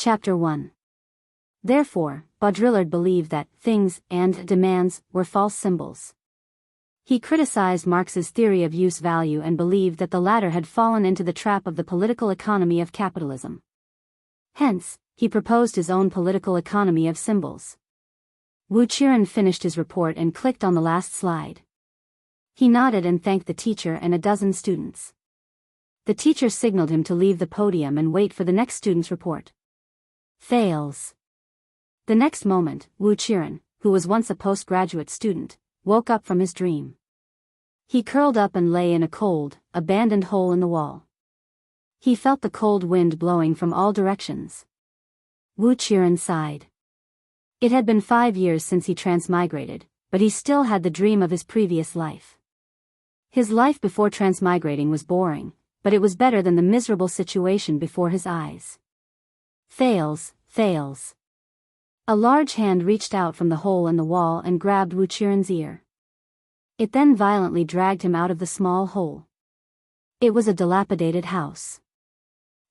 Chapter 1. Therefore, Baudrillard believed that things and demands were false symbols. He criticized Marx's theory of use-value and believed that the latter had fallen into the trap of the political economy of capitalism. Hence, he proposed his own political economy of symbols. Wu Qiren finished his report and clicked on the last slide. He nodded and thanked the teacher and a dozen students. The teacher signaled him to leave the podium and wait for the next student's report. Fails. The next moment, Wu Qiren, who was once a postgraduate student, woke up from his dream. He curled up and lay in a cold, abandoned hole in the wall. He felt the cold wind blowing from all directions. Wu Qiren sighed. It had been 5 years since he transmigrated, but he still had the dream of his previous life. His life before transmigrating was boring, but it was better than the miserable situation before his eyes. Fails. A large hand reached out from the hole in the wall and grabbed Wu Qiren's ear. It then violently dragged him out of the small hole. It was a dilapidated house.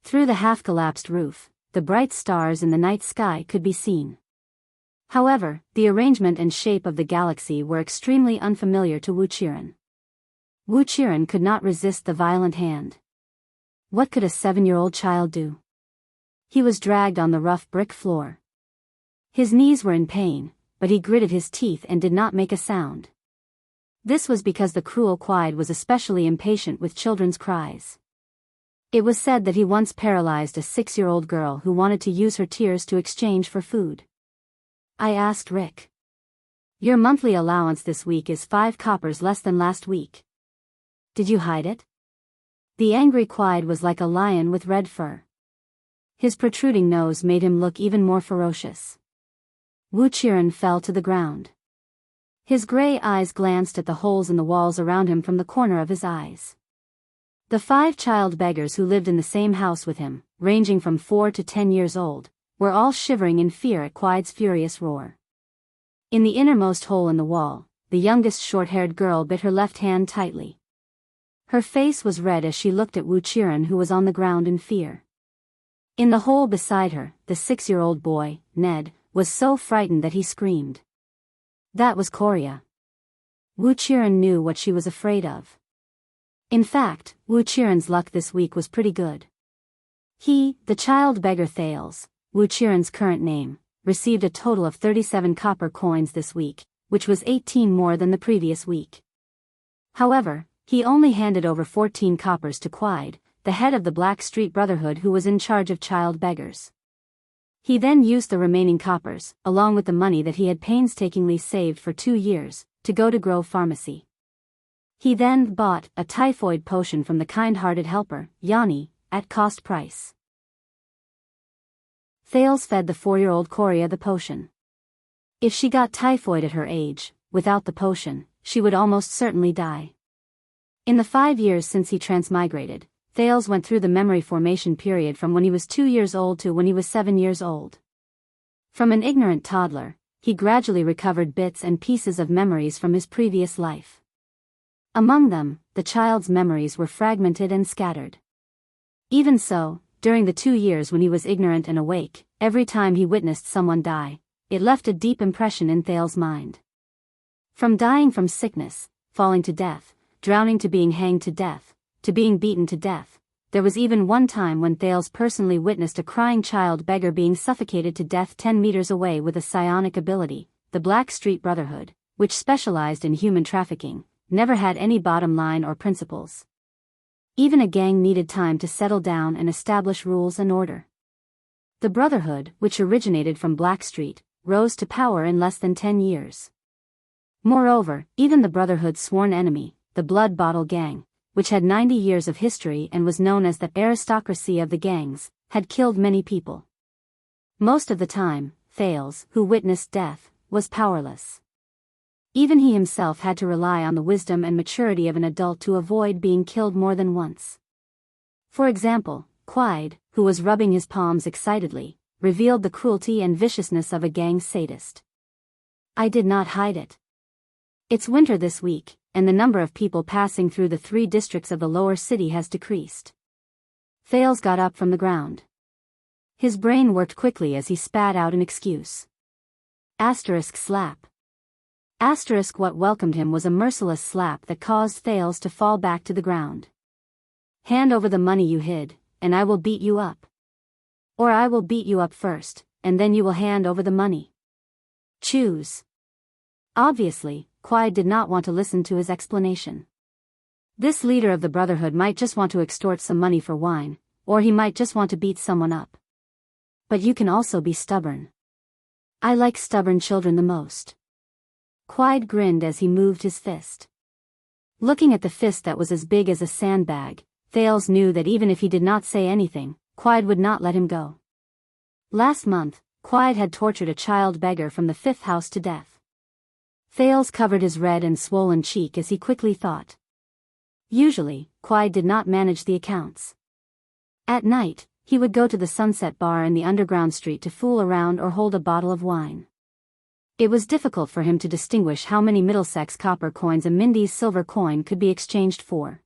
Through the half-collapsed roof, the bright stars in the night sky could be seen. However, the arrangement and shape of the galaxy were extremely unfamiliar to Wu Qiren. Wu Qiren could not resist the violent hand. What could a 7-year-old child do? He was dragged on the rough brick floor. His knees were in pain, but he gritted his teeth and did not make a sound. This was because the cruel Quide was especially impatient with children's cries. It was said that he once paralyzed a 6-year-old girl who wanted to use her tears to exchange for food. I asked Rick. Your monthly allowance this week is 5 coppers less than last week. Did you hide it? The angry Quide was like a lion with red fur. His protruding nose made him look even more ferocious. Wu Qiren fell to the ground. His gray eyes glanced at the holes in the walls around him from the corner of his eyes. The 5 child beggars who lived in the same house with him, ranging from 4 to 10 years old, were all shivering in fear at Quide's furious roar. In the innermost hole in the wall, the youngest short-haired girl bit her left hand tightly. Her face was red as she looked at Wu Qiren, who was on the ground in fear. In the hole beside her, the 6-year-old boy, Ned, was so frightened that he screamed. That was Korea. Wu Qiren knew what she was afraid of. In fact, Wu Qiren's luck this week was pretty good. He, the child beggar Thales, Wu Qiren's current name, received a total of 37 copper coins this week, which was 18 more than the previous week. However, he only handed over 14 coppers to Quide, the head of the Black Street Brotherhood who was in charge of child beggars. He then used the remaining coppers, along with the money that he had painstakingly saved for 2 years, to go to Grove Pharmacy. He then bought a typhoid potion from the kind-hearted helper, Yanni, at cost price. Thales fed the 4-year-old Korea the potion. If she got typhoid at her age, without the potion, she would almost certainly die. In the 5 years since he transmigrated, Thales went through the memory formation period from when he was 2 years old to when he was 7 years old. From an ignorant toddler, he gradually recovered bits and pieces of memories from his previous life. Among them, the child's memories were fragmented and scattered. Even so, during the 2 years when he was ignorant and awake, every time he witnessed someone die, it left a deep impression in Thales' mind. From dying from sickness, falling to death, drowning to being hanged to death, to being beaten to death, there was even one time when Thales personally witnessed a crying child beggar being suffocated to death 10 meters away with a psionic ability. The Black Street Brotherhood, which specialized in human trafficking, never had any bottom line or principles. Even a gang needed time to settle down and establish rules and order. The Brotherhood, which originated from Black Street, rose to power in less than 10 years. Moreover, even the Brotherhood's sworn enemy, the Blood Bottle Gang, which had 90 years of history and was known as the aristocracy of the gangs, had killed many people. Most of the time, Thales, who witnessed death, was powerless. Even he himself had to rely on the wisdom and maturity of an adult to avoid being killed more than once. For example, Quide, who was rubbing his palms excitedly, revealed the cruelty and viciousness of a gang sadist. I did not hide it. It's winter this week, and the number of people passing through the 3 districts of the lower city has decreased. Thales got up from the ground. His brain worked quickly as he spat out an excuse. Asterisk slap. Asterisk what welcomed him was a merciless slap that caused Thales to fall back to the ground. Hand over the money you hid, and I will beat you up. Or I will beat you up first, and then you will hand over the money. Choose. Obviously, Quiet did not want to listen to his explanation. This leader of the Brotherhood might just want to extort some money for wine, or he might just want to beat someone up. But you can also be stubborn. I like stubborn children the most. Quiet grinned as he moved his fist. Looking at the fist that was as big as a sandbag, Thales knew that even if he did not say anything, Quiet would not let him go. Last month, Quiet had tortured a child beggar from the 5th house to death. Thales covered his red and swollen cheek as he quickly thought. Usually, Quiet did not manage the accounts. At night, he would go to the Sunset Bar in the underground street to fool around or hold a bottle of wine. It was difficult for him to distinguish how many Middlesex copper coins a Mindy's silver coin could be exchanged for.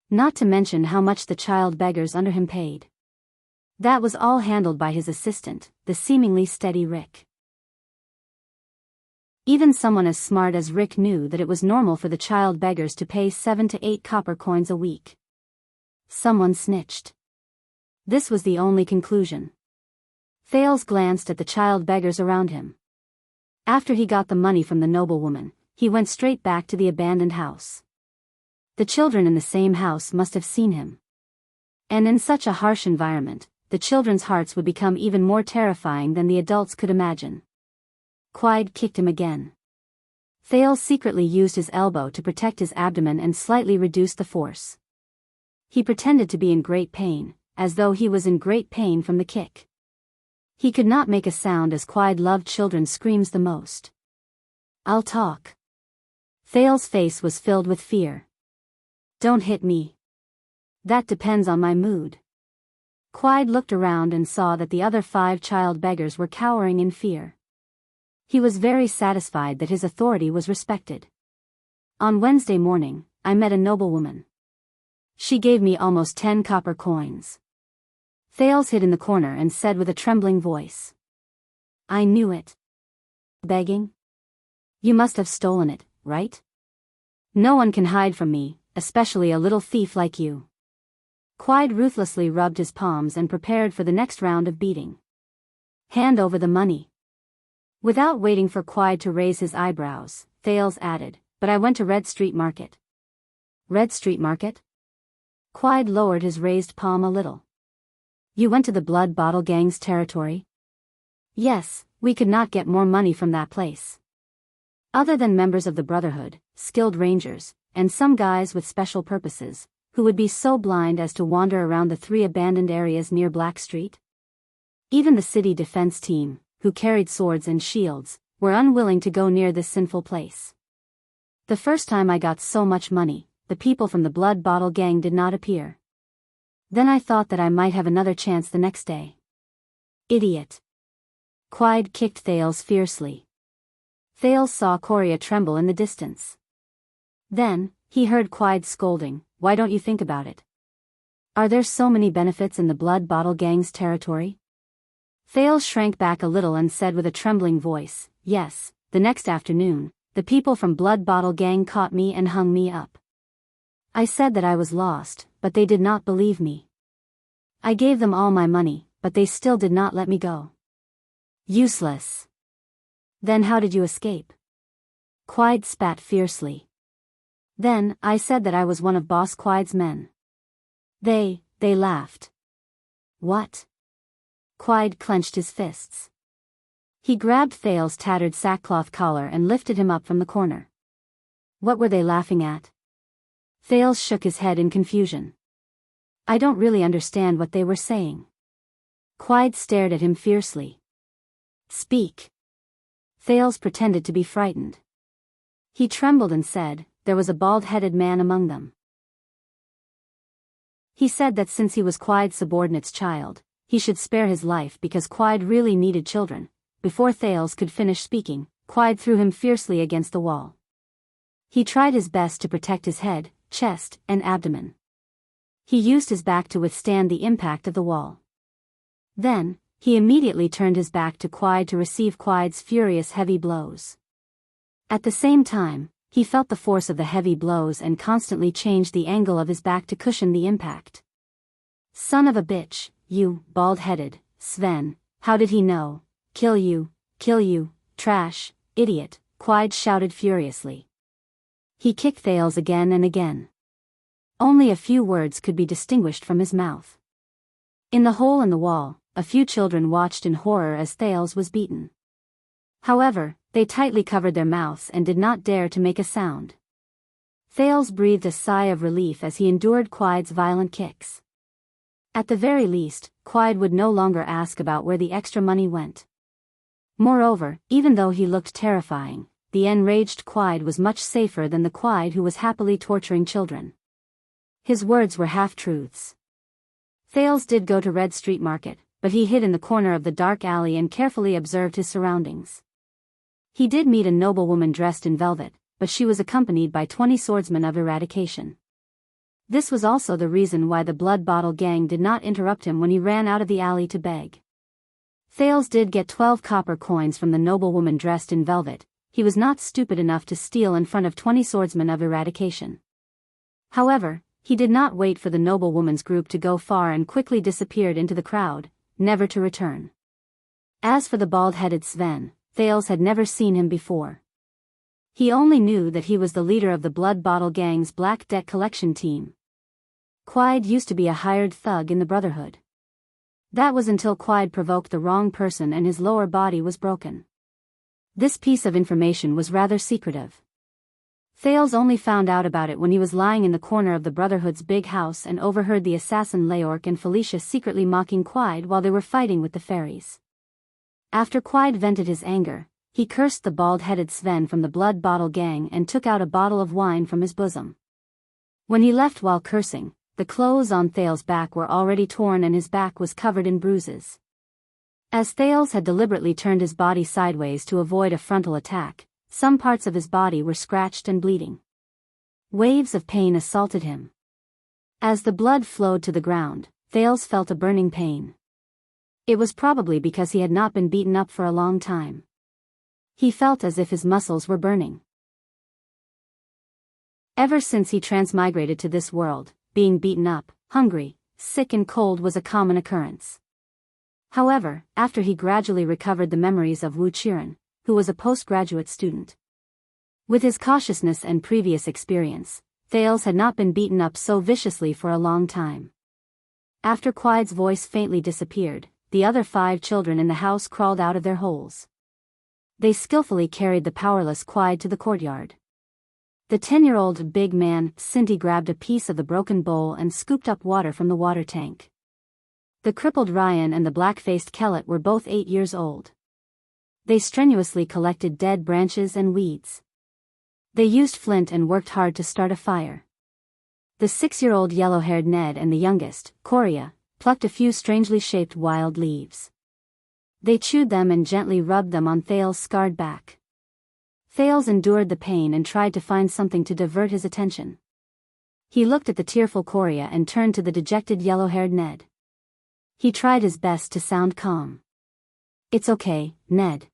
Not to mention how much the child beggars under him paid. That was all handled by his assistant, the seemingly steady Rick. Even someone as smart as Rick knew that it was normal for the child beggars to pay 7 to 8 copper coins a week. Someone snitched. This was the only conclusion. Thales glanced at the child beggars around him. After he got the money from the noblewoman, he went straight back to the abandoned house. The children in the same house must have seen him. And in such a harsh environment, the children's hearts would become even more terrifying than the adults could imagine. Quiet kicked him again. Thales secretly used his elbow to protect his abdomen and slightly reduced the force. He pretended to be in great pain, as though he was in great pain from the kick. He could not make a sound as Quiet loved children's screams the most. I'll talk. Thales' face was filled with fear. Don't hit me. That depends on my mood. Quiet looked around and saw that the other 5 child beggars were cowering in fear. He was very satisfied that his authority was respected. On Wednesday morning, I met a noblewoman. She gave me almost 10 copper coins. Thales hid in the corner and said with a trembling voice. I knew it. Begging? You must have stolen it, right? No one can hide from me, especially a little thief like you. Quiet ruthlessly rubbed his palms and prepared for the next round of beating. Hand over the money. Without waiting for Quiet to raise his eyebrows, Thales added, but I went to Red Street Market. Red Street Market? Quiet lowered his raised palm a little. You went to the Blood Bottle Gang's territory? Yes, we could not get more money from that place. Other than members of the Brotherhood, skilled rangers, and some guys with special purposes, who would be so blind as to wander around the 3 abandoned areas near Black Street? Even the city defense team, who carried swords and shields, were unwilling to go near this sinful place. The first time I got so much money, the people from the Blood Bottle Gang did not appear. Then I thought that I might have another chance the next day. Idiot. Quiet kicked Thales fiercely. Thales saw Coria tremble in the distance. Then, he heard Quiet scolding, why don't you think about it? Are there so many benefits in the Blood Bottle Gang's territory? Thales shrank back a little and said with a trembling voice, yes, the next afternoon, the people from Blood Bottle Gang caught me and hung me up. I said that I was lost, but they did not believe me. I gave them all my money, but they still did not let me go. Useless. Then how did you escape? Quiet spat fiercely. Then, I said that I was one of Boss Quiet's men. They laughed. What? Quiet clenched his fists. He grabbed Thales' tattered sackcloth collar and lifted him up from the corner. What were they laughing at? Thales shook his head in confusion. I don't really understand what they were saying. Quiet stared at him fiercely. Speak. Thales pretended to be frightened. He trembled and said, there was a bald-headed man among them. He said that since he was Quiet's subordinate's child, he should spare his life because Quiet really needed children. Before Thales could finish speaking, Quiet threw him fiercely against the wall. He tried his best to protect his head, chest, and abdomen. He used his back to withstand the impact of the wall. Then, he immediately turned his back to Quide to receive Quide's furious heavy blows. At the same time, he felt the force of the heavy blows and constantly changed the angle of his back to cushion the impact. "Son of a bitch, you, bald-headed, Sven, how did he know? Kill you, trash, idiot," Quide shouted furiously. He kicked Thales again and again. Only a few words could be distinguished from his mouth. In the hole in the wall, a few children watched in horror as Thales was beaten. However, they tightly covered their mouths and did not dare to make a sound. Thales breathed a sigh of relief as he endured Quide's violent kicks. At the very least, Quide would no longer ask about where the extra money went. Moreover, even though he looked terrifying, the enraged Quide was much safer than the Quide who was happily torturing children. His words were half-truths. Thales did go to Red Street Market, but he hid in the corner of the dark alley and carefully observed his surroundings. He did meet a noblewoman dressed in velvet, but she was accompanied by 20 swordsmen of eradication. This was also the reason why the Blood Bottle gang did not interrupt him when he ran out of the alley to beg. Thales did get 12 copper coins from the noblewoman dressed in velvet. He was not stupid enough to steal in front of 20 swordsmen of eradication. However, he did not wait for the noblewoman's group to go far and quickly disappeared into the crowd, never to return. As for the bald-headed Sven, Thales had never seen him before. He only knew that he was the leader of the Blood Bottle gang's black debt collection team. Quide used to be a hired thug in the Brotherhood. That was until Quide provoked the wrong person and his lower body was broken. This piece of information was rather secretive. Thales only found out about it when he was lying in the corner of the Brotherhood's big house and overheard the assassin Leorc and Felicia secretly mocking Quide while they were fighting with the fairies. After Quide vented his anger, he cursed the bald-headed Sven from the Blood Bottle gang and took out a bottle of wine from his bosom. When he left while cursing, the clothes on Thales' back were already torn and his back was covered in bruises. As Thales had deliberately turned his body sideways to avoid a frontal attack, some parts of his body were scratched and bleeding. Waves of pain assaulted him. As the blood flowed to the ground, Thales felt a burning pain. It was probably because he had not been beaten up for a long time. He felt as if his muscles were burning. Ever since he transmigrated to this world, being beaten up, hungry, sick and cold was a common occurrence. However, after he gradually recovered the memories of Wu Qiren, who was a postgraduate student. With his cautiousness and previous experience, Thales had not been beaten up so viciously for a long time. After Quide's voice faintly disappeared, the other 5 children in the house crawled out of their holes. They skillfully carried the powerless Quide to the courtyard. The 10-year-old big man, Sinti, grabbed a piece of the broken bowl and scooped up water from the water tank. The crippled Ryan and the black-faced Kellet were both 8 years old. They strenuously collected dead branches and weeds. They used flint and worked hard to start a fire. The 6-year-old yellow-haired Ned and the youngest, Coria, plucked a few strangely shaped wild leaves. They chewed them and gently rubbed them on Thales' scarred back. Thales endured the pain and tried to find something to divert his attention. He looked at the tearful Coria and turned to the dejected yellow-haired Ned. He tried his best to sound calm. "It's okay, Ned.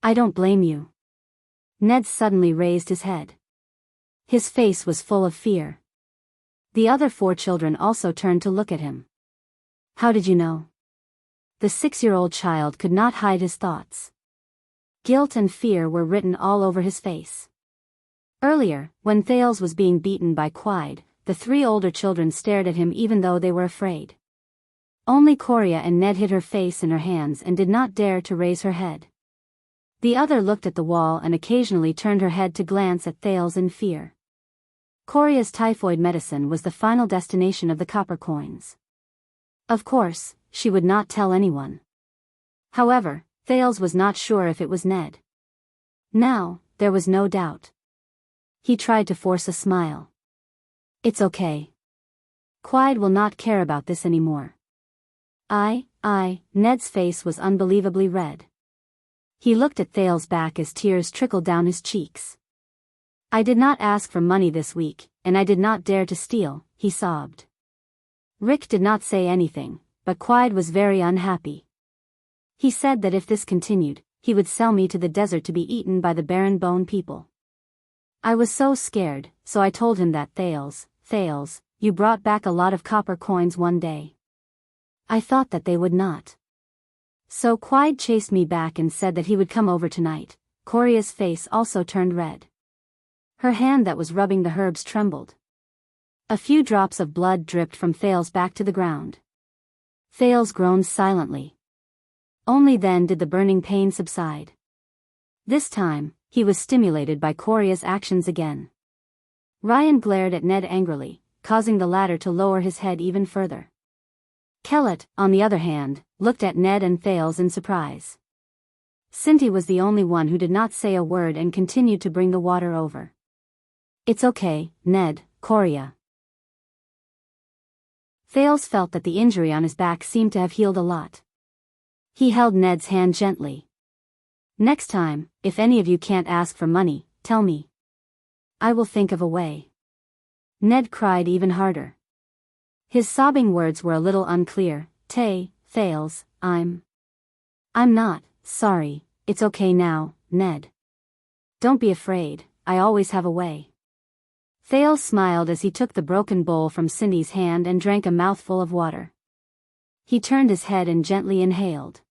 I don't blame you." Ned suddenly raised his head. His face was full of fear. The other 4 children also turned to look at him. "How did you know?" The 6-year-old child could not hide his thoughts. Guilt and fear were written all over his face. Earlier, when Thales was being beaten by Quide, the 3 older children stared at him even though they were afraid. Only Coria and Ned hid her face in her hands and did not dare to raise her head. The other looked at the wall and occasionally turned her head to glance at Thales in fear. Coria's typhoid medicine was the final destination of the copper coins. Of course, she would not tell anyone. However, Thales was not sure if it was Ned. Now, there was no doubt. He tried to force a smile. "It's okay. Quide will not care about this anymore." Ned's face was unbelievably red. He looked at Thales' back as tears trickled down his cheeks. "I did not ask for money this week, and I did not dare to steal," he sobbed. Rick did not say anything, but Quide was very unhappy. He said that if this continued, he would sell me to the desert to be eaten by the barren bone people. I was so scared, so I told him that Thales, you brought back a lot of copper coins one day. I thought that they would not. So Quide chased me back and said that he would come over tonight. Coria's face also turned red. Her hand that was rubbing the herbs trembled. A few drops of blood dripped from Thales back to the ground. Thales groaned silently. Only then did the burning pain subside. This time, he was stimulated by Coria's actions again. Ryan glared at Ned angrily, causing the latter to lower his head even further. Kellett, on the other hand, looked at Ned and Thales in surprise. Cindy was the only one who did not say a word and continued to bring the water over. It's okay, Ned, Coria. Thales felt that the injury on his back seemed to have healed a lot. He held Ned's hand gently. Next time, if any of you can't ask for money, tell me. I will think of a way. Ned cried even harder. His sobbing words were a little unclear. Thales, I'm not, sorry, it's okay now, Ned. Don't be afraid, I always have a way. Thales smiled as he took the broken bowl from Cindy's hand and drank a mouthful of water. He turned his head and gently inhaled.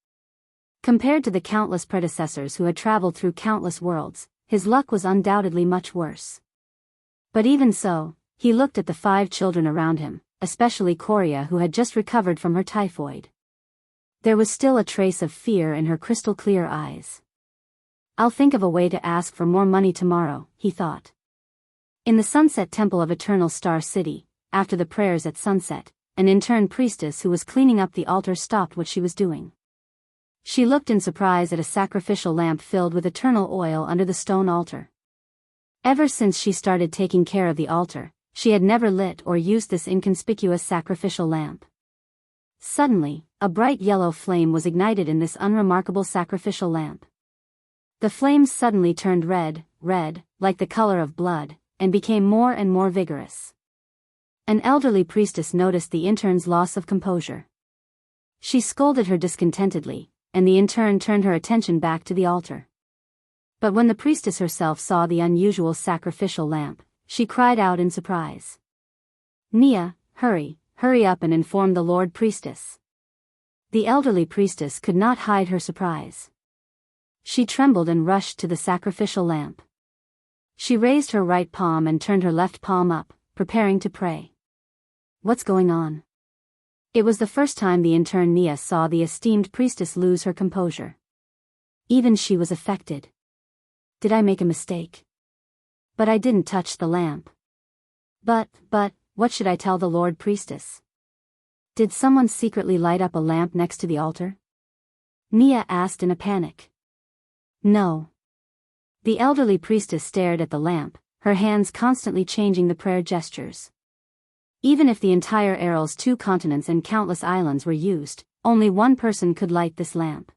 Compared to the countless predecessors who had traveled through countless worlds, his luck was undoubtedly much worse. But even so, he looked at the 5 children around him, especially Coria who had just recovered from her typhoid. There was still a trace of fear in her crystal-clear eyes. I'll think of a way to ask for more money tomorrow, he thought. In the Sunset Temple of Eternal Star City, after the prayers at sunset, an intern priestess who was cleaning up the altar stopped what she was doing. She looked in surprise at a sacrificial lamp filled with eternal oil under the stone altar. Ever since she started taking care of the altar, she had never lit or used this inconspicuous sacrificial lamp. Suddenly, a bright yellow flame was ignited in this unremarkable sacrificial lamp. The flames suddenly turned red, like the color of blood, and became more and more vigorous. An elderly priestess noticed the intern's loss of composure. She scolded her discontentedly, and the intern turned her attention back to the altar. But when the priestess herself saw the unusual sacrificial lamp, she cried out in surprise. Nia, hurry up and inform the Lord Priestess. The elderly priestess could not hide her surprise. She trembled and rushed to the sacrificial lamp. She raised her right palm and turned her left palm up, preparing to pray. What's going on? It was the first time the intern Nia saw the esteemed priestess lose her composure. Even she was affected. Did I make a mistake? But I didn't touch the lamp. But, what should I tell the Lord Priestess? Did someone secretly light up a lamp next to the altar? Nia asked in a panic. No. The elderly priestess stared at the lamp, her hands constantly changing the prayer gestures. Even if the entire Errol's 2 continents and countless islands were used, only one person could light this lamp.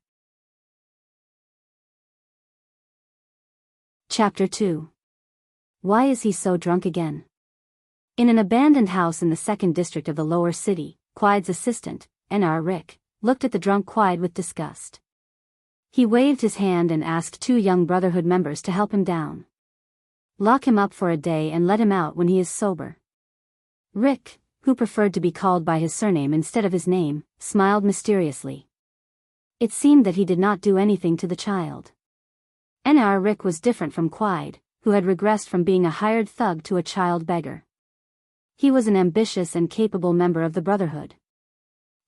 Chapter 2. Why is he so drunk again? In an abandoned house in the 2nd district of the lower city, Quide's assistant, Enrich, looked at the drunk Quide with disgust. He waved his hand and asked 2 young Brotherhood members to help him down. Lock him up for a day and let him out when he is sober. Rick, who preferred to be called by his surname instead of his name, smiled mysteriously. It seemed that he did not do anything to the child. Rick was different from Quide, who had regressed from being a hired thug to a child beggar. He was an ambitious and capable member of the Brotherhood.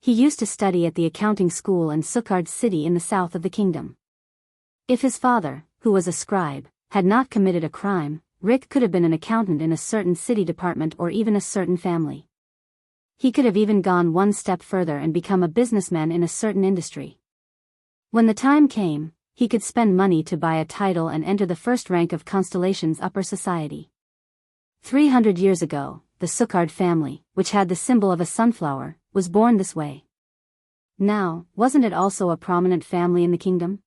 He used to study at the accounting school in Sukkard City in the south of the kingdom. If his father, who was a scribe, had not committed a crime, Rick could have been an accountant in a certain city department or even a certain family. He could have even gone one step further and become a businessman in a certain industry. When the time came, he could spend money to buy a title and enter the first rank of Constellation's upper society. 300 years ago, the Sukkard family, which had the symbol of a sunflower, was born this way. Now, wasn't it also a prominent family in the kingdom?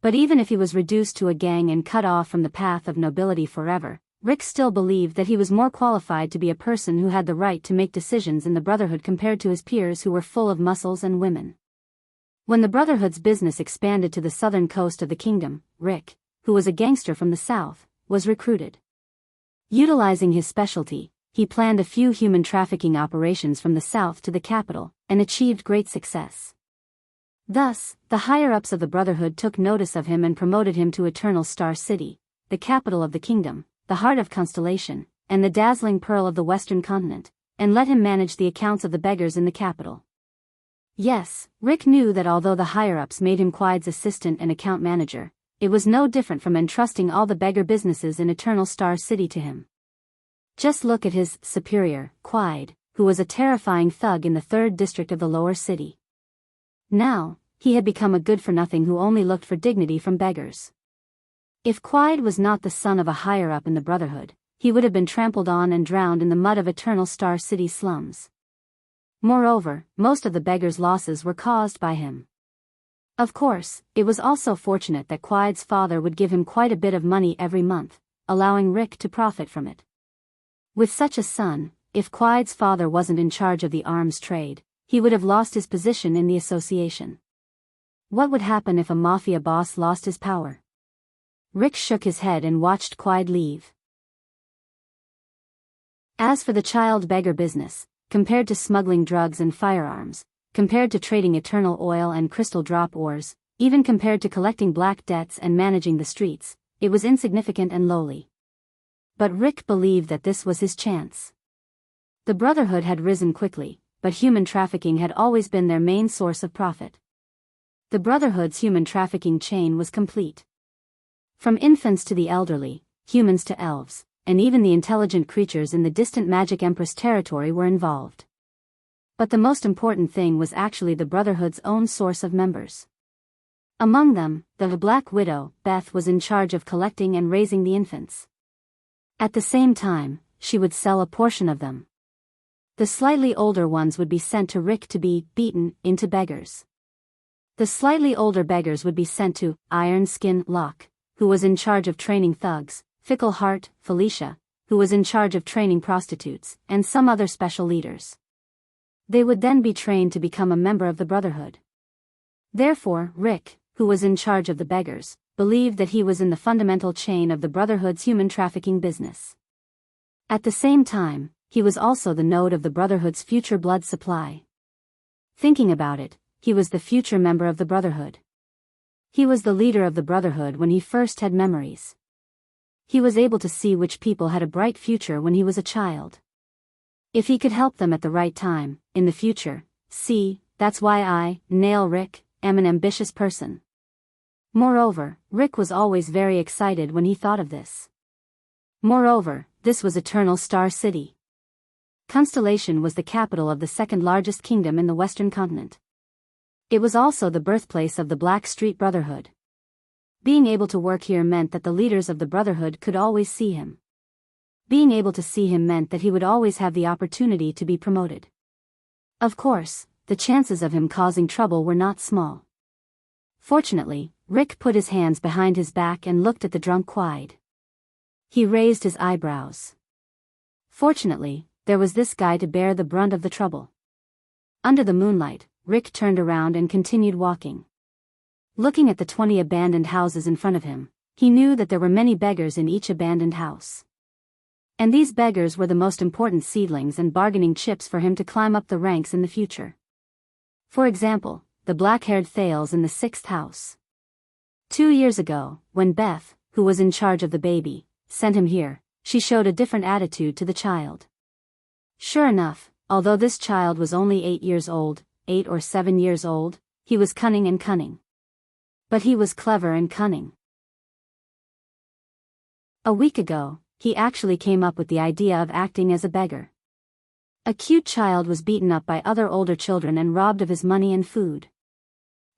But even if he was reduced to a gang and cut off from the path of nobility forever, Rick still believed that he was more qualified to be a person who had the right to make decisions in the Brotherhood compared to his peers who were full of muscles and women. When the Brotherhood's business expanded to the southern coast of the kingdom, Rick, who was a gangster from the south, was recruited. Utilizing his specialty, he planned a few human trafficking operations from the south to the capital, and achieved great success. Thus, the higher-ups of the Brotherhood took notice of him and promoted him to Eternal Star City, the capital of the kingdom, the heart of Constellation, and the dazzling pearl of the western continent, and let him manage the accounts of the beggars in the capital. Yes, Rick knew that although the higher-ups made him Quide's assistant and account manager, it was no different from entrusting all the beggar businesses in Eternal Star City to him. Just look at his superior, Quide, who was a terrifying thug in the 3rd district of the lower city. Now, he had become a good-for-nothing who only looked for dignity from beggars. If Quide was not the son of a higher-up in the Brotherhood, he would have been trampled on and drowned in the mud of Eternal Star City slums. Moreover, most of the beggars' losses were caused by him. Of course, it was also fortunate that Quide's father would give him quite a bit of money every month, allowing Rick to profit from it. With such a son, if Quide's father wasn't in charge of the arms trade, he would have lost his position in the association. What would happen if a mafia boss lost his power? Rick shook his head and watched Quide leave. As for the child beggar business, compared to smuggling drugs and firearms, compared to trading eternal oil and crystal drop ores, even compared to collecting black debts and managing the streets, it was insignificant and lowly. But Rick believed that this was his chance. The Brotherhood had risen quickly, but human trafficking had always been their main source of profit. The Brotherhood's human trafficking chain was complete. From infants to the elderly, humans to elves, and even the intelligent creatures in the distant Magic Empress territory were involved. But the most important thing was actually the Brotherhood's own source of members. Among them, the Black Widow, Beth, was in charge of collecting and raising the infants. At the same time, she would sell a portion of them. The slightly older ones would be sent to Rick to be beaten into beggars. The slightly older beggars would be sent to Iron Skin Locke, who was in charge of training thugs, Fickle Heart, Felicia, who was in charge of training prostitutes, and some other special leaders. They would then be trained to become a member of the Brotherhood. Therefore, Rick, who was in charge of the beggars, believed that he was in the fundamental chain of the Brotherhood's human trafficking business. At the same time, he was also the node of the Brotherhood's future blood supply. Thinking about it, he was the future member of the Brotherhood. He was the leader of the Brotherhood when he first had memories. He was able to see which people had a bright future when he was a child. If he could help them at the right time, in the future, that's why I, Rick, am an ambitious person. Moreover, Rick was always very excited when he thought of this. Moreover, this was Eternal Star City. Constellation was the capital of the 2nd largest kingdom in the Western continent. It was also the birthplace of the Black Street Brotherhood. Being able to work here meant that the leaders of the Brotherhood could always see him. Being able to see him meant that he would always have the opportunity to be promoted. Of course, the chances of him causing trouble were not small. Fortunately, Rick put his hands behind his back and looked at the drunk Quide. He raised his eyebrows. Fortunately, there was this guy to bear the brunt of the trouble. Under the moonlight, Rick turned around and continued walking. Looking at the 20 abandoned houses in front of him, he knew that there were many beggars in each abandoned house. And these beggars were the most important seedlings and bargaining chips for him to climb up the ranks in the future. For example, the black-haired Thales in the 6th house. 2 years ago, when Beth, who was in charge of the baby, sent him here, she showed a different attitude to the child. Sure enough, although this child was only 8 years old, 8 or 7 years old, he was cunning and cunning. But he was clever and cunning. A week ago, he actually came up with the idea of acting as a beggar. A cute child was beaten up by other older children and robbed of his money and food.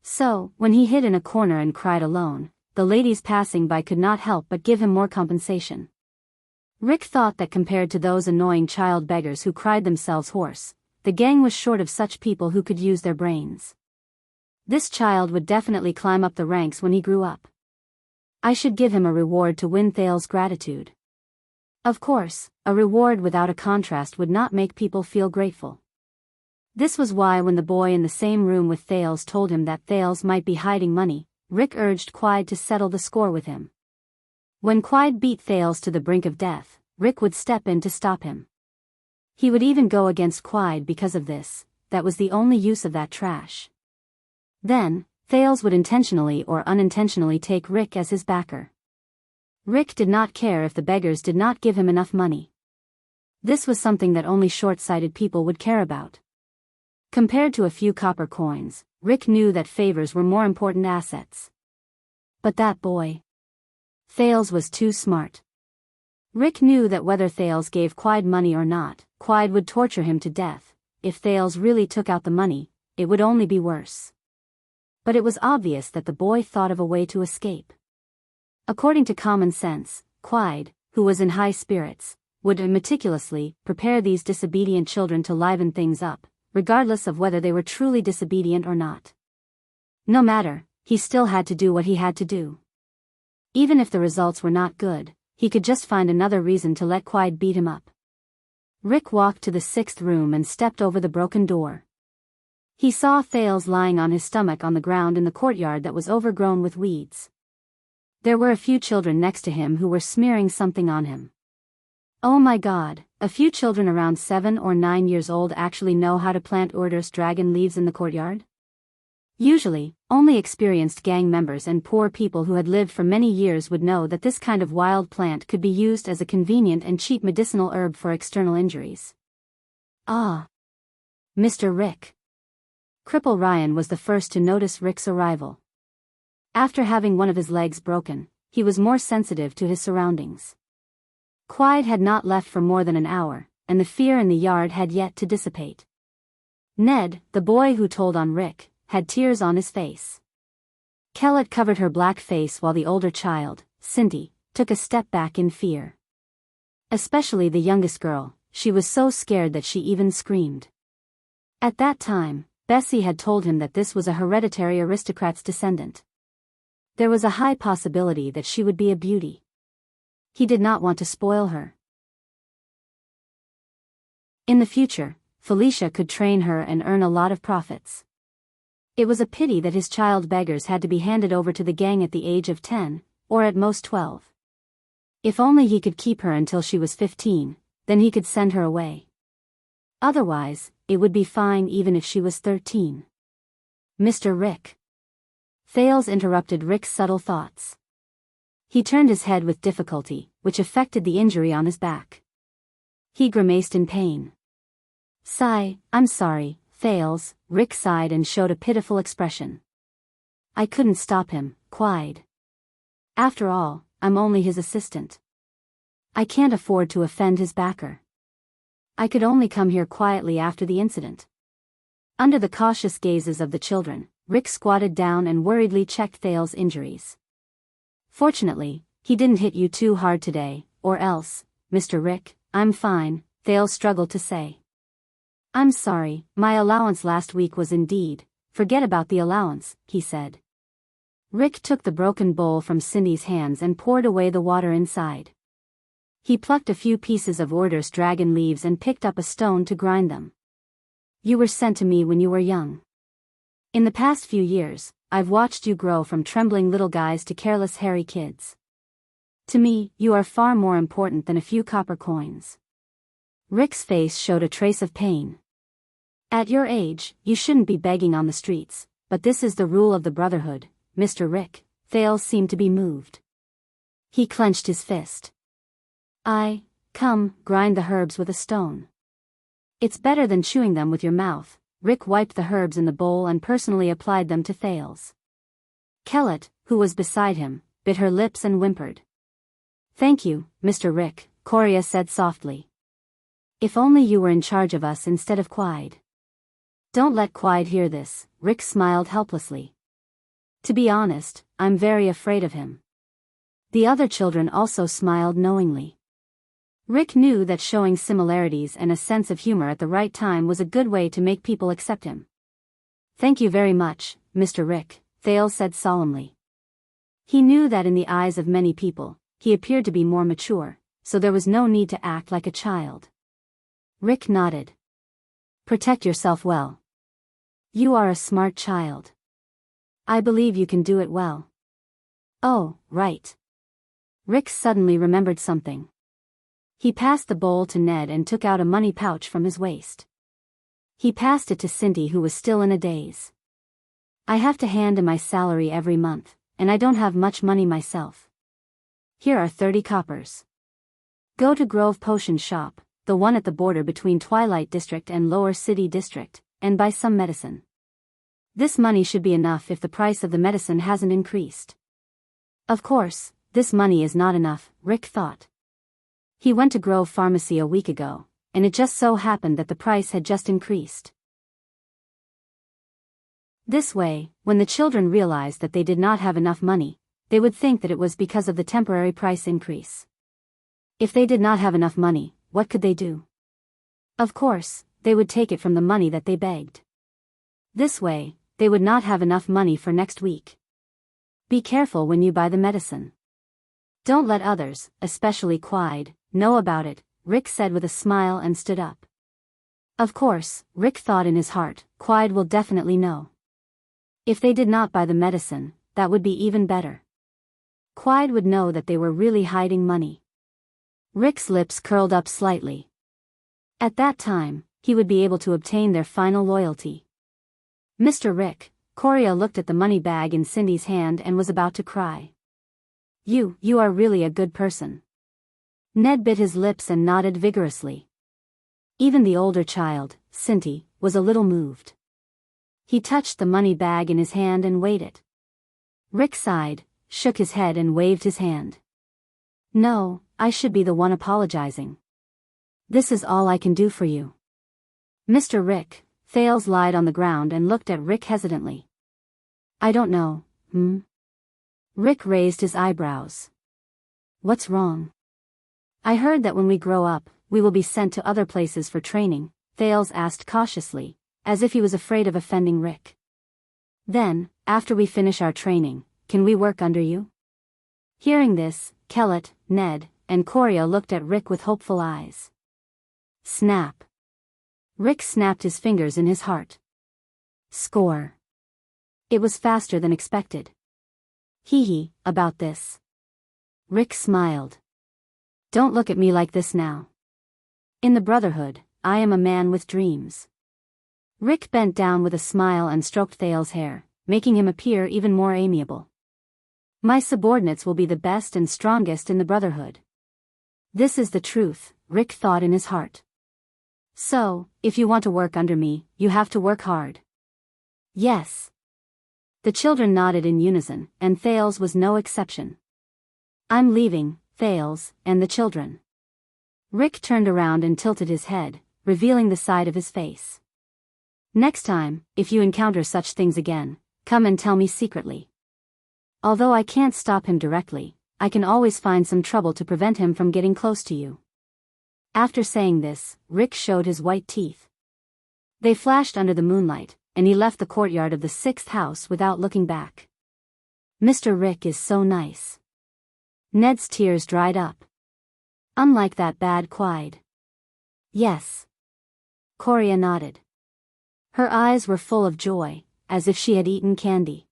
So, when he hid in a corner and cried alone, the ladies passing by could not help but give him more compensation. Rick thought that compared to those annoying child beggars who cried themselves hoarse, the gang was short of such people who could use their brains. This child would definitely climb up the ranks when he grew up. I should give him a reward to win Thales' gratitude. Of course, a reward without a contrast would not make people feel grateful. This was why when the boy in the same room with Thales told him that Thales might be hiding money, Rick urged Quide to settle the score with him. When Quide beat Thales to the brink of death, Rick would step in to stop him. He would even go against Quide because of this. That was the only use of that trash. Then, Thales would intentionally or unintentionally take Rick as his backer. Rick did not care if the beggars did not give him enough money. This was something that only short-sighted people would care about. Compared to a few copper coins, Rick knew that favors were more important assets. But that boy. Thales was too smart. Rick knew that whether Thales gave Quide money or not, Quide would torture him to death. If Thales really took out the money, it would only be worse. But it was obvious that the boy thought of a way to escape. According to common sense, Quide, who was in high spirits, would meticulously prepare these disobedient children to liven things up, regardless of whether they were truly disobedient or not. No matter, he still had to do what he had to do. Even if the results were not good, he could just find another reason to let Quide beat him up. Rick walked to the 6th room and stepped over the broken door. He saw Thales lying on his stomach on the ground in the courtyard that was overgrown with weeds. There were a few children next to him who were smearing something on him. Oh my God, a few children around 7 or 9 years old actually know how to plant Urdos dragon leaves in the courtyard? Usually, only experienced gang members and poor people who had lived for many years would know that this kind of wild plant could be used as a convenient and cheap medicinal herb for external injuries. Ah! Mr. Rick. Cripple Ryan was the first to notice Rick's arrival. After having one of his legs broken, he was more sensitive to his surroundings. Quide had not left for more than an hour, and the fear in the yard had yet to dissipate. Ned, the boy who told on Rick, had tears on his face. Kellett covered her black face while the older child, Cindy, took a step back in fear. Especially the youngest girl, she was so scared that she even screamed. At that time, Bessie had told him that this was a hereditary aristocrat's descendant. There was a high possibility that she would be a beauty. He did not want to spoil her. In the future, Felicia could train her and earn a lot of profits. It was a pity that his child beggars had to be handed over to the gang at the age of 10, or at most 12. If only he could keep her until she was 15, then he could send her away. Otherwise, it would be fine even if she was 13. Mr. Rick. Thales interrupted Rick's subtle thoughts. He turned his head with difficulty, which affected the injury on his back. He grimaced in pain. Sigh, I'm sorry, Thales, Rick sighed and showed a pitiful expression. I couldn't stop him, Quide. After all, I'm only his assistant. I can't afford to offend his backer. I could only come here quietly after the incident. Under the cautious gazes of the children, Rick squatted down and worriedly checked Thales' injuries. Fortunately, he didn't hit you too hard today, or else, Mr. Rick, I'm fine, Thales struggled to say. I'm sorry, my allowance last week was indeed. Forget about the allowance, he said. Rick took the broken bowl from Cindy's hands and poured away the water inside. He plucked a few pieces of Urdos dragon leaves and picked up a stone to grind them. You were sent to me when you were young. In the past few years, I've watched you grow from trembling little guys to careless hairy kids. To me, you are far more important than a few copper coins. Rick's face showed a trace of pain. At your age, you shouldn't be begging on the streets, but this is the rule of the Brotherhood, Mr. Rick. Thales seemed to be moved. He clenched his fist. Come, grind the herbs with a stone. It's better than chewing them with your mouth. Rick wiped the herbs in the bowl and personally applied them to Thales. Kellett, who was beside him, bit her lips and whimpered. Thank you, Mr. Rick, Coria said softly. If only you were in charge of us instead of Quide. Don't let Quide hear this, Rick smiled helplessly. To be honest, I'm very afraid of him. The other children also smiled knowingly. Rick knew that showing similarities and a sense of humor at the right time was a good way to make people accept him. Thank you very much, Mr. Rick, Thales said solemnly. He knew that in the eyes of many people, he appeared to be more mature, so there was no need to act like a child. Rick nodded. Protect yourself well. You are a smart child. I believe you can do it well. Oh, right. Rick suddenly remembered something. He passed the bowl to Ned and took out a money pouch from his waist. He passed it to Cindy, who was still in a daze. I have to hand in my salary every month, and I don't have much money myself. Here are 30 coppers. Go to Grove Potion Shop, the one at the border between Twilight District and Lower City District, and buy some medicine. This money should be enough if the price of the medicine hasn't increased. Of course, this money is not enough, Rick thought. He went to Grove Pharmacy a week ago, and it just so happened that the price had just increased. This way, when the children realized that they did not have enough money, they would think that it was because of the temporary price increase. If they did not have enough money, what could they do? Of course, they would take it from the money that they begged. This way, they would not have enough money for next week. Be careful when you buy the medicine. Don't let others, especially Quide, know about it, Rick said with a smile and stood up. Of course, Rick thought in his heart, Quide will definitely know. If they did not buy the medicine, that would be even better. Quide would know that they were really hiding money. Rick's lips curled up slightly. At that time, he would be able to obtain their final loyalty. Mr. Rick, Coria looked at the money bag in Cindy's hand and was about to cry. You are really a good person. Ned bit his lips and nodded vigorously. Even the older child, Cindy, was a little moved. He touched the money bag in his hand and weighed it. Rick sighed, shook his head and waved his hand. No, I should be the one apologizing. This is all I can do for you. Mr. Rick, Thales lied on the ground and looked at Rick hesitantly. I don't know, Rick raised his eyebrows. What's wrong? I heard that when we grow up, we will be sent to other places for training, Thales asked cautiously, as if he was afraid of offending Rick. Then, after we finish our training, can we work under you? Hearing this, Kellett, Ned, and Coria looked at Rick with hopeful eyes. Snap. Rick snapped his fingers in his heart. Score. It was faster than expected. Hee, about this. Rick smiled. Don't look at me like this now. In the Brotherhood, I am a man with dreams. Rick bent down with a smile and stroked Thales' hair, making him appear even more amiable. My subordinates will be the best and strongest in the Brotherhood. This is the truth, Rick thought in his heart. So, if you want to work under me, you have to work hard. Yes. The children nodded in unison, and Thales was no exception. I'm leaving, Thales, and the children. Rick turned around and tilted his head, revealing the side of his face. Next time, if you encounter such things again, come and tell me secretly. Although I can't stop him directly, I can always find some trouble to prevent him from getting close to you. After saying this, Rick showed his white teeth. They flashed under the moonlight, and he left the courtyard of the 6th house without looking back. Mr. Rick is so nice. Ned's tears dried up. Unlike that bad Quide. Yes. Coria nodded. Her eyes were full of joy, as if she had eaten candy.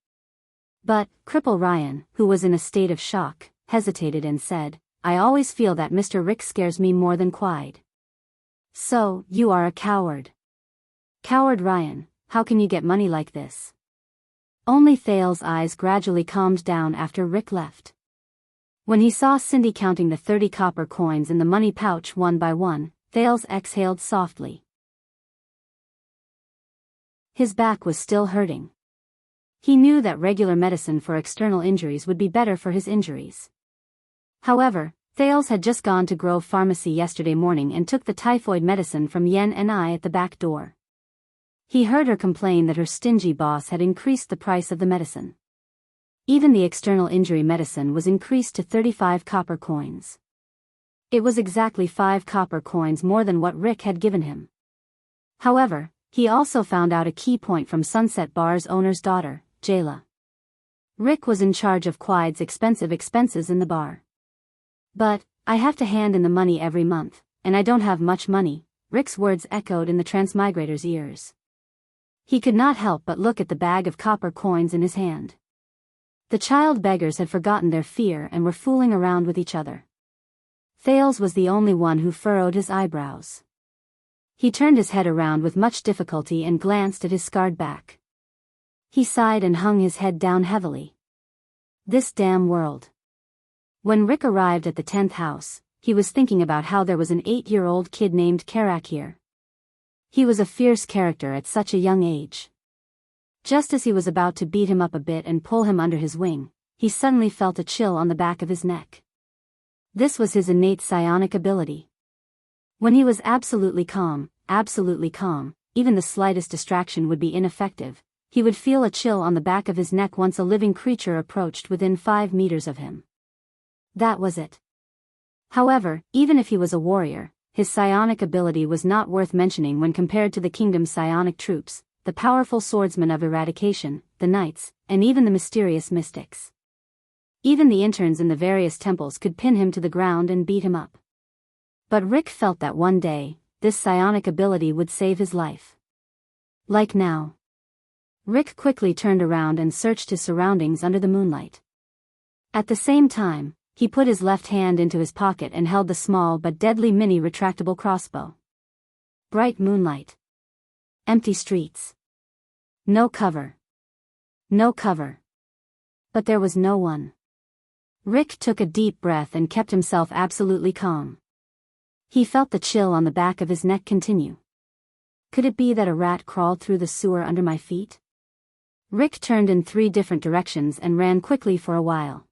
But, Cripple Ryan, who was in a state of shock, hesitated and said, I always feel that Mr. Rick scares me more than Quide. So, you are a coward. Coward Ryan, how can you get money like this? Only Thales' eyes gradually calmed down after Rick left. When he saw Cindy counting the 30 copper coins in the money pouch one by one, Thales exhaled softly. His back was still hurting. He knew that regular medicine for external injuries would be better for his injuries. However, Thales had just gone to Grove Pharmacy yesterday morning and took the typhoid medicine from Yen and I at the back door. He heard her complain that her stingy boss had increased the price of the medicine. Even the external injury medicine was increased to 35 copper coins. It was exactly 5 copper coins more than what Rick had given him. However, he also found out a key point from Sunset Bar's owner's daughter, Jayla. Rick was in charge of Quide's expensive expenses in the bar. But, I have to hand in the money every month, and I don't have much money." Rick's words echoed in the transmigrator's ears. He could not help but look at the bag of copper coins in his hand. The child beggars had forgotten their fear and were fooling around with each other. Thales was the only one who furrowed his eyebrows. He turned his head around with much difficulty and glanced at his scarred back. He sighed and hung his head down heavily. This damn world. When Rick arrived at the 10th house, he was thinking about how there was an 8-year-old kid named Karak here. He was a fierce character at such a young age. Just as he was about to beat him up a bit and pull him under his wing, he suddenly felt a chill on the back of his neck. This was his innate psionic ability. When he was absolutely calm, even the slightest distraction would be ineffective. He would feel a chill on the back of his neck once a living creature approached within 5 meters of him. That was it. However, even if he was a warrior, his psionic ability was not worth mentioning when compared to the kingdom's psionic troops, the powerful swordsmen of eradication, the knights, and even the mysterious mystics. Even the interns in the various temples could pin him to the ground and beat him up. But Rick felt that one day, this psionic ability would save his life. Like now. Rick quickly turned around and searched his surroundings under the moonlight. At the same time, he put his left hand into his pocket and held the small but deadly mini retractable crossbow. Bright moonlight. Empty streets. No cover. No cover. But there was no one. Rick took a deep breath and kept himself absolutely calm. He felt the chill on the back of his neck continue. Could it be that a rat crawled through the sewer under my feet? Rick turned in 3 different directions and ran quickly for a while.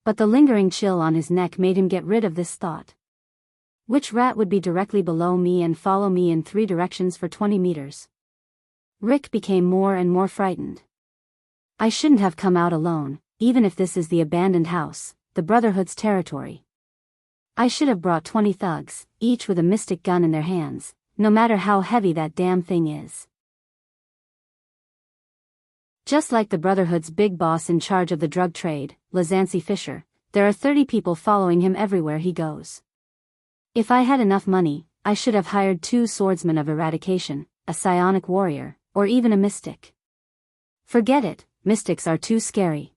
But the lingering chill on his neck made him get rid of this thought. Which rat would be directly below me and follow me in 3 directions for 20 meters? Rick became more and more frightened. I shouldn't have come out alone, even if this is the abandoned house, the Brotherhood's territory. I should have brought 20 thugs, each with a mystic gun in their hands, no matter how heavy that damn thing is. Just like the Brotherhood's big boss in charge of the drug trade, Lazancy Fisher, there are 30 people following him everywhere he goes. If I had enough money, I should have hired 2 swordsmen of eradication, a psionic warrior, or even a mystic. Forget it, mystics are too scary.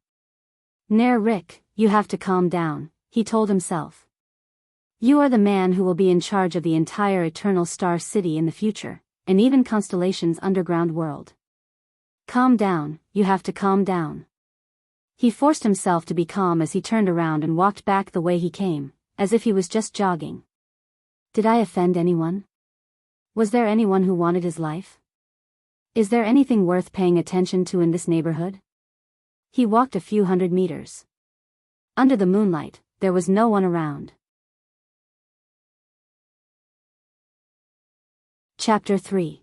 Nair Rick, you have to calm down, he told himself. You are the man who will be in charge of the entire Eternal Star City in the future, and even Constellation's underground world. Calm down, you have to calm down. He forced himself to be calm as he turned around and walked back the way he came, as if he was just jogging. Did I offend anyone? Was there anyone who wanted his life? Is there anything worth paying attention to in this neighborhood? He walked a few hundred meters. Under the moonlight, there was no one around. Chapter 3.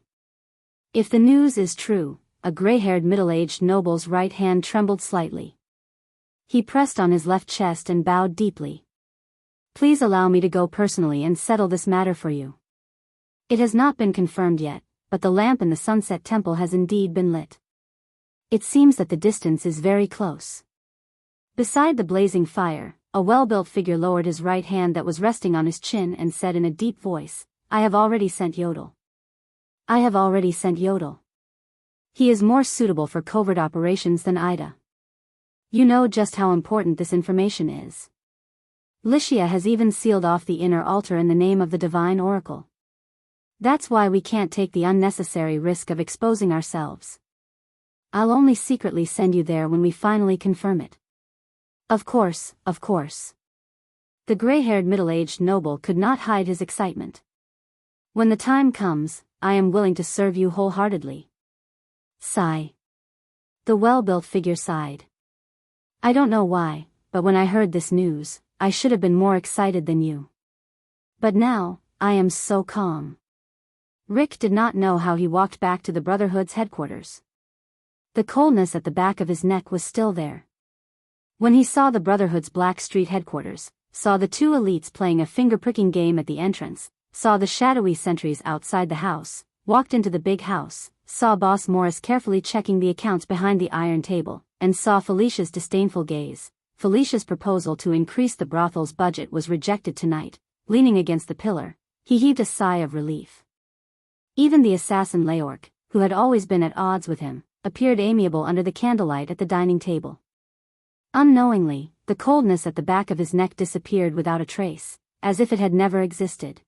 If the news is true, a gray-haired middle-aged noble's right hand trembled slightly. He pressed on his left chest and bowed deeply. Please allow me to go personally and settle this matter for you. It has not been confirmed yet, but the lamp in the Sunset Temple has indeed been lit. It seems that the distance is very close. Beside the blazing fire, a well-built figure lowered his right hand that was resting on his chin and said in a deep voice, I have already sent Yodel. I have already sent Yodel. He is more suitable for covert operations than Ida. You know just how important this information is. Lycia has even sealed off the inner altar in the name of the Divine Oracle. That's why we can't take the unnecessary risk of exposing ourselves. I'll only secretly send you there when we finally confirm it. Of course, of course. The gray-haired middle-aged noble could not hide his excitement. When the time comes, I am willing to serve you wholeheartedly. Sigh. The well-built figure sighed. I don't know why, but when I heard this news, I should have been more excited than you. But now, I am so calm. Rick did not know how he walked back to the Brotherhood's headquarters. The coldness at the back of his neck was still there. When he saw the Brotherhood's Black Street headquarters, saw the 2 elites playing a finger-pricking game at the entrance, saw the shadowy sentries outside the house, walked into the big house, saw Boss Morris carefully checking the accounts behind the iron table, and saw Felicia's disdainful gaze, Felicia's proposal to increase the brothel's budget was rejected tonight. Leaning against the pillar, he heaved a sigh of relief. Even the assassin Leorc, who had always been at odds with him, appeared amiable under the candlelight at the dining table. Unknowingly, the coldness at the back of his neck disappeared without a trace, as if it had never existed.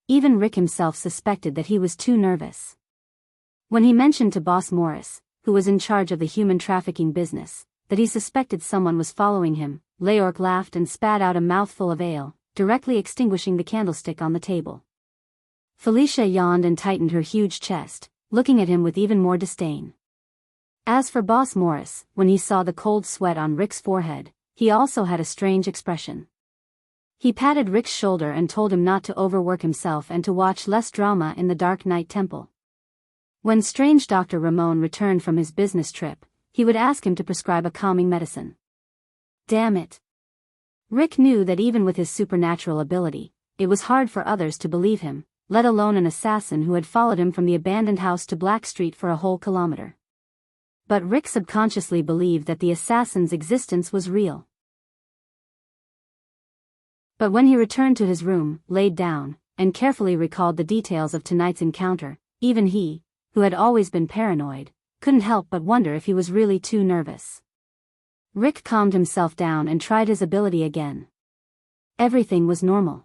Even Rick himself suspected that he was too nervous. When he mentioned to Boss Morris, who was in charge of the human trafficking business, that he suspected someone was following him, Leorc laughed and spat out a mouthful of ale, directly extinguishing the candlestick on the table. Felicia yawned and tightened her huge chest, looking at him with even more disdain. As for Boss Morris, when he saw the cold sweat on Rick's forehead, he also had a strange expression. He patted Rick's shoulder and told him not to overwork himself and to watch less drama in the Dark Knight Temple. When strange Dr. Ramon returned from his business trip, he would ask him to prescribe a calming medicine. Damn it. Rick knew that even with his supernatural ability, it was hard for others to believe him, let alone an assassin who had followed him from the abandoned house to Black Street for a whole kilometer. But Rick subconsciously believed that the assassin's existence was real. But when he returned to his room, laid down, and carefully recalled the details of tonight's encounter, even he, who had always been paranoid, couldn't help but wonder if he was really too nervous. Rick calmed himself down and tried his ability again. Everything was normal.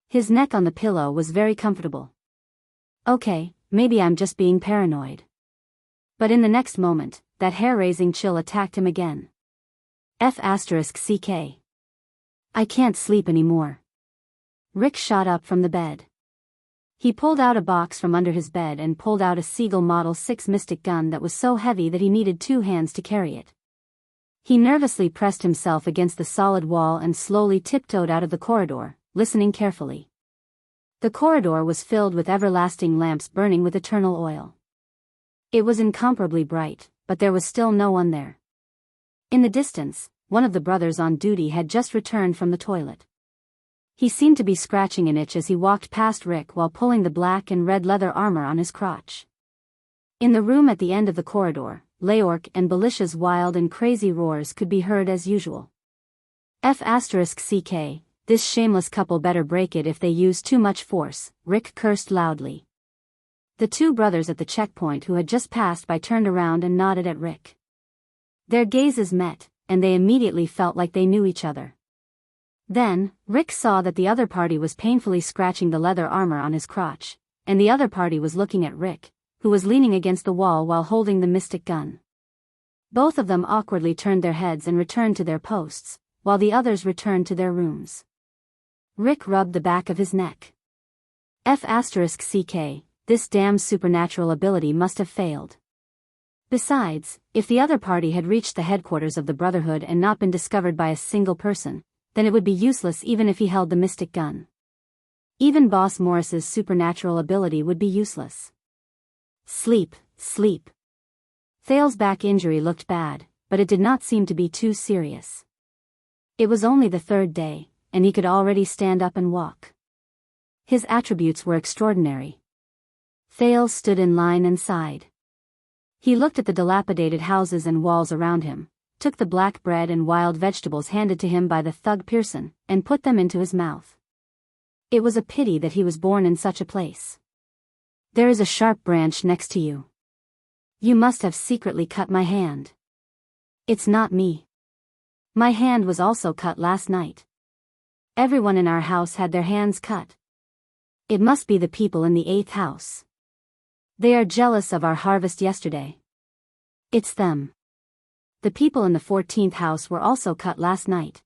His neck on the pillow was very comfortable. Okay, maybe I'm just being paranoid. But in the next moment, that hair-raising chill attacked him again. F***CK. I can't sleep anymore. Rick shot up from the bed. He pulled out a box from under his bed and pulled out a Seagull Model 6 Mystic gun that was so heavy that he needed 2 hands to carry it. He nervously pressed himself against the solid wall and slowly tiptoed out of the corridor, listening carefully. The corridor was filled with everlasting lamps burning with eternal oil. It was incomparably bright, but there was still no one there. In the distance, one of the brothers on duty had just returned from the toilet. He seemed to be scratching an itch as he walked past Rick while pulling the black and red leather armor on his crotch. In the room at the end of the corridor, Leorc and Belicia's wild and crazy roars could be heard as usual. F***CK, this shameless couple better break it if they use too much force, Rick cursed loudly. The 2 brothers at the checkpoint who had just passed by turned around and nodded at Rick. Their gazes met, and they immediately felt like they knew each other. Then, Rick saw that the other party was painfully scratching the leather armor on his crotch, and the other party was looking at Rick, who was leaning against the wall while holding the mystic gun. Both of them awkwardly turned their heads and returned to their posts, while the others returned to their rooms. Rick rubbed the back of his neck. F***CK, this damn supernatural ability must have failed. Besides, if the other party had reached the headquarters of the Brotherhood and not been discovered by a single person, then it would be useless even if he held the mystic gun. Even Boss Morris's supernatural ability would be useless. Sleep, sleep. Thal's back injury looked bad, but it did not seem to be too serious. It was only the 3rd day, and he could already stand up and walk. His attributes were extraordinary. Thal stood in line and sighed. He looked at the dilapidated houses and walls around him, took the black bread and wild vegetables handed to him by the thug Pearson, and put them into his mouth. It was a pity that he was born in such a place. There is a sharp branch next to you. You must have secretly cut my hand. It's not me. My hand was also cut last night. Everyone in our house had their hands cut. It must be the people in the 8th house. They are jealous of our harvest yesterday. It's them. The people in the 14th house were also cut last night.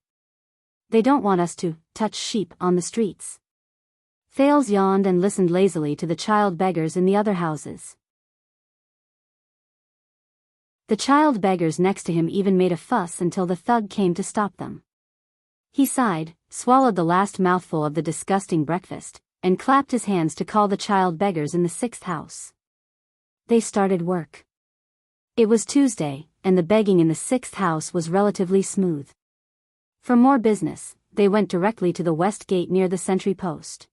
They don't want us to touch sheep on the streets. Thales yawned and listened lazily to the child beggars in the other houses. The child beggars next to him even made a fuss until the thug came to stop them. He sighed, swallowed the last mouthful of the disgusting breakfast, and clapped his hands to call the child beggars in the 6th house. They started work. It was Tuesday, and the begging in the 6th house was relatively smooth. For more business, they went directly to the west gate near the sentry post.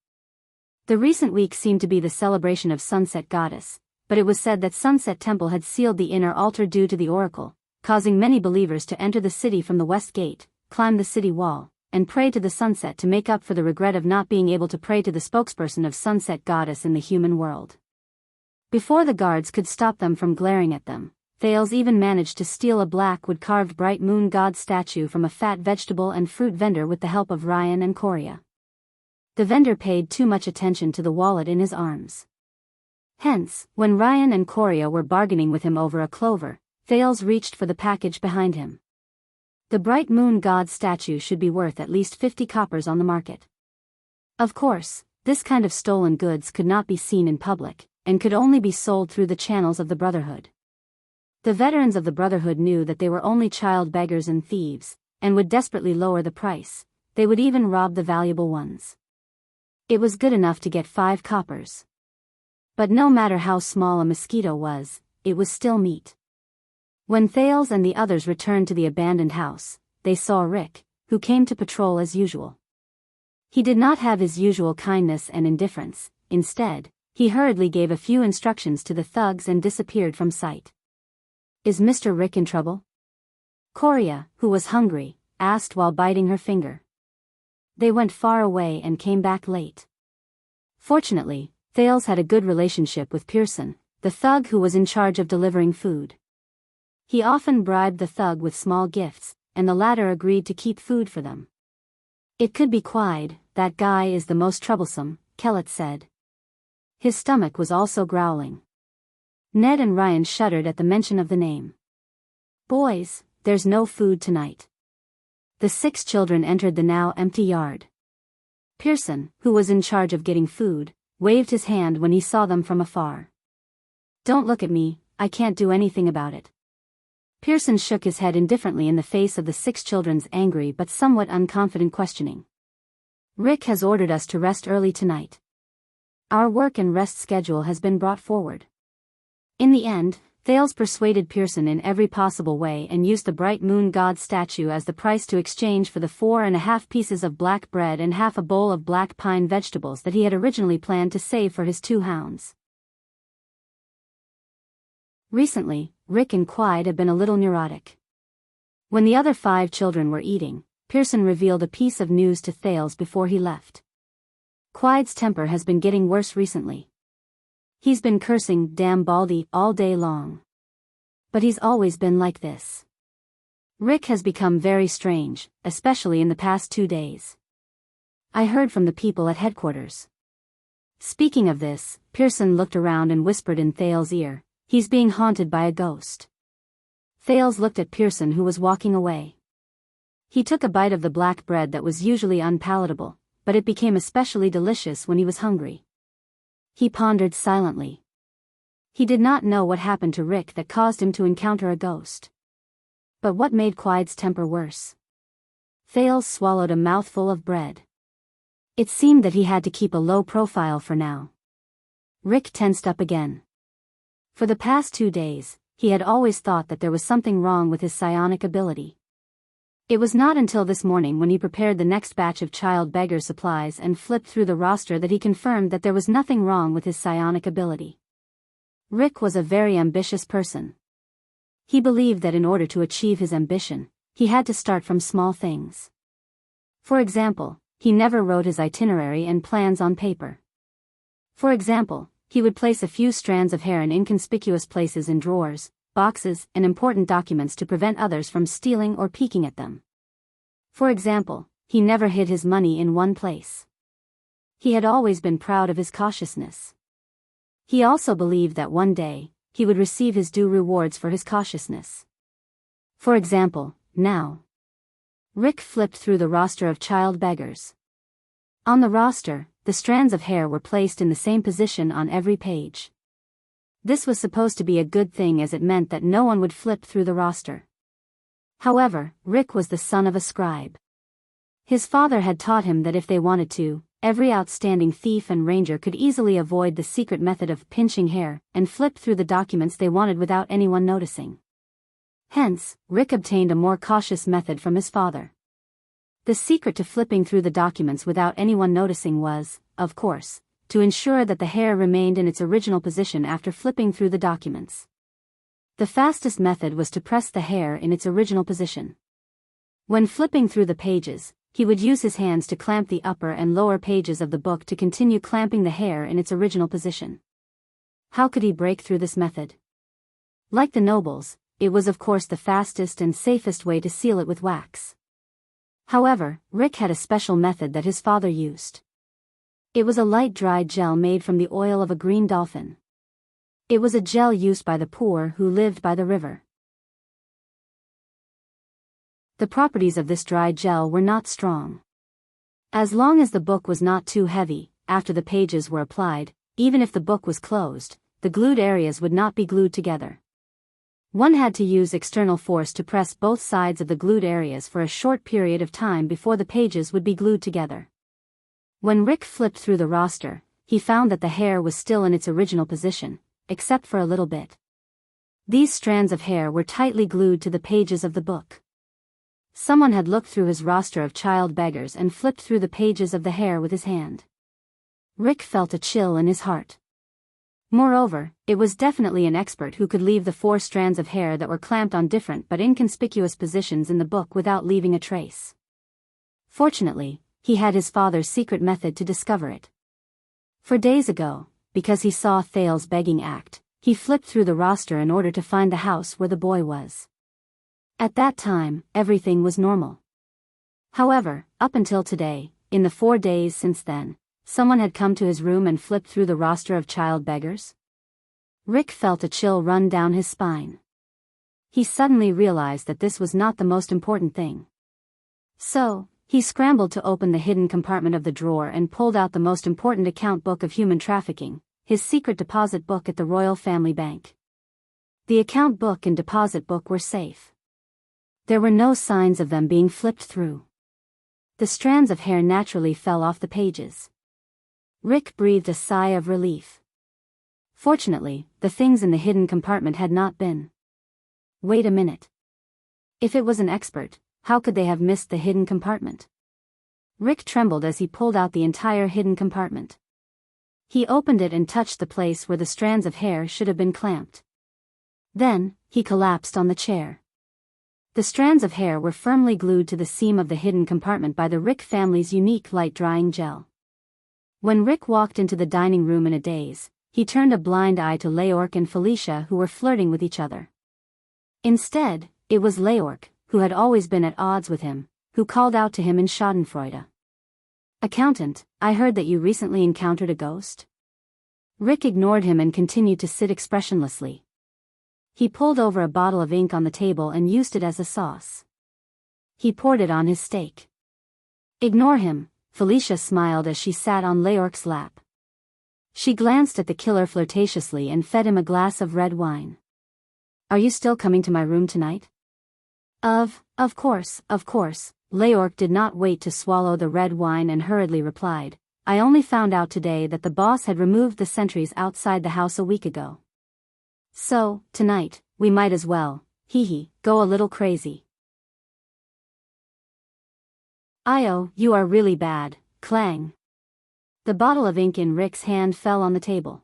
The recent week seemed to be the celebration of Sunset Goddess, but it was said that Sunset Temple had sealed the inner altar due to the oracle, causing many believers to enter the city from the west gate, climb the city wall, and pray to the sunset to make up for the regret of not being able to pray to the spokesperson of sunset goddess in the human world. Before the guards could stop them from glaring at them, Thales even managed to steal a black wood-carved bright moon god statue from a fat vegetable and fruit vendor with the help of Ryan and Coria. The vendor paid too much attention to the wallet in his arms. Hence, when Ryan and Coria were bargaining with him over a clover, Thales reached for the package behind him. The bright moon god statue should be worth at least 50 coppers on the market. Of course, this kind of stolen goods could not be seen in public, and could only be sold through the channels of the Brotherhood. The veterans of the Brotherhood knew that they were only child beggars and thieves, and would desperately lower the price. They would even rob the valuable ones. It was good enough to get 5 coppers. But no matter how small a mosquito was, it was still meat. When Thales and the others returned to the abandoned house, they saw Rick, who came to patrol as usual. He did not have his usual kindness and indifference. Instead, he hurriedly gave a few instructions to the thugs and disappeared from sight. "Is Mr. Rick in trouble?" Coria, who was hungry, asked while biting her finger. They went far away and came back late. Fortunately, Thales had a good relationship with Pearson, the thug who was in charge of delivering food. He often bribed the thug with small gifts, and the latter agreed to keep food for them. "It could be Quide, that guy is the most troublesome," Kellett said. His stomach was also growling. Ned and Ryan shuddered at the mention of the name. "Boys, there's no food tonight." The 6 children entered the now empty yard. Pearson, who was in charge of getting food, waved his hand when he saw them from afar. "Don't look at me, I can't do anything about it." Pearson shook his head indifferently in the face of the 6 children's angry but somewhat unconfident questioning. "Rick has ordered us to rest early tonight. Our work and rest schedule has been brought forward." In the end, Thales persuaded Pearson in every possible way and used the bright moon god statue as the price to exchange for the 4.5 pieces of black bread and half a bowl of black pine vegetables that he had originally planned to save for his 2 hounds. Recently, Rick and Quide had been a little neurotic. When the other 5 children were eating, Pearson revealed a piece of news to Thales before he left. "Quide's temper has been getting worse recently. He's been cursing 'damn Baldy' all day long. But he's always been like this. Rick has become very strange, especially in the past 2 days. I heard from the people at headquarters." Speaking of this, Pearson looked around and whispered in Thales' ear, "He's being haunted by a ghost." Thales looked at Pearson, who was walking away. He took a bite of the black bread that was usually unpalatable, but it became especially delicious when he was hungry. He pondered silently. He did not know what happened to Rick that caused him to encounter a ghost. But what made Quide's temper worse? Thales swallowed a mouthful of bread. It seemed that he had to keep a low profile for now. Rick tensed up again. For the past 2 days, he had always thought that there was something wrong with his psionic ability. It was not until this morning, when he prepared the next batch of child beggar supplies and flipped through the roster, that he confirmed that there was nothing wrong with his psionic ability. Rick was a very ambitious person. He believed that in order to achieve his ambition, he had to start from small things. For example, he never wrote his itinerary and plans on paper. For example, he would place a few strands of hair in inconspicuous places in drawers, boxes, and important documents to prevent others from stealing or peeking at them. For example, he never hid his money in one place. He had always been proud of his cautiousness. He also believed that one day, he would receive his due rewards for his cautiousness. For example, now. Rick flipped through the roster of child beggars. On the roster, the strands of hair were placed in the same position on every page. This was supposed to be a good thing, as it meant that no one would flip through the roster. However, Rick was the son of a scribe. His father had taught him that if they wanted to, every outstanding thief and ranger could easily avoid the secret method of pinching hair and flip through the documents they wanted without anyone noticing. Hence, Rick obtained a more cautious method from his father. The secret to flipping through the documents without anyone noticing was, of course, to ensure that the hair remained in its original position after flipping through the documents. The fastest method was to press the hair in its original position. When flipping through the pages, he would use his hands to clamp the upper and lower pages of the book to continue clamping the hair in its original position. How could he break through this method? Like the nobles, it was of course the fastest and safest way to seal it with wax. However, Rick had a special method that his father used. It was a light dried gel made from the oil of a green dolphin. It was a gel used by the poor who lived by the river. The properties of this dried gel were not strong. As long as the book was not too heavy, after the pages were applied, even if the book was closed, the glued areas would not be glued together. One had to use external force to press both sides of the glued areas for a short period of time before the pages would be glued together. When Rick flipped through the roster, he found that the hair was still in its original position, except for a little bit. These strands of hair were tightly glued to the pages of the book. Someone had looked through his roster of child beggars and flipped through the pages of the hair with his hand. Rick felt a chill in his heart. Moreover, it was definitely an expert who could leave the 4 strands of hair that were clamped on different but inconspicuous positions in the book without leaving a trace. Fortunately, he had his father's secret method to discover it. For days ago, because he saw Thale's begging act, he flipped through the roster in order to find the house where the boy was. At that time, everything was normal. However, up until today, in the 4 days since then, someone had come to his room and flipped through the roster of child beggars. Rick felt a chill run down his spine. He suddenly realized that this was not the most important thing. So, he scrambled to open the hidden compartment of the drawer and pulled out the most important account book of human trafficking, his secret deposit book at the Royal Family Bank. The account book and deposit book were safe. There were no signs of them being flipped through. The strands of hair naturally fell off the pages. Rick breathed a sigh of relief. Fortunately, the things in the hidden compartment had not been. Wait a minute. If it was an expert, how could they have missed the hidden compartment? Rick trembled as he pulled out the entire hidden compartment. He opened it and touched the place where the strands of hair should have been clamped. Then, he collapsed on the chair. The strands of hair were firmly glued to the seam of the hidden compartment by the Rick family's unique light-drying gel. When Rick walked into the dining room in a daze, he turned a blind eye to Leork and Felicia who were flirting with each other. Instead, it was Leork, who had always been at odds with him, who called out to him in Schadenfreude. "Accountant, I heard that you recently encountered a ghost?" Rick ignored him and continued to sit expressionlessly. He pulled over a bottle of ink on the table and used it as a sauce. He poured it on his steak. "Ignore him," Felicia smiled as she sat on Leork's lap. She glanced at the killer flirtatiously and fed him a glass of red wine. "Are you still coming to my room tonight?" Of course. Leork did not wait to swallow the red wine and hurriedly replied, "I only found out today that the boss had removed the sentries outside the house a week ago. So, tonight, we might as well, go a little crazy." "Io, you are really bad," clang. The bottle of ink in Rick's hand fell on the table.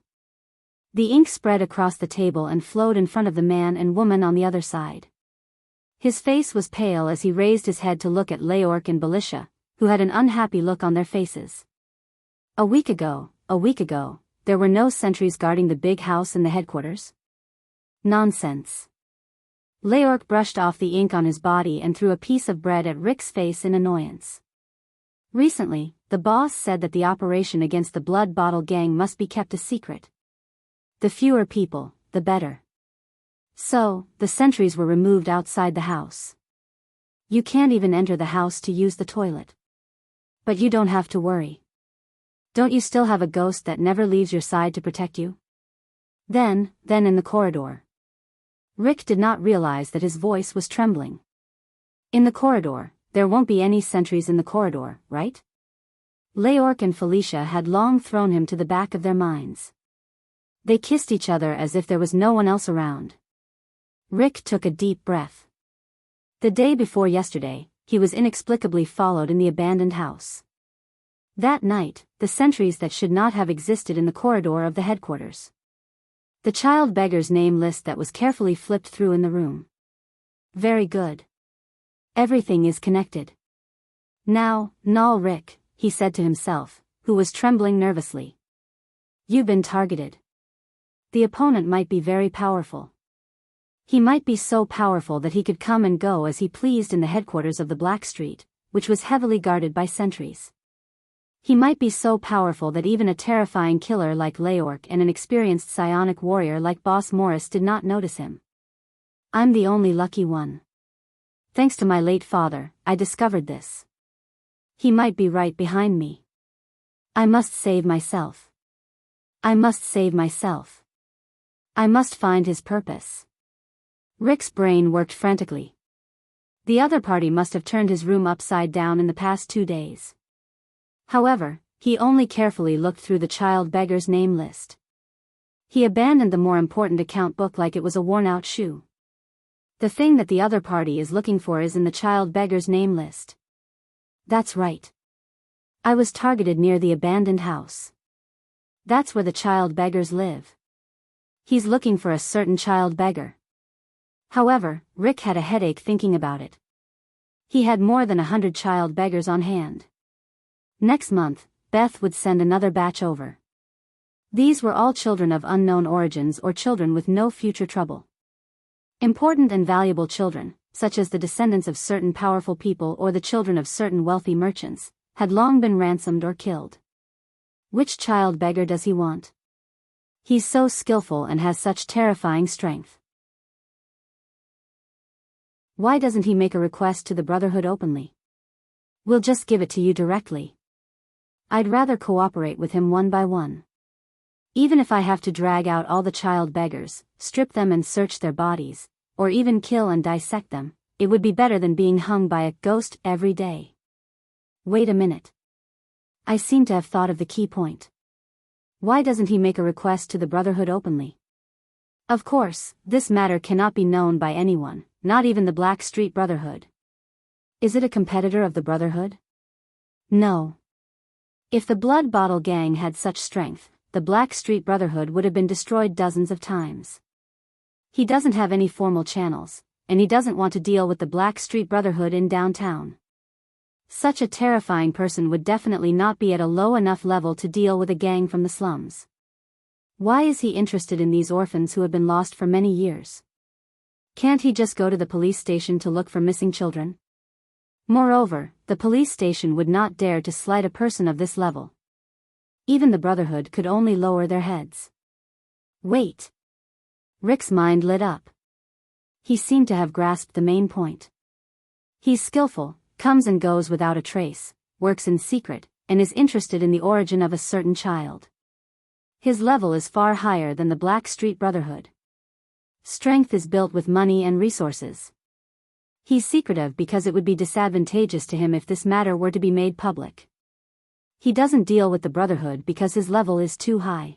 The ink spread across the table and flowed in front of the man and woman on the other side. His face was pale as he raised his head to look at Leork and Felicia, who had an unhappy look on their faces. A week ago, there were no sentries guarding the big house in the headquarters? Nonsense. Leork brushed off the ink on his body and threw a piece of bread at Rick's face in annoyance. "Recently, the boss said that the operation against the Blood Bottle Gang must be kept a secret. The fewer people, the better. So, the sentries were removed outside the house. You can't even enter the house to use the toilet. But you don't have to worry. Don't you still have a ghost that never leaves your side to protect you?" Then in the corridor. Rick did not realize that his voice was trembling. "In the corridor, there won't be any sentries in the corridor, right?" Leork and Felicia had long thrown him to the back of their minds. They kissed each other as if there was no one else around. Rick took a deep breath. The day before yesterday, he was inexplicably followed in the abandoned house. That night, the sentries that should not have existed in the corridor of the headquarters. The child beggar's name list that was carefully flipped through in the room. Very good. Everything is connected. Now, Null Rick, he said to himself, who was trembling nervously. You've been targeted. The opponent might be very powerful. He might be so powerful that he could come and go as he pleased in the headquarters of the Black Street, which was heavily guarded by sentries. He might be so powerful that even a terrifying killer like Leork and an experienced psionic warrior like Boss Morris did not notice him. I'm the only lucky one. Thanks to my late father, I discovered this. He might be right behind me. I must save myself. I must save myself. I must find his purpose. Rick's brain worked frantically. The other party must have turned his room upside down in the past 2 days. However, he only carefully looked through the child beggar's name list. He abandoned the more important account book like it was a worn-out shoe. The thing that the other party is looking for is in the child beggar's name list. That's right. I was targeted near the abandoned house. That's where the child beggars live. He's looking for a certain child beggar. However, Rick had a headache thinking about it. He had more than 100 child beggars on hand. Next month, Beth would send another batch over. These were all children of unknown origins or children with no future trouble. Important and valuable children, such as the descendants of certain powerful people or the children of certain wealthy merchants, had long been ransomed or killed. Which child beggar does he want? He's so skillful and has such terrifying strength. Why doesn't he make a request to the Brotherhood openly? We'll just give it to you directly. I'd rather cooperate with him one by one. Even if I have to drag out all the child beggars, strip them and search their bodies, or even kill and dissect them, it would be better than being hung by a ghost every day. Wait a minute. I seem to have thought of the key point. Why doesn't he make a request to the Brotherhood openly? Of course, this matter cannot be known by anyone, not even the Black Street Brotherhood. Is it a competitor of the Brotherhood? No. If the Blood Bottle Gang had such strength, the Black Street Brotherhood would have been destroyed dozens of times. He doesn't have any formal channels, and he doesn't want to deal with the Black Street Brotherhood in downtown. Such a terrifying person would definitely not be at a low enough level to deal with a gang from the slums. Why is he interested in these orphans who have been lost for many years? Can't he just go to the police station to look for missing children? Moreover, the police station would not dare to slight a person of this level. Even the Brotherhood could only lower their heads. Wait. Rick's mind lit up. He seemed to have grasped the main point. He's skillful, comes and goes without a trace, works in secret, and is interested in the origin of a certain child. His level is far higher than the Black Street Brotherhood. Strength is built with money and resources. He's secretive because it would be disadvantageous to him if this matter were to be made public. He doesn't deal with the Brotherhood because his level is too high.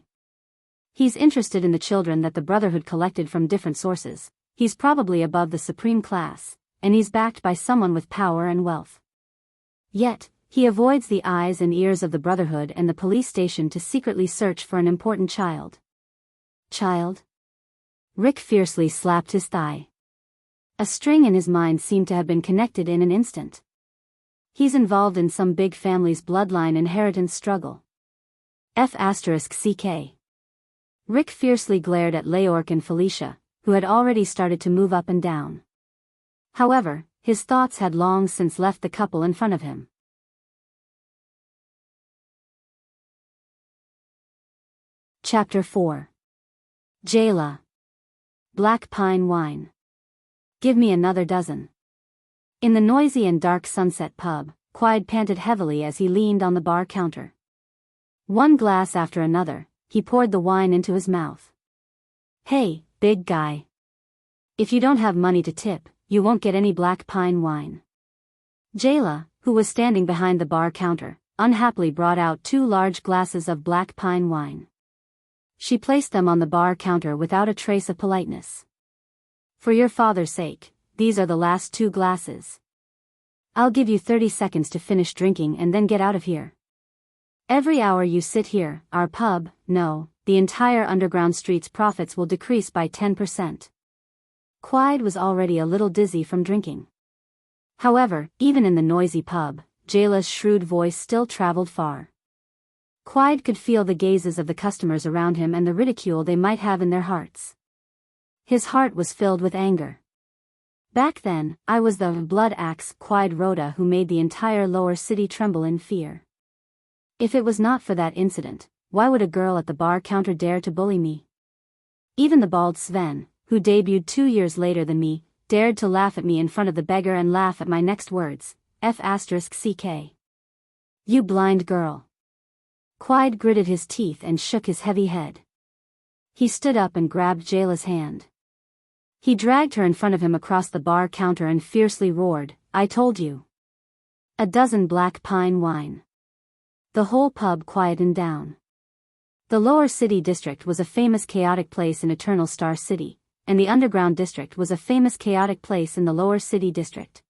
He's interested in the children that the Brotherhood collected from different sources. He's probably above the supreme class, and he's backed by someone with power and wealth. Yet, he avoids the eyes and ears of the Brotherhood and the police station to secretly search for an important child. Child? Rick fiercely slapped his thigh. A string in his mind seemed to have been connected in an instant. He's involved in some big family's bloodline inheritance struggle. F***CK. Rick fiercely glared at Leork and Felicia, who had already started to move up and down. However, his thoughts had long since left the couple in front of him. Chapter 4. Jayla. Black Pine Wine. Give me another dozen. In the noisy and dark Sunset pub, Quide panted heavily as he leaned on the bar counter. One glass after another, he poured the wine into his mouth. Hey, big guy. If you don't have money to tip, you won't get any black pine wine. Jayla, who was standing behind the bar counter, unhappily brought out 2 large glasses of black pine wine. She placed them on the bar counter without a trace of politeness. For your father's sake, these are the last 2 glasses. I'll give you 30 seconds to finish drinking and then get out of here. Every hour you sit here, our pub, no, the entire underground street's profits will decrease by 10%. Quide was already a little dizzy from drinking. However, even in the noisy pub, Jayla's shrewd voice still traveled far. Quide could feel the gazes of the customers around him and the ridicule they might have in their hearts. His heart was filled with anger. Back then, I was the blood axe, Quide Rhoda, who made the entire lower city tremble in fear. If it was not for that incident, why would a girl at the bar counter dare to bully me? Even the bald Sven, who debuted 2 years later than me, dared to laugh at me in front of the beggar and laugh at my next words, F***ck. You blind girl. Quide gritted his teeth and shook his heavy head. He stood up and grabbed Jayla's hand. He dragged her in front of him across the bar counter and fiercely roared, I told you. A dozen black pine wine. The whole pub quietened down. The lower city district was a famous chaotic place in Eternal Star City, and the underground district was a famous chaotic place in the lower city district.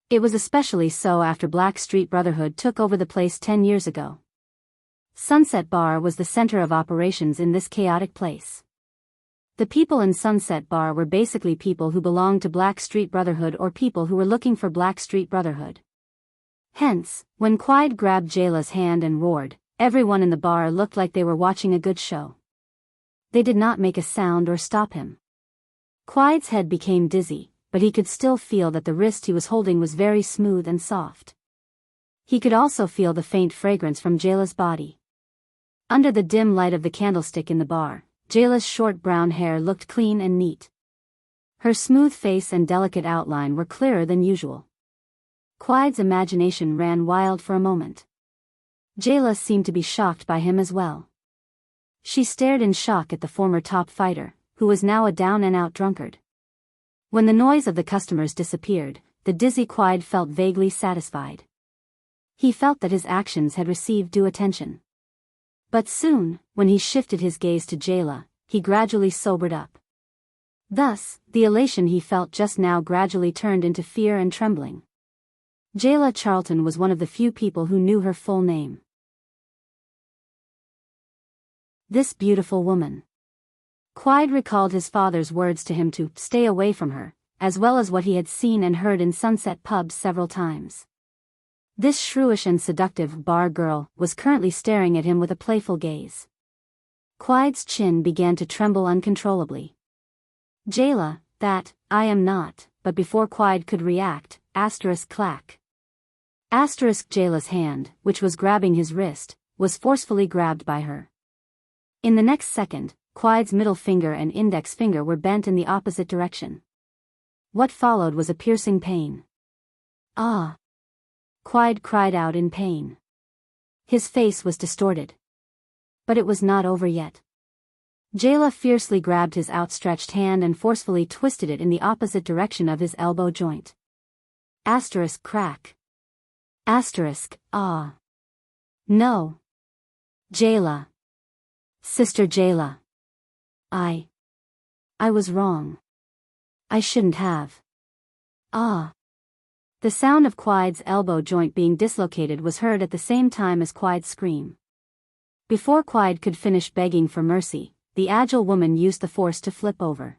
It was especially so after Black Street Brotherhood took over the place 10 years ago. Sunset Bar was the center of operations in this chaotic place. The people in Sunset Bar were basically people who belonged to Black Street Brotherhood or people who were looking for Black Street Brotherhood. Hence, when Quide grabbed Jayla's hand and roared, everyone in the bar looked like they were watching a good show. They did not make a sound or stop him. Quide's head became dizzy, but he could still feel that the wrist he was holding was very smooth and soft. He could also feel the faint fragrance from Jayla's body. Under the dim light of the candlestick in the bar, Jayla's short brown hair looked clean and neat. Her smooth face and delicate outline were clearer than usual. Quide's imagination ran wild for a moment. Jayla seemed to be shocked by him as well. She stared in shock at the former top fighter, who was now a down-and-out drunkard. When the noise of the customers disappeared, the dizzy Quide felt vaguely satisfied. He felt that his actions had received due attention. But soon, when he shifted his gaze to Jayla, he gradually sobered up. Thus, the elation he felt just now gradually turned into fear and trembling. Jayla Charlton was one of the few people who knew her full name. This beautiful woman. Quide recalled his father's words to him to stay away from her, as well as what he had seen and heard in Sunset Pub several times. This shrewish and seductive bar girl was currently staring at him with a playful gaze. Quide's chin began to tremble uncontrollably. Jayla, that, I am not, but before Quide could react, clack. Jayla's hand, which was grabbing his wrist, was forcefully grabbed by her. In the next second, Quide's middle finger and index finger were bent in the opposite direction. What followed was a piercing pain. Ah! Quide cried out in pain. His face was distorted. But it was not over yet. Jayla fiercely grabbed his outstretched hand and forcefully twisted it in the opposite direction of his elbow joint. Crack. Ah. No. Jayla. Sister Jayla. I was wrong. I shouldn't have. Ah. The sound of Quide's elbow joint being dislocated was heard at the same time as Quide's scream. Before Quide could finish begging for mercy, the agile woman used the force to flip over.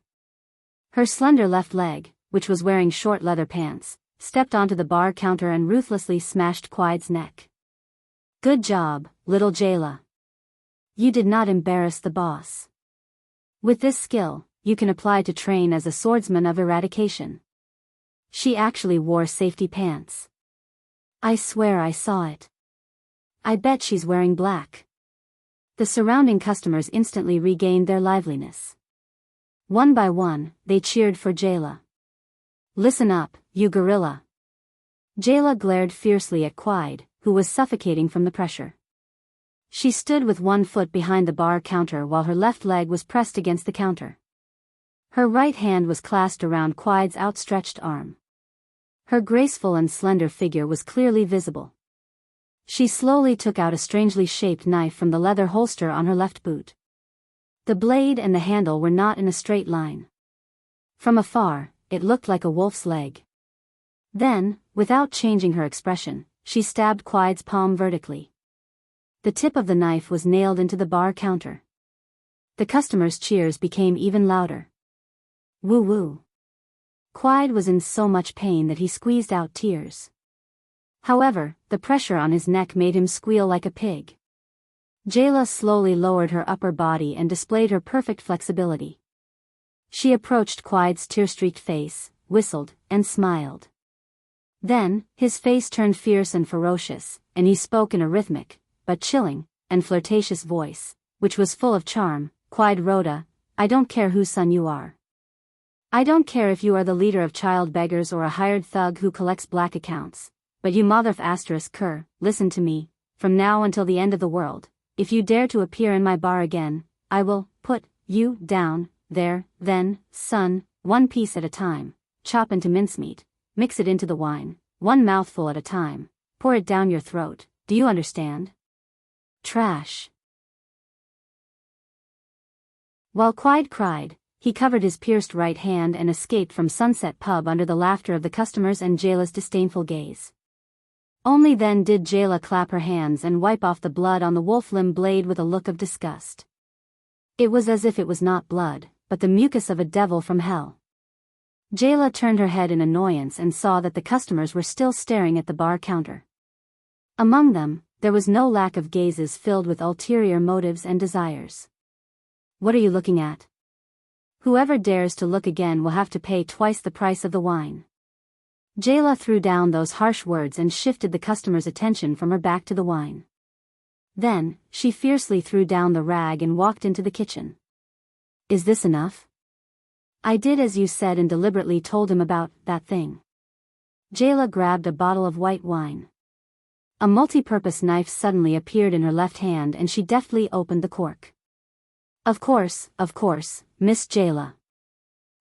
Her slender left leg, which was wearing short leather pants, stepped onto the bar counter and ruthlessly smashed Quide's neck. Good job, little Jayla. You did not embarrass the boss. With this skill, you can apply to train as a swordsman of eradication. She actually wore safety pants. I swear I saw it. I bet she's wearing black. The surrounding customers instantly regained their liveliness. One by one, they cheered for Jayla. Listen up, you gorilla. Jayla glared fiercely at Quide, who was suffocating from the pressure. She stood with one foot behind the bar counter while her left leg was pressed against the counter. Her right hand was clasped around Quide's outstretched arm. Her graceful and slender figure was clearly visible. She slowly took out a strangely shaped knife from the leather holster on her left boot. The blade and the handle were not in a straight line. From afar, it looked like a wolf's leg. Then, without changing her expression, she stabbed Quide's palm vertically. The tip of the knife was nailed into the bar counter. the customers' cheers became even louder. Woo woo. Quide was in so much pain that he squeezed out tears. However, the pressure on his neck made him squeal like a pig. Jayla slowly lowered her upper body and displayed her perfect flexibility. She approached Quide's tear-streaked face, whistled, and smiled. Then, his face turned fierce and ferocious, and he spoke in a rhythmic, but chilling, and flirtatious voice, which was full of charm. Quide Rhoda, I don't care whose son you are. I don't care if you are the leader of child beggars or a hired thug who collects black accounts, but you mother****, listen to me, from now until the end of the world, if you dare to appear in my bar again, I will put you down, there, then, son, one piece at a time, chop into mincemeat, mix it into the wine, one mouthful at a time, pour it down your throat, do you understand? Trash. While Quide cried, he covered his pierced right hand and escaped from Sunset Pub under the laughter of the customers and Jayla's disdainful gaze. Only then did Jayla clap her hands and wipe off the blood on the wolf-limb blade with a look of disgust. It was as if it was not blood, but the mucus of a devil from hell. Jayla turned her head in annoyance and saw that the customers were still staring at the bar counter. Among them, there was no lack of gazes filled with ulterior motives and desires. What are you looking at? Whoever dares to look again will have to pay twice the price of the wine. Jayla threw down those harsh words and shifted the customer's attention from her back to the wine. Then, she fiercely threw down the rag and walked into the kitchen. Is this enough? I did as you said and deliberately told him about that thing. Jayla grabbed a bottle of white wine. A multi-purpose knife suddenly appeared in her left hand and she deftly opened the cork. Of course, Miss Jayla.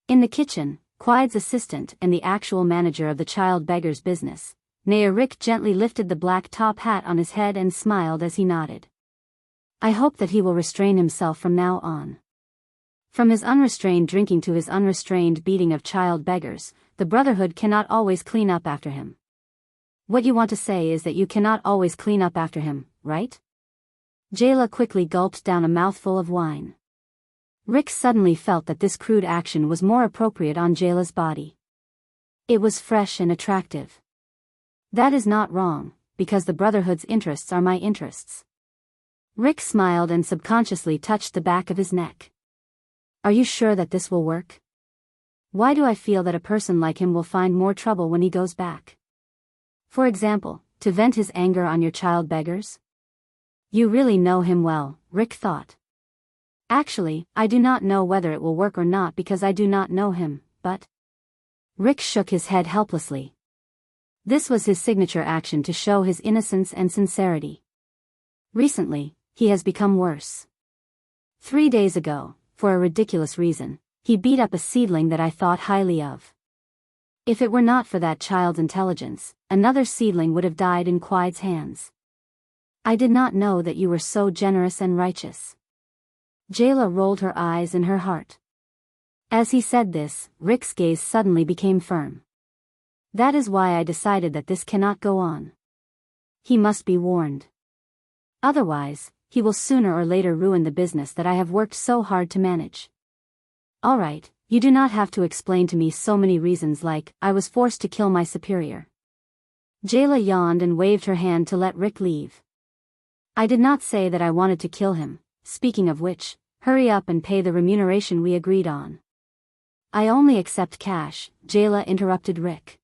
In the kitchen, Quide's assistant and the actual manager of the child beggar's business, Rick gently lifted the black top hat on his head and smiled as he nodded. I hope that he will restrain himself from now on. From his unrestrained drinking to his unrestrained beating of child beggars, the Brotherhood cannot always clean up after him. What you want to say is that you cannot always clean up after him, right? Jayla quickly gulped down a mouthful of wine. Rick suddenly felt that this crude action was more appropriate on Jayla's body. It was fresh and attractive. That is not wrong, because the Brotherhood's interests are my interests. Rick smiled and subconsciously touched the back of his neck. Are you sure that this will work? Why do I feel that a person like him will find more trouble when he goes back? For example, to vent his anger on your child beggars? You really know him well, Rick thought. Actually, I do not know whether it will work or not because I do not know him, but... Rick shook his head helplessly. This was his signature action to show his innocence and sincerity. Recently, he has become worse. 3 days ago, for a ridiculous reason, he beat up a seedling that I thought highly of. If it were not for that child's intelligence, another seedling would have died in Quide's hands. I did not know that you were so generous and righteous. Jayla rolled her eyes in her heart. As he said this, Rick's gaze suddenly became firm. That is why I decided that this cannot go on. He must be warned. Otherwise, he will sooner or later ruin the business that I have worked so hard to manage. All right, you do not have to explain to me so many reasons like, I was forced to kill my superior. Jayla yawned and waved her hand to let Rick leave. I did not say that I wanted to kill him, speaking of which, hurry up and pay the remuneration we agreed on. I only accept cash, Jayla interrupted Rick.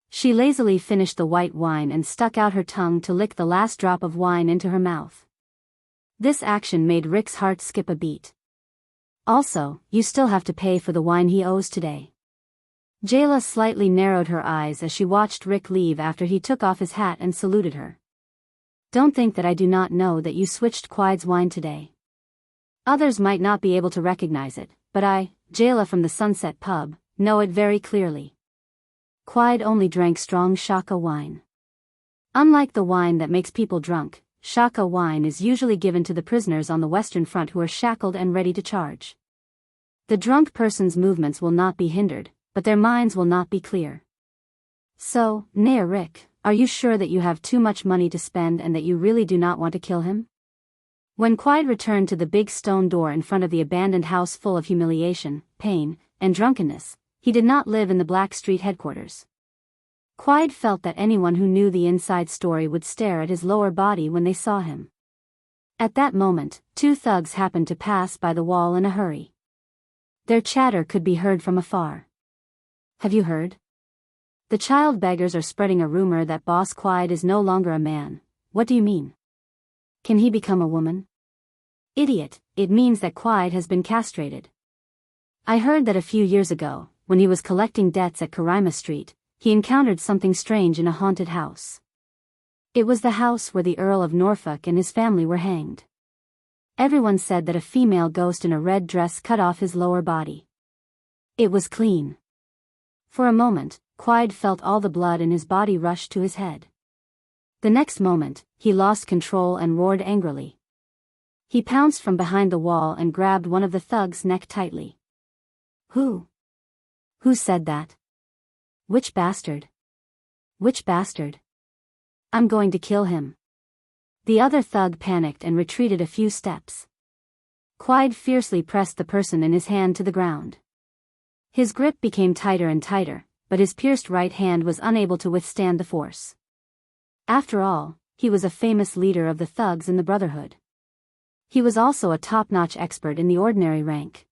She lazily finished the white wine and stuck out her tongue to lick the last drop of wine into her mouth. This action made Rick's heart skip a beat. Also, you still have to pay for the wine he owes today. Jayla slightly narrowed her eyes as she watched Rick leave after he took off his hat and saluted her. Don't think that I do not know that you switched Quide's wine today. Others might not be able to recognize it, but I, Jayla from the Sunset Pub, know it very clearly. Quide only drank strong Shaka wine. Unlike the wine that makes people drunk, Shaka wine is usually given to the prisoners on the Western Front who are shackled and ready to charge. The drunk person's movements will not be hindered, but their minds will not be clear. So, Rick, are you sure that you have too much money to spend and that you really do not want to kill him? When Quiet returned to the big stone door in front of the abandoned house full of humiliation, pain, and drunkenness, he did not live in the Black Street headquarters. Quiet felt that anyone who knew the inside story would stare at his lower body when they saw him. At that moment, two thugs happened to pass by the wall in a hurry. Their chatter could be heard from afar. "Have you heard? The child beggars are spreading a rumor that Boss Quiet is no longer a man." "What do you mean? Can he become a woman?" "Idiot, it means that Quiet has been castrated. I heard that a few years ago, when he was collecting debts at Karima Street, he encountered something strange in a haunted house. It was the house where the Earl of Norfolk and his family were hanged. Everyone said that a female ghost in a red dress cut off his lower body. It was clean." For a moment, Quiet felt all the blood in his body rush to his head. The next moment, he lost control and roared angrily. He pounced from behind the wall and grabbed one of the thugs' neck tightly. Who said that? Which bastard? Which bastard? I'm going to kill him." The other thug panicked and retreated a few steps. Quiet fiercely pressed the person in his hand to the ground. His grip became tighter and tighter, but his pierced right hand was unable to withstand the force. After all, he was a famous leader of the thugs in the Brotherhood. He was also a top-notch expert in the ordinary rank.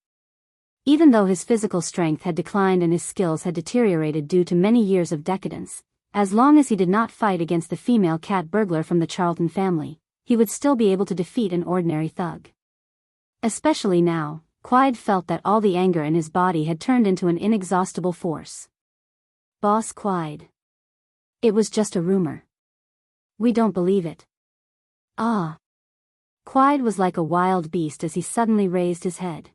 Even though his physical strength had declined and his skills had deteriorated due to many years of decadence, as long as he did not fight against the female cat burglar from the Charlton family, he would still be able to defeat an ordinary thug. Especially now, Quiet felt that all the anger in his body had turned into an inexhaustible force. "Boss Quiet. It was just a rumor. We don't believe it." "Ah." Quiet was like a wild beast as he suddenly raised his head.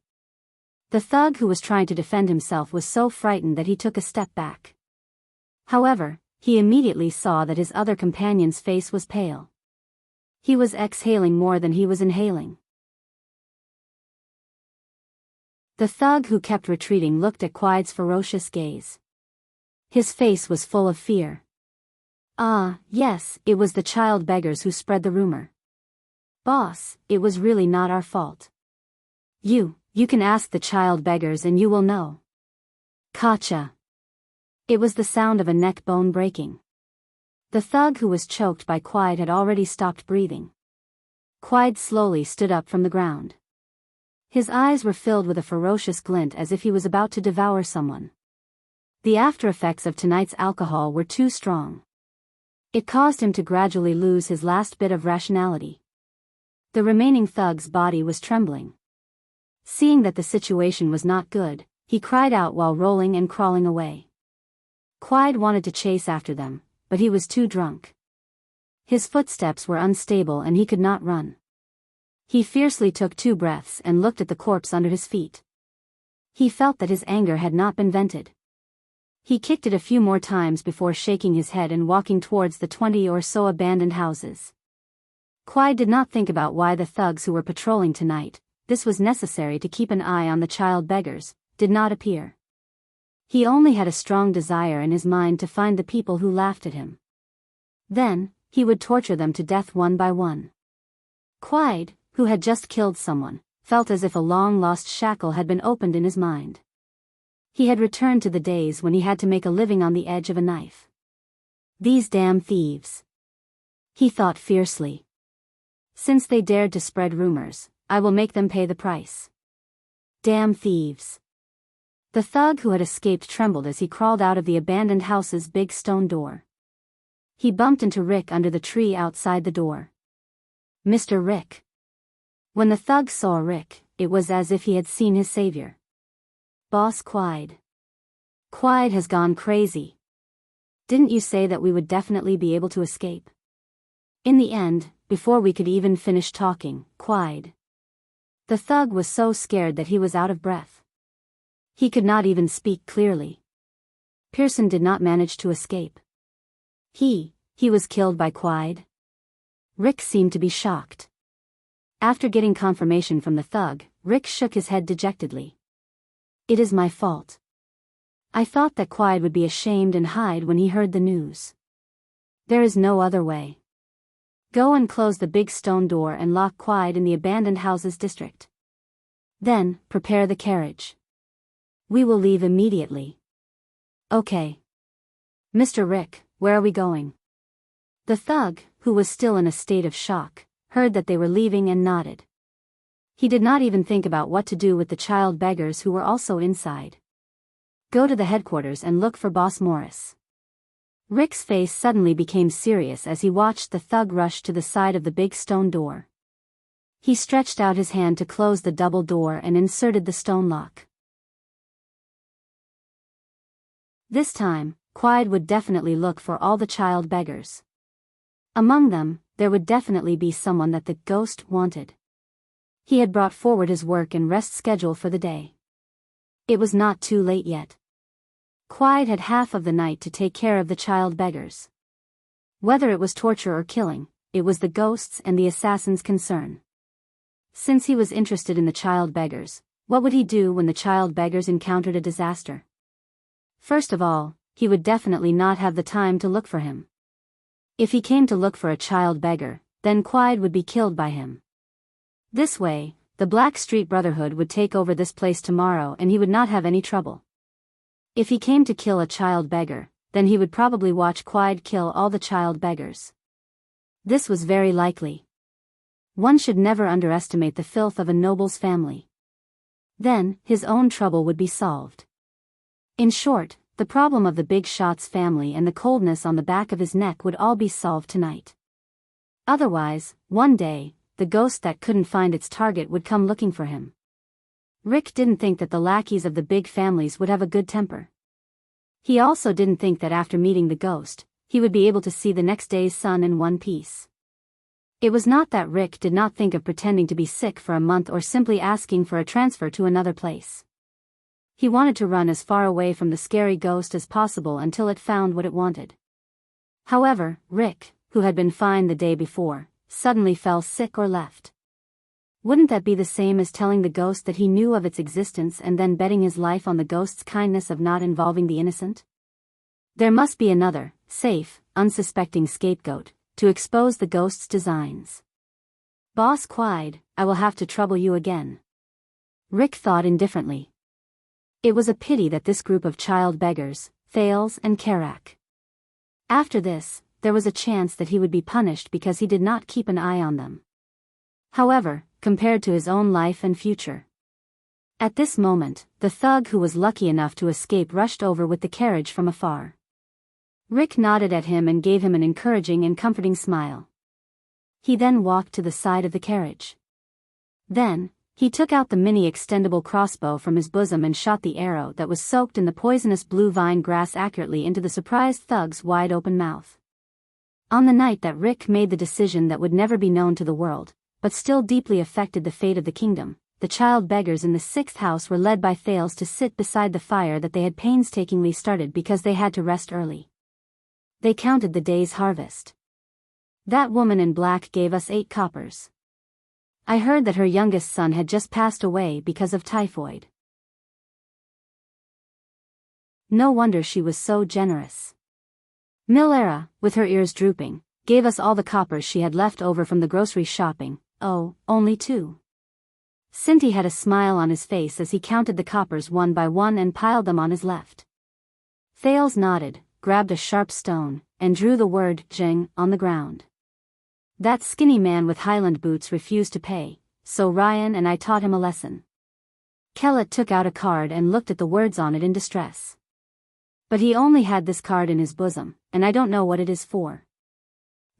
The thug who was trying to defend himself was so frightened that he took a step back. However, he immediately saw that his other companion's face was pale. He was exhaling more than he was inhaling. The thug who kept retreating looked at Quiet's ferocious gaze. His face was full of fear. "Ah, yes, it was the child beggars who spread the rumor. Boss, it was really not our fault. You can ask the child beggars and you will know." "Gotcha." It was the sound of a neck bone breaking. The thug who was choked by Quiet had already stopped breathing. Quiet slowly stood up from the ground. His eyes were filled with a ferocious glint as if he was about to devour someone. The after-effects of tonight's alcohol were too strong. It caused him to gradually lose his last bit of rationality. The remaining thug's body was trembling. Seeing that the situation was not good, he cried out while rolling and crawling away. Quiet wanted to chase after them, but he was too drunk. His footsteps were unstable and he could not run. He fiercely took 2 breaths and looked at the corpse under his feet. He felt that his anger had not been vented. He kicked it a few more times before shaking his head and walking towards the 20 or so abandoned houses. Quiet did not think about why the thugs who were patrolling tonight, this was necessary to keep an eye on the child beggars, did not appear. He only had a strong desire in his mind to find the people who laughed at him. Then, he would torture them to death one by one. Quiet, who had just killed someone, felt as if a long-lost shackle had been opened in his mind. He had returned to the days when he had to make a living on the edge of a knife. "These damn thieves," he thought fiercely. "Since they dared to spread rumors, I will make them pay the price. Damn thieves." The thug who had escaped trembled as he crawled out of the abandoned house's big stone door. He bumped into Rick under the tree outside the door. "Mr. Rick." When the thug saw Rick, it was as if he had seen his savior. "Boss Quiet. Quiet has gone crazy. Didn't you say that we would definitely be able to escape?" In the end, before we could even finish talking, Quiet. The thug was so scared that he was out of breath. He could not even speak clearly. Pearson did not manage to escape. He was killed by Quiet. Rick seemed to be shocked. After getting confirmation from the thug, Rick shook his head dejectedly. "It is my fault. I thought that Quiet would be ashamed and hide when he heard the news. There is no other way. Go and close the big stone door and lock Quiet in the abandoned houses district. Then, prepare the carriage. We will leave immediately. Okay. Mr. Rick, where are we going? The thug, who was still in a state of shock, heard that they were leaving and nodded. He did not even think about what to do with the child beggars who were also inside. Go to the headquarters and look for Boss Morris. Rick's face suddenly became serious as he watched the thug rush to the side of the big stone door. He stretched out his hand to close the double door and inserted the stone lock. This time, Quiet would definitely look for all the child beggars. Among them, there would definitely be someone that the ghost wanted. He had brought forward his work and rest schedule for the day. It was not too late yet. Quiet had half of the night to take care of the child beggars. Whether it was torture or killing, it was the ghost's and the assassin's concern. Since he was interested in the child beggars, what would he do when the child beggars encountered a disaster? First of all, he would definitely not have the time to look for him. If he came to look for a child beggar, then Quiet would be killed by him. This way, the Black Street Brotherhood would take over this place tomorrow and he would not have any trouble. If he came to kill a child beggar, then he would probably watch Quiet kill all the child beggars. This was very likely. One should never underestimate the filth of a noble's family. Then, his own trouble would be solved. In short, the problem of the big shot's family and the coldness on the back of his neck would all be solved tonight. Otherwise, one day, the ghost that couldn't find its target would come looking for him. Rick didn't think that the lackeys of the big families would have a good temper. He also didn't think that after meeting the ghost, he would be able to see the next day's sun in one piece. It was not that Rick did not think of pretending to be sick for a month or simply asking for a transfer to another place. He wanted to run as far away from the scary ghost as possible until it found what it wanted. However, Rick, who had been fine the day before, suddenly fell sick or left. Wouldn't that be the same as telling the ghost that he knew of its existence and then betting his life on the ghost's kindness of not involving the innocent? There must be another, safe, unsuspecting scapegoat, to expose the ghost's designs. Boss Quiet, I will have to trouble you again. Rick thought indifferently. It was a pity that this group of child beggars, Thales and Karak. After this, there was a chance that he would be punished because he did not keep an eye on them. However, compared to his own life and future. At this moment, the thug who was lucky enough to escape rushed over with the carriage from afar. Rick nodded at him and gave him an encouraging and comforting smile. He then walked to the side of the carriage. Then, he took out the mini extendable crossbow from his bosom and shot the arrow that was soaked in the poisonous blue vine grass accurately into the surprised thug's wide-open mouth. On the night that Rick made the decision that would never be known to the world, but still deeply affected the fate of the kingdom, the child beggars in the 6th house were led by Thales to sit beside the fire that they had painstakingly started because they had to rest early. They counted the day's harvest. That woman in black gave us 8 coppers. I heard that her youngest son had just passed away because of typhoid. No wonder she was so generous. Milera, with her ears drooping, gave us all the coppers she had left over from the grocery shopping. Oh, only 2. Sinti had a smile on his face as he counted the coppers one by one and piled them on his left. Thales nodded, grabbed a sharp stone, and drew the word Jing on the ground. That skinny man with Highland boots refused to pay, so Ryan and I taught him a lesson. Kellett took out a card and looked at the words on it in distress. But he only had this card in his bosom, and I don't know what it is for.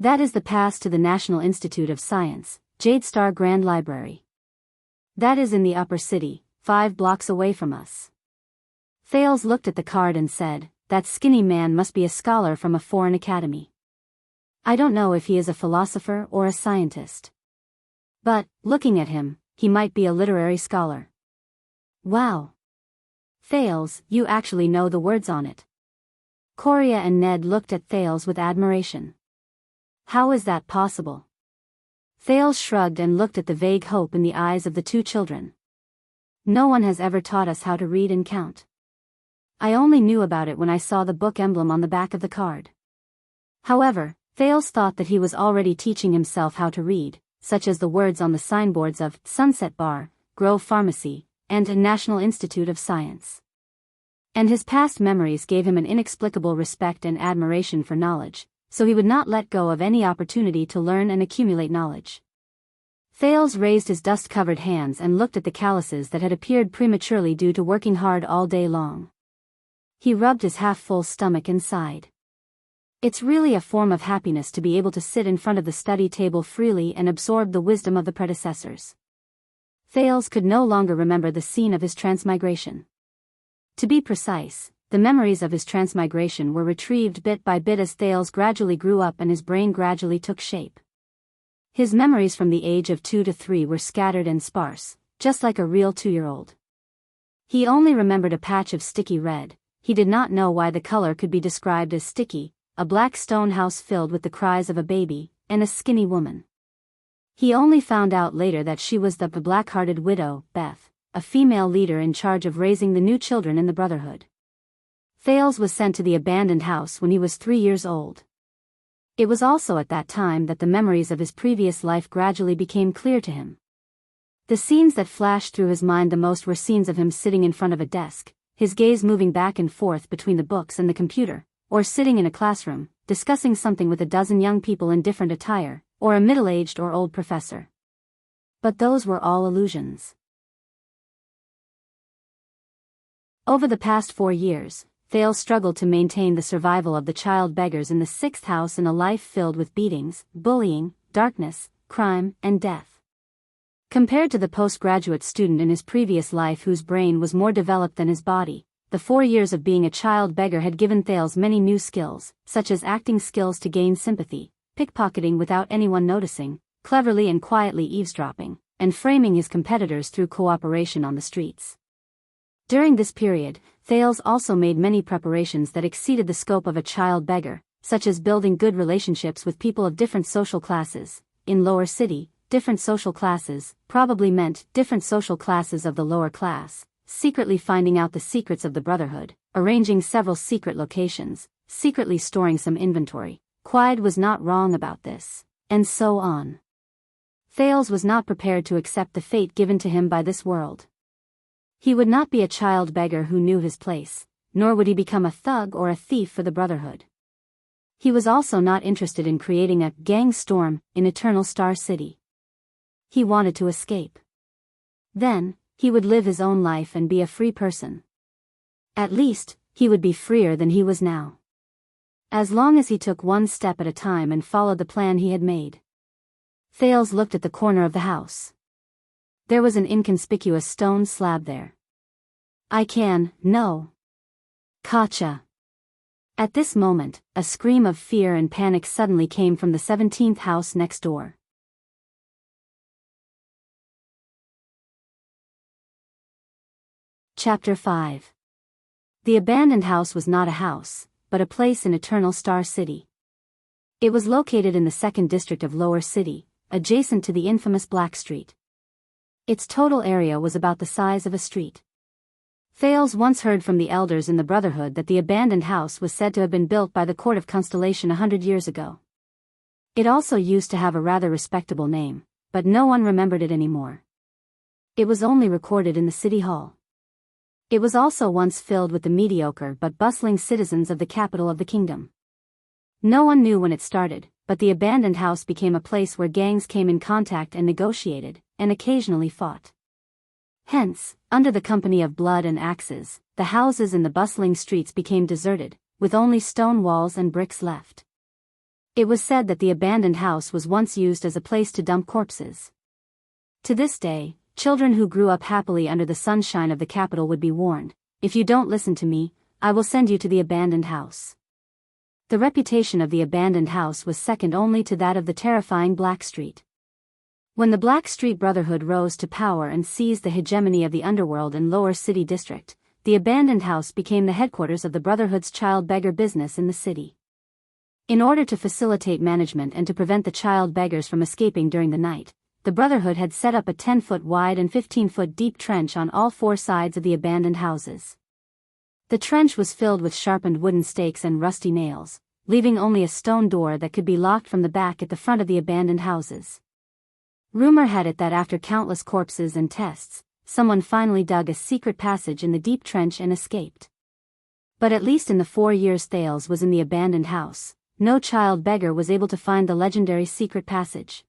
That is the pass to the National Institute of Science, Jade Star Grand Library. That is in the upper city, 5 blocks away from us. Thales looked at the card and said, that skinny man must be a scholar from a foreign academy. I don't know if he is a philosopher or a scientist. But, looking at him, he might be a literary scholar. Wow. Thales, you actually know the words on it. Coria and Ned looked at Thales with admiration. How is that possible? Thales shrugged and looked at the vague hope in the eyes of the 2 children. No one has ever taught us how to read and count. I only knew about it when I saw the book emblem on the back of the card. However, Thales thought that he was already teaching himself how to read, such as the words on the signboards of Sunset Bar, Grove Pharmacy, and National Institute of Science. And his past memories gave him an inexplicable respect and admiration for knowledge, so he would not let go of any opportunity to learn and accumulate knowledge. Thales raised his dust-covered hands and looked at the calluses that had appeared prematurely due to working hard all day long. He rubbed his half-full stomach and sighed. It's really a form of happiness to be able to sit in front of the study table freely and absorb the wisdom of the predecessors. Thales could no longer remember the scene of his transmigration. To be precise, the memories of his transmigration were retrieved bit by bit as Thales gradually grew up and his brain gradually took shape. His memories from the age of 2 to 3 were scattered and sparse, just like a real 2-year-old. He only remembered a patch of sticky red. He did not know why the color could be described as sticky, a black stone house filled with the cries of a baby, and a skinny woman. He only found out later that she was the black-hearted widow, Beth, a female leader in charge of raising the new children in the Brotherhood. Thales was sent to the abandoned house when he was 3 years old. It was also at that time that the memories of his previous life gradually became clear to him. The scenes that flashed through his mind the most were scenes of him sitting in front of a desk, his gaze moving back and forth between the books and the computer, or sitting in a classroom, discussing something with a dozen young people in different attire, or a middle-aged or old professor. But those were all illusions. Over the past 4 years, Thales struggled to maintain the survival of the child beggars in the 6th house in a life filled with beatings, bullying, darkness, crime, and death. Compared to the postgraduate student in his previous life whose brain was more developed than his body, the 4 years of being a child beggar had given Thales many new skills, such as acting skills to gain sympathy, pickpocketing without anyone noticing, cleverly and quietly eavesdropping, and framing his competitors through cooperation on the streets. During this period, Thales also made many preparations that exceeded the scope of a child beggar, such as building good relationships with people of different social classes. In Lower City, different social classes probably meant different social classes of the lower class, secretly finding out the secrets of the Brotherhood, arranging several secret locations, secretly storing some inventory. Quide was not wrong about this, and so on. Thales was not prepared to accept the fate given to him by this world. He would not be a child beggar who knew his place, nor would he become a thug or a thief for the Brotherhood. He was also not interested in creating a gang storm in Eternal Star City. He wanted to escape. Then, he would live his own life and be a free person. At least, he would be freer than he was now. As long as he took one step at a time and followed the plan he had made. Thales looked at the corner of the house. There was an inconspicuous stone slab there. No. Gotcha. At this moment, a scream of fear and panic suddenly came from the 17th house next door. Chapter 5. The abandoned house was not a house, but a place in Eternal Star City. It was located in the 2nd district of Lower City, adjacent to the infamous Black Street. Its total area was about the size of a street. Thales once heard from the elders in the Brotherhood that the abandoned house was said to have been built by the Court of Constellation 100 years ago. It also used to have a rather respectable name, but no one remembered it anymore. It was only recorded in the City Hall. It was also once filled with the mediocre but bustling citizens of the capital of the kingdom. No one knew when it started, but the abandoned house became a place where gangs came in contact and negotiated, and occasionally fought. Hence, under the company of blood and axes, the houses in the bustling streets became deserted, with only stone walls and bricks left. It was said that the abandoned house was once used as a place to dump corpses. To this day, children who grew up happily under the sunshine of the capital would be warned, if you don't listen to me, I will send you to the abandoned house. The reputation of the abandoned house was second only to that of the terrifying Black Street. When the Black Street Brotherhood rose to power and seized the hegemony of the underworld in Lower City District, the abandoned house became the headquarters of the Brotherhood's child beggar business in the city. In order to facilitate management and to prevent the child beggars from escaping during the night, the Brotherhood had set up a 10-foot wide and 15-foot deep trench on all 4 sides of the abandoned houses. The trench was filled with sharpened wooden stakes and rusty nails, leaving only a stone door that could be locked from the back at the front of the abandoned houses. Rumor had it that after countless corpses and tests, someone finally dug a secret passage in the deep trench and escaped. But at least in the 4 years Thales was in the abandoned house, no child beggar was able to find the legendary secret passage.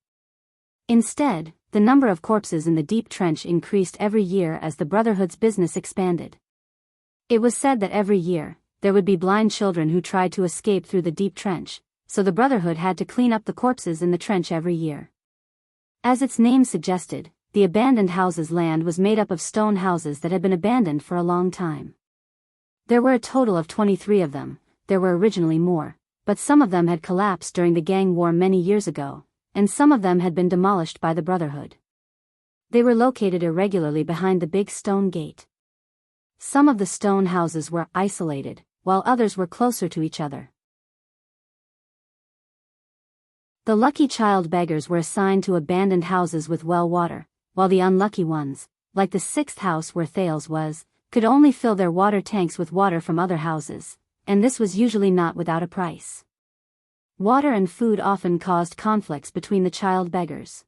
Instead, the number of corpses in the deep trench increased every year as the Brotherhood's business expanded. It was said that every year, there would be blind children who tried to escape through the deep trench, so the Brotherhood had to clean up the corpses in the trench every year. As its name suggested, the abandoned houses land was made up of stone houses that had been abandoned for a long time. There were a total of 23 of them. There were originally more, but some of them had collapsed during the gang war many years ago, and some of them had been demolished by the Brotherhood. They were located irregularly behind the big stone gate. Some of the stone houses were isolated, while others were closer to each other. The lucky child beggars were assigned to abandoned houses with well water, while the unlucky ones, like the 6th house where Thales was, could only fill their water tanks with water from other houses, and this was usually not without a price. Water and food often caused conflicts between the child beggars.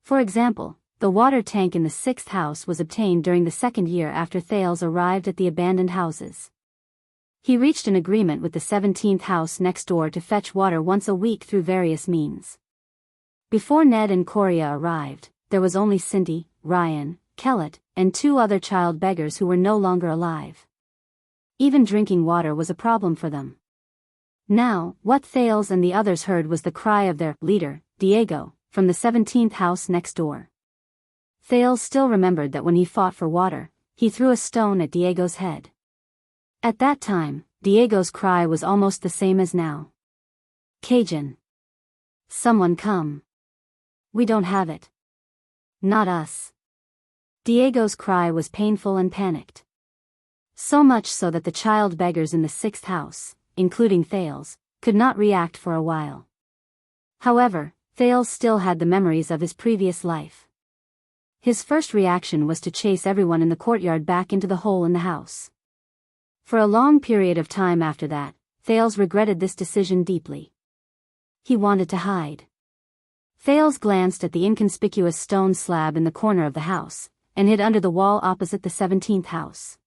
For example, the water tank in the 6th house was obtained during the 2nd year after Thales arrived at the abandoned houses. He reached an agreement with the 17th house next door to fetch water once a week through various means. Before Ned and Coria arrived, there was only Cindy, Ryan, Kellett, and 2 other child beggars who were no longer alive. Even drinking water was a problem for them. Now, what Thales and the others heard was the cry of their leader, Diego, from the 17th house next door. Thales still remembered that when he fought for water, he threw a stone at Diego's head. At that time, Diego's cry was almost the same as now. Cajun. Someone come. We don't have it. Not us. Diego's cry was painful and panicked. So much so that the child beggars in the 6th house, including Thales, could not react for a while. However, Thales still had the memories of his previous life. His first reaction was to chase everyone in the courtyard back into the hole in the house. For a long period of time after that, Thales regretted this decision deeply. He wanted to hide. Thales glanced at the inconspicuous stone slab in the corner of the house, and hid under the wall opposite the 17th house.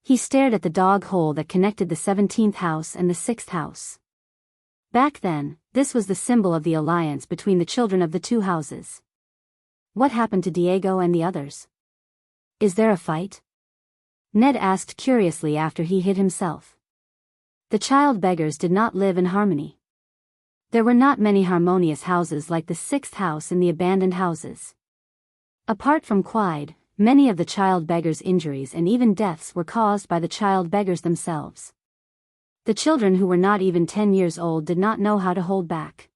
He stared at the dog hole that connected the 17th house and the 6th house. Back then, this was the symbol of the alliance between the children of the 2 houses. What happened to Diego and the others? Is there a fight? Ned asked curiously after he hid himself. The child beggars did not live in harmony. There were not many harmonious houses like the 6th house in the abandoned houses. Apart from Quide, many of the child beggars' injuries and even deaths were caused by the child beggars themselves. The children who were not even 10 years old did not know how to hold back.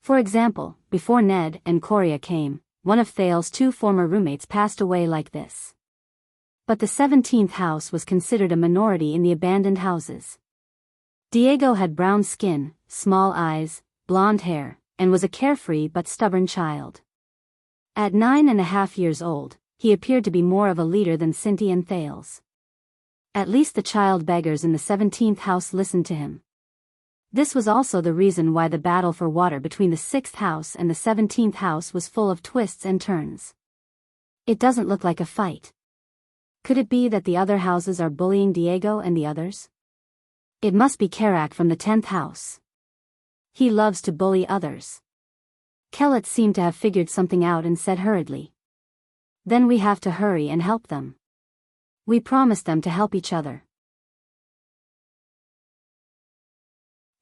For example, before Ned and Coria came, one of Thales' 2 former roommates passed away like this. But the 17th house was considered a minority in the abandoned houses. Diego had brown skin, small eyes, blonde hair, and was a carefree but stubborn child. At 9.5 years old, he appeared to be more of a leader than Cindy and Thales. At least the child beggars in the 17th house listened to him. This was also the reason why the battle for water between the 6th house and the 17th house was full of twists and turns. It doesn't look like a fight. Could it be that the other houses are bullying Diego and the others? It must be Karak from the 10th house. He loves to bully others. Kellett seemed to have figured something out and said hurriedly. Then we have to hurry and help them. We promised them to help each other.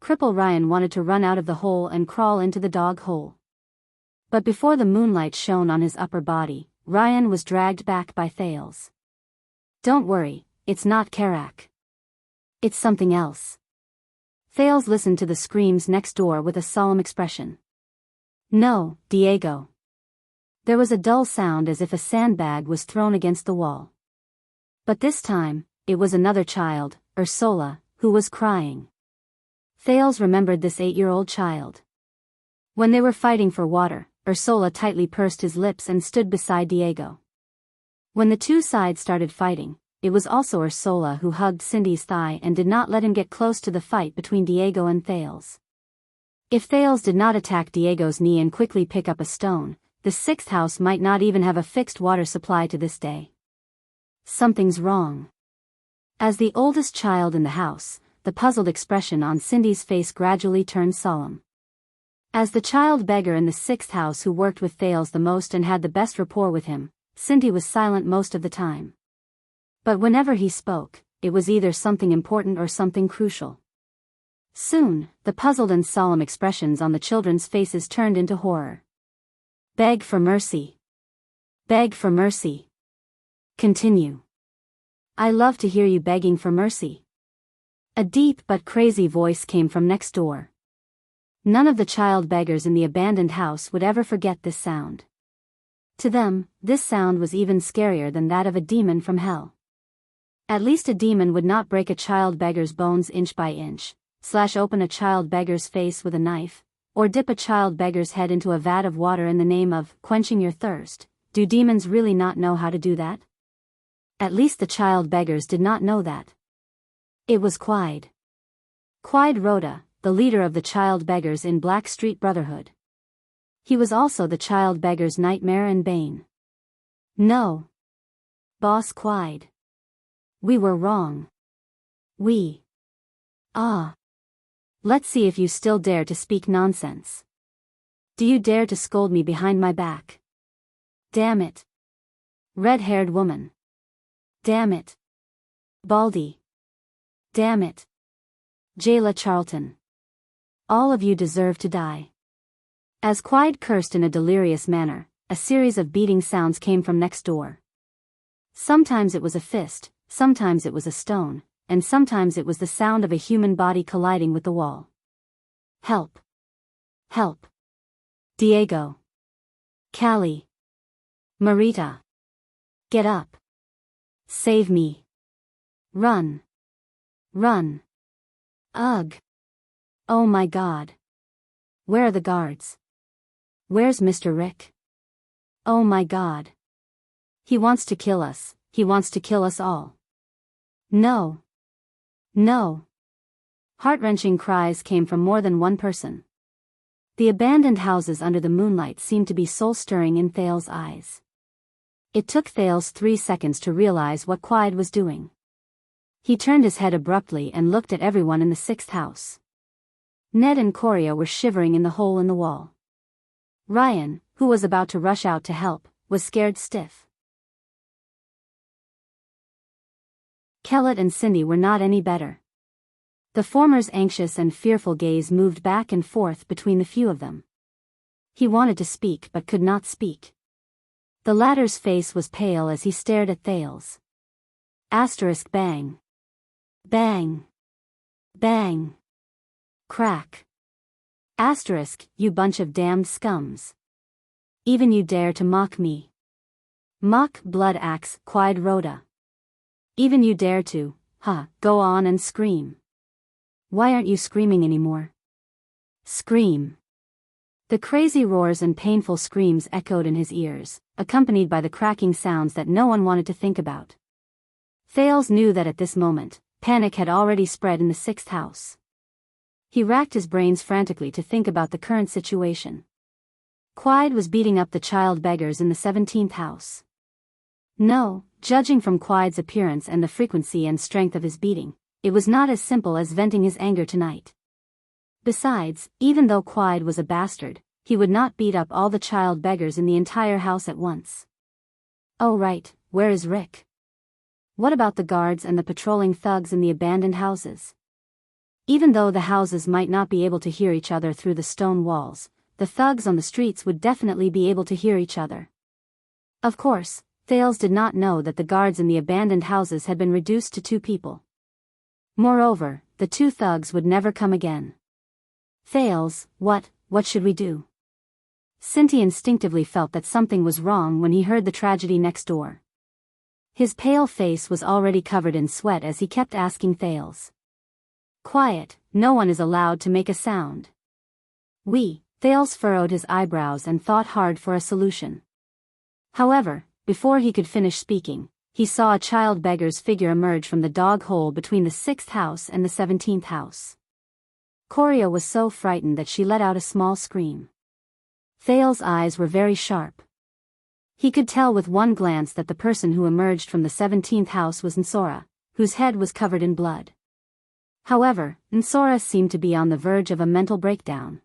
Cripple Ryan wanted to run out of the hole and crawl into the dog hole. But before the moonlight shone on his upper body, Ryan was dragged back by Thales. Don't worry, it's not Karak. It's something else. Thales listened to the screams next door with a solemn expression. No, Diego. There was a dull sound as if a sandbag was thrown against the wall. But this time, it was another child, Ursula, who was crying. Thales remembered this 8-year-old child. When they were fighting for water, Ursula tightly pursed his lips and stood beside Diego. When the 2 sides started fighting, it was also Ursula who hugged Cindy's thigh and did not let him get close to the fight between Diego and Thales. If Thales did not attack Diego's knee and quickly pick up a stone, the sixth house might not even have a fixed water supply to this day. Something's wrong. As the oldest child in the house, the puzzled expression on Cindy's face gradually turned solemn. As the child beggar in the sixth house who worked with Thales the most and had the best rapport with him, Cindy was silent most of the time. But whenever he spoke, it was either something important or something crucial. Soon, the puzzled and solemn expressions on the children's faces turned into horror. Beg for mercy. Beg for mercy. Continue. I love to hear you begging for mercy. A deep but crazy voice came from next door. None of the child beggars in the abandoned house would ever forget this sound. To them, this sound was even scarier than that of a demon from hell. At least a demon would not break a child beggar's bones inch by inch, slash open a child beggar's face with a knife, or dip a child beggar's head into a vat of water in the name of quenching your thirst. Do demons really not know how to do that? At least the child beggars did not know that. It was Quide. Quide Rhoda, the leader of the child beggars in Blackstreet Brotherhood. He was also the child beggar's nightmare and bane. No. Boss Quide. We were wrong. Let's see if you still dare to speak nonsense. Do you dare to scold me behind my back? Damn it. Red-haired woman. Damn it. Baldy. Damn it. Jayla Charlton. All of you deserve to die. As Quide cursed in a delirious manner, a series of beating sounds came from next door. Sometimes it was a fist, sometimes it was a stone, and sometimes it was the sound of a human body colliding with the wall. Help. Help. Diego. Callie. Marita. Get up. Save me. Run. Run. Ugh. Oh my God. Where are the guards? Where's Mr. Rick? Oh my God. He wants to kill us, he wants to kill us all. No. No. Heart-wrenching cries came from more than one person. The abandoned houses under the moonlight seemed to be soul-stirring in Thales' eyes. It took Thales 3 seconds to realize what Quide was doing. He turned his head abruptly and looked at everyone in the sixth house. Ned and Coria were shivering in the hole in the wall. Ryan, who was about to rush out to help, was scared stiff. Kellett and Cindy were not any better. The former's anxious and fearful gaze moved back and forth between the few of them. He wanted to speak but could not speak. The latter's face was pale as he stared at Thales. Asterisk bang. Bang. Bang. Crack. Asterisk, you bunch of damned scums. Even you dare to mock me. Mock blood axe, Quide Rhoda. Even you dare to, go on and scream. Why aren't you screaming anymore? Scream. The crazy roars and painful screams echoed in his ears, accompanied by the cracking sounds that no one wanted to think about. Thales knew that at this moment, panic had already spread in the sixth house. He racked his brains frantically to think about the current situation. Quide was beating up the child beggars in the 17th house. No, judging from Quide's appearance and the frequency and strength of his beating, it was not as simple as venting his anger tonight. Besides, even though Quide was a bastard, he would not beat up all the child beggars in the entire house at once. Oh right, where is Rick? What about the guards and the patrolling thugs in the abandoned houses? Even though the houses might not be able to hear each other through the stone walls, the thugs on the streets would definitely be able to hear each other. Of course, Thales did not know that the guards in the abandoned houses had been reduced to 2 people. Moreover, the 2 thugs would never come again. Thales, what should we do? Cindy instinctively felt that something was wrong when he heard the tragedy next door. His pale face was already covered in sweat as he kept asking Thales. Quiet, no one is allowed to make a sound. Thales furrowed his eyebrows and thought hard for a solution. However, before he could finish speaking, he saw a child beggar's figure emerge from the dog hole between the 6th house and the 17th house. Coria was so frightened that she let out a small scream. Thales's eyes were very sharp. He could tell with one glance that the person who emerged from the 17th house was Nsora, whose head was covered in blood. However, Nsora seemed to be on the verge of a mental breakdown.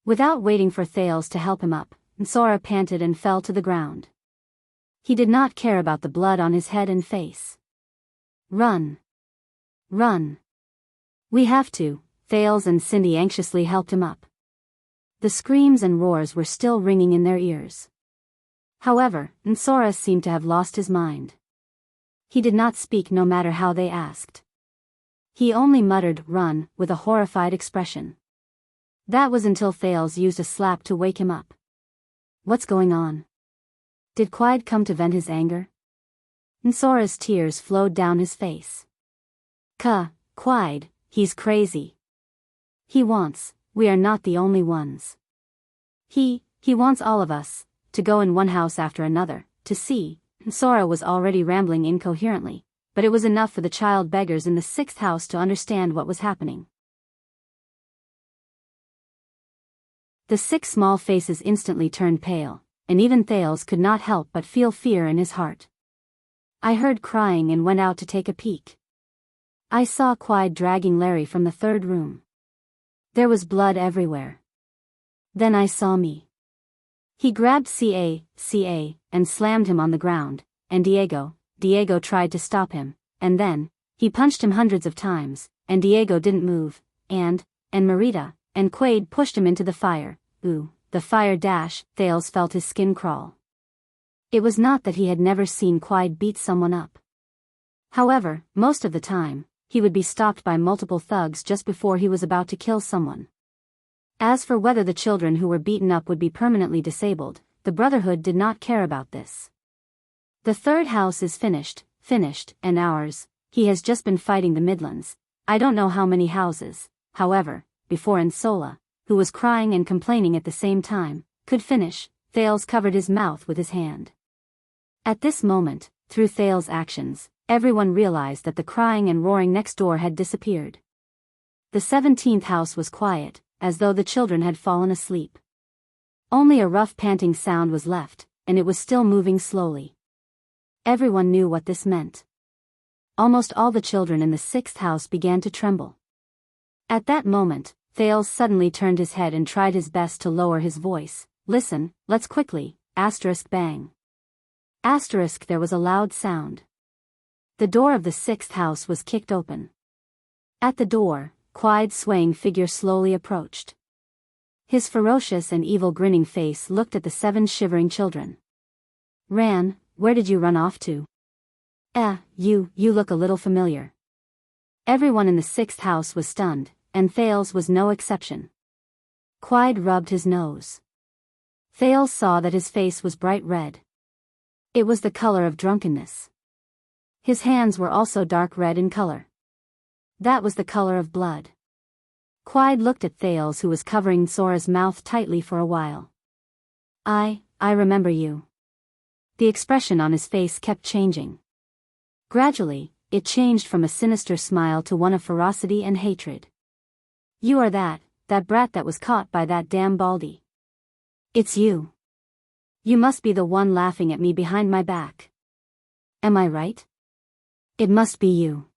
Without waiting for Thales to help him up, Nsora panted and fell to the ground. He did not care about the blood on his head and face. "Run! Run! We have to," Thales and Cindy anxiously helped him up. The screams and roars were still ringing in their ears. However, Nsora seemed to have lost his mind. He did not speak no matter how they asked. He only muttered "run" with a horrified expression. That was until Thales used a slap to wake him up. "What's going on? Did Quide come to vent his anger?" Nsora's tears flowed down his face. Quide, he's crazy. We are not the only ones. He wants all of us, to go in one house after another, to see." Nsora was already rambling incoherently, but it was enough for the child beggars in the 6th house to understand what was happening. The 6 small faces instantly turned pale, and even Thales could not help but feel fear in his heart. "I heard crying and went out to take a peek. I saw Quide dragging Larry from the 3rd room. There was blood everywhere. Then I saw me. He grabbed CA, and slammed him on the ground, and Diego tried to stop him, and then, he punched him hundreds of times, and Diego didn't move, and Marita, and Quade pushed him into the fire. The fire dash." Thales felt his skin crawl. It was not that he had never seen Quide beat someone up. However, most of the time, he would be stopped by multiple thugs just before he was about to kill someone. As for whether the children who were beaten up would be permanently disabled, the Brotherhood did not care about this. "The 3rd house is finished, and ours, he has just been fighting the Midlands. I don't know how many houses." However, before Nsola, who was crying and complaining at the same time, could finish, Thales covered his mouth with his hand. At this moment, through Thales' actions, everyone realized that the crying and roaring next door had disappeared. The 17th house was quiet, as though the children had fallen asleep. Only a rough panting sound was left, and it was still moving slowly. Everyone knew what this meant. Almost all the children in the 6th house began to tremble. At that moment, Thales suddenly turned his head and tried his best to lower his voice. "Listen, let's quickly, bang. There was a loud sound. The door of the 6th house was kicked open. At the door, Quide's swaying figure slowly approached. His ferocious and evil grinning face looked at the 7 shivering children. "Ran, where did you run off to?" You look a little familiar." Everyone in the 6th house was stunned, and Thales was no exception. Quide rubbed his nose. Thales saw that his face was bright red. It was the color of drunkenness. His hands were also dark red in color. That was the color of blood. Quide looked at Thales, who was covering Sora's mouth tightly for a while. I remember you." The expression on his face kept changing. Gradually, it changed from a sinister smile to one of ferocity and hatred. "You are that brat that was caught by that damn Baldy. It's you. You must be the one laughing at me behind my back. Am I right? It must be you.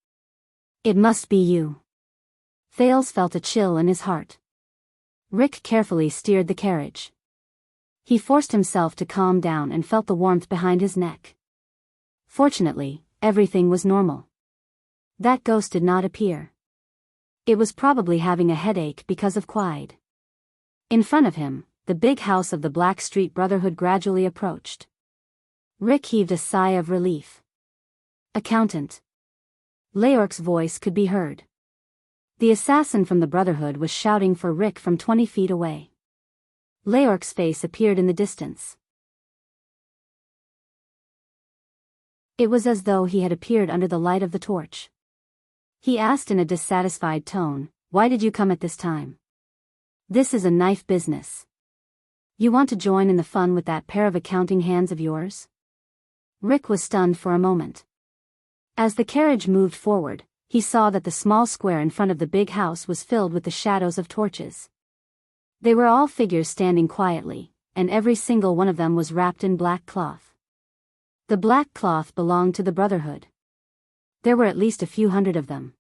It must be you." Thales felt a chill in his heart. Rick carefully steered the carriage. He forced himself to calm down and felt the warmth behind his neck. Fortunately, everything was normal. That ghost did not appear. It was probably having a headache because of Quide. In front of him, the big house of the Blackstreet Brotherhood gradually approached. Rick heaved a sigh of relief. "Accountant." Leork's voice could be heard. The assassin from the Brotherhood was shouting for Rick from 20 feet away. Leork's face appeared in the distance. It was as though he had appeared under the light of the torch. He asked in a dissatisfied tone, "Why did you come at this time? This is a knife business. You want to join in the fun with that pair of accounting hands of yours?" Rick was stunned for a moment. As the carriage moved forward, he saw that the small square in front of the big house was filled with the shadows of torches. They were all figures standing quietly, and every single one of them was wrapped in black cloth. The black cloth belonged to the Brotherhood. There were at least a few hundred of them.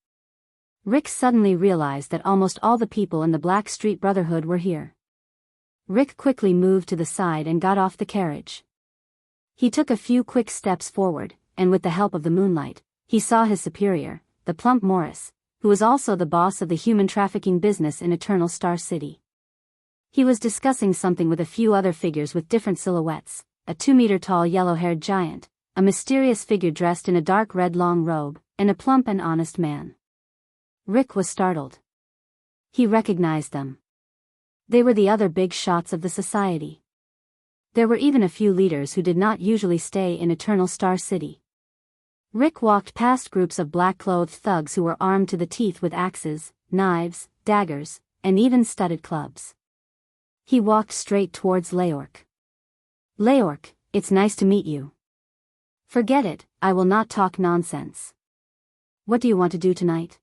Rick suddenly realized that almost all the people in the Black Street Brotherhood were here. Rick quickly moved to the side and got off the carriage. He took a few quick steps forward, and with the help of the moonlight, he saw his superior, the plump Morris, who was also the boss of the human trafficking business in Eternal Star City. He was discussing something with a few other figures with different silhouettes, a 2-meter-tall yellow-haired giant, a mysterious figure dressed in a dark red long robe, and a plump and honest man. Rick was startled. He recognized them. They were the other big shots of the society. There were even a few leaders who did not usually stay in Eternal Star City. Rick walked past groups of black-clothed thugs who were armed to the teeth with axes, knives, daggers, and even studded clubs. He walked straight towards Leork. "Leork, it's nice to meet you." "Forget it, I will not talk nonsense." "What do you want to do tonight?"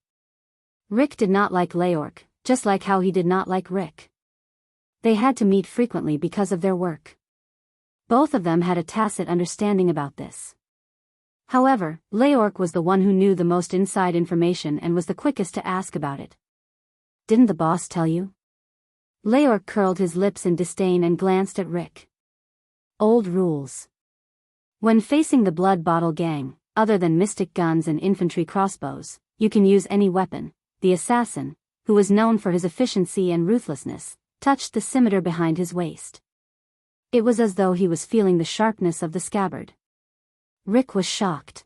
Rick did not like Leork, just like how he did not like Rick. They had to meet frequently because of their work. Both of them had a tacit understanding about this. However, Leork was the one who knew the most inside information and was the quickest to ask about it. "Didn't the boss tell you?" Leork curled his lips in disdain and glanced at Rick. Old rules. When facing the Blood Bottle Gang, other than mystic guns and infantry crossbows, you can use any weapon. The assassin, who was known for his efficiency and ruthlessness, touched the scimitar behind his waist. It was as though he was feeling the sharpness of the scabbard. Rick was shocked.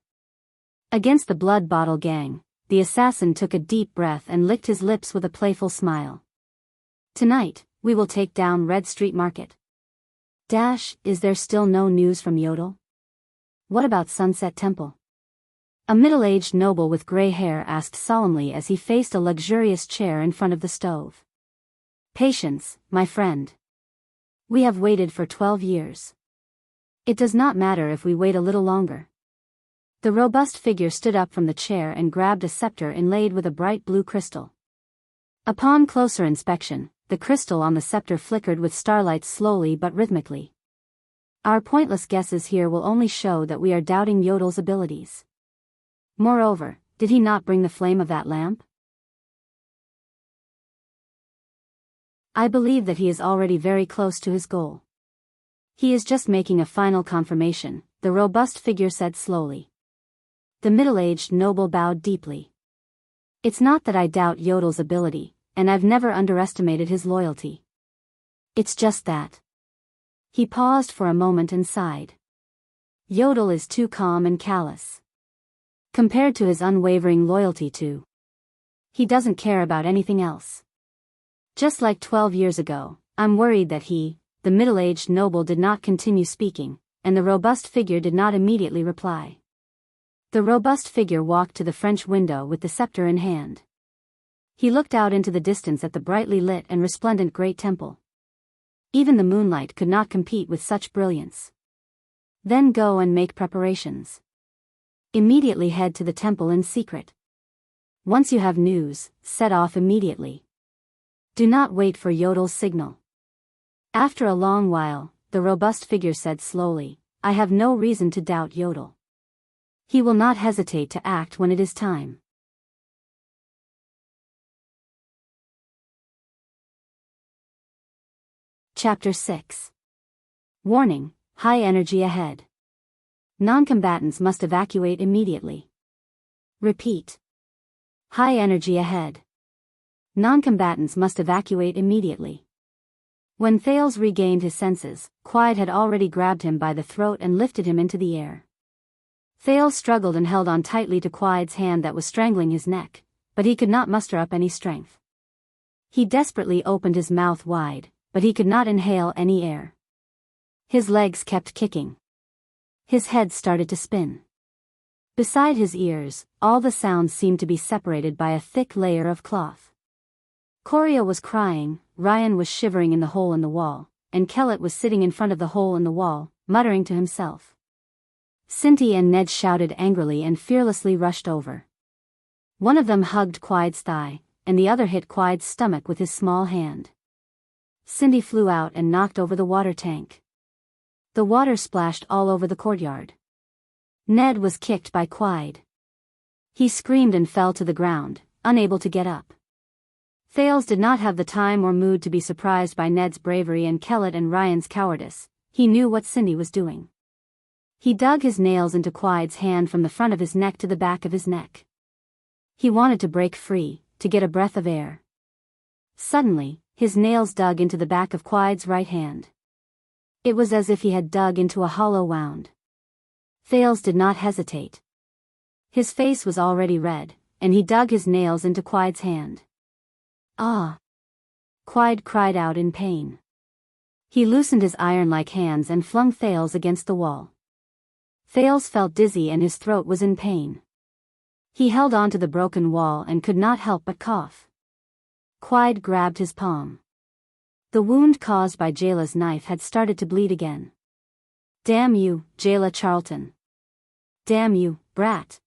Against the Blood Bottle Gang, the assassin took a deep breath and licked his lips with a playful smile. "Tonight, we will take down Red Street Market." Is there still no news from Yodel? What about Sunset Temple? A middle-aged noble with gray hair asked solemnly as he faced a luxurious chair in front of the stove. "Patience, my friend. We have waited for 12 years. It does not matter if we wait a little longer." The robust figure stood up from the chair and grabbed a scepter inlaid with a bright blue crystal. Upon closer inspection, the crystal on the scepter flickered with starlight slowly but rhythmically. Our pointless guesses here will only show that we are doubting Yodel's abilities. Moreover, did he not bring the flame of that lamp? I believe that he is already very close to his goal. He is just making a final confirmation, the robust figure said slowly. The middle-aged noble bowed deeply. It's not that I doubt Yodel's ability, and I've never underestimated his loyalty. It's just that. He paused for a moment and sighed. Yodel is too calm and callous. Compared to his unwavering loyalty to. He doesn't care about anything else. Just like 12 years ago, I'm worried that he, the middle-aged noble, did not continue speaking, and the robust figure did not immediately reply. The robust figure walked to the French window with the scepter in hand. He looked out into the distance at the brightly lit and resplendent great temple. Even the moonlight could not compete with such brilliance. Then go and make preparations. Immediately head to the temple in secret. Once you have news, set off immediately. Do not wait for Yodel's signal. After a long while, the robust figure said slowly, I have no reason to doubt Yodel. He will not hesitate to act when it is time. Chapter 6. Warning, high energy ahead. Non-combatants must evacuate immediately. Repeat. High energy ahead. Non-combatants must evacuate immediately. When Thales regained his senses, Quiet had already grabbed him by the throat and lifted him into the air. Thales struggled and held on tightly to Quiet's hand that was strangling his neck, but he could not muster up any strength. He desperately opened his mouth wide, but he could not inhale any air. His legs kept kicking. His head started to spin. Beside his ears, all the sounds seemed to be separated by a thick layer of cloth. Coria was crying, Ryan was shivering in the hole in the wall, and Kellett was sitting in front of the hole in the wall, muttering to himself. Cindy and Ned shouted angrily and fearlessly rushed over. One of them hugged Quide's thigh, and the other hit Quide's stomach with his small hand. Cindy flew out and knocked over the water tank. The water splashed all over the courtyard. Ned was kicked by Quide. He screamed and fell to the ground, unable to get up. Thales did not have the time or mood to be surprised by Ned's bravery and Kellett and Ryan's cowardice. He knew what Cindy was doing. He dug his nails into Quide's hand from the front of his neck to the back of his neck. He wanted to break free, to get a breath of air. Suddenly, his nails dug into the back of Quide's right hand. It was as if he had dug into a hollow wound. Thales did not hesitate. His face was already red, and he dug his nails into Quide's hand. Ah! Quide cried out in pain. He loosened his iron-like hands and flung Thales against the wall. Thales felt dizzy and his throat was in pain. He held onto the broken wall and could not help but cough. Quide grabbed his palm. The wound caused by Jayla's knife had started to bleed again. Damn you, Jayla Charlton. Damn you, brat.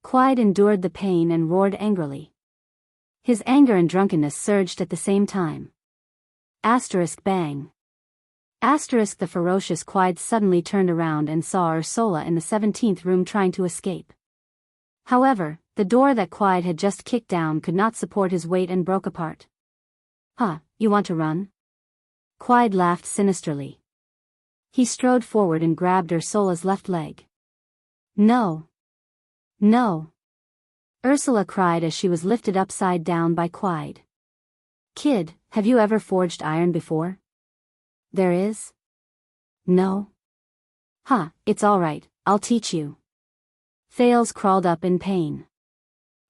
Quide endured the pain and roared angrily. His anger and drunkenness surged at the same time. Bang. The ferocious Quide suddenly turned around and saw Ursula in the 17th room trying to escape. However, the door that Quide had just kicked down could not support his weight and broke apart. Huh, you want to run? Quide laughed sinisterly. He strode forward and grabbed Ursula's left leg. No. No. Ursula cried as she was lifted upside down by Quide. Kid, have you ever forged iron before? There is? No. Huh, it's all right, I'll teach you. Thales crawled up in pain.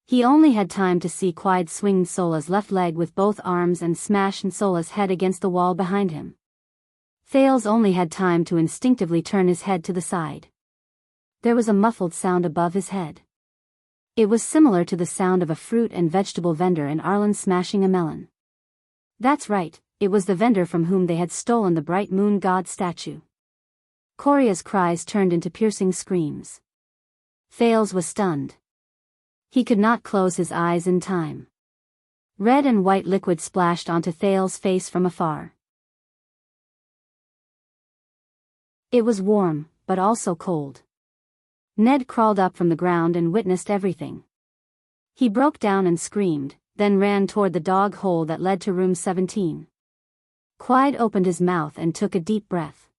He only had time to see Quide swing Sola's left leg with both arms and smash Sola's head against the wall behind him. Thales only had time to instinctively turn his head to the side. There was a muffled sound above his head. It was similar to the sound of a fruit and vegetable vendor in Arlen smashing a melon. That's right, it was the vendor from whom they had stolen the bright moon god statue. Coria's cries turned into piercing screams. Thales was stunned. He could not close his eyes in time. Red and white liquid splashed onto Thales' face from afar. It was warm, but also cold. Ned crawled up from the ground and witnessed everything. He broke down and screamed, then ran toward the dog hole that led to room 17. Quide opened his mouth and took a deep breath.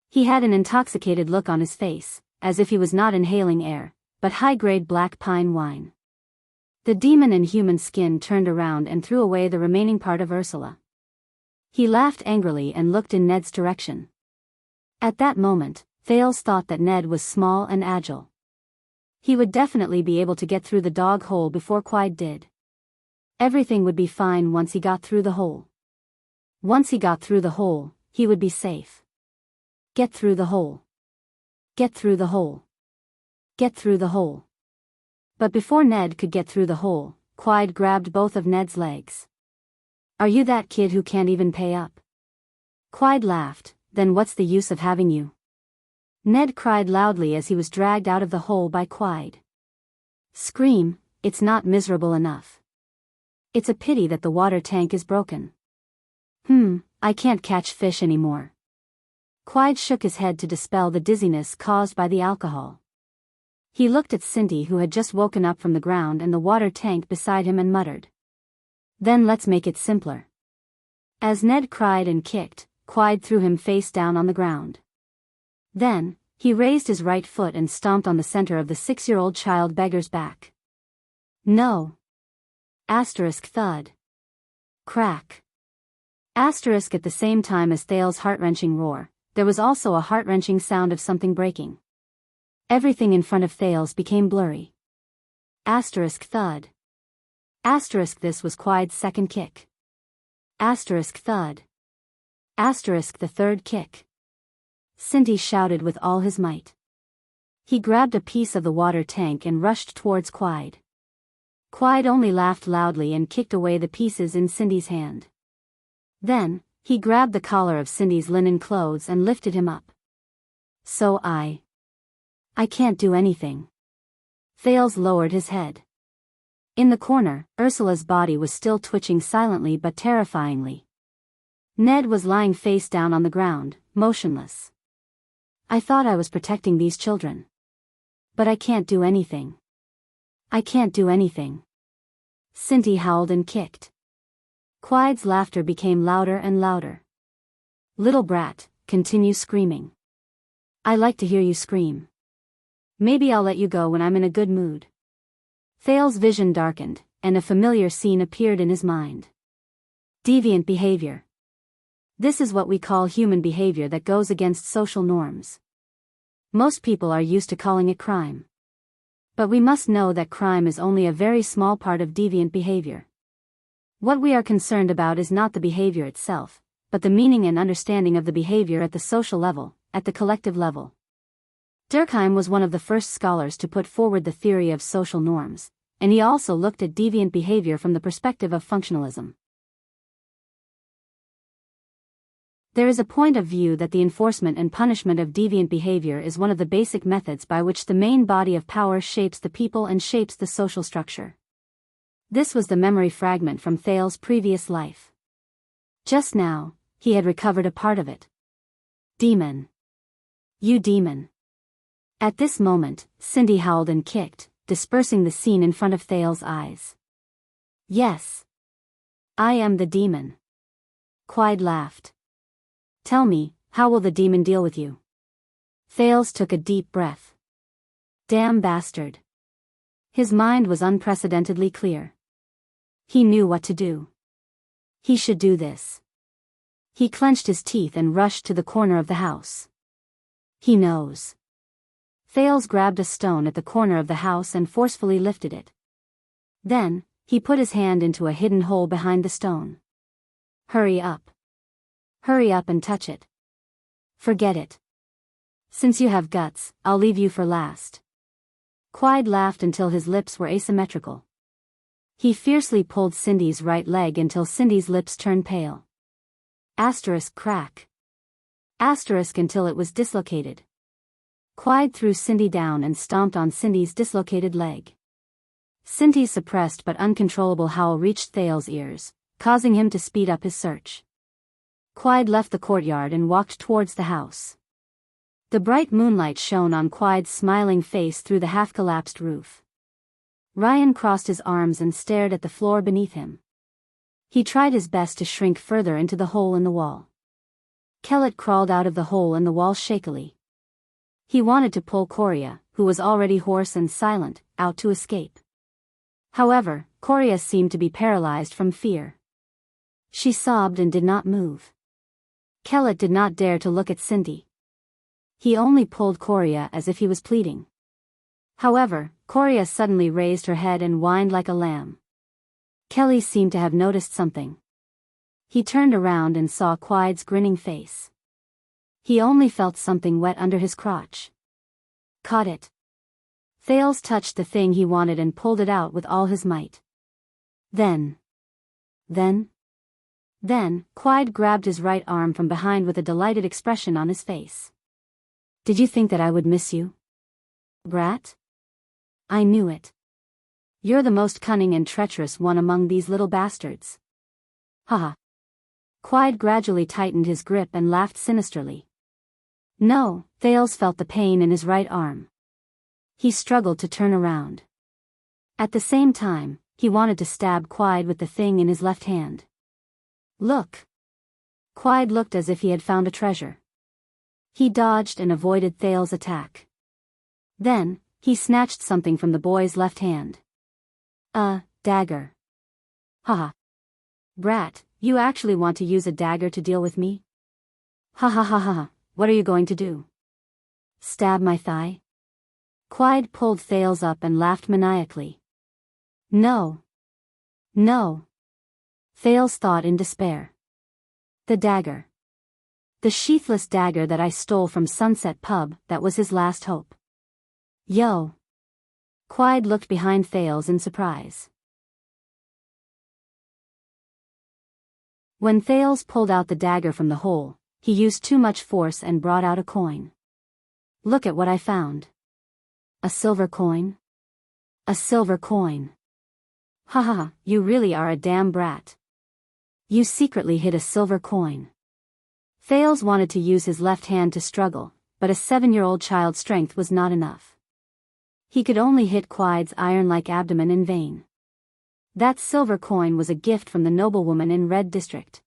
He had an intoxicated look on his face, as if he was not inhaling air, but high-grade black pine wine. The demon in human skin turned around and threw away the remaining part of Ursula. He laughed angrily and looked in Ned's direction. At that moment, Thales thought that Ned was small and agile. He would definitely be able to get through the dog hole before Quide did. Everything would be fine once he got through the hole. Once he got through the hole, he would be safe. Get through the hole. Get through the hole. Get through the hole. But before Ned could get through the hole, Quide grabbed both of Ned's legs. Are you that kid who can't even pay up? Quide laughed, then what's the use of having you? Ned cried loudly as he was dragged out of the hole by Quide. Scream, it's not miserable enough. It's a pity that the water tank is broken. I can't catch fish anymore. Quide shook his head to dispel the dizziness caused by the alcohol. He looked at Cindy, who had just woken up from the ground and the water tank beside him, and muttered. Then let's make it simpler. As Ned cried and kicked, Quide threw him face down on the ground. Then, he raised his right foot and stomped on the center of the 6-year-old child beggar's back. No. Thud. Crack. At the same time as Thales' heart-wrenching roar, there was also a heart-wrenching sound of something breaking. Everything in front of Thales became blurry. Thud. This was Quide's second kick. Thud. The third kick. Cindy shouted with all his might. He grabbed a piece of the water tank and rushed towards Quide. Quide only laughed loudly and kicked away the pieces in Cindy's hand. Then, he grabbed the collar of Cindy's linen clothes and lifted him up. I can't do anything. Thales lowered his head. In the corner, Ursula's body was still twitching silently but terrifyingly. Ned was lying face down on the ground, motionless. I thought I was protecting these children. But I can't do anything. I can't do anything. Cindy howled and kicked. Quide's laughter became louder and louder. Little brat, continue screaming. I like to hear you scream. Maybe I'll let you go when I'm in a good mood. Thales' vision darkened, and a familiar scene appeared in his mind. Deviant behavior. This is what we call human behavior that goes against social norms. Most people are used to calling it crime. But we must know that crime is only a very small part of deviant behavior. What we are concerned about is not the behavior itself, but the meaning and understanding of the behavior at the social level, at the collective level. Durkheim was one of the first scholars to put forward the theory of social norms, and he also looked at deviant behavior from the perspective of functionalism. There is a point of view that the enforcement and punishment of deviant behavior is one of the basic methods by which the main body of power shapes the people and shapes the social structure. This was the memory fragment from Thales' previous life. Just now, he had recovered a part of it. Demon. You demon. At this moment, Cindy howled and kicked, dispersing the scene in front of Thales' eyes. Yes. I am the demon. Quide laughed. Tell me, how will the demon deal with you? Thales took a deep breath. Damn bastard. His mind was unprecedentedly clear. He knew what to do. He should do this. He clenched his teeth and rushed to the corner of the house. He knows. Thales grabbed a stone at the corner of the house and forcefully lifted it. Then, he put his hand into a hidden hole behind the stone. Hurry up. Hurry up and touch it. Forget it. Since you have guts, I'll leave you for last. Quide laughed until his lips were asymmetrical. He fiercely pulled Cindy's right leg until Cindy's lips turned pale. Asterisk crack. Asterisk until it was dislocated. Quide threw Cindy down and stomped on Cindy's dislocated leg. Cindy's suppressed but uncontrollable howl reached Thales' ears, causing him to speed up his search. Quide left the courtyard and walked towards the house. The bright moonlight shone on Quide's smiling face through the half-collapsed roof. Ryan crossed his arms and stared at the floor beneath him. He tried his best to shrink further into the hole in the wall. Kellett crawled out of the hole in the wall shakily. He wanted to pull Coria, who was already hoarse and silent, out to escape. However, Coria seemed to be paralyzed from fear. She sobbed and did not move. Kellett did not dare to look at Cindy. He only pulled Coria as if he was pleading. However, Coria suddenly raised her head and whined like a lamb. Kelly seemed to have noticed something. He turned around and saw Quide's grinning face. He only felt something wet under his crotch. Caught it. Thales touched the thing he wanted and pulled it out with all his might. Then, Quide grabbed his right arm from behind with a delighted expression on his face. Did you think that I would miss you? Brat? I knew it. You're the most cunning and treacherous one among these little bastards. Haha. Quide gradually tightened his grip and laughed sinisterly. No, Thales felt the pain in his right arm. He struggled to turn around. At the same time, he wanted to stab Quide with the thing in his left hand. Look. Quide looked as if he had found a treasure. He dodged and avoided Thales' attack. Then, he snatched something from the boy's left hand. A dagger. Haha. Brat, you actually want to use a dagger to deal with me? Ha ha ha ha. What are you going to do? Stab my thigh? Quide pulled Thales up and laughed maniacally. No. No. Thales thought in despair. The dagger. The sheathless dagger that I stole from Sunset Pub, that was his last hope. Yo. Quide looked behind Thales in surprise. When Thales pulled out the dagger from the hole, he used too much force and brought out a coin. Look at what I found. A silver coin? A silver coin. Haha, you really are a damn brat. You secretly hid a silver coin. Thales wanted to use his left hand to struggle, but a 7-year-old child's strength was not enough. He could only hit Quide's iron-like abdomen in vain. That silver coin was a gift from the noblewoman in Red District.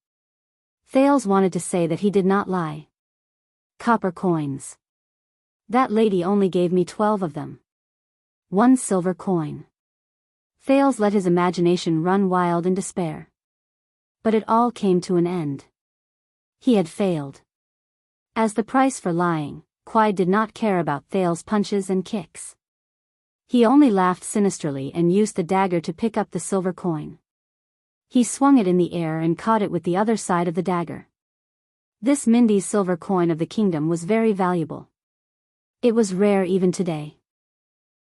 Thales wanted to say that he did not lie. Copper coins. That lady only gave me 12 of them. 1 silver coin. Thales let his imagination run wild in despair. But it all came to an end. He had failed. As the price for lying, Quide did not care about Thales' punches and kicks. He only laughed sinisterly and used the dagger to pick up the silver coin. He swung it in the air and caught it with the other side of the dagger. This Mindy's silver coin of the kingdom was very valuable. It was rare even today.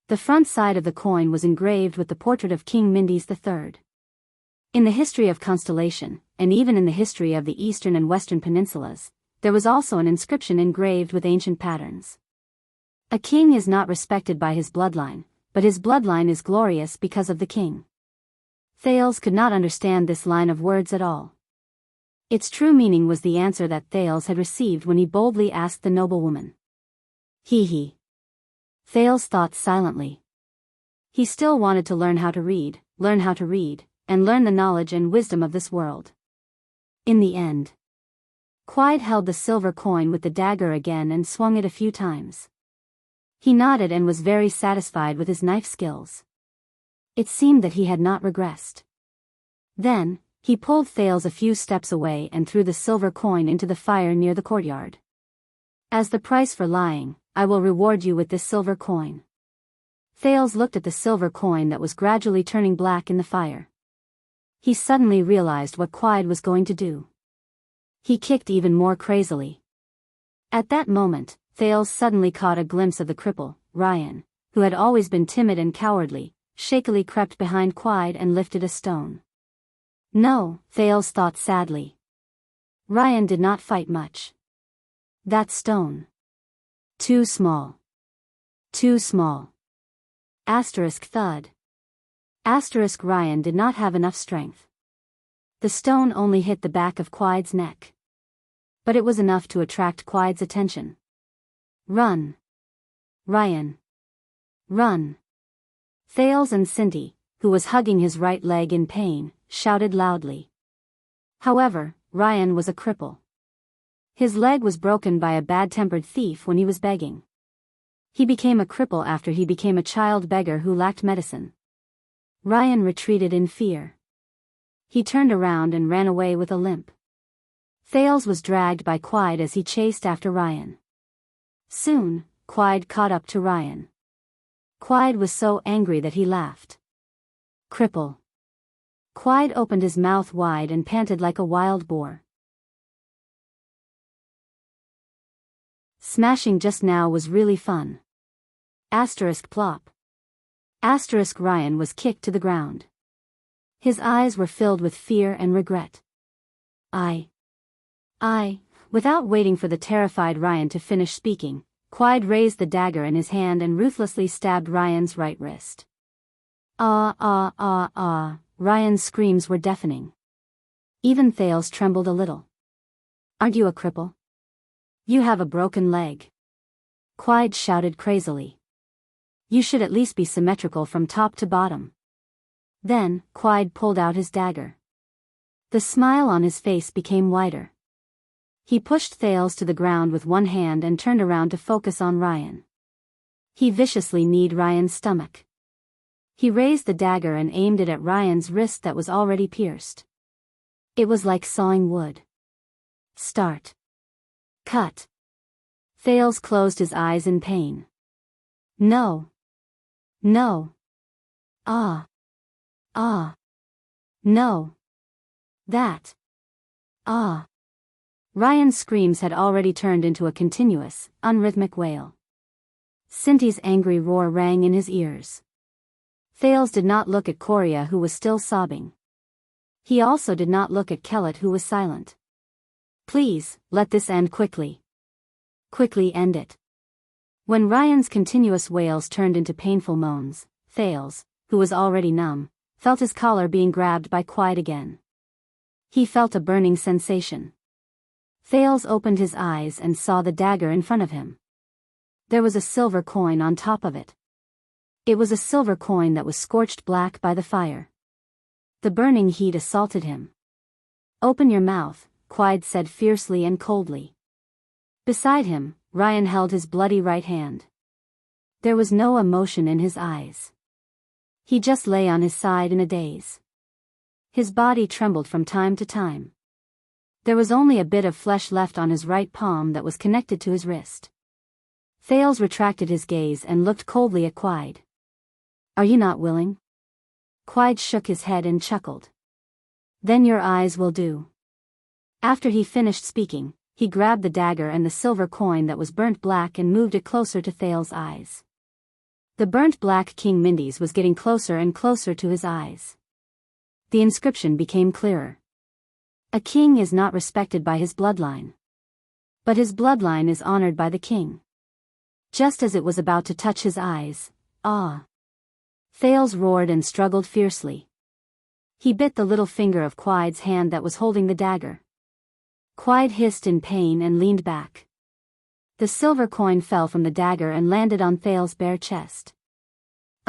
The front side of the coin was engraved with the portrait of King Mindy's III. In the history of Constellation, and even in the history of the eastern and western peninsulas, there was also an inscription engraved with ancient patterns. A king is not respected by his bloodline, but his bloodline is glorious because of the king. Thales could not understand this line of words at all. Its true meaning was the answer that Thales had received when he boldly asked the noblewoman. He. Thales thought silently. He still wanted to learn how to read, and learn the knowledge and wisdom of this world. In the end, Quide held the silver coin with the dagger again and swung it a few times. He nodded and was very satisfied with his knife skills. It seemed that he had not regressed. Then, he pulled Thales a few steps away and threw the silver coin into the fire near the courtyard. As the price for lying, I will reward you with this silver coin. Thales looked at the silver coin that was gradually turning black in the fire. He suddenly realized what Quide was going to do. He kicked even more crazily. At that moment, Thales suddenly caught a glimpse of the cripple, Ryan, who had always been timid and cowardly, shakily crept behind Quide and lifted a stone. No, Thales thought sadly. Ryan did not fight much. That stone. Too small. Too small. Asterisk thud. Asterisk Ryan did not have enough strength. The stone only hit the back of Quide's neck. But it was enough to attract Quide's attention. Run. Ryan. Run. Thales and Cindy, who was hugging his right leg in pain, shouted loudly. However, Ryan was a cripple. His leg was broken by a bad-tempered thief when he was begging. He became a cripple after he became a child beggar who lacked medicine. Ryan retreated in fear. He turned around and ran away with a limp. Thales was dragged by Quide as he chased after Ryan. Soon, Quide caught up to Ryan. Quide was so angry that he laughed. Cripple. Quide opened his mouth wide and panted like a wild boar. Smashing just now was really fun. Asterisk plop. Asterisk Ryan was kicked to the ground. His eyes were filled with fear and regret. Without waiting for the terrified Ryan to finish speaking, Quide raised the dagger in his hand and ruthlessly stabbed Ryan's right wrist. Ryan's screams were deafening. Even Thales trembled a little. Aren't you a cripple? You have a broken leg. Quide shouted crazily. You should at least be symmetrical from top to bottom. Then, Quide pulled out his dagger. The smile on his face became wider. He pushed Thales to the ground with one hand and turned around to focus on Ryan. He viciously kneed Ryan's stomach. He raised the dagger and aimed it at Ryan's wrist that was already pierced. It was like sawing wood. Start. Cut. Thales closed his eyes in pain. No. No. No. That. Ryan's screams had already turned into a continuous, unrhythmic wail. Cindy's angry roar rang in his ears. Thales did not look at Coria, who was still sobbing. He also did not look at Kellett, who was silent. Please, let this end quickly. Quickly end it. When Ryan's continuous wails turned into painful moans, Thales, who was already numb, felt his collar being grabbed by Quiet again. He felt a burning sensation. Thales opened his eyes and saw the dagger in front of him. There was a silver coin on top of it. It was a silver coin that was scorched black by the fire. The burning heat assaulted him. "Open your mouth," Quiet said fiercely and coldly. Beside him, Ryan held his bloody right hand. There was no emotion in his eyes. He just lay on his side in a daze. His body trembled from time to time. There was only a bit of flesh left on his right palm that was connected to his wrist. Thales retracted his gaze and looked coldly at Quiet. "Are you not willing?" Quiet shook his head and chuckled. "Then your eyes will do." After he finished speaking, he grabbed the dagger and the silver coin that was burnt black and moved it closer to Thales' eyes. The burnt black King Mindy's was getting closer and closer to his eyes. The inscription became clearer. "A king is not respected by his bloodline. But his bloodline is honored by the king." Just as it was about to touch his eyes, Thales roared and struggled fiercely. He bit the little finger of Quiet's hand that was holding the dagger. Quiet hissed in pain and leaned back. The silver coin fell from the dagger and landed on Thales' bare chest.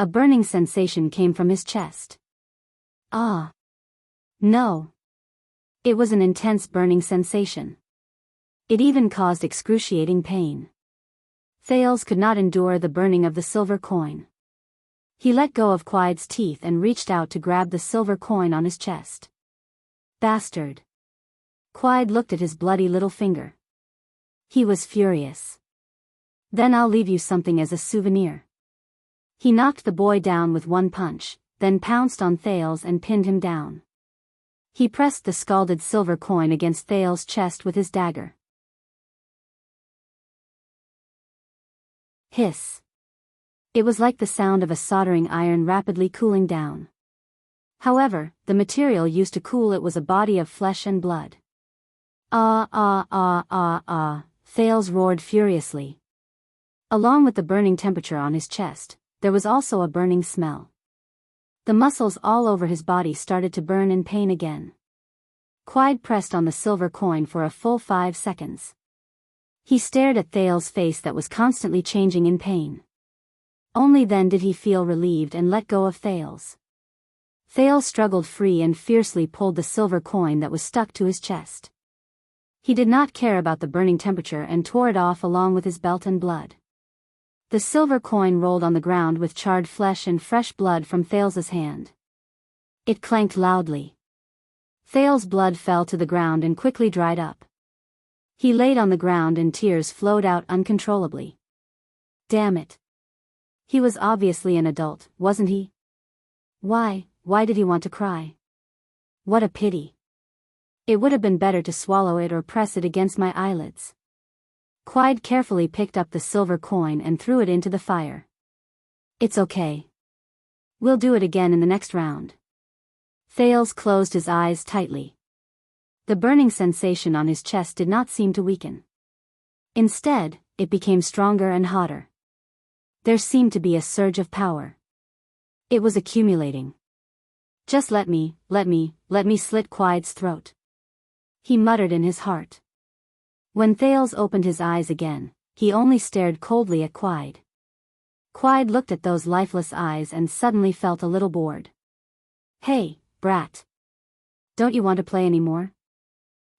A burning sensation came from his chest. No. It was an intense burning sensation. It even caused excruciating pain. Thales could not endure the burning of the silver coin. He let go of Quiet's teeth and reached out to grab the silver coin on his chest. "Bastard." Quiet looked at his bloody little finger. He was furious. "Then I'll leave you something as a souvenir." He knocked the boy down with one punch, then pounced on Thales and pinned him down. He pressed the scalded silver coin against Thales' chest with his dagger. Hiss. It was like the sound of a soldering iron rapidly cooling down. However, the material used to cool it was a body of flesh and blood. Thales roared furiously. Along with the burning temperature on his chest, there was also a burning smell. The muscles all over his body started to burn in pain again. Quiet pressed on the silver coin for a full 5 seconds. He stared at Thales' face that was constantly changing in pain. Only then did he feel relieved and let go of Thales. Thales struggled free and fiercely pulled the silver coin that was stuck to his chest. He did not care about the burning temperature and tore it off along with his belt and blood. The silver coin rolled on the ground with charred flesh and fresh blood from Thales' hand. It clanked loudly. Thales' blood fell to the ground and quickly dried up. He laid on the ground and tears flowed out uncontrollably. Damn it. He was obviously an adult, wasn't he? Why did he want to cry? What a pity. It would have been better to swallow it or press it against my eyelids. Quiet carefully picked up the silver coin and threw it into the fire. "It's okay. We'll do it again in the next round." Thales closed his eyes tightly. The burning sensation on his chest did not seem to weaken. Instead, it became stronger and hotter. There seemed to be a surge of power. It was accumulating. "Just let me slit Quiet's throat," he muttered in his heart. When Thales opened his eyes again, he only stared coldly at Quiet. Quiet looked at those lifeless eyes and suddenly felt a little bored. "Hey, brat. Don't you want to play anymore?"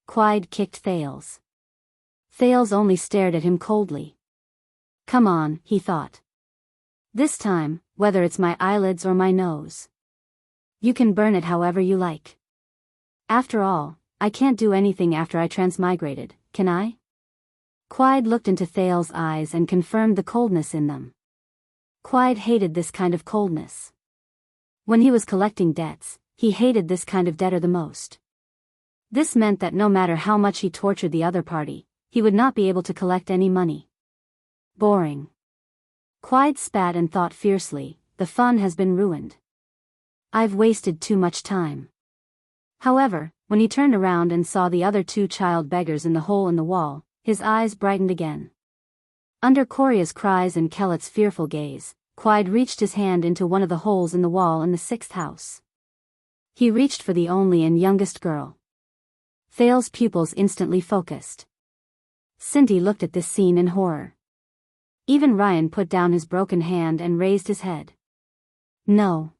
Quiet kicked Thales. Thales only stared at him coldly. "Come on," he thought. "This time, whether it's my eyelids or my nose. You can burn it however you like. After all, I can't do anything after I transmigrated, can I?" Quiet looked into Thales' eyes and confirmed the coldness in them. Quiet hated this kind of coldness. When he was collecting debts, he hated this kind of debtor the most. This meant that no matter how much he tortured the other party, he would not be able to collect any money. Boring. Quiet spat and thought fiercely, the fun has been ruined. I've wasted too much time. However, when he turned around and saw the other 2 child beggars in the hole in the wall, his eyes brightened again. Under Coria's cries and Kellett's fearful gaze, Quide reached his hand into one of the holes in the wall in the sixth house. He reached for the only and youngest girl. Thale's pupils instantly focused. Cindy looked at this scene in horror. Even Ryan put down his broken hand and raised his head. No.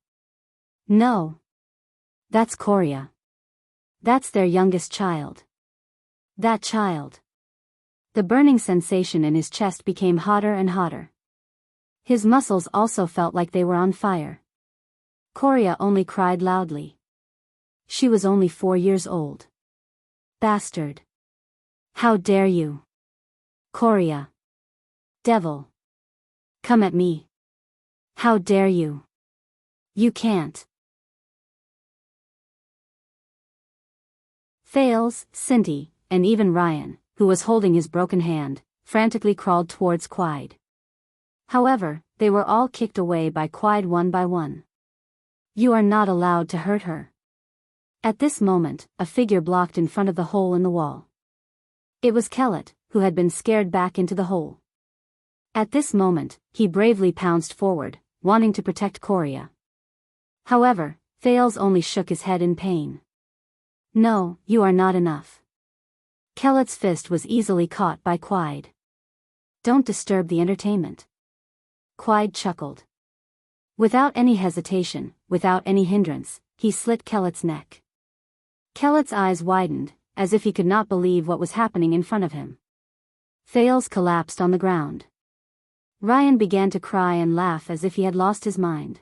No. That's Coria. That's their youngest child. That child. The burning sensation in his chest became hotter and hotter. His muscles also felt like they were on fire. Coria only cried loudly. She was only 4 years old. Bastard. How dare you? Coria. Devil. Come at me. How dare you? You can't. Thales, Cindy, and even Ryan, who was holding his broken hand, frantically crawled towards Quide. However, they were all kicked away by Quide one by one. You are not allowed to hurt her. At this moment, a figure blocked in front of the hole in the wall. It was Kellett, who had been scared back into the hole. At this moment, he bravely pounced forward, wanting to protect Coria. However, Thales only shook his head in pain. No, you are not enough. Kellett's fist was easily caught by Quide. Don't disturb the entertainment. Quide chuckled. Without any hesitation, without any hindrance, he slit Kellett's neck. Kellett's eyes widened, as if he could not believe what was happening in front of him. Thales collapsed on the ground. Ryan began to cry and laugh as if he had lost his mind.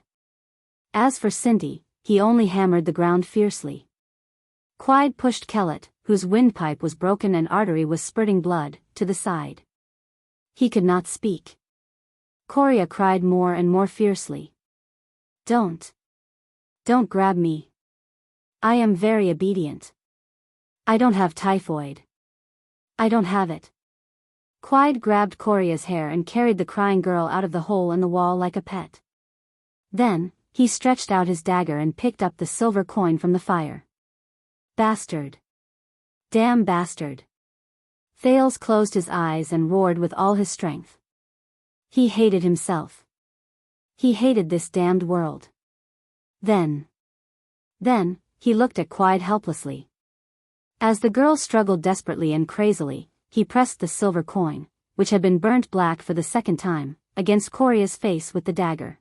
As for Cindy, he only hammered the ground fiercely. Quide pushed Kellett, whose windpipe was broken and artery was spurting blood, to the side. He could not speak. Coria cried more and more fiercely. Don't. Don't grab me. I am very obedient. I don't have typhoid. I don't have it. Quide grabbed Coria's hair and carried the crying girl out of the hole in the wall like a pet. Then, he stretched out his dagger and picked up the silver coin from the fire. Bastard. Damn bastard. Thales closed his eyes and roared with all his strength. He hated himself. He hated this damned world. Then, he looked at Quide helplessly. As the girl struggled desperately and crazily, he pressed the silver coin, which had been burnt black for the second time, against Coria's face with the dagger.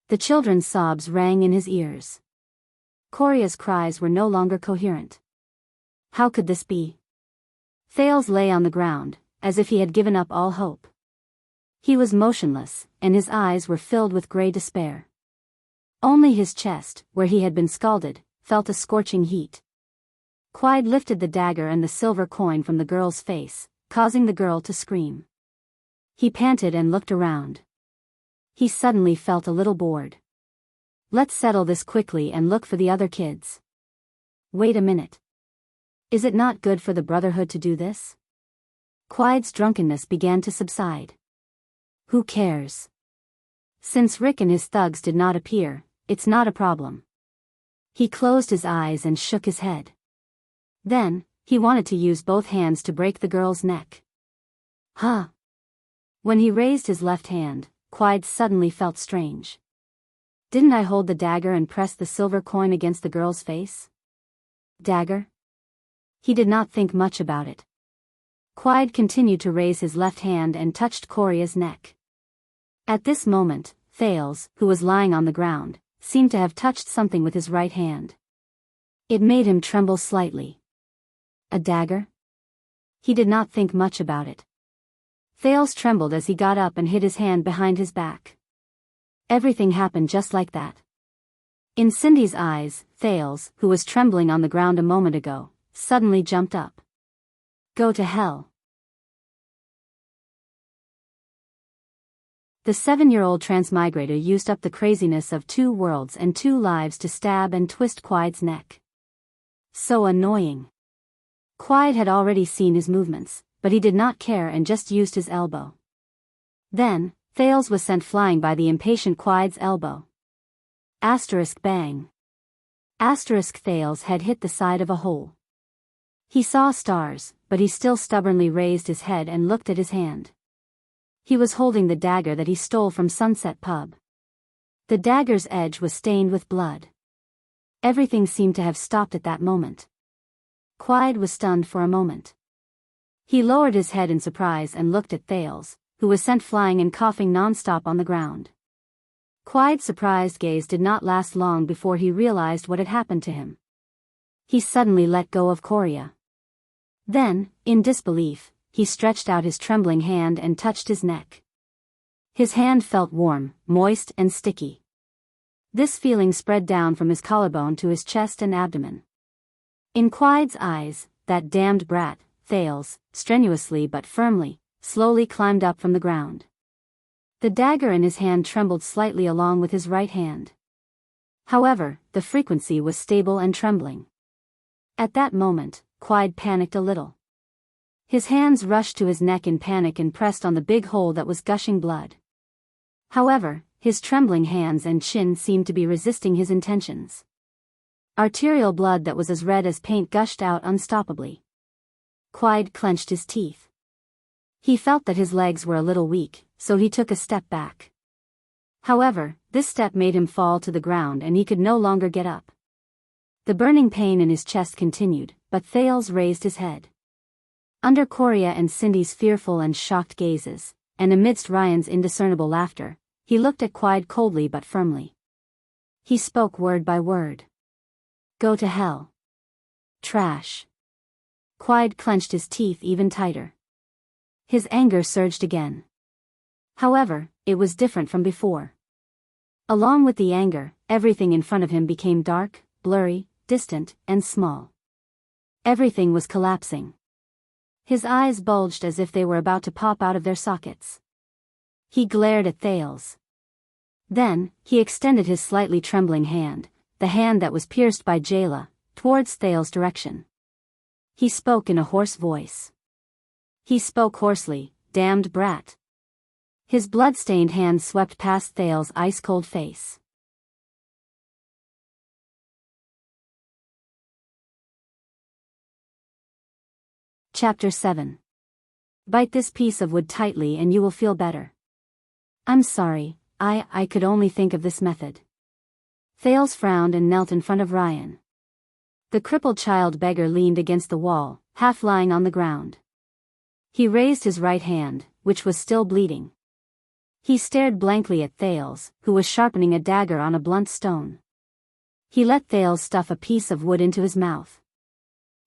The children's sobs rang in his ears. Coria's cries were no longer coherent. How could this be? Thales lay on the ground, as if he had given up all hope. He was motionless, and his eyes were filled with grey despair. Only his chest, where he had been scalded, felt a scorching heat. Quide lifted the dagger and the silver coin from the girl's face, causing the girl to scream. He panted and looked around. He suddenly felt a little bored. Let's settle this quickly and look for the other kids. Wait a minute. Is it not good for the Brotherhood to do this? Quide's drunkenness began to subside. Who cares? Since Rick and his thugs did not appear, it's not a problem. He closed his eyes and shook his head. Then, he wanted to use both hands to break the girl's neck. Huh? When he raised his left hand, Quide suddenly felt strange. Didn't I hold the dagger and press the silver coin against the girl's face? Dagger? He did not think much about it. Quide continued to raise his left hand and touched Coria's neck. At this moment, Thales, who was lying on the ground, seemed to have touched something with his right hand. It made him tremble slightly. A dagger? He did not think much about it. Thales trembled as he got up and hid his hand behind his back. Everything happened just like that. In Cindy's eyes, Thales, who was trembling on the ground a moment ago, suddenly jumped up. Go to hell. The 7-year-old transmigrator used up the craziness of 2 worlds and 2 lives to stab and twist Quide's neck. So annoying. Quide had already seen his movements, but he did not care and just used his elbow. Then, Thales was sent flying by the impatient Quide's elbow. Asterisk bang. Asterisk Thales' head hit the side of a hole. He saw stars, but he still stubbornly raised his head and looked at his hand. He was holding the dagger that he stole from Sunset Pub. The dagger's edge was stained with blood. Everything seemed to have stopped at that moment. Quide was stunned for a moment. He lowered his head in surprise and looked at Thales, who was sent flying and coughing non-stop on the ground. Quide's surprised gaze did not last long before he realized what had happened to him. He suddenly let go of Coria. Then, in disbelief, he stretched out his trembling hand and touched his neck. His hand felt warm, moist and sticky. This feeling spread down from his collarbone to his chest and abdomen. In Quide's eyes, that damned brat, Thales, strenuously but firmly, slowly climbed up from the ground. The dagger in his hand trembled slightly along with his right hand. However, the frequency was stable and trembling. At that moment, Quide panicked a little. His hands rushed to his neck in panic and pressed on the big hole that was gushing blood. However, his trembling hands and chin seemed to be resisting his intentions. Arterial blood that was as red as paint gushed out unstoppably. Quide clenched his teeth. He felt that his legs were a little weak, so he took a step back. However, this step made him fall to the ground and he could no longer get up. The burning pain in his chest continued, but Thales raised his head. Under Coria and Cindy's fearful and shocked gazes, and amidst Ryan's indiscernible laughter, he looked at Quide coldly but firmly. He spoke word by word. Go to hell. Trash. Quide clenched his teeth even tighter. His anger surged again. However, it was different from before. Along with the anger, everything in front of him became dark, blurry, distant, and small. Everything was collapsing. His eyes bulged as if they were about to pop out of their sockets. He glared at Thales. Then, he extended his slightly trembling hand, the hand that was pierced by Jayla, towards Thales' direction. He spoke in a hoarse voice. He spoke hoarsely, damned brat. His blood-stained hand swept past Thales' ice-cold face. Chapter 7. Bite this piece of wood tightly and you will feel better. I'm sorry, I could only think of this method. Thales frowned and knelt in front of Ryan. The crippled child beggar leaned against the wall, half lying on the ground. He raised his right hand, which was still bleeding. He stared blankly at Thales, who was sharpening a dagger on a blunt stone. He let Thales stuff a piece of wood into his mouth.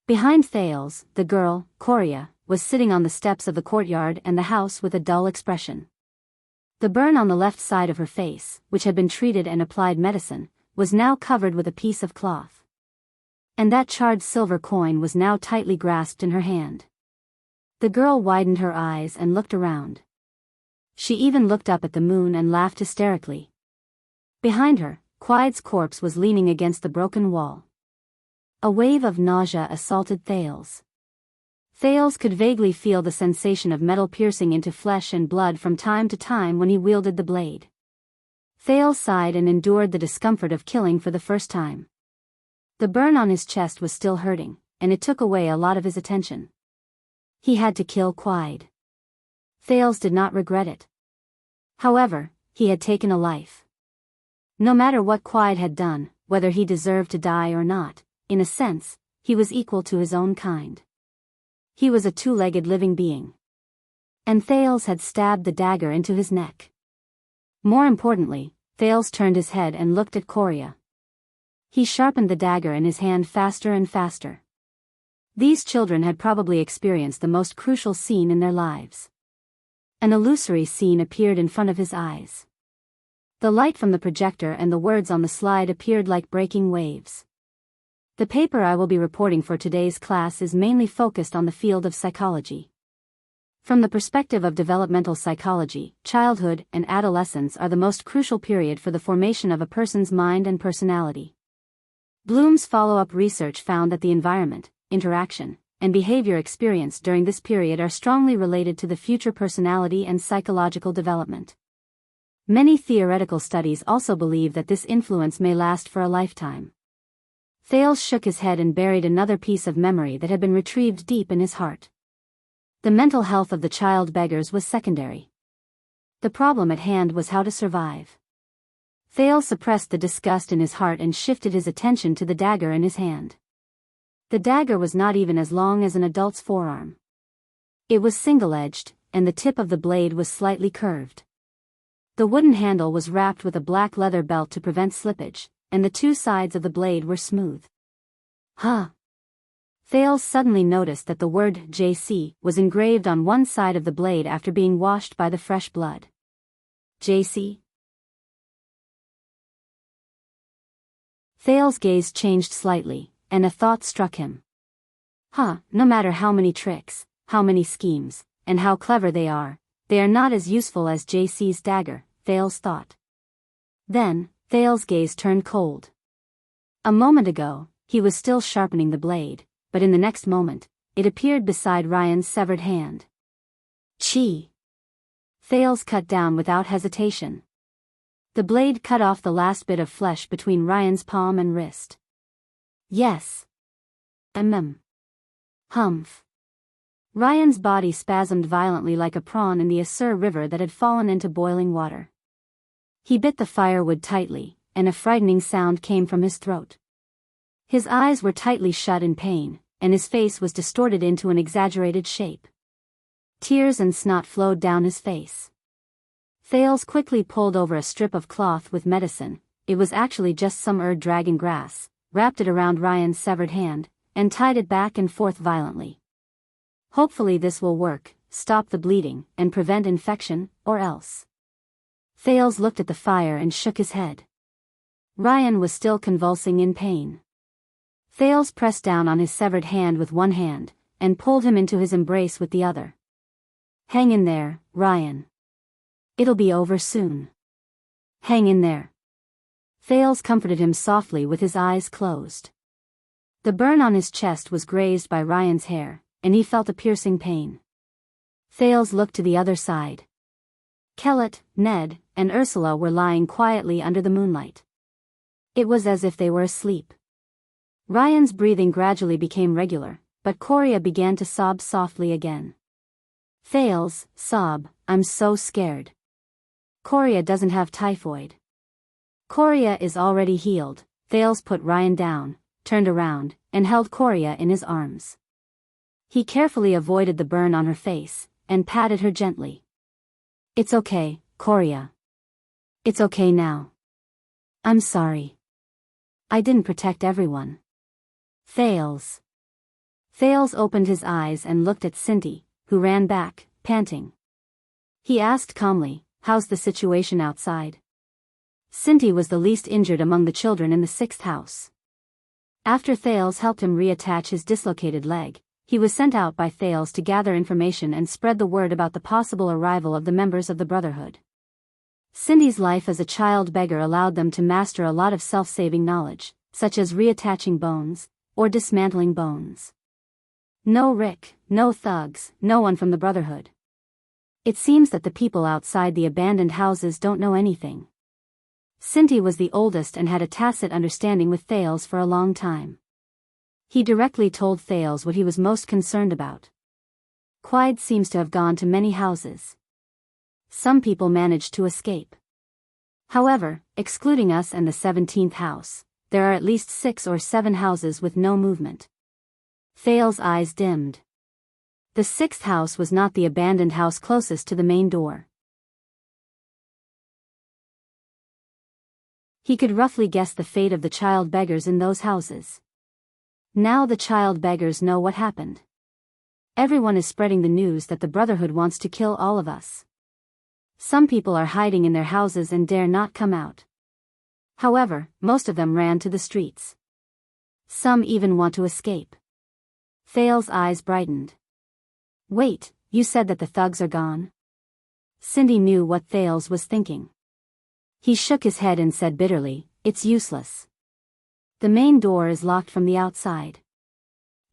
Behind Thales, the girl, Coria, was sitting on the steps of the courtyard and the house with a dull expression. The burn on the left side of her face, which had been treated and applied medicine, was now covered with a piece of cloth. And that charred silver coin was now tightly grasped in her hand. The girl widened her eyes and looked around. She even looked up at the moon and laughed hysterically. Behind her, Quide's corpse was leaning against the broken wall. A wave of nausea assaulted Thales. Thales could vaguely feel the sensation of metal piercing into flesh and blood from time to time when he wielded the blade. Thales sighed and endured the discomfort of killing for the first time. The burn on his chest was still hurting, and it took away a lot of his attention. He had to kill Quide. Thales did not regret it. However, he had taken a life. No matter what Quide had done, whether he deserved to die or not, in a sense, he was equal to his own kind. He was a two-legged living being. And Thales had stabbed the dagger into his neck. More importantly, Thales turned his head and looked at Coria. He sharpened the dagger in his hand faster and faster. These children had probably experienced the most crucial scene in their lives. An illusory scene appeared in front of his eyes. The light from the projector and the words on the slide appeared like breaking waves. The paper I will be reporting for today's class is mainly focused on the field of psychology. From the perspective of developmental psychology, childhood and adolescence are the most crucial period for the formation of a person's mind and personality. Bloom's follow-up research found that the environment, interaction, and behavior experienced during this period are strongly related to the future personality and psychological development. Many theoretical studies also believe that this influence may last for a lifetime. Thales shook his head and buried another piece of memory that had been retrieved deep in his heart. The mental health of the child beggars was secondary. The problem at hand was how to survive. Thales suppressed the disgust in his heart and shifted his attention to the dagger in his hand. The dagger was not even as long as an adult's forearm. It was single-edged, and the tip of the blade was slightly curved. The wooden handle was wrapped with a black leather belt to prevent slippage, and the two sides of the blade were smooth. Huh! Thales suddenly noticed that the word JC was engraved on one side of the blade after being washed by the fresh blood. JC? Thales' gaze changed slightly, and a thought struck him. No matter how many tricks, how many schemes, and how clever they are not as useful as JC's dagger, Thales thought. Then, Thales' gaze turned cold. A moment ago, he was still sharpening the blade, but in the next moment, it appeared beside Ryan's severed hand. Chi! Thales cut down without hesitation. The blade cut off the last bit of flesh between Ryan's palm and wrist. Yes. Humph. Ryan's body spasmed violently like a prawn in the Assur River that had fallen into boiling water. He bit the firewood tightly, and a frightening sound came from his throat. His eyes were tightly shut in pain, and his face was distorted into an exaggerated shape. Tears and snot flowed down his face. Thales quickly pulled over a strip of cloth with medicine. It was actually just some dragon grass, wrapped it around Ryan's severed hand, and tied it back and forth violently. Hopefully this will work, stop the bleeding, and prevent infection, or else. Thales looked at the fire and shook his head. Ryan was still convulsing in pain. Thales pressed down on his severed hand with one hand, and pulled him into his embrace with the other. Hang in there, Ryan. It'll be over soon. Hang in there. Thales comforted him softly with his eyes closed. The burn on his chest was grazed by Ryan's hair, and he felt a piercing pain. Thales looked to the other side. Kellett, Ned, and Ursula were lying quietly under the moonlight. It was as if they were asleep. Ryan's breathing gradually became regular, but Coria began to sob softly again. Thales, sob, I'm so scared. Coria doesn't have typhoid. Coria is already healed. Thales put Ryan down, turned around, and held Coria in his arms. He carefully avoided the burn on her face, and patted her gently. It's okay, Coria. It's okay now. I'm sorry. I didn't protect everyone. Thales. Thales opened his eyes and looked at Cindy, who ran back, panting. He asked calmly, how's the situation outside? Cindy was the least injured among the children in the 6th house. After Thales helped him reattach his dislocated leg, he was sent out by Thales to gather information and spread the word about the possible arrival of the members of the Brotherhood. Cindy's life as a child beggar allowed them to master a lot of self-saving knowledge, such as reattaching bones, or dismantling bones. No Rick, no thugs, no one from the Brotherhood. It seems that the people outside the abandoned houses don't know anything. Cindy was the oldest and had a tacit understanding with Thales for a long time. He directly told Thales what he was most concerned about. Quide seems to have gone to many houses. Some people managed to escape. However, excluding us and the 17th house, there are at least 6 or 7 houses with no movement. Thales' eyes dimmed. The 6th house was not the abandoned house closest to the main door. He could roughly guess the fate of the child beggars in those houses. Now the child beggars know what happened. Everyone is spreading the news that the Brotherhood wants to kill all of us. Some people are hiding in their houses and dare not come out. However, most of them ran to the streets. Some even want to escape. Thales' eyes brightened. Wait, you said that the thugs are gone? Cindy knew what Thales was thinking. He shook his head and said bitterly, it's useless. The main door is locked from the outside.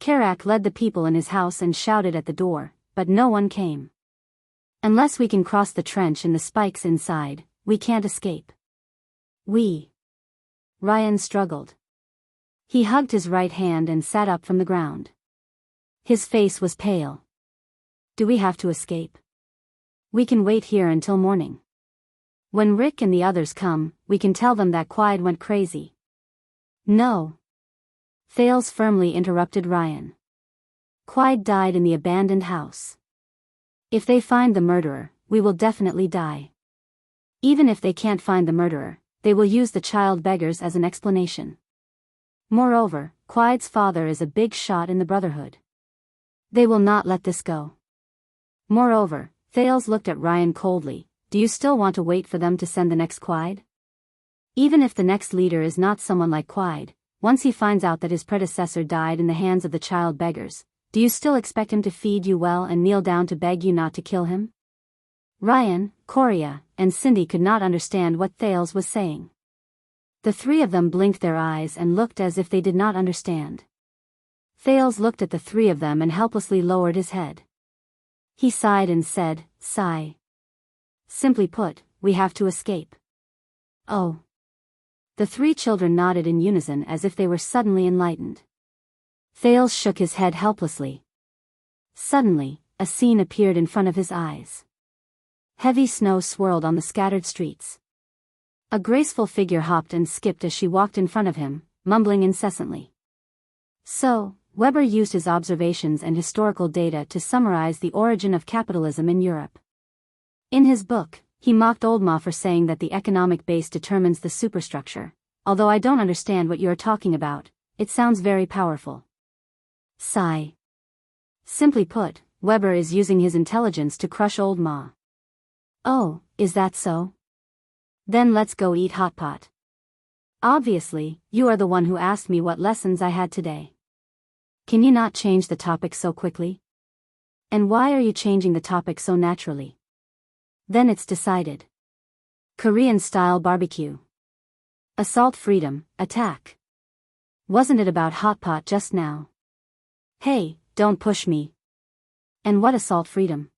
Karak led the people in his house and shouted at the door, but no one came. Unless we can cross the trench and the spikes inside, we can't escape. Ryan struggled. He hugged his right hand and sat up from the ground. His face was pale. Do we have to escape? We can wait here until morning. When Rick and the others come, we can tell them that Quide went crazy. No. Thales firmly interrupted Ryan. Quide died in the abandoned house. If they find the murderer, we will definitely die. Even if they can't find the murderer, they will use the child beggars as an explanation. Moreover, Quide's father is a big shot in the Brotherhood. They will not let this go. Moreover, Thales looked at Ryan coldly. Do you still want to wait for them to send the next Quide? Even if the next leader is not someone like Quide, once he finds out that his predecessor died in the hands of the child beggars, do you still expect him to feed you well and kneel down to beg you not to kill him? Ryan, Coria, and Cindy could not understand what Thales was saying. The three of them blinked their eyes and looked as if they did not understand. Thales looked at the three of them and helplessly lowered his head. He sighed and said, "Sigh. Simply put, we have to escape." Oh. The three children nodded in unison as if they were suddenly enlightened. Thales shook his head helplessly. Suddenly, a scene appeared in front of his eyes. Heavy snow swirled on the scattered streets. A graceful figure hopped and skipped as she walked in front of him, mumbling incessantly. So, Weber used his observations and historical data to summarize the origin of capitalism in Europe. In his book, he mocked Oldma for saying that the economic base determines the superstructure. Although I don't understand what you are talking about, it sounds very powerful. Sigh. Simply put, Weber is using his intelligence to crush Oldma. Oh, is that so? Then let's go eat hot pot. Obviously, you are the one who asked me what lessons I had today. Can you not change the topic so quickly? And why are you changing the topic so naturally? Then it's decided. Korean-style barbecue. Assault freedom, attack. Wasn't it about hot pot just now? Hey, don't push me. And what assault freedom?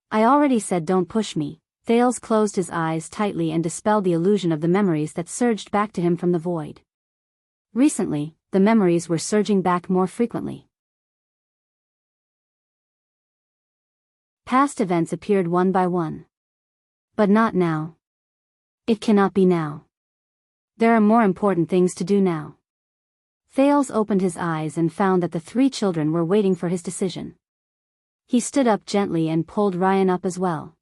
I already said don't push me. Thales closed his eyes tightly and dispelled the illusion of the memories that surged back to him from the void. Recently, the memories were surging back more frequently. Past events appeared one by one. But not now. It cannot be now. There are more important things to do now. Thales opened his eyes and found that the three children were waiting for his decision. He stood up gently and pulled Ryan up as well.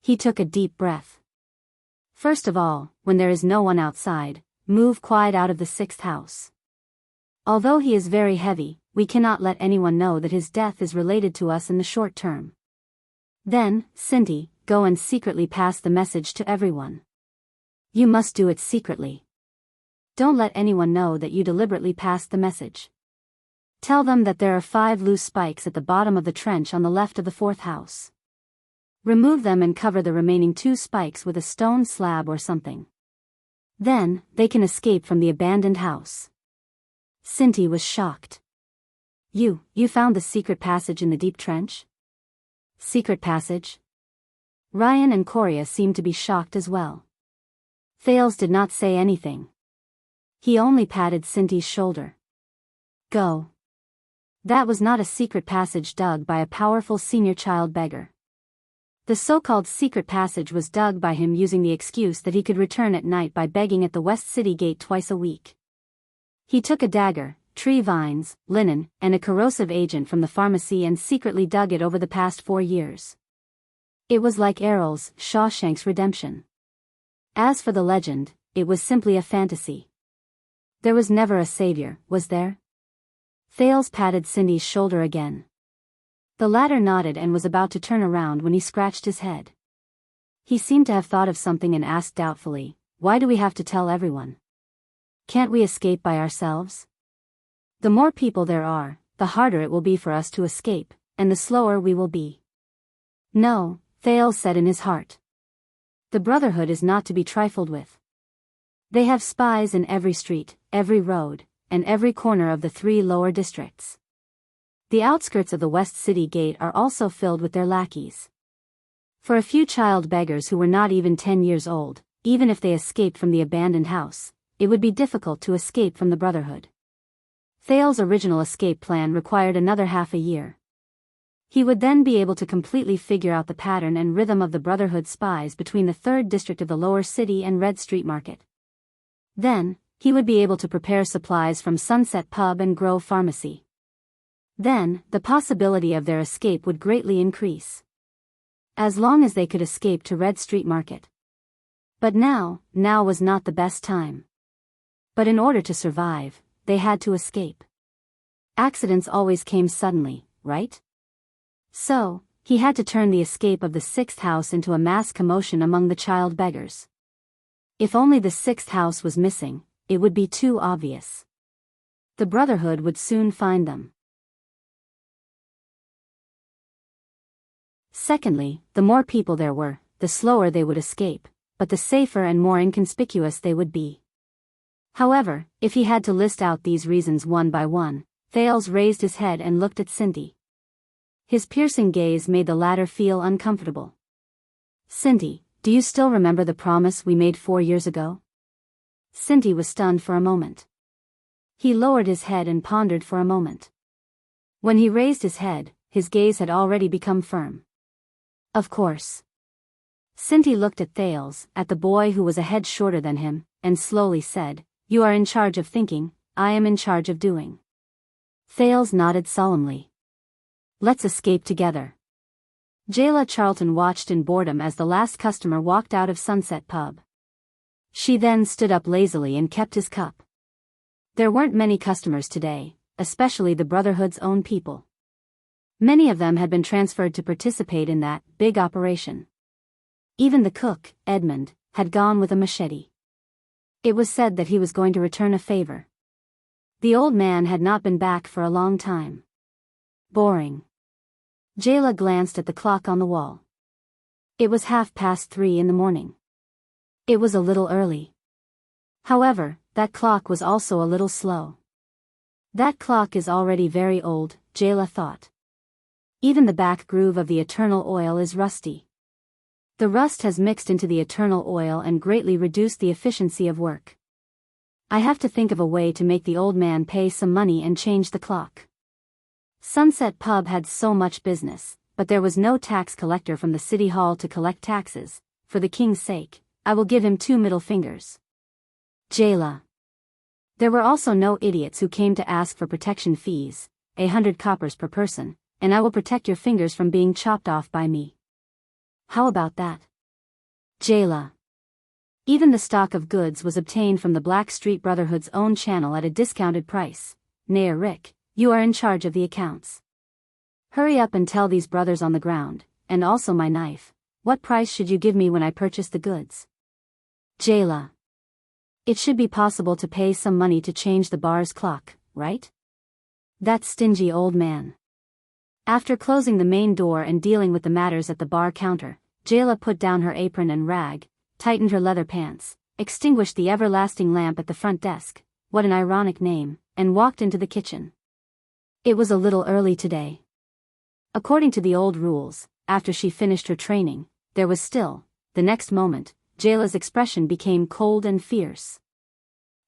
He took a deep breath. First of all, when there is no one outside, move Quide out of the sixth house. Although he is very heavy, we cannot let anyone know that his death is related to us in the short term. Then, Cindy, go and secretly pass the message to everyone. You must do it secretly. Don't let anyone know that you deliberately passed the message. Tell them that there are 5 loose spikes at the bottom of the trench on the left of the 4th house. Remove them and cover the remaining 2 spikes with a stone slab or something. Then, they can escape from the abandoned house. Cindy was shocked. You found the secret passage in the deep trench? Secret passage? Ryan and Coria seemed to be shocked as well. Thales did not say anything. He only patted Cindy's shoulder. Go. That was not a secret passage dug by a powerful senior child beggar. The so-called secret passage was dug by him using the excuse that he could return at night by begging at the West City gate twice a week. He took a dagger, tree vines, linen, and a corrosive agent from the pharmacy and secretly dug it over the past 4 years. It was like Errol's Shawshank's Redemption. As for the legend, it was simply a fantasy. There was never a savior, was there? Thales patted Cindy's shoulder again. The latter nodded and was about to turn around when he scratched his head. He seemed to have thought of something and asked doubtfully, "Why do we have to tell everyone? Can't we escape by ourselves? The more people there are, the harder it will be for us to escape, and the slower we will be." No, Thales said in his heart. The Brotherhood is not to be trifled with. They have spies in every street, every road, and every corner of the 3 lower districts. The outskirts of the West City gate are also filled with their lackeys. For a few child beggars who were not even 10 years old, even if they escaped from the abandoned house, it would be difficult to escape from the Brotherhood. Thales' original escape plan required another half a year. He would then be able to completely figure out the pattern and rhythm of the Brotherhood spies between the 3rd district of the lower city and Red Street Market. Then, he would be able to prepare supplies from Sunset Pub and Grove Pharmacy. Then, the possibility of their escape would greatly increase. As long as they could escape to Red Street Market. But now was not the best time. But in order to survive, they had to escape. Accidents always came suddenly, right? So, he had to turn the escape of the 6th house into a mass commotion among the child beggars. If only the 6th house was missing, it would be too obvious. The Brotherhood would soon find them. Secondly, the more people there were, the slower they would escape, but the safer and more inconspicuous they would be. However, if he had to list out these reasons one by one, Thales raised his head and looked at Cindy. His piercing gaze made the latter feel uncomfortable. "Cindy, do you still remember the promise we made 4 years ago?" Cindy was stunned for a moment. He lowered his head and pondered for a moment. When he raised his head, his gaze had already become firm. "Of course." Cindy looked at Thales, at the boy who was a head shorter than him, and slowly said, "You are in charge of thinking, I am in charge of doing." Thales nodded solemnly. "Let's escape together." Jayla Charlton watched in boredom as the last customer walked out of Sunset Pub. She then stood up lazily and kept his cup. There weren't many customers today, especially the Brotherhood's own people. Many of them had been transferred to participate in that big operation. Even the cook, Edmund, had gone with a machete. It was said that he was going to return a favor. The old man had not been back for a long time. Boring. Jayla glanced at the clock on the wall. It was 3:30 in the morning. It was a little early. However, that clock was also a little slow. That clock is already very old, Jayla thought. Even the back groove of the eternal oil is rusty. The rust has mixed into the eternal oil and greatly reduced the efficiency of work. I have to think of a way to make the old man pay some money and change the clock. Sunset Pub had so much business, but there was no tax collector from the city hall to collect taxes. For the king's sake, I will give him 2 middle fingers. Jayla. There were also no idiots who came to ask for protection fees, 100 coppers per person, and I will protect your fingers from being chopped off by me. How about that? Jayla. Even the stock of goods was obtained from the Black Street Brotherhood's own channel at a discounted price. Nair Rick, you are in charge of the accounts. Hurry up and tell these brothers on the ground, and also my knife, what price should you give me when I purchase the goods? Jayla. It should be possible to pay some money to change the bar's clock, right? That stingy old man. After closing the main door and dealing with the matters at the bar counter, Jayla put down her apron and rag, tightened her leather pants, extinguished the everlasting lamp at the front desk, what an ironic name, and walked into the kitchen. It was a little early today. According to the old rules, after she finished her training, there was still, the next moment, Jayla's expression became cold and fierce.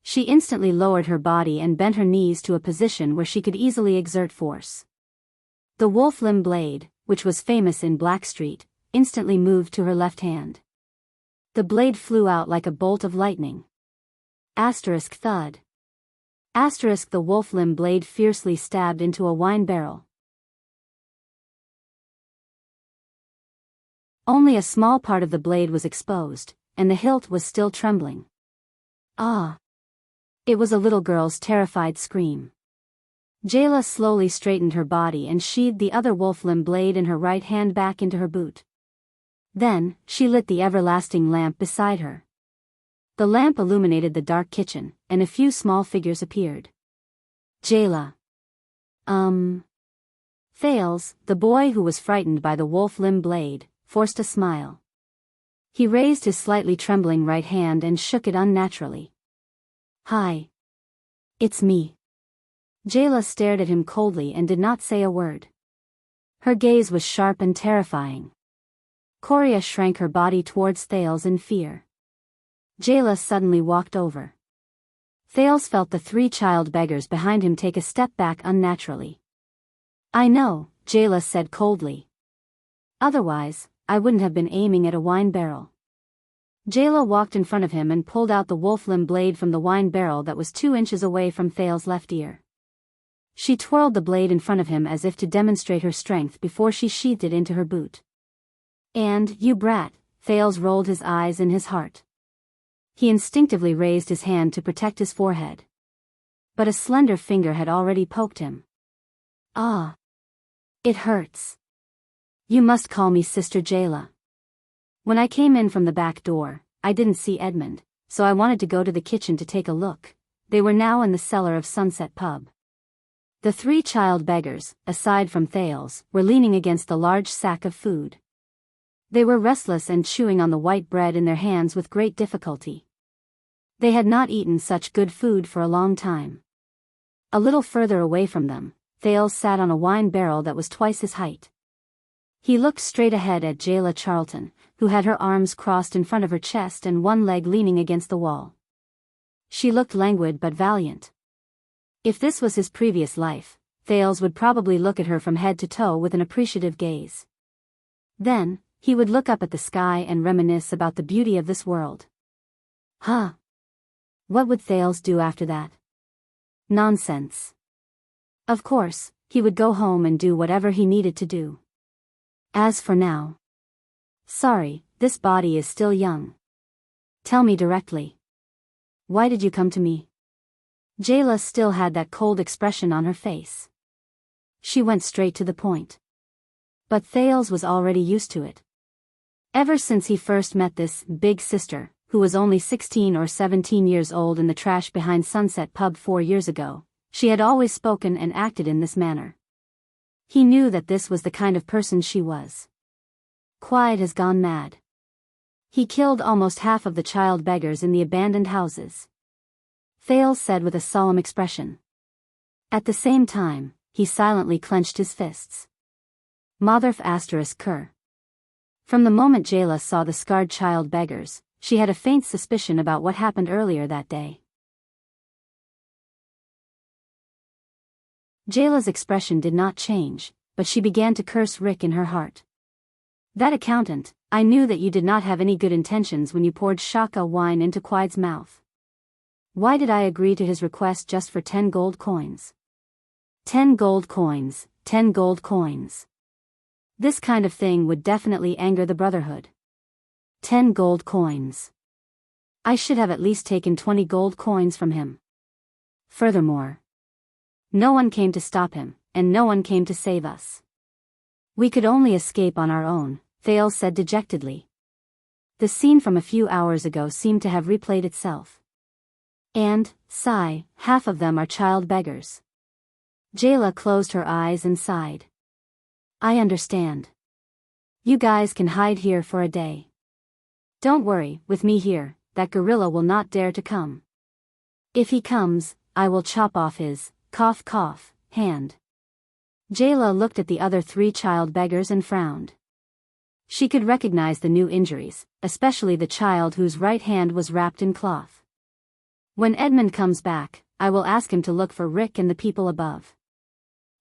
She instantly lowered her body and bent her knees to a position where she could easily exert force. The wolf limb blade, which was famous in Blackstreet, instantly moved to her left hand. The blade flew out like a bolt of lightning. Asterisk thud. Asterisk the wolf limb blade fiercely stabbed into a wine barrel. Only a small part of the blade was exposed, and the hilt was still trembling. Ah! It was a little girl's terrified scream. Jayla slowly straightened her body and sheathed the other wolf limb blade in her right hand back into her boot. Then, she lit the everlasting lamp beside her. The lamp illuminated the dark kitchen, and a few small figures appeared. Jayla. Thales, the boy who was frightened by the wolf limb blade, forced a smile. He raised his slightly trembling right hand and shook it unnaturally. Hi. It's me. Jayla stared at him coldly and did not say a word. Her gaze was sharp and terrifying. Coria shrank her body towards Thales in fear. Jayla suddenly walked over. Thales felt the 3 child beggars behind him take a step back unnaturally. I know, Jayla said coldly. Otherwise, I wouldn't have been aiming at a wine barrel. Jayla walked in front of him and pulled out the wolf-limb blade from the wine barrel that was 2 inches away from Thale's left ear. She twirled the blade in front of him as if to demonstrate her strength before she sheathed it into her boot. And, you brat, Thales rolled his eyes in his heart. He instinctively raised his hand to protect his forehead. But a slender finger had already poked him. Ah. It hurts. You must call me Sister Jayla. When I came in from the back door, I didn't see Edmund, so I wanted to go to the kitchen to take a look. They were now in the cellar of Sunset Pub. The 3 child beggars, aside from Thales, were leaning against the large sack of food. They were restless and chewing on the white bread in their hands with great difficulty. They had not eaten such good food for a long time. A little further away from them, Thales sat on a wine barrel that was twice his height. He looked straight ahead at Jayla Charlton, who had her arms crossed in front of her chest and one leg leaning against the wall. She looked languid but valiant. If this was his previous life, Thales would probably look at her from head to toe with an appreciative gaze. Then, he would look up at the sky and reminisce about the beauty of this world. Huh. What would Thales do after that? Nonsense. Of course, he would go home and do whatever he needed to do. As for now. Sorry, this body is still young. Tell me directly. Why did you come to me? Jayla still had that cold expression on her face. She went straight to the point. But Thales was already used to it. Ever since he first met this big sister, who was only 16 or 17 years old in the trash behind Sunset Pub 4 years ago, she had always spoken and acted in this manner. He knew that this was the kind of person she was. Quiet has gone mad. He killed almost half of the child beggars in the abandoned houses. Thales said with a solemn expression. At the same time, he silently clenched his fists. Motherf ****. From the moment Jayla saw the scarred child beggars, she had a faint suspicion about what happened earlier that day. Jayla's expression did not change, but she began to curse Rick in her heart. That accountant, I knew that you did not have any good intentions when you poured shaka wine into Quide's mouth. Why did I agree to his request just for 10 gold coins? 10 gold coins, 10 gold coins. This kind of thing would definitely anger the Brotherhood. 10 gold coins. I should have at least taken 20 gold coins from him. Furthermore, no one came to stop him, and no one came to save us. We could only escape on our own, Thales said dejectedly. The scene from a few hours ago seemed to have replayed itself. And, sigh, half of them are child beggars. Jayla closed her eyes and sighed. I understand. You guys can hide here for a day. Don't worry, with me here, that gorilla will not dare to come. If he comes, I will chop off his, cough cough, hand. Jayla looked at the other 3 child beggars and frowned. She could recognize the new injuries, especially the child whose right hand was wrapped in cloth. When Edmund comes back, I will ask him to look for Rick and the people above.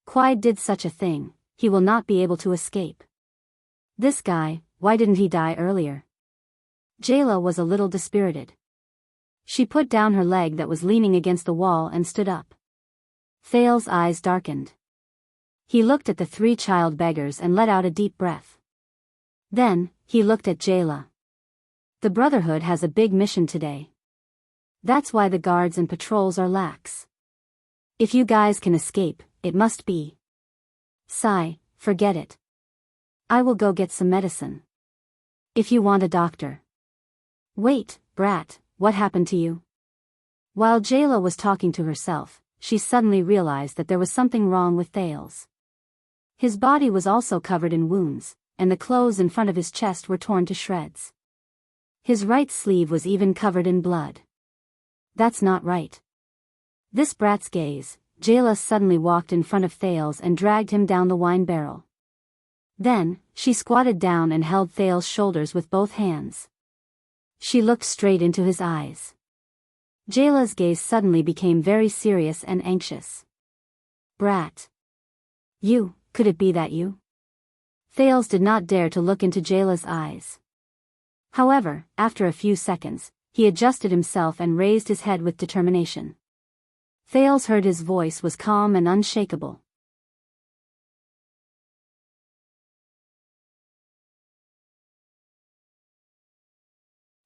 Quide did such a thing, he will not be able to escape. This guy, why didn't he die earlier? Jayla was a little dispirited. She put down her leg that was leaning against the wall and stood up. Thales' eyes darkened. He looked at the 3 child beggars and let out a deep breath. Then, he looked at Jayla. The Brotherhood has a big mission today. That's why the guards and patrols are lax. If you guys can escape, it must be. Sigh, forget it. I will go get some medicine. If you want a doctor. Wait, brat, what happened to you? While Jayla was talking to herself, she suddenly realized that there was something wrong with Thales. His body was also covered in wounds, and the clothes in front of his chest were torn to shreds. His right sleeve was even covered in blood. That's not right. This brat's gaze. Jayla suddenly walked in front of Thales and dragged him down the wine barrel. Then, she squatted down and held Thales' shoulders with both hands. She looked straight into his eyes. Jayla's gaze suddenly became very serious and anxious. Brat. You, could it be that you? Thales did not dare to look into Jayla's eyes. However, after a few seconds, he adjusted himself and raised his head with determination. Thales heard his voice was calm and unshakable.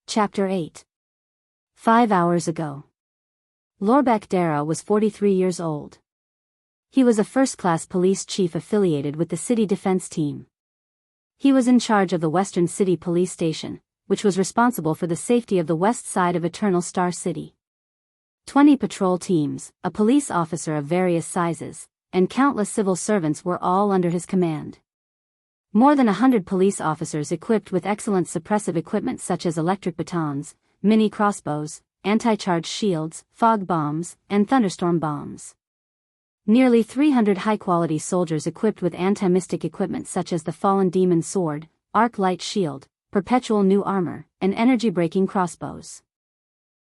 Chapter 8. 5 hours ago. Lorbek Dara was 43 years old. He was a first-class police chief affiliated with the city defense team. He was in charge of the Western City Police Station, which was responsible for the safety of the west side of Eternal Star City. 20 patrol teams, a police officer of various sizes, and countless civil servants were all under his command. More than 100 police officers equipped with excellent suppressive equipment such as electric batons, mini crossbows, anti-charge shields, fog bombs, and thunderstorm bombs. Nearly 300 high-quality soldiers equipped with anti-mystic equipment such as the Fallen Demon Sword, Arc Light Shield, Perpetual New Armor, and energy-breaking crossbows.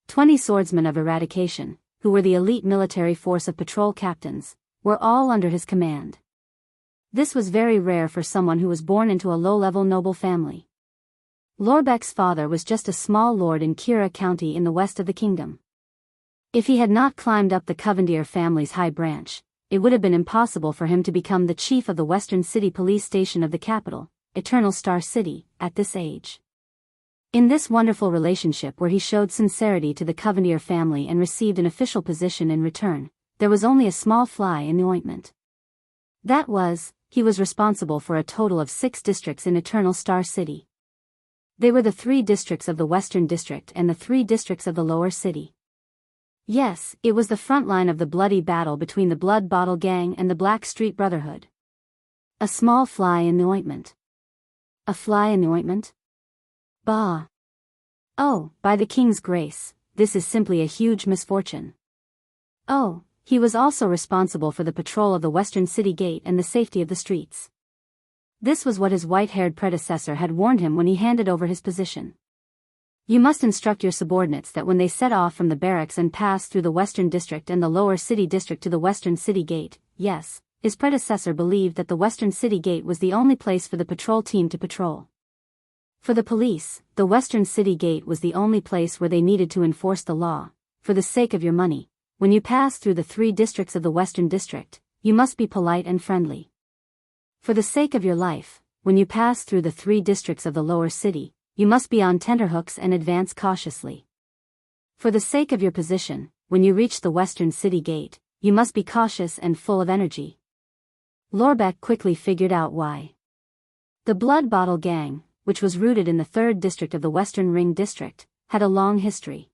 20 swordsmen of eradication, who were the elite military force of patrol captains, were all under his command. This was very rare for someone who was born into a low-level noble family. Lorbek's father was just a small lord in Kira County in the west of the kingdom. If he had not climbed up the Covendier family's high branch, it would have been impossible for him to become the chief of the Western City Police Station of the capital, Eternal Star City, at this age. In this wonderful relationship where he showed sincerity to the Covendier family and received an official position in return, there was only a small fly in the ointment. That was, he was responsible for a total of 6 districts in Eternal Star City. They were the 3 districts of the Western District and the 3 districts of the Lower City. Yes, it was the front line of the bloody battle between the Blood Bottle Gang and the Black Street Brotherhood. A small fly in the ointment. A fly in the ointment? Bah! Oh, by the king's grace, this is simply a huge misfortune. Oh, he was also responsible for the patrol of the Western City Gate and the safety of the streets. This was what his white-haired predecessor had warned him when he handed over his position. You must instruct your subordinates that when they set off from the barracks and pass through the Western District and the Lower City District to the Western City Gate, yes, his predecessor believed that the Western City Gate was the only place for the patrol team to patrol. For the police, the Western City Gate was the only place where they needed to enforce the law. For the sake of your money, when you pass through the 3 districts of the Western District, you must be polite and friendly. For the sake of your life, when you pass through the 3 districts of the Lower City, you must be on tenterhooks and advance cautiously. For the sake of your position, when you reach the Western City Gate, you must be cautious and full of energy. Lorbek quickly figured out why. The Blood Bottle Gang, which was rooted in the 3rd district of the Western Ring District, had a long history.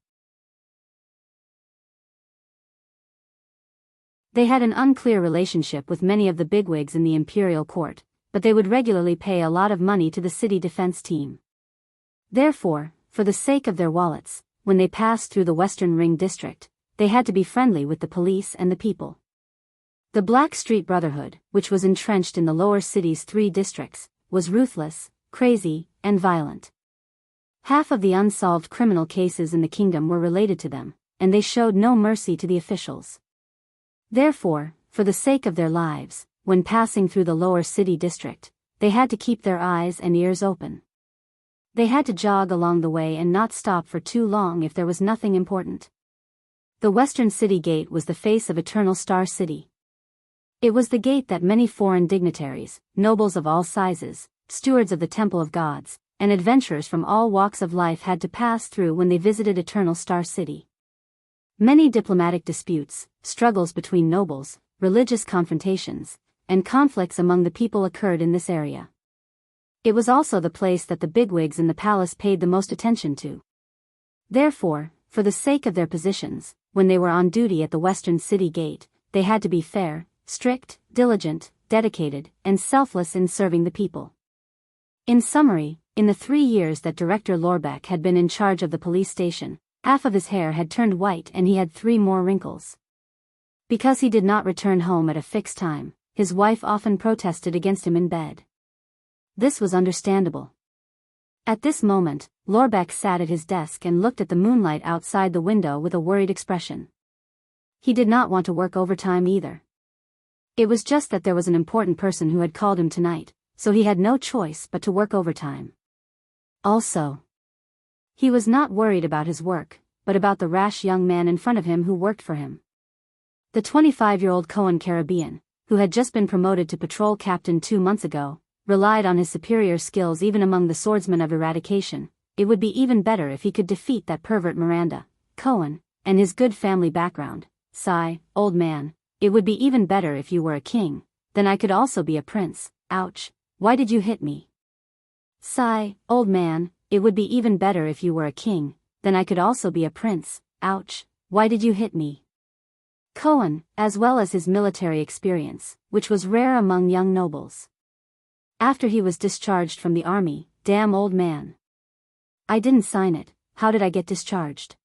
They had an unclear relationship with many of the bigwigs in the imperial court, but they would regularly pay a lot of money to the city defense team. Therefore, for the sake of their wallets, when they passed through the Western Ring District, they had to be friendly with the police and the people. The Black Street Brotherhood, which was entrenched in the Lower City's 3 districts, was ruthless, crazy, and violent. Half of the unsolved criminal cases in the kingdom were related to them, and they showed no mercy to the officials. Therefore, for the sake of their lives, when passing through the Lower City District, they had to keep their eyes and ears open. They had to jog along the way and not stop for too long if there was nothing important. The Western City Gate was the face of Eternal Star City. It was the gate that many foreign dignitaries, nobles of all sizes, stewards of the Temple of Gods, and adventurers from all walks of life had to pass through when they visited Eternal Star City. Many diplomatic disputes, struggles between nobles, religious confrontations, and conflicts among the people occurred in this area. It was also the place that the bigwigs in the palace paid the most attention to. Therefore, for the sake of their positions, when they were on duty at the Western City Gate, they had to be fair, strict, diligent, dedicated, and selfless in serving the people. In summary, in the 3 years that Director Lorbek had been in charge of the police station, half of his hair had turned white and he had 3 more wrinkles. Because he did not return home at a fixed time, his wife often protested against him in bed. This was understandable. At this moment, Lorbek sat at his desk and looked at the moonlight outside the window with a worried expression. He did not want to work overtime either. It was just that there was an important person who had called him tonight, so he had no choice but to work overtime. Also, he was not worried about his work, but about the rash young man in front of him who worked for him. The 25-year-old Cohen Caribbean, who had just been promoted to patrol captain 2 months ago, relied on his superior skills even among the swordsmen of eradication. It would be even better if he could defeat that pervert Miranda, Cohen, and his good family background. Sigh, old man, it would be even better if you were a king, then I could also be a prince. Ouch, why did you hit me? Sigh, old man, it would be even better if you were a king, then I could also be a prince. Ouch, why did you hit me? Cohen, as well as his military experience, which was rare among young nobles. After he was discharged from the army, damn old man. I didn't sign it, how did I get discharged?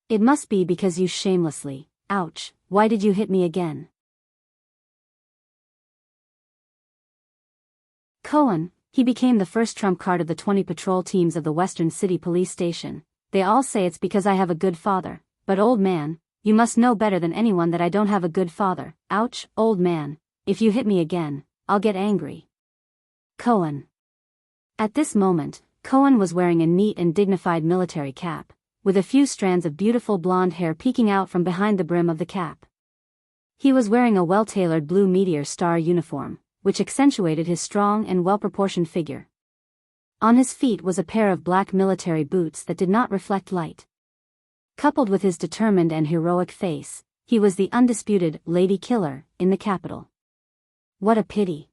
It must be because you shamelessly. Ouch, why did you hit me again? Cohen, he became the first trump card of the 20 patrol teams of the Western City Police Station. They all say it's because I have a good father, but old man, you must know better than anyone that I don't have a good father. Ouch, old man, if you hit me again, I'll get angry. Cohen. At this moment, Cohen was wearing a neat and dignified military cap, with a few strands of beautiful blonde hair peeking out from behind the brim of the cap. He was wearing a well-tailored blue meteor star uniform, which accentuated his strong and well-proportioned figure. On his feet was a pair of black military boots that did not reflect light. Coupled with his determined and heroic face, he was the undisputed lady killer in the capital. What a pity.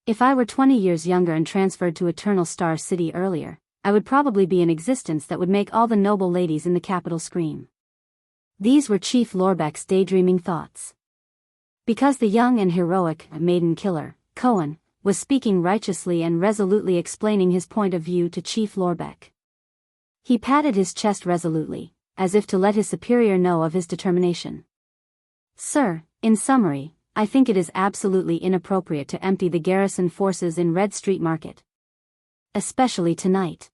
If I were 20 years younger and transferred to Eternal Star City earlier, I would probably be in existence that would make all the noble ladies in the capital scream. These were Chief Lorbeck's daydreaming thoughts. Because the young and heroic maiden killer, Cohen, was speaking righteously and resolutely explaining his point of view to Chief Lorbeck. He patted his chest resolutely, as if to let his superior know of his determination. Sir, in summary, I think it is absolutely inappropriate to empty the garrison forces in Red Street Market. Especially tonight.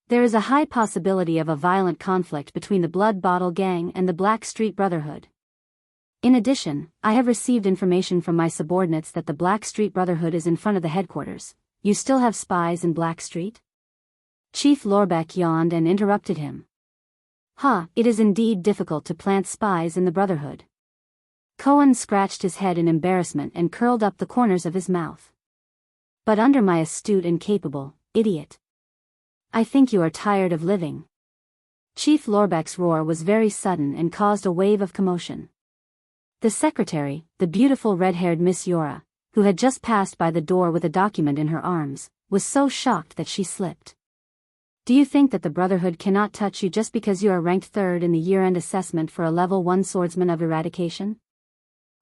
There is a high possibility of a violent conflict between the Blood Bottle Gang and the Black Street Brotherhood. In addition, I have received information from my subordinates that the Black Street Brotherhood is in front of the headquarters. You still have spies in Black Street? Chief Lorbeck yawned and interrupted him. It is indeed difficult to plant spies in the Brotherhood. Cohen scratched his head in embarrassment and curled up the corners of his mouth. But under my astute and capable, idiot. I think you are tired of living. Chief Lorbeck's roar was very sudden and caused a wave of commotion. The secretary, the beautiful red-haired Miss Yora, who had just passed by the door with a document in her arms, was so shocked that she slipped. Do you think that the Brotherhood cannot touch you just because you are ranked third in the year-end assessment for a level 1 swordsman of eradication?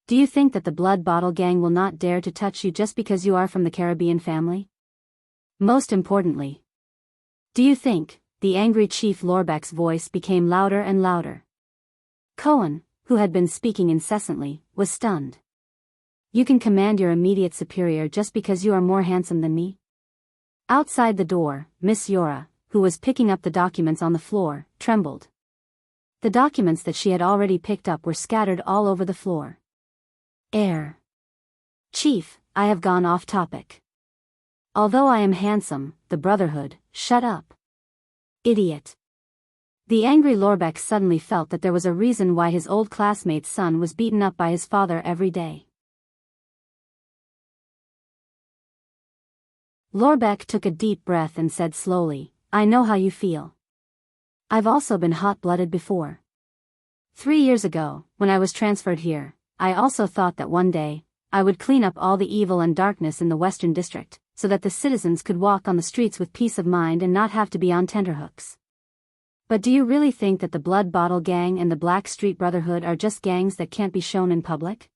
Do you think that the Blood Bottle Gang will not dare to touch you just because you are from the Caribbean family? Most importantly, do you think, the angry Chief Lorbeck's voice became louder and louder. Cohen, who had been speaking incessantly, was stunned. You can command your immediate superior just because you are more handsome than me? Outside the door, Miss Yora, who was picking up the documents on the floor, trembled. The documents that she had already picked up were scattered all over the floor. Chief, I have gone off topic. Although I am handsome, the Brotherhood, shut up. Idiot. The angry Lorbeck suddenly felt that there was a reason why his old classmate's son was beaten up by his father every day. Lorbeck took a deep breath and said slowly, I know how you feel. I've also been hot-blooded before. 3 years ago, when I was transferred here, I also thought that one day, I would clean up all the evil and darkness in the Western District, so that the citizens could walk on the streets with peace of mind and not have to be on tenterhooks. But do you really think that the Blood Bottle Gang and the Black Street Brotherhood are just gangs that can't be shown in public?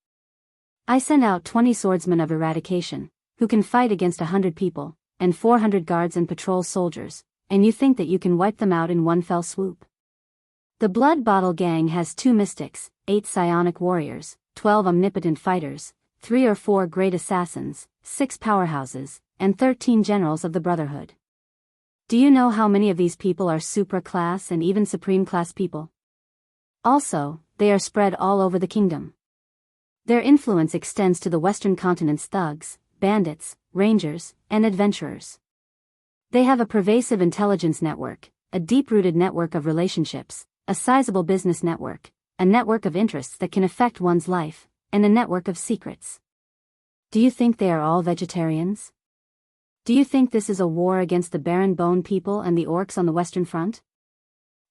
I send out 20 swordsmen of eradication, who can fight against 100 people, and 400 guards and patrol soldiers, and you think that you can wipe them out in one fell swoop? The Blood Bottle Gang has 2 mystics, 8 psionic warriors, 12 omnipotent fighters, 3 or 4 great assassins, 6 powerhouses, and 13 generals of the Brotherhood. Do you know how many of these people are supra-class and even supreme-class people? Also, they are spread all over the kingdom. Their influence extends to the Western continent's thugs, bandits, rangers, and adventurers. They have a pervasive intelligence network, a deep-rooted network of relationships, a sizable business network, a network of interests that can affect one's life, and a network of secrets. Do you think they are all vegetarians? Do you think this is a war against the Baron Bone people and the orcs on the Western Front?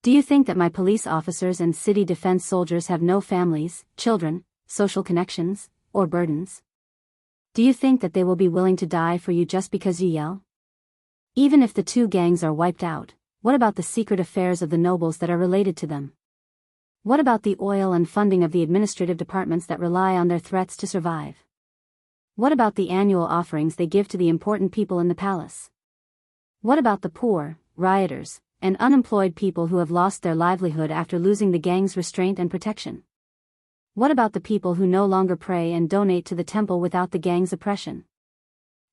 Do you think that my police officers and city defense soldiers have no families, children, social connections, or burdens? Do you think that they will be willing to die for you just because you yell? Even if the two gangs are wiped out, what about the secret affairs of the nobles that are related to them? What about the oil and funding of the administrative departments that rely on their threats to survive? What about the annual offerings they give to the important people in the palace? What about the poor, rioters, and unemployed people who have lost their livelihood after losing the gang's restraint and protection? What about the people who no longer pray and donate to the temple without the gang's oppression?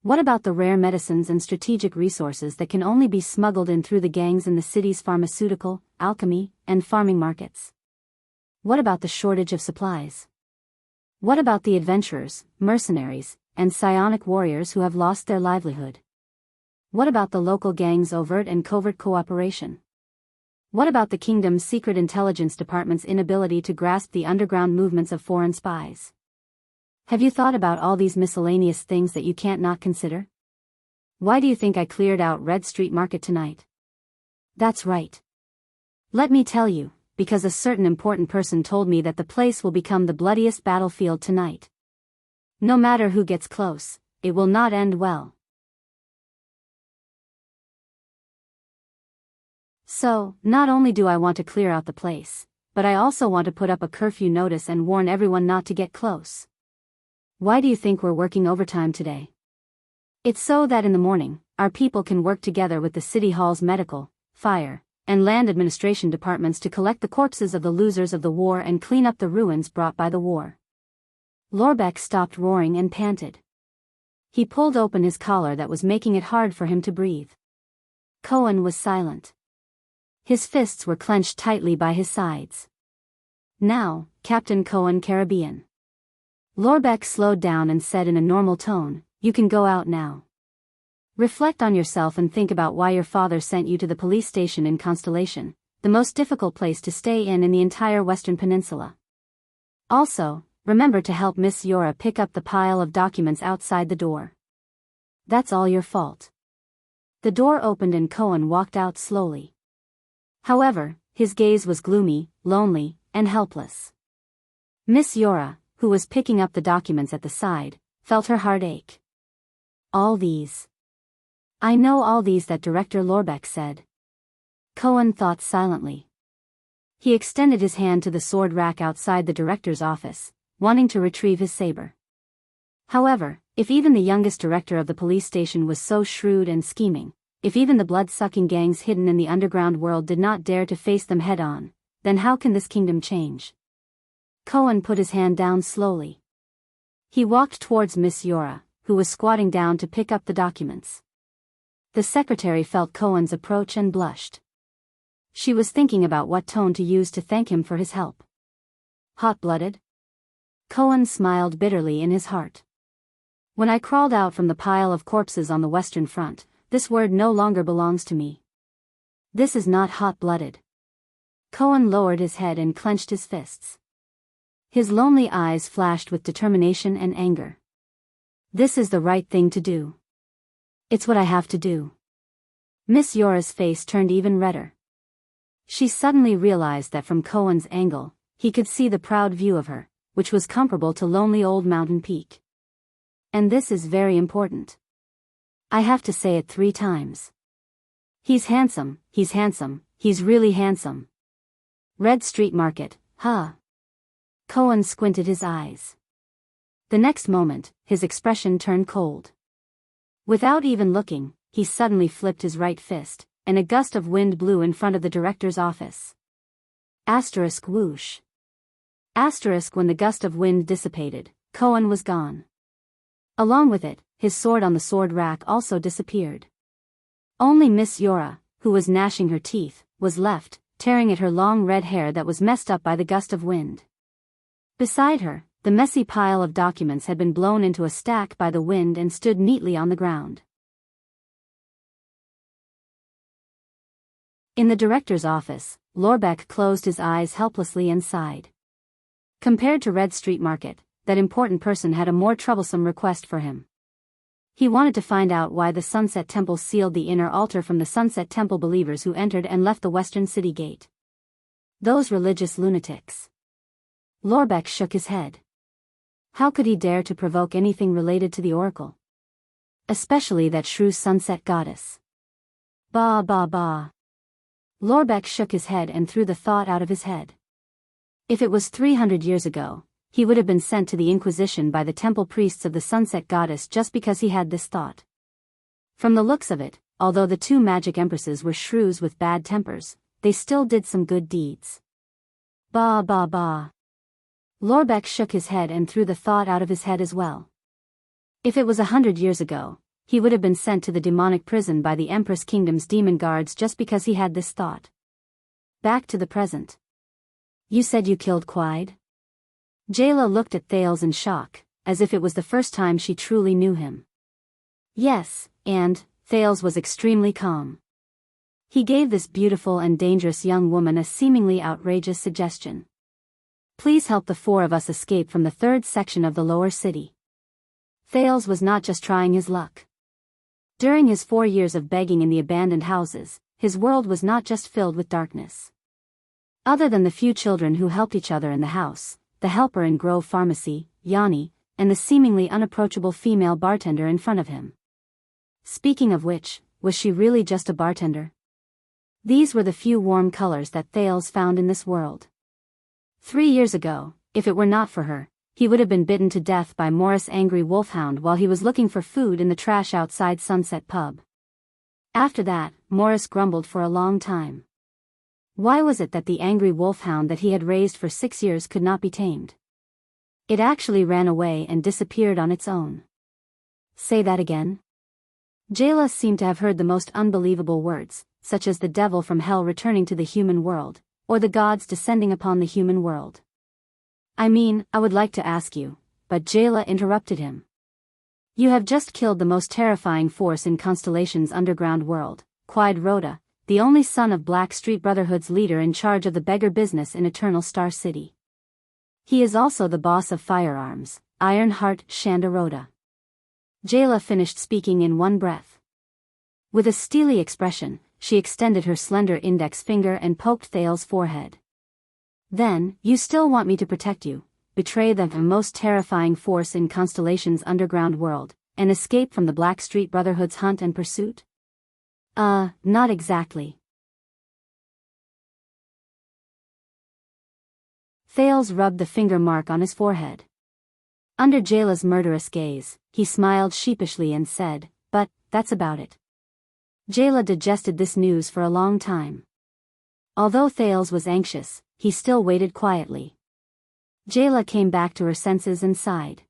What about the rare medicines and strategic resources that can only be smuggled in through the gangs in the city's pharmaceutical, alchemy, and farming markets? What about the shortage of supplies? What about the adventurers, mercenaries, and psionic warriors who have lost their livelihood? What about the local gangs' overt and covert cooperation? What about the kingdom's secret intelligence department's inability to grasp the underground movements of foreign spies? Have you thought about all these miscellaneous things that you can't not consider? Why do you think I cleared out Red Street Market tonight? That's right. Let me tell you, because a certain important person told me that the place will become the bloodiest battlefield tonight. No matter who gets close, it will not end well. So, not only do I want to clear out the place, but I also want to put up a curfew notice and warn everyone not to get close. Why do you think we're working overtime today? It's so that in the morning, our people can work together with the City Hall's medical, fire, and land administration departments to collect the corpses of the losers of the war and clean up the ruins brought by the war. Lorbeck stopped roaring and panted. He pulled open his collar that was making it hard for him to breathe. Cohen was silent. His fists were clenched tightly by his sides. Now, Captain Cohen Caribbean. Lorbeck slowed down and said in a normal tone, "You can go out now. Reflect on yourself and think about why your father sent you to the police station in Constellation, the most difficult place to stay in the entire Western Peninsula. Also, remember to help Miss Yora pick up the pile of documents outside the door. That's all your fault." The door opened and Cohen walked out slowly. However, his gaze was gloomy, lonely, and helpless. Miss Yora, who was picking up the documents at the side, felt her heart ache. "All these. I know all these," that Director Lorbeck said. Cohen thought silently. He extended his hand to the sword rack outside the director's office, wanting to retrieve his saber. However, if even the youngest director of the police station was so shrewd and scheming, if even the blood-sucking gangs hidden in the underground world did not dare to face them head-on, then how can this kingdom change? Cohen put his hand down slowly. He walked towards Miss Yora, who was squatting down to pick up the documents. The secretary felt Cohen's approach and blushed. She was thinking about what tone to use to thank him for his help. Hot-blooded? Cohen smiled bitterly in his heart. When I crawled out from the pile of corpses on the Western Front, this word no longer belongs to me. This is not hot-blooded. Cohen lowered his head and clenched his fists. His lonely eyes flashed with determination and anger. This is the right thing to do. It's what I have to do. Miss Yora's face turned even redder. She suddenly realized that from Cohen's angle, he could see the proud view of her, which was comparable to lonely old mountain peak. And this is very important. I have to say it 3 times. He's handsome, he's really handsome. Red Street Market, huh? Cohen squinted his eyes. The next moment, his expression turned cold. Without even looking, he suddenly flipped his right fist, and a gust of wind blew in front of the director's office. Asterisk whoosh. Asterisk when the gust of wind dissipated, Cohen was gone. Along with it, his sword on the sword rack also disappeared. Only Miss Yora, who was gnashing her teeth, was left, tearing at her long red hair that was messed up by the gust of wind. Beside her, The messy pile of documents had been blown into a stack by the wind and stood neatly on the ground. In the director's office, Lorbeck closed his eyes helplessly and sighed. Compared to Red Street Market, that important person had a more troublesome request for him. He wanted to find out why the Sunset Temple sealed the inner altar from the Sunset Temple believers who entered and left the western city gate. Those religious lunatics. Lorbeck shook his head. How could he dare to provoke anything related to the oracle? Especially that shrew sunset goddess. Bah bah bah. Lorbeck shook his head and threw the thought out of his head. If it was 300 years ago, he would have been sent to the Inquisition by the temple priests of the sunset goddess just because he had this thought. From the looks of it, although the two magic empresses were shrews with bad tempers, they still did some good deeds. Bah bah bah. Lorbeck shook his head and threw the thought out of his head as well. If it was 100 years ago, he would have been sent to the demonic prison by the Empress Kingdom's demon guards just because he had this thought. Back to the present. You said you killed Quide? Jayla looked at Thales in shock, as if it was the first time she truly knew him. Yes, and Thales was extremely calm. He gave this beautiful and dangerous young woman a seemingly outrageous suggestion. Please help the four of us escape from the third section of the lower city. Thales was not just trying his luck. During his 4 years of begging in the abandoned houses, his world was not just filled with darkness. Other than the few children who helped each other in the house, the helper in Grove Pharmacy, Yanni, and the seemingly unapproachable female bartender in front of him. Speaking of which, was she really just a bartender? These were the few warm colors that Thales found in this world. 3 years ago, if it were not for her, he would have been bitten to death by Morris' angry wolfhound while he was looking for food in the trash outside Sunset Pub. After that, Morris grumbled for a long time. Why was it that the angry wolfhound that he had raised for 6 years could not be tamed? It actually ran away and disappeared on its own. Say that again? Jayla seemed to have heard the most unbelievable words, such as the devil from hell returning to the human world, or the gods descending upon the human world. I mean, I would like to ask you, but Jayla interrupted him. You have just killed the most terrifying force in Constellation's underground world, Quide Rhoda, the only son of Black Street Brotherhood's leader in charge of the beggar business in Eternal Star City. He is also the boss of firearms, Ironheart Shanda Rhoda. Jayla finished speaking in one breath. With a steely expression, she extended her slender index finger and poked Thales' forehead. Then, you still want me to protect you, betray the most terrifying force in Constellation's underground world, and escape from the Black Street Brotherhood's hunt and pursuit? Not exactly. Thales rubbed the finger mark on his forehead. Under Jayla's murderous gaze, he smiled sheepishly and said, but, that's about it. Jayla digested this news for a long time. Although Thales was anxious, he still waited quietly. Jayla came back to her senses and sighed.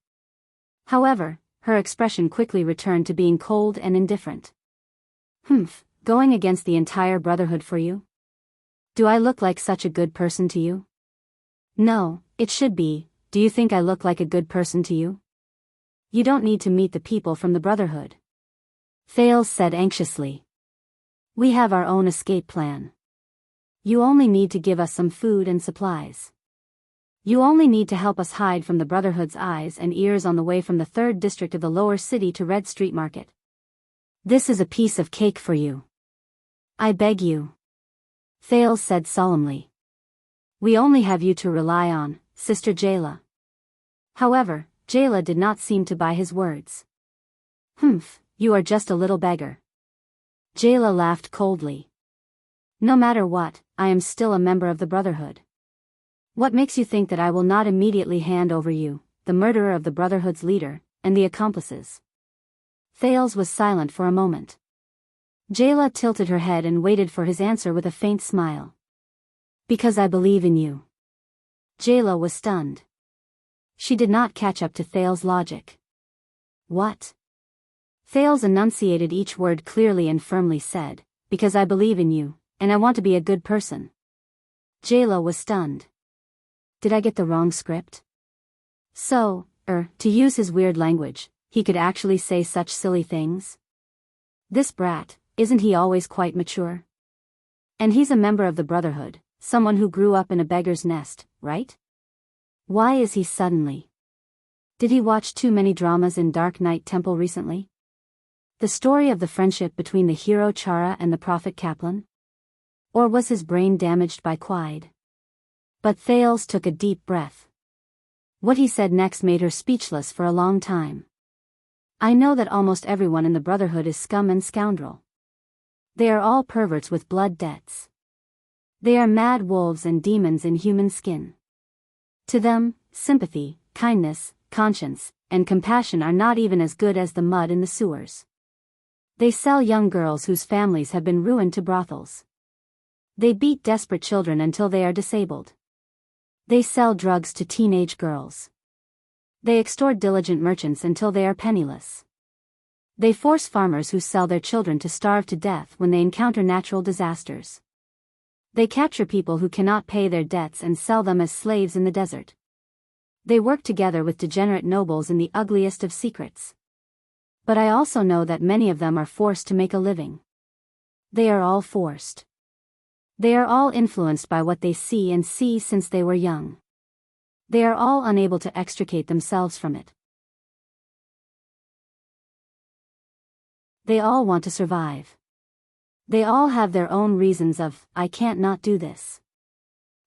However, her expression quickly returned to being cold and indifferent. Going against the entire Brotherhood for you? Do I look like such a good person to you? No, it should be, do you think I look like a good person to you? You don't need to meet the people from the Brotherhood. Thales said anxiously. We have our own escape plan. You only need to give us some food and supplies. You only need to help us hide from the Brotherhood's eyes and ears on the way from the 3rd district of the lower city to Red Street Market. This is a piece of cake for you. I beg you. Thales said solemnly. We only have you to rely on, Sister Jayla. However, Jayla did not seem to buy his words. You are just a little beggar. Jayla laughed coldly. No matter what, I am still a member of the Brotherhood. What makes you think that I will not immediately hand over you, the murderer of the Brotherhood's leader, and the accomplices? Thales was silent for a moment. Jayla tilted her head and waited for his answer with a faint smile. Because I believe in you. Jayla was stunned. She did not catch up to Thales' logic. What? Thales enunciated each word clearly and firmly said, because I believe in you, and I want to be a good person. Jayla was stunned. Did I get the wrong script? So, to use his weird language, he could actually say such silly things? This brat, isn't he always quite mature? And he's a member of the Brotherhood, someone who grew up in a beggar's nest, right? Why is he suddenly? Did he watch too many dramas in Dark Knight Temple recently? The story of the friendship between the hero Chara and the prophet Kaplan? Or was his brain damaged by Quide? But Thales took a deep breath. What he said next made her speechless for a long time. I know that almost everyone in the Brotherhood is scum and scoundrel. They are all perverts with blood debts. They are mad wolves and demons in human skin. To them, sympathy, kindness, conscience, and compassion are not even as good as the mud in the sewers. They sell young girls whose families have been ruined to brothels. They beat desperate children until they are disabled. They sell drugs to teenage girls. They extort diligent merchants until they are penniless. They force farmers who sell their children to starve to death when they encounter natural disasters. They capture people who cannot pay their debts and sell them as slaves in the desert. They work together with degenerate nobles in the ugliest of secrets. But I also know that many of them are forced to make a living. They are all forced. They are all influenced by what they see since they were young. They are all unable to extricate themselves from it. They all want to survive. They all have their own reasons of, I can't not do this.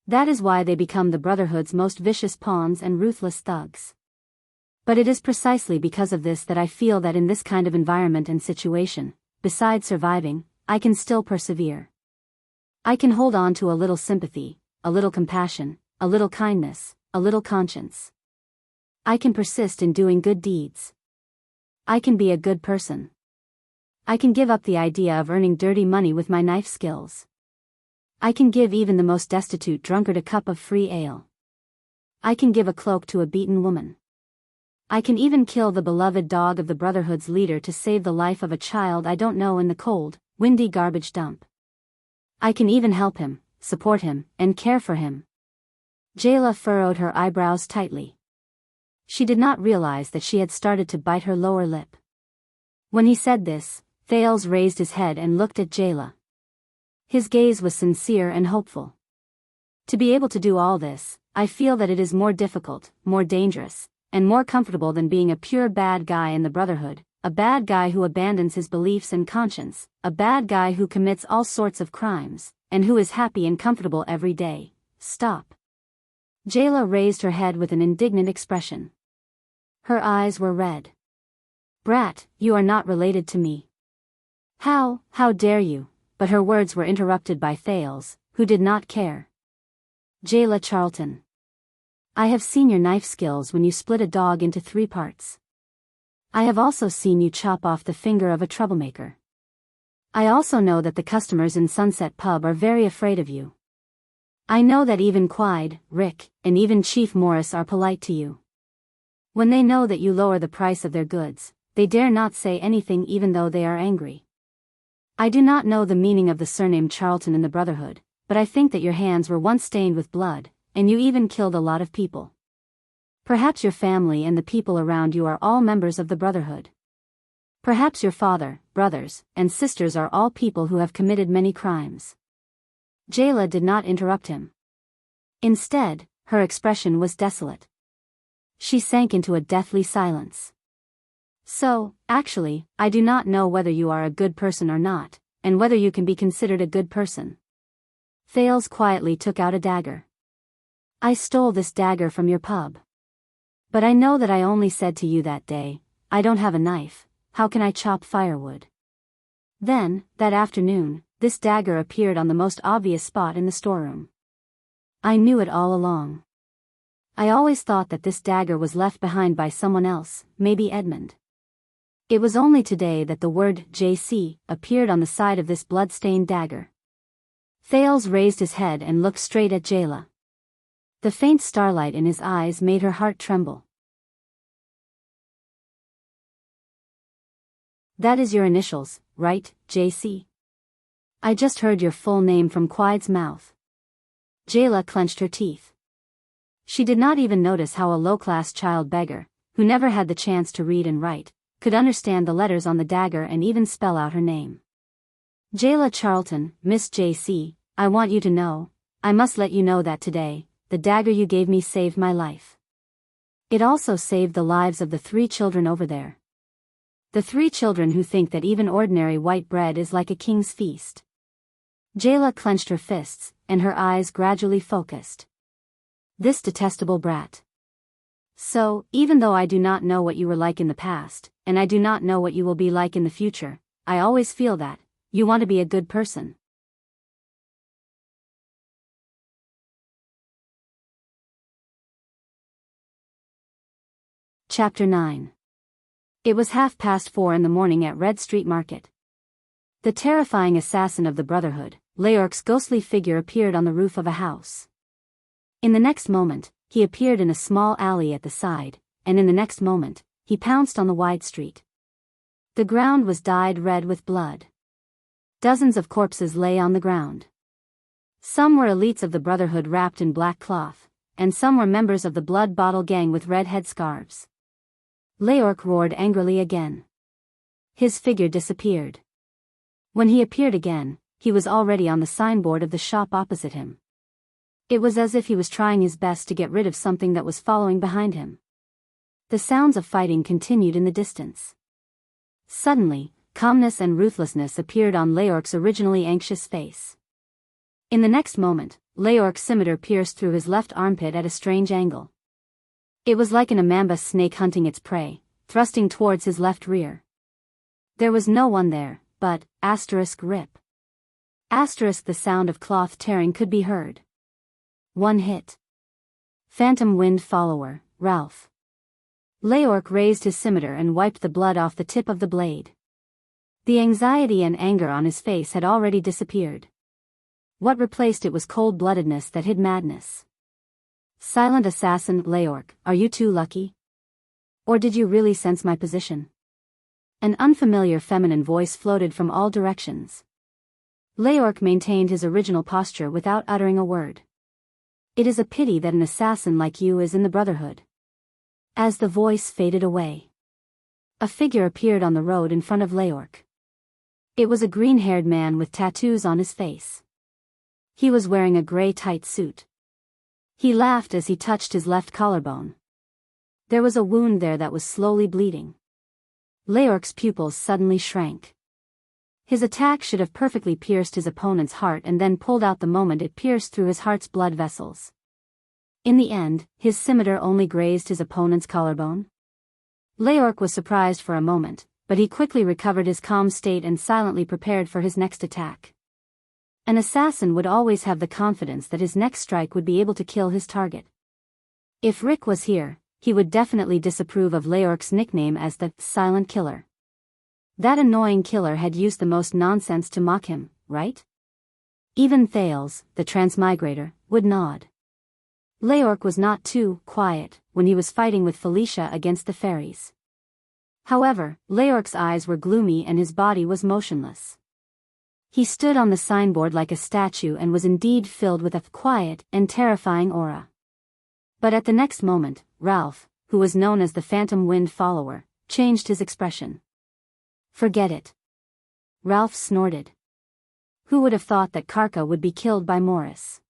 That is why they become the Brotherhood's most vicious pawns and ruthless thugs. But it is precisely because of this that I feel that in this kind of environment and situation, besides surviving, I can still persevere. I can hold on to a little sympathy, a little compassion, a little kindness, a little conscience. I can persist in doing good deeds. I can be a good person. I can give up the idea of earning dirty money with my knife skills. I can give even the most destitute drunkard a cup of free ale. I can give a cloak to a beaten woman. I can even kill the beloved dog of the Brotherhood's leader to save the life of a child I don't know in the cold, windy garbage dump. I can even help him, support him, and care for him. Jayla furrowed her eyebrows tightly. She did not realize that she had started to bite her lower lip. When he said this, Thales raised his head and looked at Jayla. His gaze was sincere and hopeful. To be able to do all this, I feel that it is more difficult, more dangerous, and more comfortable than being a pure bad guy in the Brotherhood, a bad guy who abandons his beliefs and conscience, a bad guy who commits all sorts of crimes, and who is happy and comfortable every day. Stop. Jayla raised her head with an indignant expression. Her eyes were red. Brat, you are not related to me. How dare you? But her words were interrupted by Thales, who did not care. Jayla Charlton. I have seen your knife skills when you split a dog into 3 parts. I have also seen you chop off the finger of a troublemaker. I also know that the customers in Sunset Pub are very afraid of you. I know that even Quide, Rick, and even Chief Morris are polite to you. When they know that you lower the price of their goods, they dare not say anything even though they are angry. I do not know the meaning of the surname Charlton in the Brotherhood, but I think that your hands were once stained with blood, and you even killed a lot of people. Perhaps your family and the people around you are all members of the Brotherhood. Perhaps your father, brothers, and sisters are all people who have committed many crimes. Jayla did not interrupt him. Instead, her expression was desolate. She sank into a deathly silence. So, actually, I do not know whether you are a good person or not, and whether you can be considered a good person. Thales quietly took out a dagger. I stole this dagger from your pub. But I know that I only said to you that day, I don't have a knife, how can I chop firewood? Then, that afternoon, this dagger appeared on the most obvious spot in the storeroom. I knew it all along. I always thought that this dagger was left behind by someone else, maybe Edmund. It was only today that the word JC appeared on the side of this blood-stained dagger. Thales raised his head and looked straight at Jayla. The faint starlight in his eyes made her heart tremble. That is your initials, right, JC? I just heard your full name from Quide's mouth. Jayla clenched her teeth. She did not even notice how a low-class child beggar, who never had the chance to read and write, could understand the letters on the dagger and even spell out her name. Jayla Charlton, Miss J.C., I want you to know, I must let you know that today, the dagger you gave me saved my life. It also saved the lives of the 3 children over there. The 3 children who think that even ordinary white bread is like a king's feast. Jayla clenched her fists, and her eyes gradually focused. This detestable brat. So, even though I do not know what you were like in the past, and I do not know what you will be like in the future, I always feel that you want to be a good person. Chapter 9. It was 4:30 in the morning at Red Street Market. The terrifying assassin of the Brotherhood, Leorc's ghostly figure appeared on the roof of a house. In the next moment, he appeared in a small alley at the side, and in the next moment, he pounced on the wide street. The ground was dyed red with blood. Dozens of corpses lay on the ground. Some were elites of the Brotherhood wrapped in black cloth, and some were members of the Blood Bottle Gang with red headscarves. Leorc roared angrily again. His figure disappeared. When he appeared again, he was already on the signboard of the shop opposite him. It was as if he was trying his best to get rid of something that was following behind him. The sounds of fighting continued in the distance. Suddenly, calmness and ruthlessness appeared on Leorc's originally anxious face. In the next moment, Leorc's scimitar pierced through his left armpit at a strange angle. It was like an amamba snake hunting its prey, thrusting towards his left rear. There was no one there, but, *rip. The sound of cloth tearing could be heard. One hit. Phantom Wind Follower, Ralph. Leorc raised his scimitar and wiped the blood off the tip of the blade. The anxiety and anger on his face had already disappeared. What replaced it was cold-bloodedness that hid madness. Silent assassin, Leorc, are you too lucky? Or did you really sense my position? An unfamiliar feminine voice floated from all directions. Leorc maintained his original posture without uttering a word. It is a pity that an assassin like you is in the Brotherhood. As the voice faded away, a figure appeared on the road in front of Leorc. It was a green-haired man with tattoos on his face. He was wearing a gray tight suit. He laughed as he touched his left collarbone. There was a wound there that was slowly bleeding. Leorc's pupils suddenly shrank. His attack should have perfectly pierced his opponent's heart and then pulled out the moment it pierced through his heart's blood vessels. In the end, his scimitar only grazed his opponent's collarbone. Leorc was surprised for a moment, but he quickly recovered his calm state and silently prepared for his next attack. An assassin would always have the confidence that his next strike would be able to kill his target. If Rick was here, he would definitely disapprove of Leorc's nickname as the Silent Killer. That annoying killer had used the most nonsense to mock him, right? Even Thales, the transmigrator, would nod. Leorc was not too quiet when he was fighting with Felicia against the fairies. However, Leorc's eyes were gloomy and his body was motionless. He stood on the signboard like a statue and was indeed filled with a quiet and terrifying aura. But at the next moment, Ralph, who was known as the Phantom Wind Follower, changed his expression. Forget it. Ralph snorted. Who would have thought that Karka would be killed by Morris?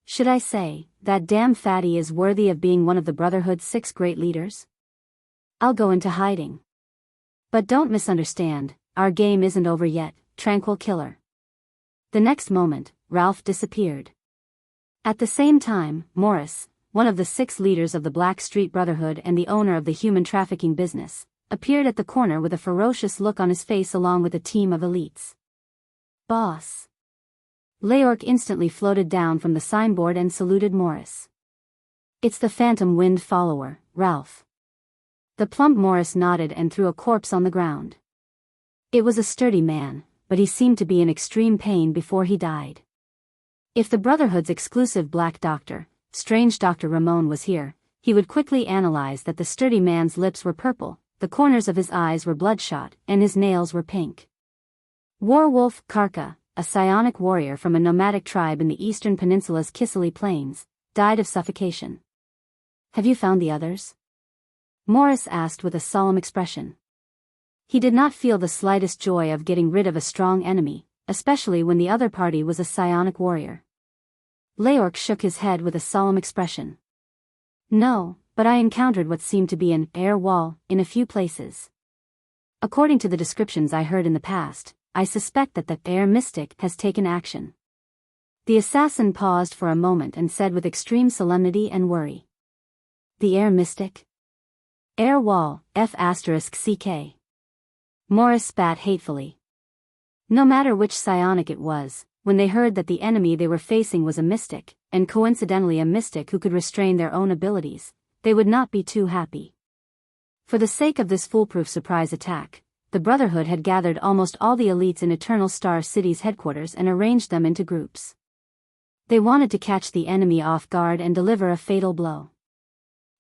Should I say, that damn fatty is worthy of being one of the Brotherhood's 6 great leaders? I'll go into hiding. But don't misunderstand, our game isn't over yet, tranquil killer. The next moment, Ralph disappeared. At the same time, Morris, one of the 6 leaders of the Black Street Brotherhood and the owner of the human trafficking business, appeared at the corner with a ferocious look on his face along with a team of elites. Boss. Leorc instantly floated down from the signboard and saluted Morris. It's the Phantom Wind Follower, Ralph. The plump Morris nodded and threw a corpse on the ground. It was a sturdy man, but he seemed to be in extreme pain before he died. If the Brotherhood's exclusive black doctor, Strange Dr. Ramon, was here, he would quickly analyze that the sturdy man's lips were purple, the corners of his eyes were bloodshot, and his nails were pink. Warwolf Karka, a psionic warrior from a nomadic tribe in the eastern peninsula's Kisili Plains, died of suffocation. Have you found the others? Morris asked with a solemn expression. He did not feel the slightest joy of getting rid of a strong enemy, especially when the other party was a psionic warrior. Leork shook his head with a solemn expression. No, but I encountered what seemed to be an air wall in a few places. According to the descriptions I heard in the past, I suspect that the air mystic has taken action. The assassin paused for a moment and said with extreme solemnity and worry. The air mystic? Air wall, F***CK. Morris spat hatefully. No matter which psionic it was, when they heard that the enemy they were facing was a mystic, and coincidentally a mystic who could restrain their own abilities, they would not be too happy. For the sake of this foolproof surprise attack, the Brotherhood had gathered almost all the elites in Eternal Star City's headquarters and arranged them into groups. They wanted to catch the enemy off guard and deliver a fatal blow.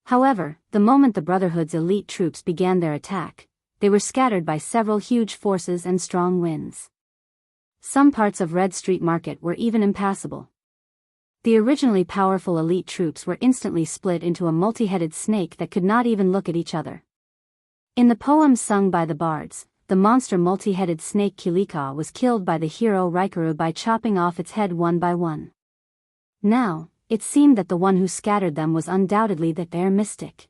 However, the moment the Brotherhood's elite troops began their attack, they were scattered by several huge forces and strong winds. Some parts of Red Street Market were even impassable. The originally powerful elite troops were instantly split into a multi-headed snake that could not even look at each other. In the poem sung by the bards, the monster multi-headed snake Kilika was killed by the hero Raikuru by chopping off its head one by one. Now, it seemed that the one who scattered them was undoubtedly the air mystic.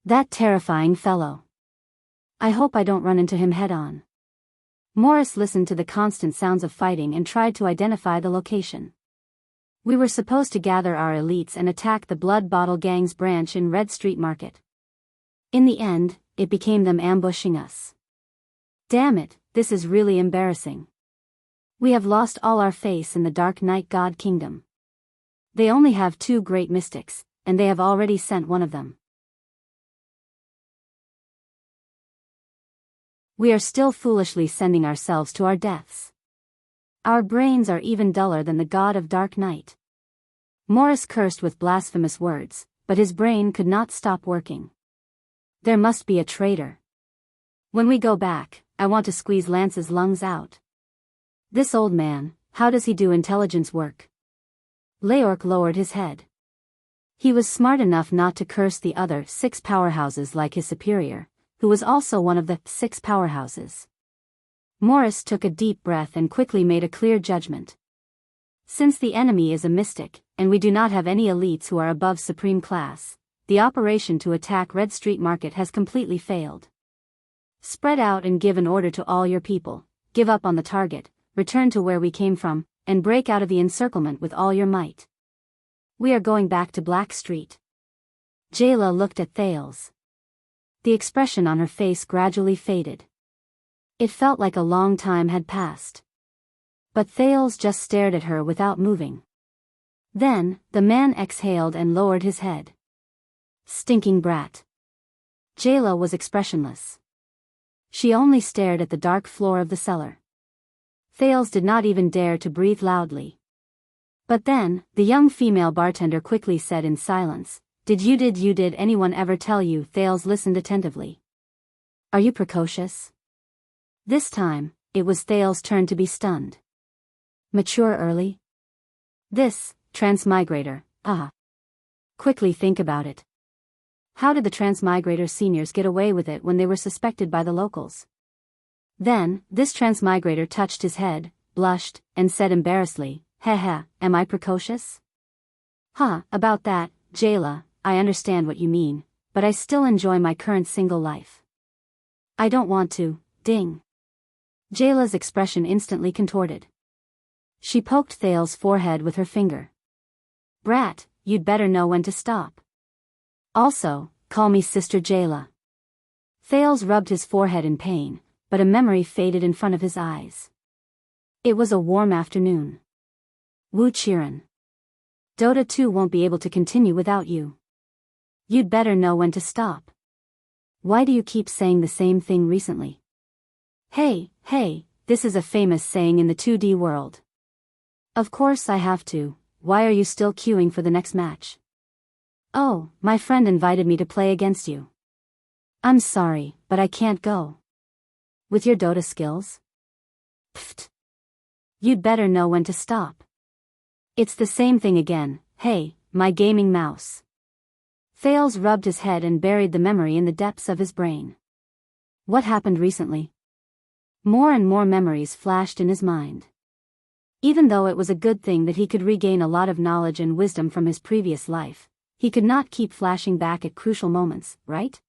That terrifying fellow. I hope I don't run into him head-on. Morris listened to the constant sounds of fighting and tried to identify the location. We were supposed to gather our elites and attack the Blood Bottle Gang's branch in Red Street Market. In the end, it became them ambushing us. Damn it, this is really embarrassing. We have lost all our faith in the Dark Knight God Kingdom. They only have 2 great mystics, and they have already sent one of them. We are still foolishly sending ourselves to our deaths. Our brains are even duller than the god of Dark Knight. Morris cursed with blasphemous words, but his brain could not stop working. There must be a traitor. When we go back, I want to squeeze Lance's lungs out. This old man, how does he do intelligence work? Leork lowered his head. He was smart enough not to curse the other 6 powerhouses like his superior, who was also one of the 6 powerhouses. Morris took a deep breath and quickly made a clear judgment. Since the enemy is a mystic, and we do not have any elites who are above supreme class, the operation to attack Red Street Market has completely failed. Spread out and give an order to all your people, give up on the target, return to where we came from, and break out of the encirclement with all your might. We are going back to Black Street. Jayla looked at Thales. The expression on her face gradually faded. It felt like a long time had passed. But Thales just stared at her without moving. Then, the man exhaled and lowered his head. Stinking brat. Jayla was expressionless. She only stared at the dark floor of the cellar. Thales did not even dare to breathe loudly. But then, the young female bartender quickly said in silence, Did anyone ever tell you? Thales listened attentively. Are you precocious? This time, it was Thales' turn to be stunned. Mature early? This, transmigrator, Quickly think about it. How did the transmigrator seniors get away with it when they were suspected by the locals? Then, this transmigrator touched his head, blushed, and said embarrassedly, am I precocious? About that, Jayla, I understand what you mean, but I still enjoy my current single life. I don't want to, ding. Jayla's expression instantly contorted. She poked Thales' forehead with her finger. Brat, you'd better know when to stop. Also, call me Sister Jayla. Thales rubbed his forehead in pain, but a memory faded in front of his eyes. It was a warm afternoon. Wu Qiren. Dota 2 won't be able to continue without you. You'd better know when to stop. Why do you keep saying the same thing recently? Hey, this is a famous saying in the 2D world. Of course I have to. Why are you still queuing for the next match? Oh, my friend invited me to play against you. I'm sorry, but I can't go. With your Dota skills? Pfft. You'd better know when to stop. It's the same thing again, hey, my gaming mouse. Thales rubbed his head and buried the memory in the depths of his brain. What happened recently? More and more memories flashed in his mind. Even though it was a good thing that he could regain a lot of knowledge and wisdom from his previous life, he could not keep flashing back at crucial moments, right?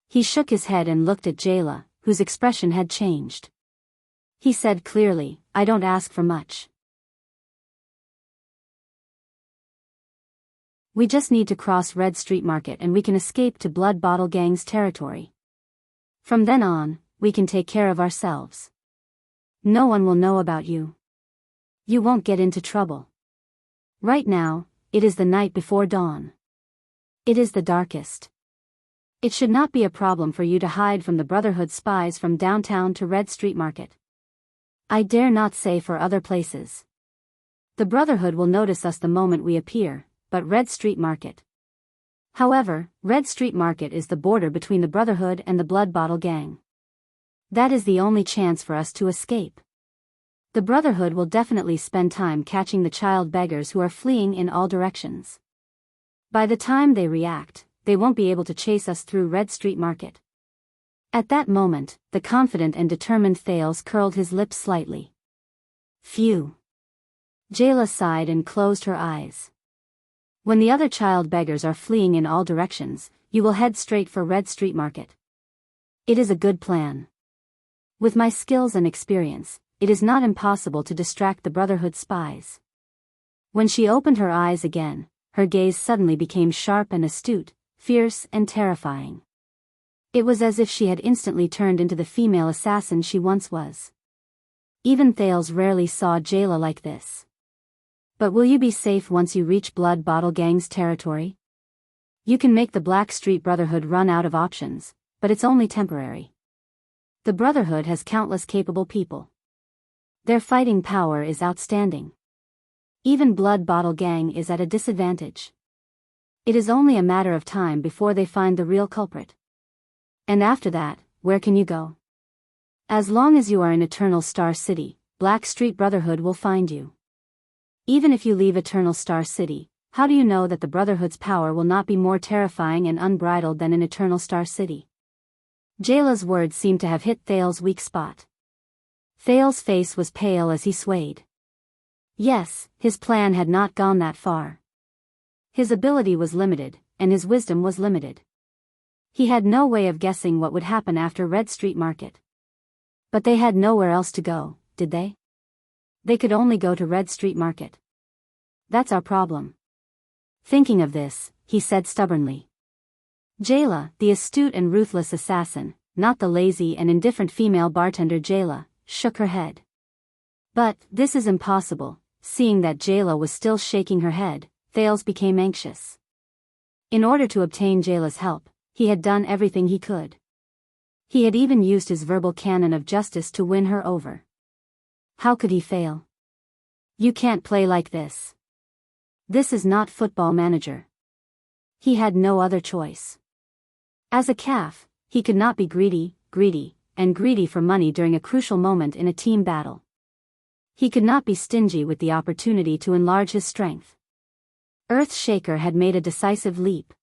He shook his head and looked at Jayla, whose expression had changed. He said clearly, I don't ask for much. We just need to cross Red Street Market and we can escape to Blood Bottle Gang's territory. From then on, we can take care of ourselves. No one will know about you. You won't get into trouble. Right now, it is the night before dawn. It is the darkest. It should not be a problem for you to hide from the Brotherhood spies from downtown to Red Street Market. I dare not say for other places. The Brotherhood will notice us the moment we appear, but Red Street Market. However, Red Street Market is the border between the Brotherhood and the Blood Bottle Gang. That is the only chance for us to escape. The Brotherhood will definitely spend time catching the child beggars who are fleeing in all directions. By the time they react, they won't be able to chase us through Red Street Market. At that moment, the confident and determined Thales curled his lips slightly. Phew. Jayla sighed and closed her eyes. When the other child beggars are fleeing in all directions, you will head straight for Red Street Market. It is a good plan. With my skills and experience, it is not impossible to distract the Brotherhood spies. When she opened her eyes again, her gaze suddenly became sharp and astute, fierce and terrifying. It was as if she had instantly turned into the female assassin she once was. Even Thales rarely saw Jayla like this. But will you be safe once you reach Blood Bottle Gang's territory? You can make the Black Street Brotherhood run out of options, but it's only temporary. The Brotherhood has countless capable people. Their fighting power is outstanding. Even Blood Bottle Gang is at a disadvantage. It is only a matter of time before they find the real culprit. And after that, where can you go? As long as you are in Eternal Star City, Black Street Brotherhood will find you. Even if you leave Eternal Star City, how do you know that the Brotherhood's power will not be more terrifying and unbridled than in Eternal Star City? Jayla's words seemed to have hit Thales' weak spot. Thales' face was pale as he swayed. Yes, his plan had not gone that far. His ability was limited, and his wisdom was limited. He had no way of guessing what would happen after Red Street Market. But they had nowhere else to go, did they? They could only go to Red Street Market. That's our problem. Thinking of this, he said stubbornly. Jayla, the astute and ruthless assassin, not the lazy and indifferent female bartender Jayla, shook her head. But, this is impossible. Seeing that Jayla was still shaking her head, Thales became anxious. In order to obtain Jayla's help, he had done everything he could. He had even used his verbal cannon of justice to win her over. How could he fail? You can't play like this. This is not Football Manager. He had no other choice. As a calf, he could not be greedy for money during a crucial moment in a team battle. He could not be stingy with the opportunity to enlarge his strength. Earthshaker had made a decisive leap.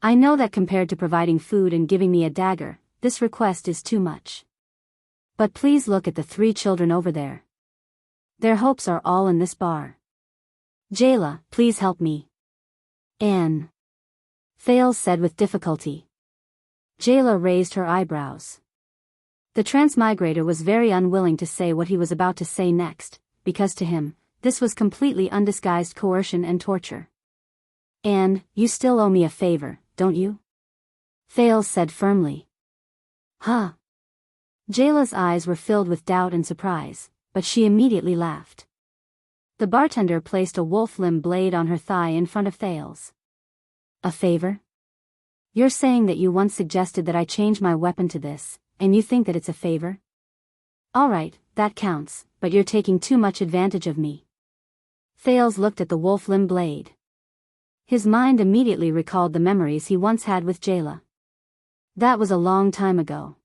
I know that compared to providing food and giving me a dagger, this request is too much. But please look at the 3 children over there. Their hopes are all in this bar. Jayla, please help me. Anne. Thales said with difficulty. Jayla raised her eyebrows. The transmigrator was very unwilling to say what he was about to say next, because to him, this was completely undisguised coercion and torture. Anne, you still owe me a favor, don't you? Thales said firmly. Huh? Jayla's eyes were filled with doubt and surprise, but she immediately laughed. The bartender placed a wolf limb blade on her thigh in front of Thales. A favor? You're saying that you once suggested that I change my weapon to this, and you think that it's a favor? Alright, that counts, but you're taking too much advantage of me. Thales looked at the wolf limb blade. His mind immediately recalled the memories he once had with Jayla. That was a long time ago.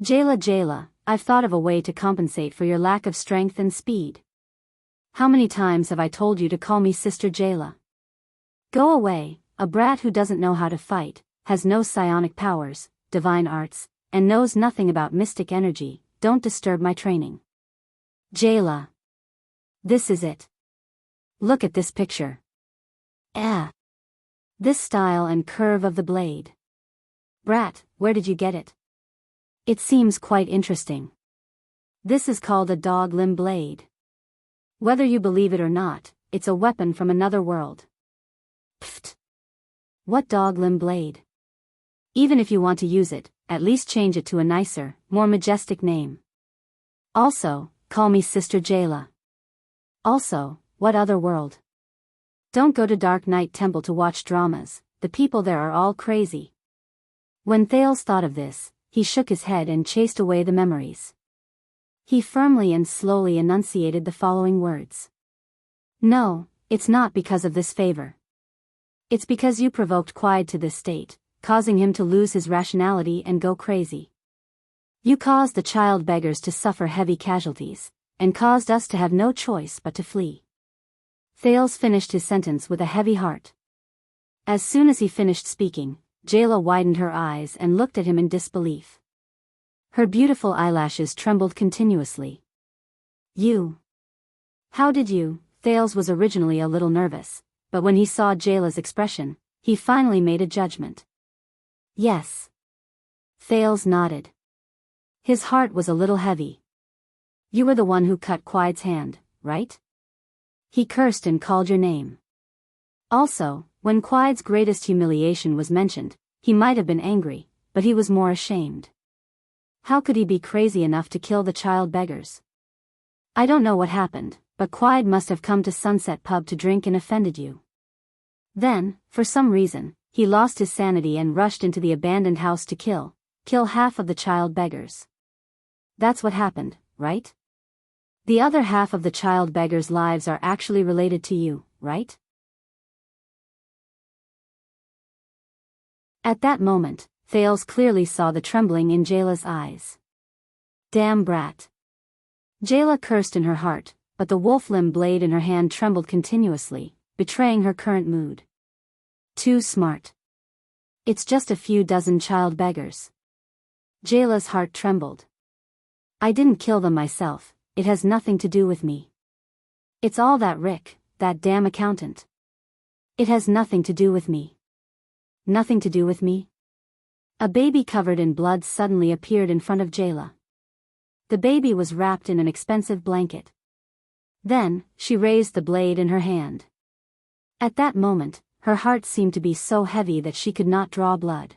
Jayla, I've thought of a way to compensate for your lack of strength and speed. How many times have I told you to call me Sister Jayla? Go away, a brat who doesn't know how to fight, has no psionic powers, divine arts, and knows nothing about mystic energy. Don't disturb my training. Jayla. This is it. Look at this picture. This style and curve of the blade. Brat, where did you get it? It seems quite interesting. This is called a dog limb blade. Whether you believe it or not, it's a weapon from another world. Pfft. What dog limb blade? Even if you want to use it, at least change it to a nicer, more majestic name. Also, call me Sister Jayla. Also, what other world? Don't go to Dark Knight Temple to watch dramas, the people there are all crazy. When Thales thought of this, he shook his head and chased away the memories. He firmly and slowly enunciated the following words. No, it's not because of this favor. It's because you provoked Quide to this state, causing him to lose his rationality and go crazy. You caused the child beggars to suffer heavy casualties, and caused us to have no choice but to flee. Thales finished his sentence with a heavy heart. As soon as he finished speaking, Jayla widened her eyes and looked at him in disbelief. Her beautiful eyelashes trembled continuously. You? How did you? Thales was originally a little nervous, but when he saw Jayla's expression, he finally made a judgment. Yes. Thales nodded. His heart was a little heavy. You were the one who cut Quide's hand, right? He cursed and called your name. Also, when Quide's greatest humiliation was mentioned, he might have been angry, but he was more ashamed. How could he be crazy enough to kill the child beggars? I don't know what happened, but Quide must have come to Sunset Pub to drink and offended you. Then, for some reason, he lost his sanity and rushed into the abandoned house to kill half of the child beggars. That's what happened, right? The other half of the child beggars' lives are actually related to you, right? At that moment, Thales clearly saw the trembling in Jayla's eyes. Damn brat. Jayla cursed in her heart, but the wolf limb blade in her hand trembled continuously, betraying her current mood. Too smart. It's just a few dozen child beggars. Jayla's heart trembled. I didn't kill them myself, it has nothing to do with me. It's all that Rick, that damn accountant. It has nothing to do with me. Nothing to do with me? A baby covered in blood suddenly appeared in front of Jayla. The baby was wrapped in an expensive blanket. Then, she raised the blade in her hand. At that moment, her heart seemed to be so heavy that she could not draw blood.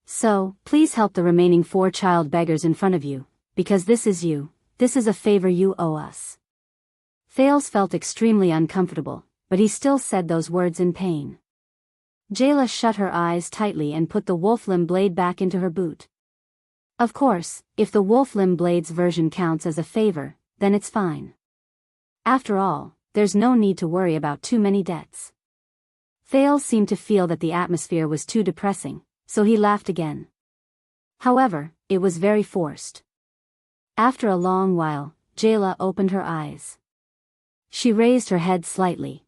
So, please help the remaining 4 child beggars in front of you, because this is a favor you owe us. Thales felt extremely uncomfortable, but he still said those words in pain. Jayla shut her eyes tightly and put the wolf limb blade back into her boot. Of course, if the wolf limb blade's version counts as a favor, then it's fine. After all, there's no need to worry about too many debts. Thales seemed to feel that the atmosphere was too depressing, so he laughed again. However, it was very forced. After a long while, Jayla opened her eyes. She raised her head slightly.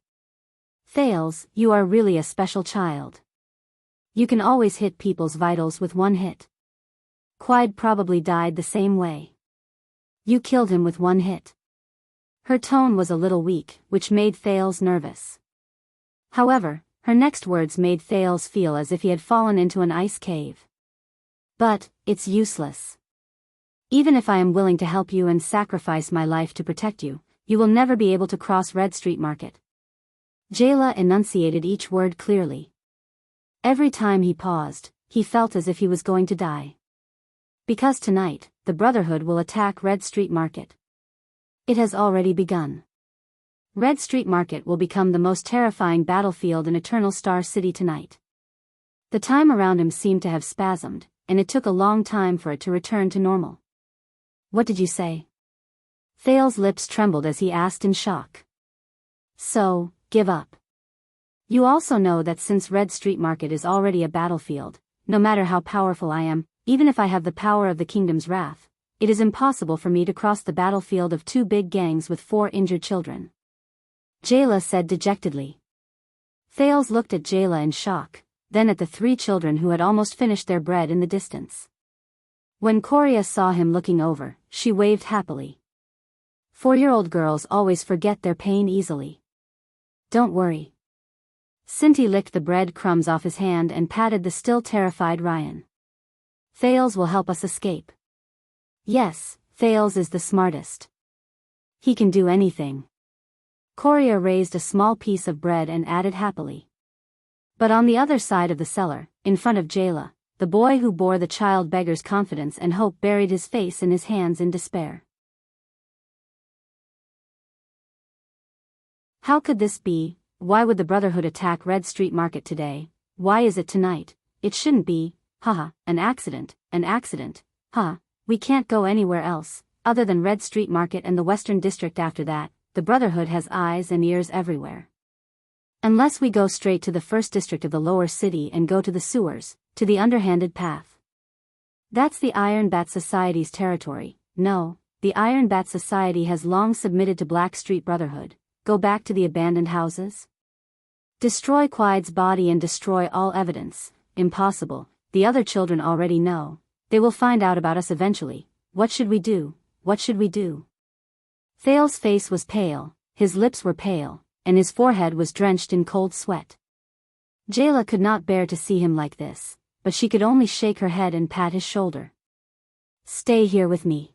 Thales, you are really a special child. You can always hit people's vitals with one hit. Quide probably died the same way. You killed him with one hit. Her tone was a little weak, which made Thales nervous. However, her next words made Thales feel as if he had fallen into an ice cave. But, it's useless. Even if I am willing to help you and sacrifice my life to protect you, you will never be able to cross Red Street Market. Jayla enunciated each word clearly. Every time he paused, he felt as if he was going to die. Because tonight, the Brotherhood will attack Red Street Market. It has already begun. Red Street Market will become the most terrifying battlefield in Eternal Star City tonight. The time around him seemed to have spasmed, and it took a long time for it to return to normal. What did you say? Thales' lips trembled as he asked in shock. So, give up. You also know that since Red Street Market is already a battlefield, no matter how powerful I am, even if I have the power of the kingdom's wrath, it is impossible for me to cross the battlefield of 2 big gangs with 4 injured children. Jayla said dejectedly. Thales looked at Jayla in shock, then at the 3 children who had almost finished their bread in the distance. When Coria saw him looking over, she waved happily. 4-year-old girls always forget their pain easily. Don't worry. Cinti licked the bread crumbs off his hand and patted the still terrified Ryan. Thales will help us escape. Yes, Thales is the smartest. He can do anything. Coria raised a small piece of bread and added happily. But on the other side of the cellar, in front of Jayla, the boy who bore the child beggar's confidence and hope buried his face in his hands in despair. How could this be? Why would the Brotherhood attack Red Street Market today? Why is it tonight? It shouldn't be. Haha, an accident, we can't go anywhere else, other than Red Street Market and the Western District after that. The Brotherhood has eyes and ears everywhere. Unless we go straight to the first district of the lower city and go to the sewers, to the underhanded path. That's the Iron Bat Society's territory. No, the Iron Bat Society has long submitted to Black Street Brotherhood. Go back to the abandoned houses? Destroy Quide's body and destroy all evidence. Impossible. The other children already know. They will find out about us eventually. What should we do? What should we do? Thales' face was pale, his lips were pale, and his forehead was drenched in cold sweat. Jayla could not bear to see him like this, but she could only shake her head and pat his shoulder. Stay here with me.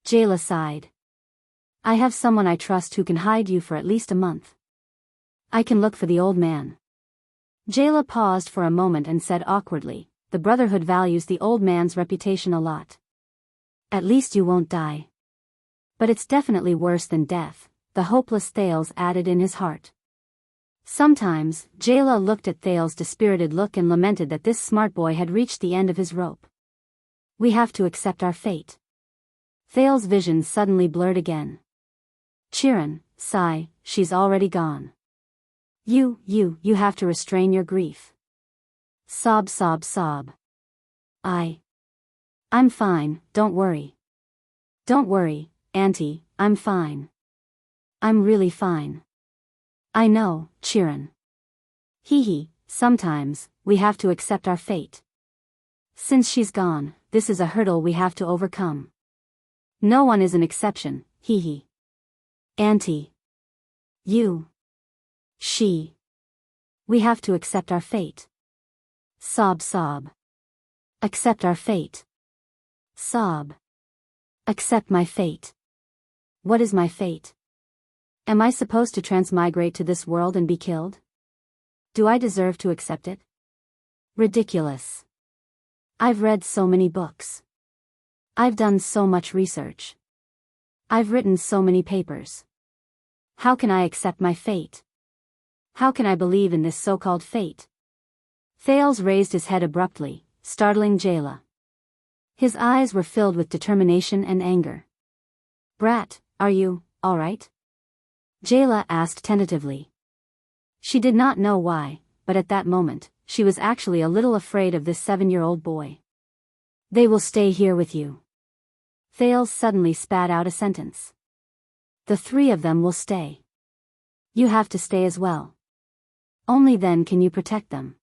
Jayla sighed. I have someone I trust who can hide you for at least a month. I can look for the old man. Jayla paused for a moment and said awkwardly, the Brotherhood values the old man's reputation a lot. At least you won't die. But it's definitely worse than death, the hopeless Thales added in his heart. Sometimes, Jayla looked at Thales' dispirited look and lamented that this smart boy had reached the end of his rope. We have to accept our fate. Thales' vision suddenly blurred again. Chiron, sigh, she's already gone. You have to restrain your grief. Sob, sob, sob. I'm fine, don't worry. Don't worry, Auntie, I'm fine. I'm really fine. I know, Chiron. Hee, sometimes, we have to accept our fate. Since she's gone, this is a hurdle we have to overcome. No one is an exception, hee. Auntie. You. She. We have to accept our fate. Sob, sob. Accept our fate. Sob. Accept my fate. What is my fate? Am I supposed to transmigrate to this world and be killed? Do I deserve to accept it? Ridiculous. I've read so many books. I've done so much research. I've written so many papers. How can I accept my fate? How can I believe in this so-called fate? Thales raised his head abruptly, startling Jayla. His eyes were filled with determination and anger. Brat, are you all right? Jayla asked tentatively. She did not know why, but at that moment, she was actually a little afraid of this 7-year-old boy. They will stay here with you. Thales suddenly spat out a sentence. The 3 of them will stay. You have to stay as well. Only then can you protect them.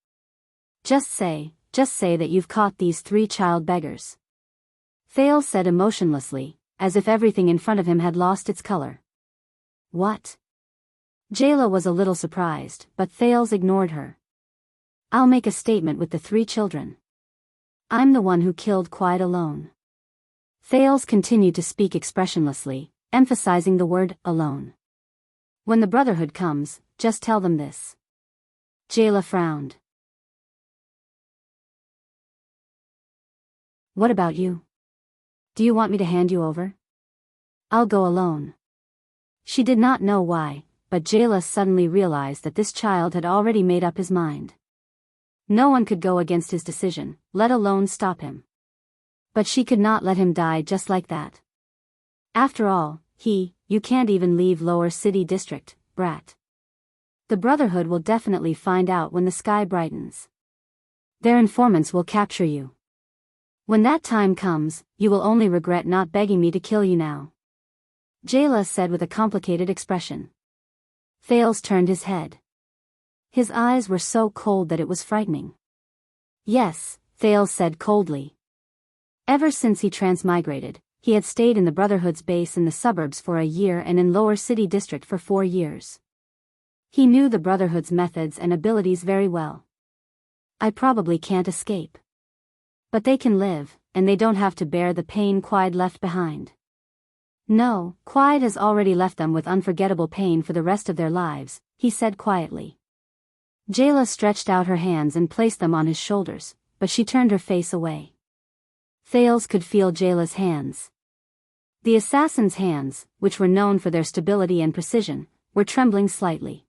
Just say that you've caught these 3 child beggars. Thales said emotionlessly, as if everything in front of him had lost its color. What? Jayla was a little surprised, but Thales ignored her. I'll make a statement with the 3 children. I'm the one who killed Quiet alone. Thales continued to speak expressionlessly, emphasizing the word alone. When the Brotherhood comes, just tell them this. Jayla frowned. What about you? Do you want me to hand you over? I'll go alone. She did not know why, but Jayla suddenly realized that this child had already made up his mind. No one could go against his decision, let alone stop him. But she could not let him die just like that. After all, you can't even leave Lower City District, brat. The Brotherhood will definitely find out when the sky brightens. Their informants will capture you. When that time comes, you will only regret not begging me to kill you now. Jayla said with a complicated expression. Thales turned his head. His eyes were so cold that it was frightening. Yes, Thales said coldly. Ever since he transmigrated, he had stayed in the Brotherhood's base in the suburbs for a year and in Lower City District for 4 years. He knew the Brotherhood's methods and abilities very well. I probably can't escape. But they can live, and they don't have to bear the pain Quide left behind. No, Quide has already left them with unforgettable pain for the rest of their lives, he said quietly. Jayla stretched out her hands and placed them on his shoulders, but she turned her face away. Thales could feel Jayla's hands. The assassin's hands, which were known for their stability and precision, were trembling slightly.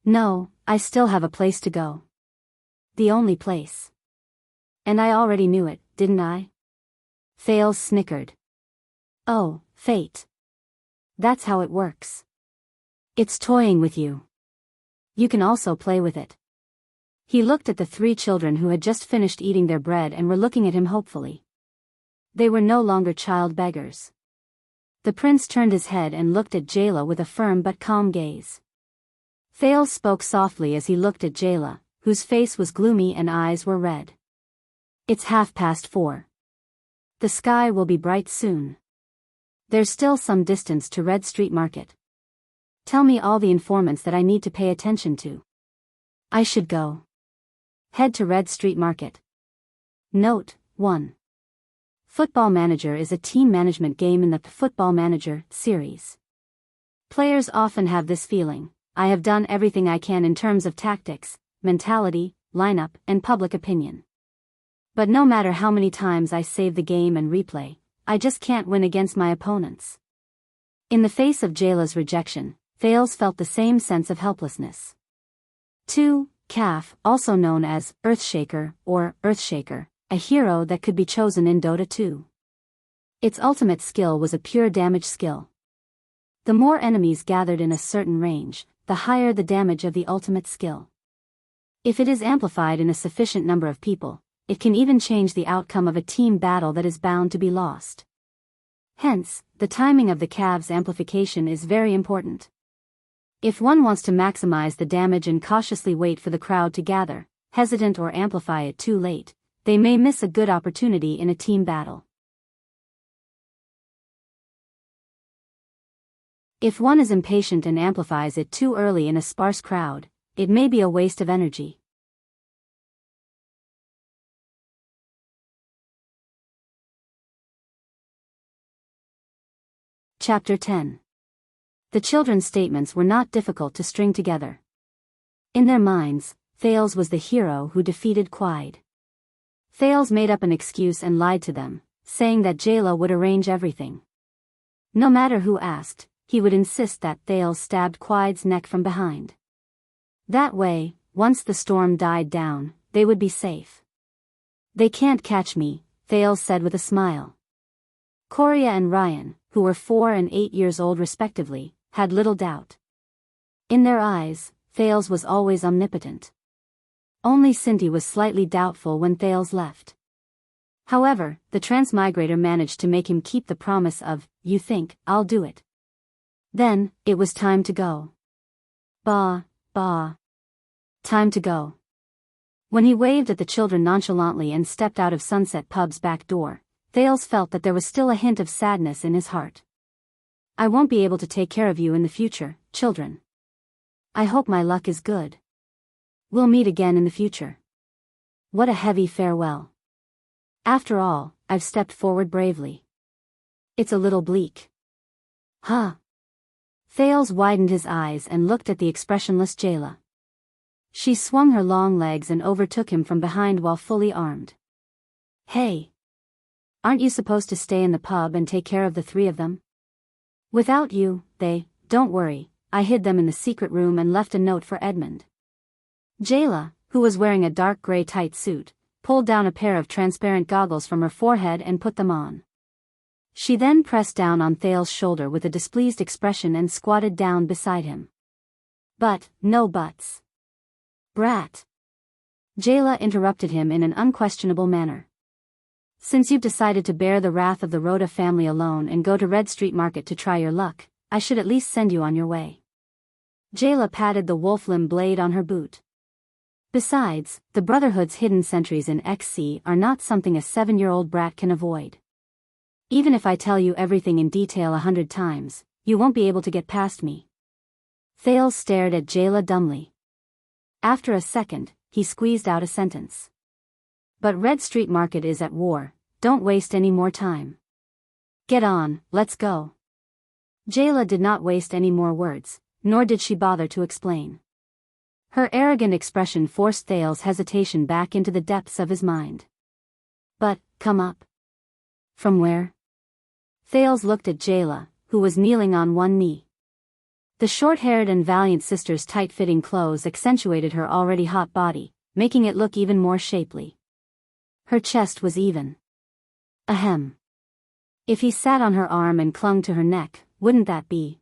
No, I still have a place to go. The only place. And I already knew it, didn't I? Thales snickered. Oh, fate. That's how it works. It's toying with you. You can also play with it. He looked at the 3 children who had just finished eating their bread and were looking at him hopefully. They were no longer child beggars. The prince turned his head and looked at Jayla with a firm but calm gaze. Thales spoke softly as he looked at Jayla, whose face was gloomy and eyes were red. It's 4:30. The sky will be bright soon. There's still some distance to Red Street Market. Tell me all the informants that I need to pay attention to. I should go. Head to Red Street Market. Note 1. Football Manager is a team management game in the Football Manager series. Players often have this feeling: I have done everything I can in terms of tactics, mentality, lineup, and public opinion. But no matter how many times I save the game and replay, I just can't win against my opponents. In the face of Jayla's rejection, Thales felt the same sense of helplessness. 2. Calf, also known as Earthshaker or Earthshaker, a hero that could be chosen in Dota 2. Its ultimate skill was a pure damage skill. The more enemies gathered in a certain range, the higher the damage of the ultimate skill. If it is amplified in a sufficient number of people, it can even change the outcome of a team battle that is bound to be lost. Hence, the timing of the calf's amplification is very important. If one wants to maximize the damage and cautiously wait for the crowd to gather, hesitant or amplify it too late, they may miss a good opportunity in a team battle. If one is impatient and amplifies it too early in a sparse crowd, it may be a waste of energy. Chapter 10. The children's statements were not difficult to string together. In their minds, Thales was the hero who defeated Quide. Thales made up an excuse and lied to them, saying that Jayla would arrange everything. No matter who asked, he would insist that Thales stabbed Quide's neck from behind. That way, once the storm died down, they would be safe. They can't catch me, Thales said with a smile. Korea and Ryan, who were 4 and 8 years old respectively, had little doubt. In their eyes, Thales was always omnipotent. Only Cindy was slightly doubtful when Thales left. However, the transmigrator managed to make him keep the promise of, "You think, I'll do it." Then, it was time to go. Bah. Time to go. When he waved at the children nonchalantly and stepped out of Sunset Pub's back door, Thales felt that there was still a hint of sadness in his heart. I won't be able to take care of you in the future, children. I hope my luck is good. We'll meet again in the future. What a heavy farewell. After all, I've stepped forward bravely. It's a little bleak. Huh? Thales widened his eyes and looked at the expressionless Jayla. She swung her long legs and overtook him from behind while fully armed. Hey! Aren't you supposed to stay in the pub and take care of the 3 of them? Without you, don't worry, I hid them in the secret room and left a note for Edmund. Jayla, who was wearing a dark gray tight suit, pulled down a pair of transparent goggles from her forehead and put them on. She then pressed down on Thales' shoulder with a displeased expression and squatted down beside him. But, no buts. Brat. Jayla interrupted him in an unquestionable manner. Since you've decided to bear the wrath of the Rhoda family alone and go to Red Street Market to try your luck, I should at least send you on your way. Jayla patted the wolf-limb blade on her boot. Besides, the Brotherhood's hidden sentries in XC are not something a 7-year-old brat can avoid. Even if I tell you everything in detail 100 times, you won't be able to get past me. Thales stared at Jayla dumbly. After a second, he squeezed out a sentence. But Red Street Market is at war, don't waste any more time. Get on, let's go. Jayla did not waste any more words, nor did she bother to explain. Her arrogant expression forced Thales' hesitation back into the depths of his mind. But, come up. From where? Thales looked at Jayla, who was kneeling on one knee. The short-haired and valiant sister's tight-fitting clothes accentuated her already hot body, making it look even more shapely. Her chest was even. Ahem. If he sat on her arm and clung to her neck, wouldn't that be?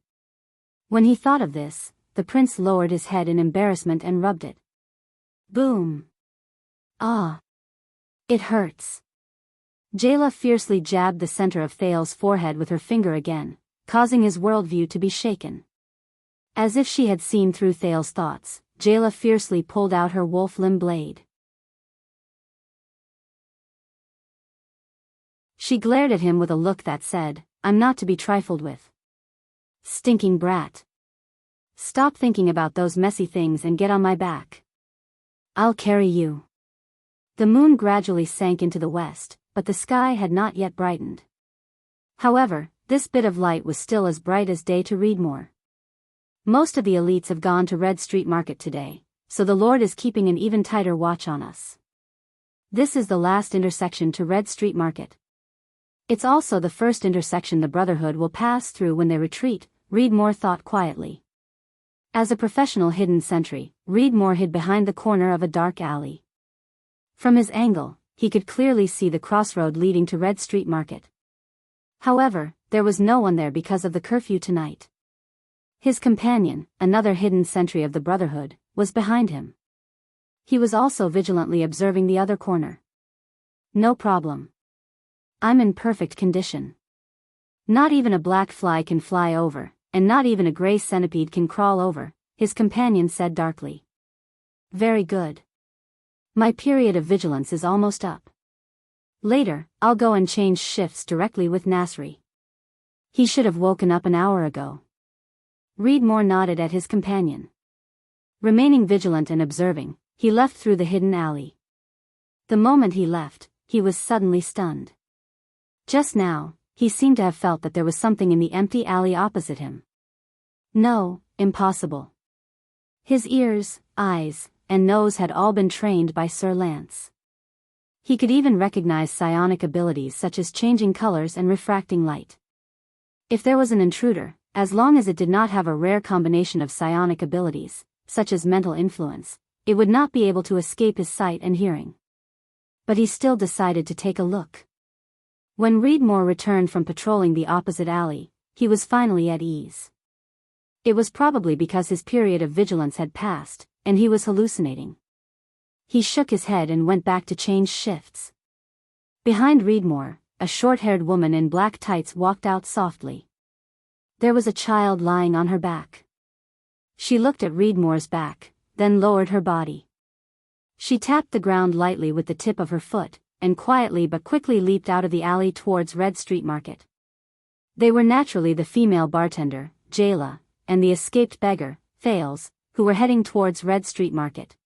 When he thought of this, the prince lowered his head in embarrassment and rubbed it. Boom. Ah. It hurts. Jayla fiercely jabbed the center of Thales' forehead with her finger again, causing his worldview to be shaken. As if she had seen through Thales' thoughts, Jayla fiercely pulled out her wolf-limb blade. She glared at him with a look that said, I'm not to be trifled with. Stinking brat. Stop thinking about those messy things and get on my back. I'll carry you. The moon gradually sank into the west, but the sky had not yet brightened. However, this bit of light was still as bright as day to Reedmore. Most of the elites have gone to Red Street Market today, so the Lord is keeping an even tighter watch on us. This is the last intersection to Red Street Market. It's also the first intersection the Brotherhood will pass through when they retreat, Reedmore thought quietly. As a professional hidden sentry, Reedmore hid behind the corner of a dark alley. From his angle, he could clearly see the crossroad leading to Red Street Market. However, there was no one there because of the curfew tonight. His companion, another hidden sentry of the Brotherhood, was behind him. He was also vigilantly observing the other corner. No problem. I'm in perfect condition. Not even a black fly can fly over, and not even a gray centipede can crawl over, his companion said darkly. Very good. My period of vigilance is almost up. Later, I'll go and change shifts directly with Nasri. He should have woken up an hour ago. Reedmore nodded at his companion. Remaining vigilant and observing, he left through the hidden alley. The moment he left, he was suddenly stunned. Just now, he seemed to have felt that there was something in the empty alley opposite him. No, impossible. His ears, eyes, and nose had all been trained by Sir Lance. He could even recognize psionic abilities such as changing colors and refracting light. If there was an intruder, as long as it did not have a rare combination of psionic abilities, such as mental influence, it would not be able to escape his sight and hearing. But he still decided to take a look. When Reedmore returned from patrolling the opposite alley, he was finally at ease. It was probably because his period of vigilance had passed, and he was hallucinating. He shook his head and went back to change shifts. Behind Reedmore, a short-haired woman in black tights walked out softly. There was a child lying on her back. She looked at Reedmore's back, then lowered her body. She tapped the ground lightly with the tip of her foot, and quietly but quickly leaped out of the alley towards Red Street Market. They were naturally the female bartender, Jayla, and the escaped beggar, Thales, who were heading towards Red Street Market.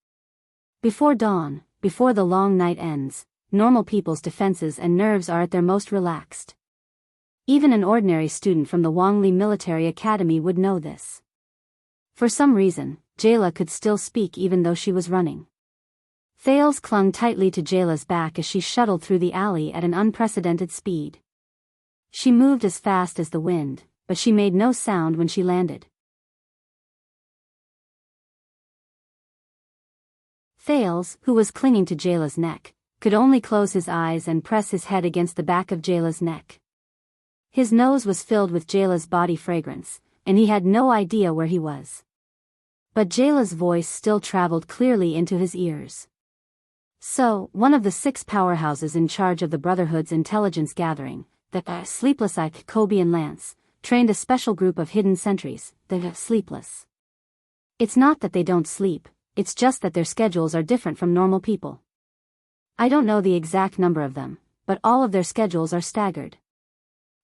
Before dawn, before the long night ends, normal people's defenses and nerves are at their most relaxed. Even an ordinary student from the Wangli Military Academy would know this. For some reason, Jayla could still speak even though she was running. Thales clung tightly to Jayla's back as she shuttled through the alley at an unprecedented speed. She moved as fast as the wind, but she made no sound when she landed. Thales, who was clinging to Jayla's neck, could only close his eyes and press his head against the back of Jayla's neck. His nose was filled with Jayla's body fragrance, and he had no idea where he was. But Jayla's voice still traveled clearly into his ears. So, one of the 6 powerhouses in charge of the Brotherhood's intelligence gathering, the Sleepless Kobe and Lance, trained a special group of hidden sentries, the Sleepless. It's not that they don't sleep, it's just that their schedules are different from normal people. I don't know the exact number of them, but all of their schedules are staggered.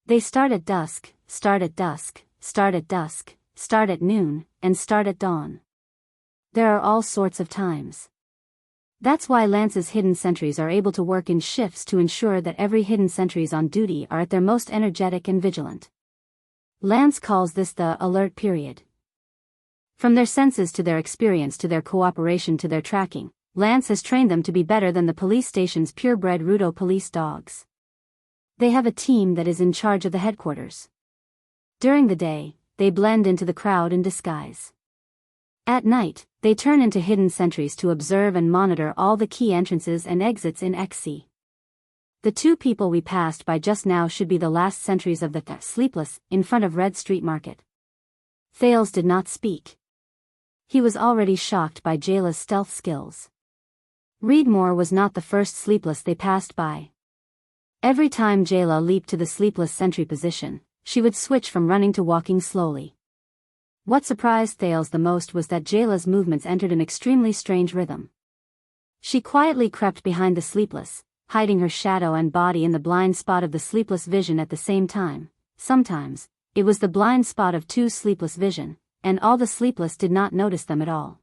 They start at dusk, start at dusk, start at dusk, start at noon, and start at dawn. There are all sorts of times. That's why Lance's hidden sentries are able to work in shifts to ensure that every hidden sentries on duty are at their most energetic and vigilant. Lance calls this the alert period. From their senses to their experience to their cooperation to their tracking, Lance has trained them to be better than the police station's purebred Rudo police dogs. They have a team that is in charge of the headquarters. During the day, they blend into the crowd in disguise. At night, they turn into hidden sentries to observe and monitor all the key entrances and exits in XC. The 2 people we passed by just now should be the last sentries of the Sleepless, in front of Red Street Market. Thales did not speak. He was already shocked by Jayla's stealth skills. Reedmore was not the first Sleepless they passed by. Every time Jayla leaped to the Sleepless sentry position, she would switch from running to walking slowly. What surprised Thales the most was that Jayla's movements entered an extremely strange rhythm. She quietly crept behind the Sleepless, hiding her shadow and body in the blind spot of the Sleepless vision at the same time. Sometimes, it was the blind spot of 2 Sleepless vision, and all the Sleepless did not notice them at all.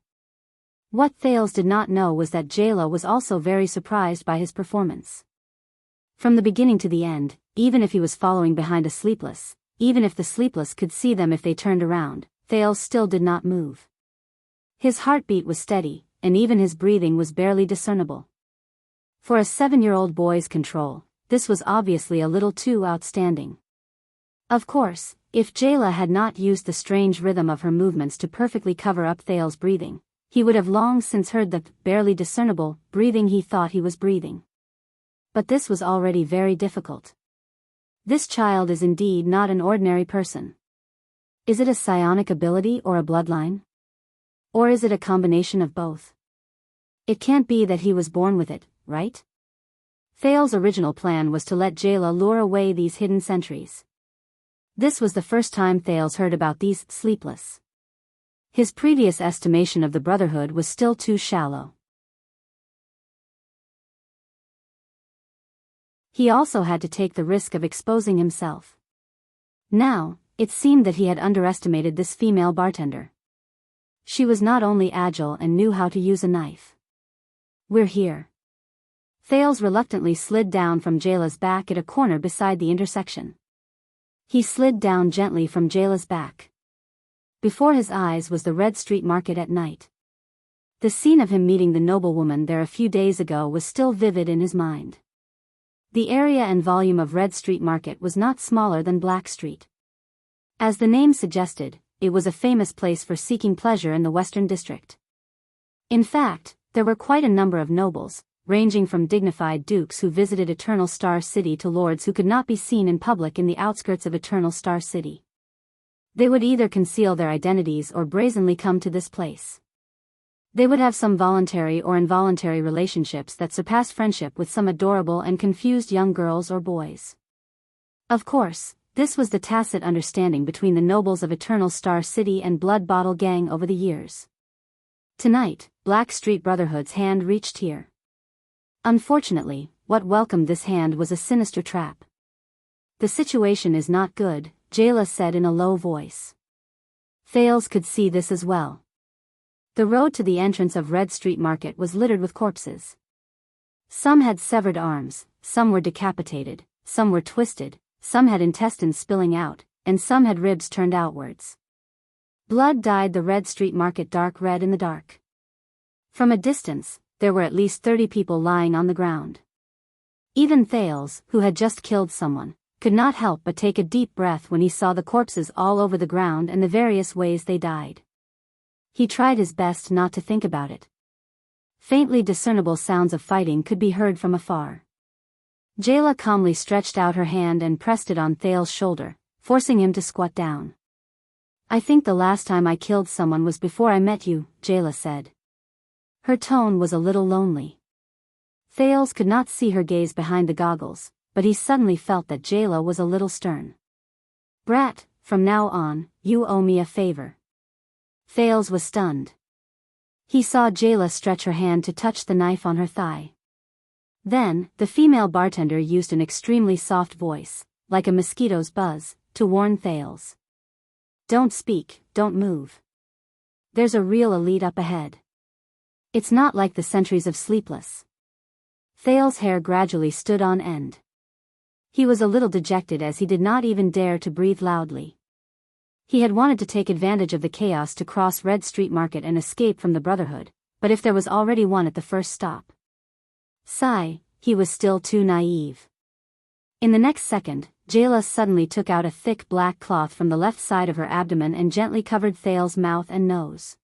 What Thales did not know was that Jayla was also very surprised by his performance. From the beginning to the end, even if he was following behind a Sleepless, even if the Sleepless could see them if they turned around, Thales still did not move. His heartbeat was steady, and even his breathing was barely discernible. For a 7-year-old boy's control, this was obviously a little too outstanding. Of course, if Jayla had not used the strange rhythm of her movements to perfectly cover up Thales' breathing, he would have long since heard the barely discernible breathing he thought he was breathing. But this was already very difficult. This child is indeed not an ordinary person. Is it a psionic ability or a bloodline? Or is it a combination of both? It can't be that he was born with it, right? Thales' original plan was to let Jayla lure away these hidden sentries. This was the first time Thales heard about these Sleepless. His previous estimation of the Brotherhood was still too shallow. He also had to take the risk of exposing himself. Now, it seemed that he had underestimated this female bartender. She was not only agile and knew how to use a knife. We're here. Thales reluctantly slid down from Jayla's back at a corner beside the intersection. He slid down gently from Jayla's back. Before his eyes was the Red Street Market at night. The scene of him meeting the noblewoman there a few days ago was still vivid in his mind. The area and volume of Red Street Market was not smaller than Black Street. As the name suggested, it was a famous place for seeking pleasure in the Western District. In fact, there were quite a number of nobles, ranging from dignified dukes who visited Eternal Star City to lords who could not be seen in public in the outskirts of Eternal Star City. They would either conceal their identities or brazenly come to this place. They would have some voluntary or involuntary relationships that surpassed friendship with some adorable and confused young girls or boys. Of course, this was the tacit understanding between the nobles of Eternal Star City and Blood Bottle Gang over the years. Tonight, Black Street Brotherhood's hand reached here. Unfortunately, what welcomed this hand was a sinister trap. The situation is not good, Jayla said in a low voice. Thales could see this as well. The road to the entrance of Red Street Market was littered with corpses. Some had severed arms, some were decapitated, some were twisted, some had intestines spilling out, and some had ribs turned outwards. Blood dyed the Red Street Market dark red in the dark. From a distance, there were at least 30 people lying on the ground. Even Thales, who had just killed someone, could not help but take a deep breath when he saw the corpses all over the ground and the various ways they died. He tried his best not to think about it. Faintly discernible sounds of fighting could be heard from afar. Jayla calmly stretched out her hand and pressed it on Thales' shoulder, forcing him to squat down. I think the last time I killed someone was before I met you, Jayla said. Her tone was a little lonely. Thales could not see her gaze behind the goggles, but he suddenly felt that Jayla was a little stern. "Brat, from now on, you owe me a favor." Thales was stunned. He saw Jayla stretch her hand to touch the knife on her thigh. Then, the female bartender used an extremely soft voice, like a mosquito's buzz, to warn Thales. "Don't speak, don't move. There's a real elite up ahead. It's not like the centuries of Sleepless." Thales' hair gradually stood on end. He was a little dejected as he did not even dare to breathe loudly. He had wanted to take advantage of the chaos to cross Red Street Market and escape from the Brotherhood, but if there was already one at the first stop. Sigh, he was still too naive. In the next second, Jayla suddenly took out a thick black cloth from the left side of her abdomen and gently covered Thales' mouth and nose.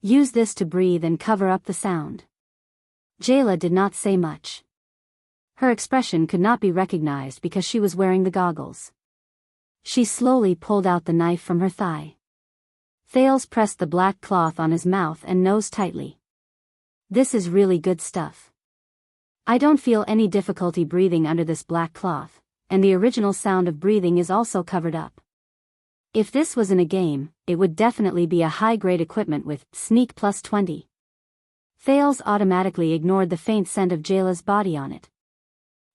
"Use this to breathe and cover up the sound." Jayla did not say much. Her expression could not be recognized because she was wearing the goggles. She slowly pulled out the knife from her thigh. Thales pressed the black cloth on his mouth and nose tightly. "This is really good stuff. I don't feel any difficulty breathing under this black cloth, and the original sound of breathing is also covered up. If this was in a game, it would definitely be a high-grade equipment with Sneak plus 20. Thales automatically ignored the faint scent of Jayla's body on it.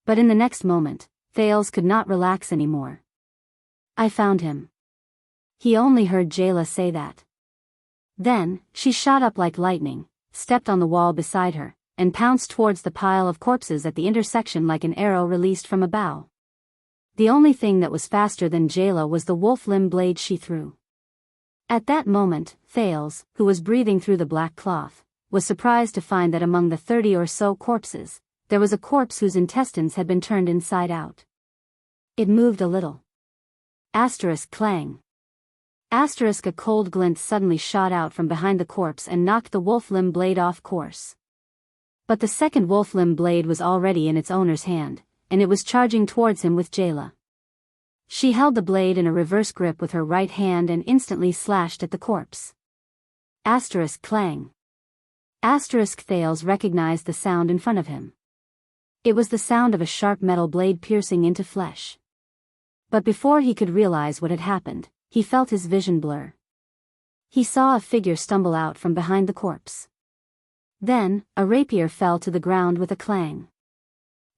But in the next moment, Thales could not relax anymore. "I found him." He only heard Jayla say that. Then, she shot up like lightning, stepped on the wall beside her, and pounced towards the pile of corpses at the intersection like an arrow released from a bow. The only thing that was faster than Jayla was the wolf limb blade she threw. At that moment, Thales, who was breathing through the black cloth, was surprised to find that among the 30 or so corpses, there was a corpse whose intestines had been turned inside out. It moved a little. Asterisk clang. Asterisk a cold glint suddenly shot out from behind the corpse and knocked the wolf limb blade off course. But the second wolf limb blade was already in its owner's hand, and it was charging towards him with Jayla. She held the blade in a reverse grip with her right hand and instantly slashed at the corpse. Asterisk clang. Asterisk Thales recognized the sound in front of him. It was the sound of a sharp metal blade piercing into flesh. But before he could realize what had happened, he felt his vision blur. He saw a figure stumble out from behind the corpse. Then, a rapier fell to the ground with a clang.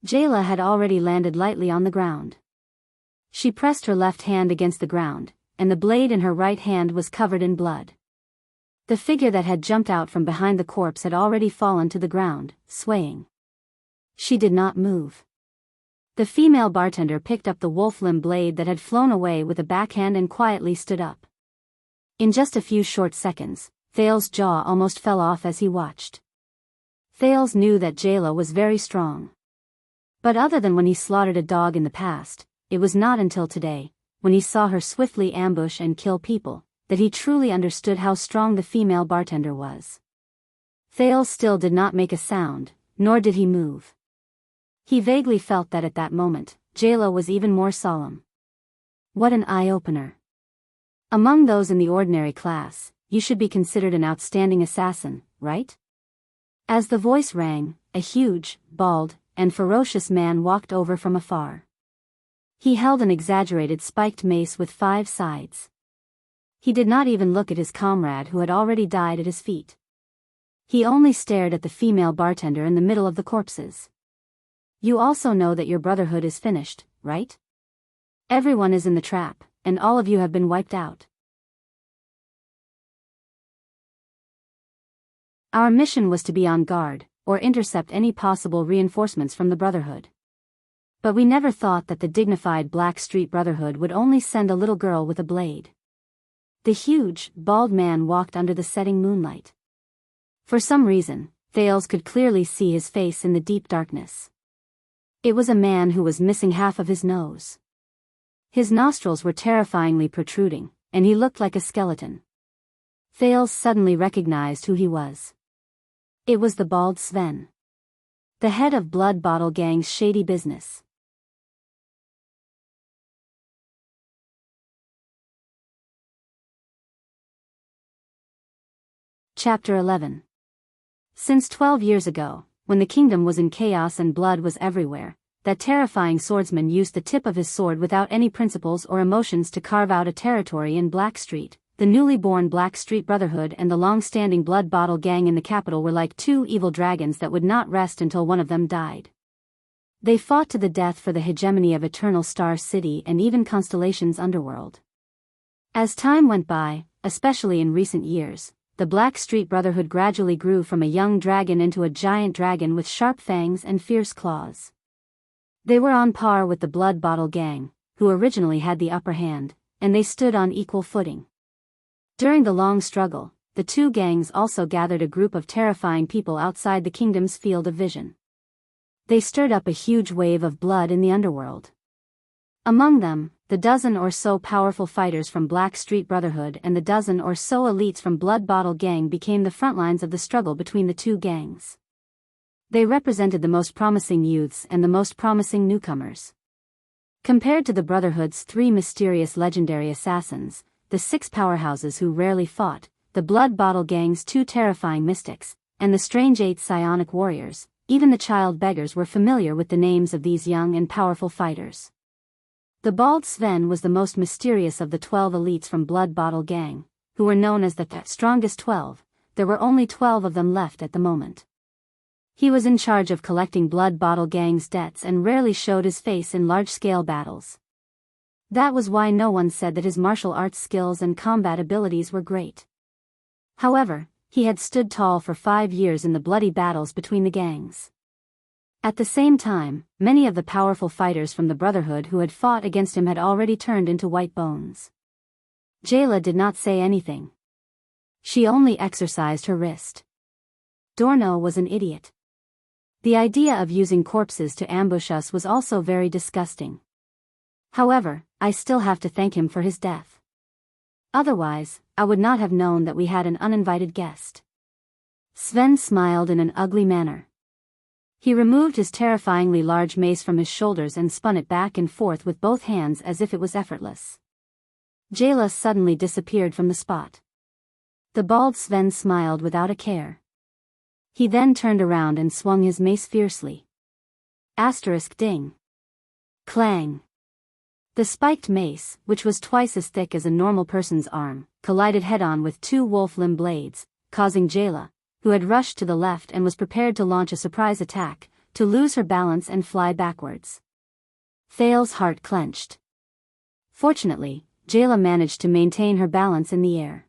Jayla had already landed lightly on the ground. She pressed her left hand against the ground, and the blade in her right hand was covered in blood. The figure that had jumped out from behind the corpse had already fallen to the ground, swaying. She did not move. The female bartender picked up the wolf limb blade that had flown away with a backhand and quietly stood up. In just a few short seconds, Thales' jaw almost fell off as he watched. Thales knew that Jayla was very strong. But other than when he slaughtered a dog in the past, it was not until today, when he saw her swiftly ambush and kill people, that he truly understood how strong the female bartender was. Thales still did not make a sound, nor did he move. He vaguely felt that at that moment, Jayla was even more solemn. What an eye-opener. Among those in the ordinary class, you should be considered an outstanding assassin, right? As the voice rang, a huge, bald, and ferocious man walked over from afar. He held an exaggerated spiked mace with 5 sides. He did not even look at his comrade who had already died at his feet. He only stared at the female bartender in the middle of the corpses. "You also know that your brotherhood is finished, right? Everyone is in the trap, and all of you have been wiped out. Our mission was to be on guard, or intercept any possible reinforcements from the Brotherhood. But we never thought that the dignified Black Street Brotherhood would only send a little girl with a blade." The huge, bald man walked under the setting moonlight. For some reason, Thales could clearly see his face in the deep darkness. It was a man who was missing half of his nose. His nostrils were terrifyingly protruding, and he looked like a skeleton. Thales suddenly recognized who he was. It was the bald Sven. The head of Blood Bottle Gang's shady business. Chapter 11. Since 12 years ago, when the kingdom was in chaos and blood was everywhere, that terrifying swordsman used the tip of his sword without any principles or emotions to carve out a territory in Blackstreet. The newly born Blackstreet Brotherhood and the long-standing Blood Bottle Gang in the capital were like two evil dragons that would not rest until one of them died. They fought to the death for the hegemony of Eternal Star City and even Constellation's underworld. As time went by, especially in recent years, the Blackstreet Brotherhood gradually grew from a young dragon into a giant dragon with sharp fangs and fierce claws. They were on par with the Blood Bottle Gang, who originally had the upper hand, and they stood on equal footing. During the long struggle, the two gangs also gathered a group of terrifying people outside the kingdom's field of vision. They stirred up a huge wave of blood in the underworld. Among them, the dozen or so powerful fighters from Blackstreet Brotherhood and the dozen or so elites from Blood Bottle Gang became the front lines of the struggle between the two gangs. They represented the most promising youths and the most promising newcomers. Compared to the Brotherhood's three mysterious legendary assassins, the six powerhouses who rarely fought, the Blood Bottle Gang's two terrifying mystics, and the strange 8 psionic warriors, even the child beggars were familiar with the names of these young and powerful fighters. The bald Sven was the most mysterious of the 12 elites from Blood Bottle Gang, who were known as the strongest 12. There were only 12 of them left at the moment. He was in charge of collecting Blood Bottle Gang's debts and rarely showed his face in large-scale battles. That was why no one said that his martial arts skills and combat abilities were great. However, he had stood tall for 5 years in the bloody battles between the gangs. At the same time, many of the powerful fighters from the Brotherhood who had fought against him had already turned into white bones. Jayla did not say anything. She only exercised her wrist. Dorno was an idiot. The idea of using corpses to ambush us was also very disgusting. However, I still have to thank him for his death. Otherwise, I would not have known that we had an uninvited guest. Sven smiled in an ugly manner. He removed his terrifyingly large mace from his shoulders and spun it back and forth with both hands as if it was effortless. Jayla suddenly disappeared from the spot. The bald Sven smiled without a care. He then turned around and swung his mace fiercely. Ding. Clang. The spiked mace, which was twice as thick as a normal person's arm, collided head-on with two wolf-limb blades, causing Jayla, who had rushed to the left and was prepared to launch a surprise attack, to lose her balance and fly backwards. Thale's heart clenched. Fortunately, Jayla managed to maintain her balance in the air.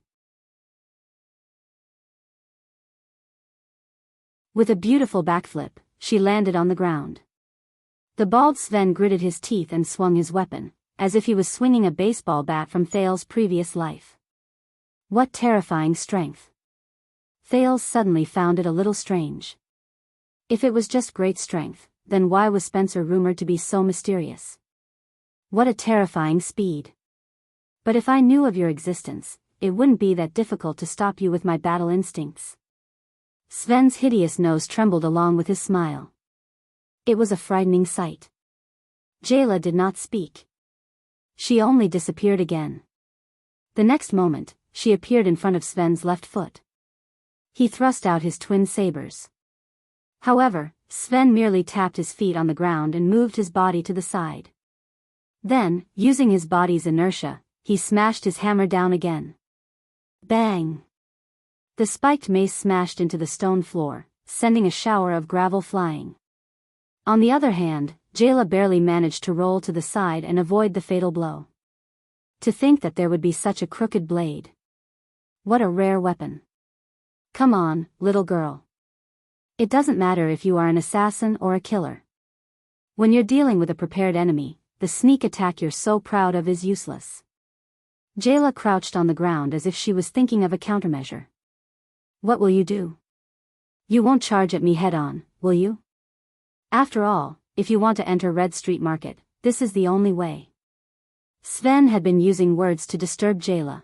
With a beautiful backflip, she landed on the ground. The bald Sven gritted his teeth and swung his weapon, as if he was swinging a baseball bat from Thale's previous life. What terrifying strength! Thales suddenly found it a little strange. If it was just great strength, then why was Spencer rumored to be so mysterious? What a terrifying speed! But if I knew of your existence, it wouldn't be that difficult to stop you with my battle instincts. Sven's hideous nose trembled along with his smile. It was a frightening sight. Jayla did not speak. She only disappeared again. The next moment, she appeared in front of Sven's left foot. He thrust out his twin sabers. However, Sven merely tapped his feet on the ground and moved his body to the side. Then, using his body's inertia, he smashed his hammer down again. Bang! The spiked mace smashed into the stone floor, sending a shower of gravel flying. On the other hand, Jayla barely managed to roll to the side and avoid the fatal blow. To think that there would be such a crooked blade. What a rare weapon. Come on, little girl. It doesn't matter if you are an assassin or a killer. When you're dealing with a prepared enemy, the sneak attack you're so proud of is useless. Jayla crouched on the ground as if she was thinking of a countermeasure. What will you do? You won't charge at me head-on, will you? After all, if you want to enter Red Street Market, this is the only way. Sven had been using words to disturb Jayla.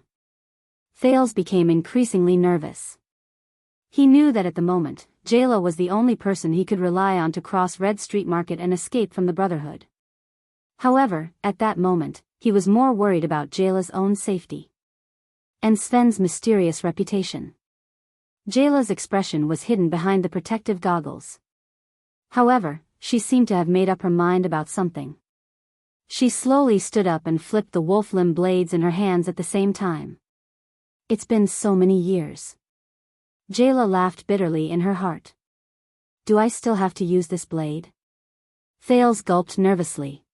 Thales became increasingly nervous. He knew that at the moment, Jayla was the only person he could rely on to cross Red Street Market and escape from the Brotherhood. However, at that moment, he was more worried about Jayla's own safety. And Sven's mysterious reputation. Jayla's expression was hidden behind the protective goggles. However, she seemed to have made up her mind about something. She slowly stood up and flipped the wolf limb blades in her hands at the same time. It's been so many years. Jayla laughed bitterly in her heart. Do I still have to use this blade? Thales gulped nervously.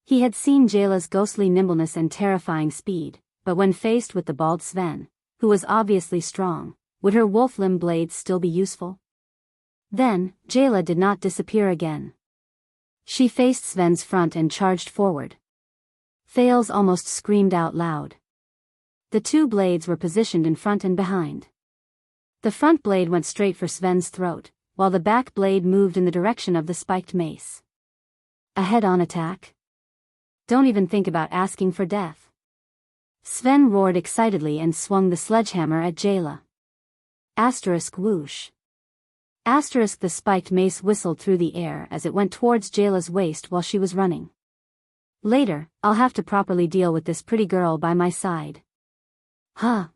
He had seen Jayla's ghostly nimbleness and terrifying speed, but when faced with the bald Sven, who was obviously strong, would her wolf limb blades still be useful? Then, Jayla did not disappear again. She faced Sven's front and charged forward. Thales almost screamed out loud. The two blades were positioned in front and behind. The front blade went straight for Sven's throat, while the back blade moved in the direction of the spiked mace. A head-on attack? Don't even think about asking for death. Sven roared excitedly and swung the sledgehammer at Jayla. Asterisk whoosh. Asterisk the spiked mace whistled through the air as it went towards Jayla's waist while she was running. Later, I'll have to properly deal with this pretty girl by my side. Huh.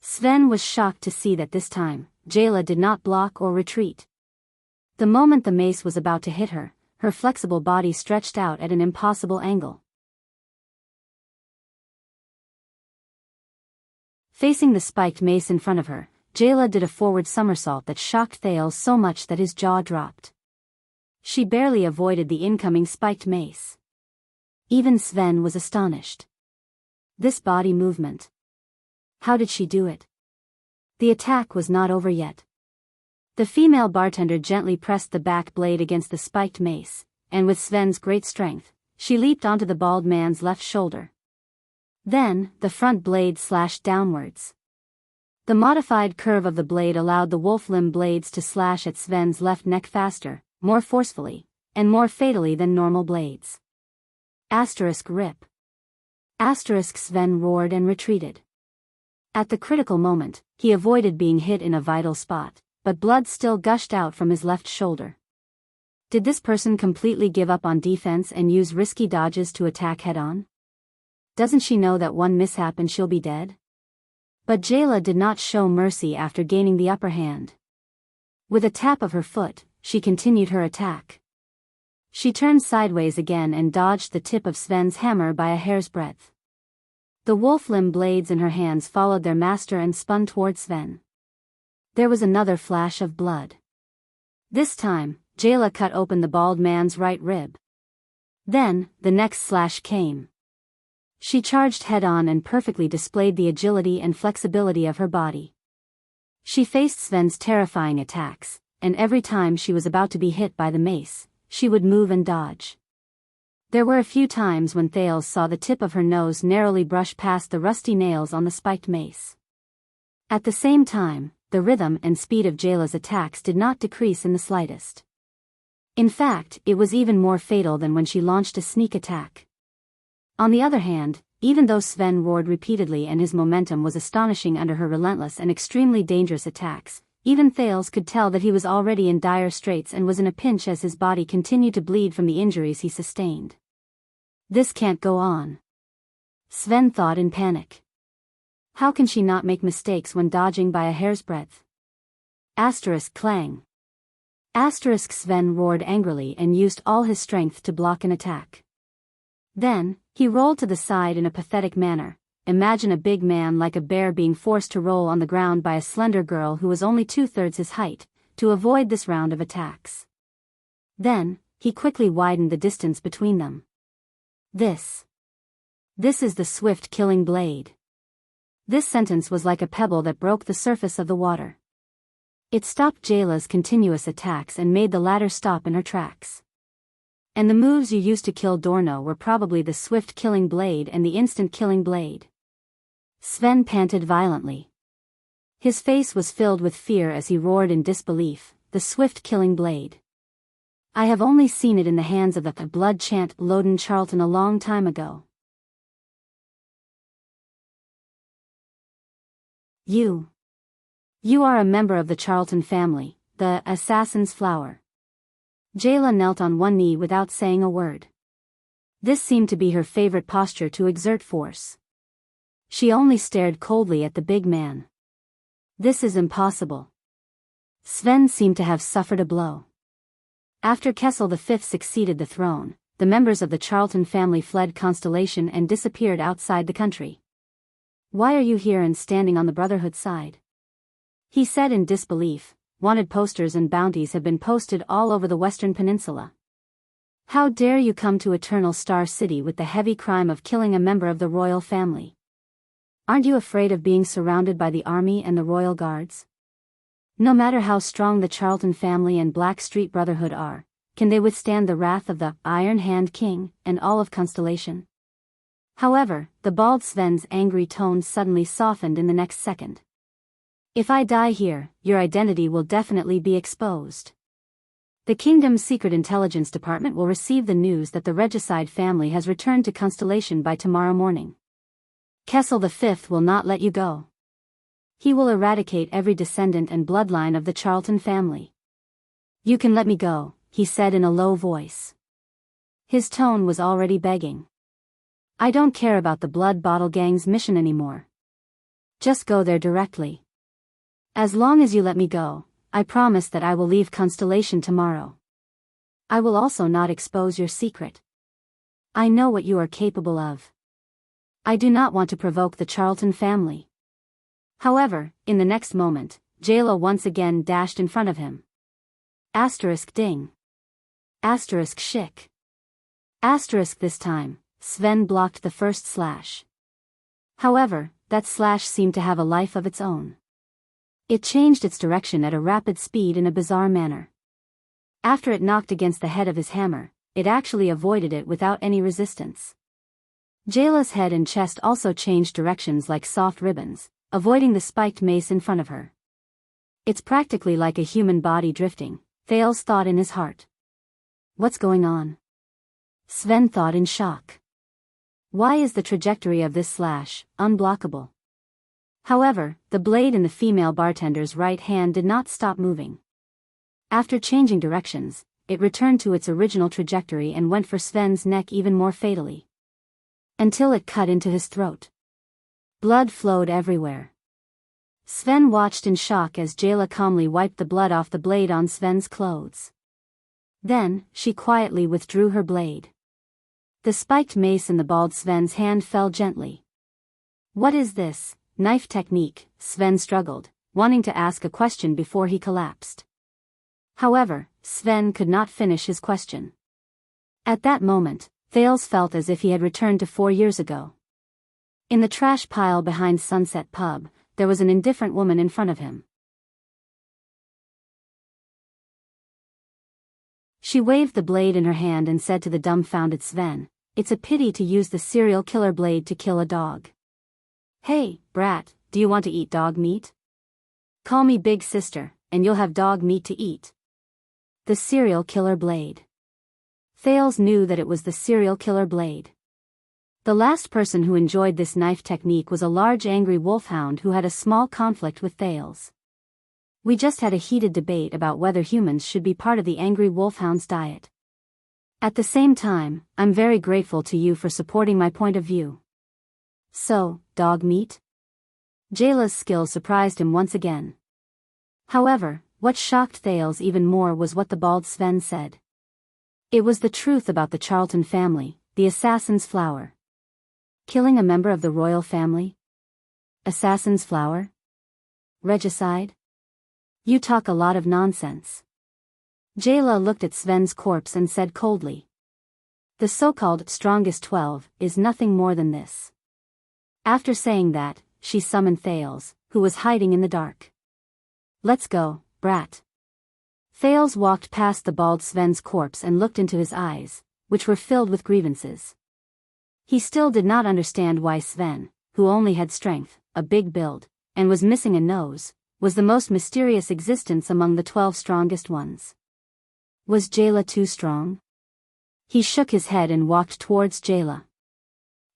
Sven was shocked to see that this time, Jayla did not block or retreat. The moment the mace was about to hit her, her flexible body stretched out at an impossible angle. Facing the spiked mace in front of her, Jayla did a forward somersault that shocked Thales so much that his jaw dropped. She barely avoided the incoming spiked mace. Even Sven was astonished. This body movement. How did she do it? The attack was not over yet. The female bartender gently pressed the back blade against the spiked mace, and with Sven's great strength, she leaped onto the bald man's left shoulder. Then, the front blade slashed downwards. The modified curve of the blade allowed the wolf limb blades to slash at Sven's left neck faster, more forcefully, and more fatally than normal blades. Asterisk rip. Asterisk Sven roared and retreated. At the critical moment, he avoided being hit in a vital spot, but blood still gushed out from his left shoulder. Did this person completely give up on defense and use risky dodges to attack head-on? Doesn't she know that one mishap and she'll be dead? But Jayla did not show mercy after gaining the upper hand. With a tap of her foot, she continued her attack. She turned sideways again and dodged the tip of Sven's hammer by a hair's breadth. The wolf limb blades in her hands followed their master and spun toward Sven. There was another flash of blood. This time, Jayla cut open the bald man's right rib. Then, the next slash came. She charged head-on and perfectly displayed the agility and flexibility of her body. She faced Sven's terrifying attacks, and every time she was about to be hit by the mace, she would move and dodge. There were a few times when Thales saw the tip of her nose narrowly brush past the rusty nails on the spiked mace. At the same time, the rhythm and speed of Jayla's attacks did not decrease in the slightest. In fact, it was even more fatal than when she launched a sneak attack. On the other hand, even though Sven roared repeatedly and his momentum was astonishing under her relentless and extremely dangerous attacks, even Thales could tell that he was already in dire straits and was in a pinch as his body continued to bleed from the injuries he sustained. This can't go on. Sven thought in panic. How can she not make mistakes when dodging by a hair's breadth? Asterisk clang. Asterisk Sven roared angrily and used all his strength to block an attack. Then, he rolled to the side in a pathetic manner. Imagine a big man like a bear being forced to roll on the ground by a slender girl who was only 2/3 his height, to avoid this round of attacks. Then, he quickly widened the distance between them. This is the swift killing blade. This sentence was like a pebble that broke the surface of the water. It stopped Jayla's continuous attacks and made the latter stop in her tracks. And the moves you used to kill Dorno were probably the swift killing blade and the instant killing blade. Sven panted violently. His face was filled with fear as he roared in disbelief, the swift killing blade. I have only seen it in the hands of the blood chant Loden Charlton a long time ago. You are a member of the Charlton family, the assassin's flower. Jayla knelt on one knee without saying a word. This seemed to be her favorite posture to exert force. She only stared coldly at the big man. This is impossible. Sven seemed to have suffered a blow. After Kessel V succeeded the throne, the members of the Charlton family fled Constellation and disappeared outside the country. Why are you here and standing on the Brotherhood side? He said in disbelief. Wanted posters and bounties have been posted all over the Western Peninsula. How dare you come to Eternal Star City with the heavy crime of killing a member of the royal family? Aren't you afraid of being surrounded by the army and the royal guards? No matter how strong the Charlton family and Blackstreet Brotherhood are, can they withstand the wrath of the Iron Hand King and all of Constellation? However, the bald Sven's angry tone suddenly softened in the next second. If I die here, your identity will definitely be exposed. The kingdom's secret intelligence department will receive the news that the regicide family has returned to Constellation by tomorrow morning. Kessel V will not let you go. He will eradicate every descendant and bloodline of the Charlton family. You can let me go, he said in a low voice. His tone was already begging. I don't care about the Blood Bottle Gang's mission anymore. Just go there directly. As long as you let me go, I promise that I will leave Constellation tomorrow. I will also not expose your secret. I know what you are capable of. I do not want to provoke the Charlton family. However, in the next moment, Jayla once again dashed in front of him. Asterisk ding. Asterisk shick. Asterisk this time, Sven blocked the first slash. However, that slash seemed to have a life of its own. It changed its direction at a rapid speed in a bizarre manner. After it knocked against the head of his hammer, it actually avoided it without any resistance. Jayla's head and chest also changed directions like soft ribbons, avoiding the spiked mace in front of her. It's practically like a human body drifting, Thales thought in his heart. What's going on? Sven thought in shock. Why is the trajectory of this slash unblockable? However, the blade in the female bartender's right hand did not stop moving. After changing directions, it returned to its original trajectory and went for Sven's neck even more fatally. Until it cut into his throat. Blood flowed everywhere. Sven watched in shock as Jayla calmly wiped the blood off the blade on Sven's clothes. Then, she quietly withdrew her blade. The spiked mace in the bald Sven's hand fell gently. What is this? Knife technique, Sven struggled, wanting to ask a question before he collapsed. However, Sven could not finish his question. At that moment, Thales felt as if he had returned to 4 years ago. In the trash pile behind Sunset Pub, there was an indifferent woman in front of him. She waved the blade in her hand and said to the dumbfounded Sven, "It's a pity to use the serial killer blade to kill a dog. Hey, brat, do you want to eat dog meat? Call me Big Sister, and you'll have dog meat to eat." The serial killer blade. Thales knew that it was the serial killer blade. The last person who enjoyed this knife technique was a large angry wolfhound who had a small conflict with Thales. We just had a heated debate about whether humans should be part of the angry wolfhound's diet. At the same time, I'm very grateful to you for supporting my point of view. So, dog meat? Jayla's skill surprised him once again. However, what shocked Thales even more was what the bald Sven said. It was the truth about the Charlton family, the assassin's flower. Killing a member of the royal family? Assassin's flower? Regicide? You talk a lot of nonsense. Jayla looked at Sven's corpse and said coldly. The so-called strongest 12 is nothing more than this. After saying that, she summoned Thales, who was hiding in the dark. Let's go, brat. Thales walked past the bald Sven's corpse and looked into his eyes, which were filled with grievances. He still did not understand why Sven, who only had strength, a big build, and was missing a nose, was the most mysterious existence among the 12 strongest ones. Was Jayla too strong? He shook his head and walked towards Jayla.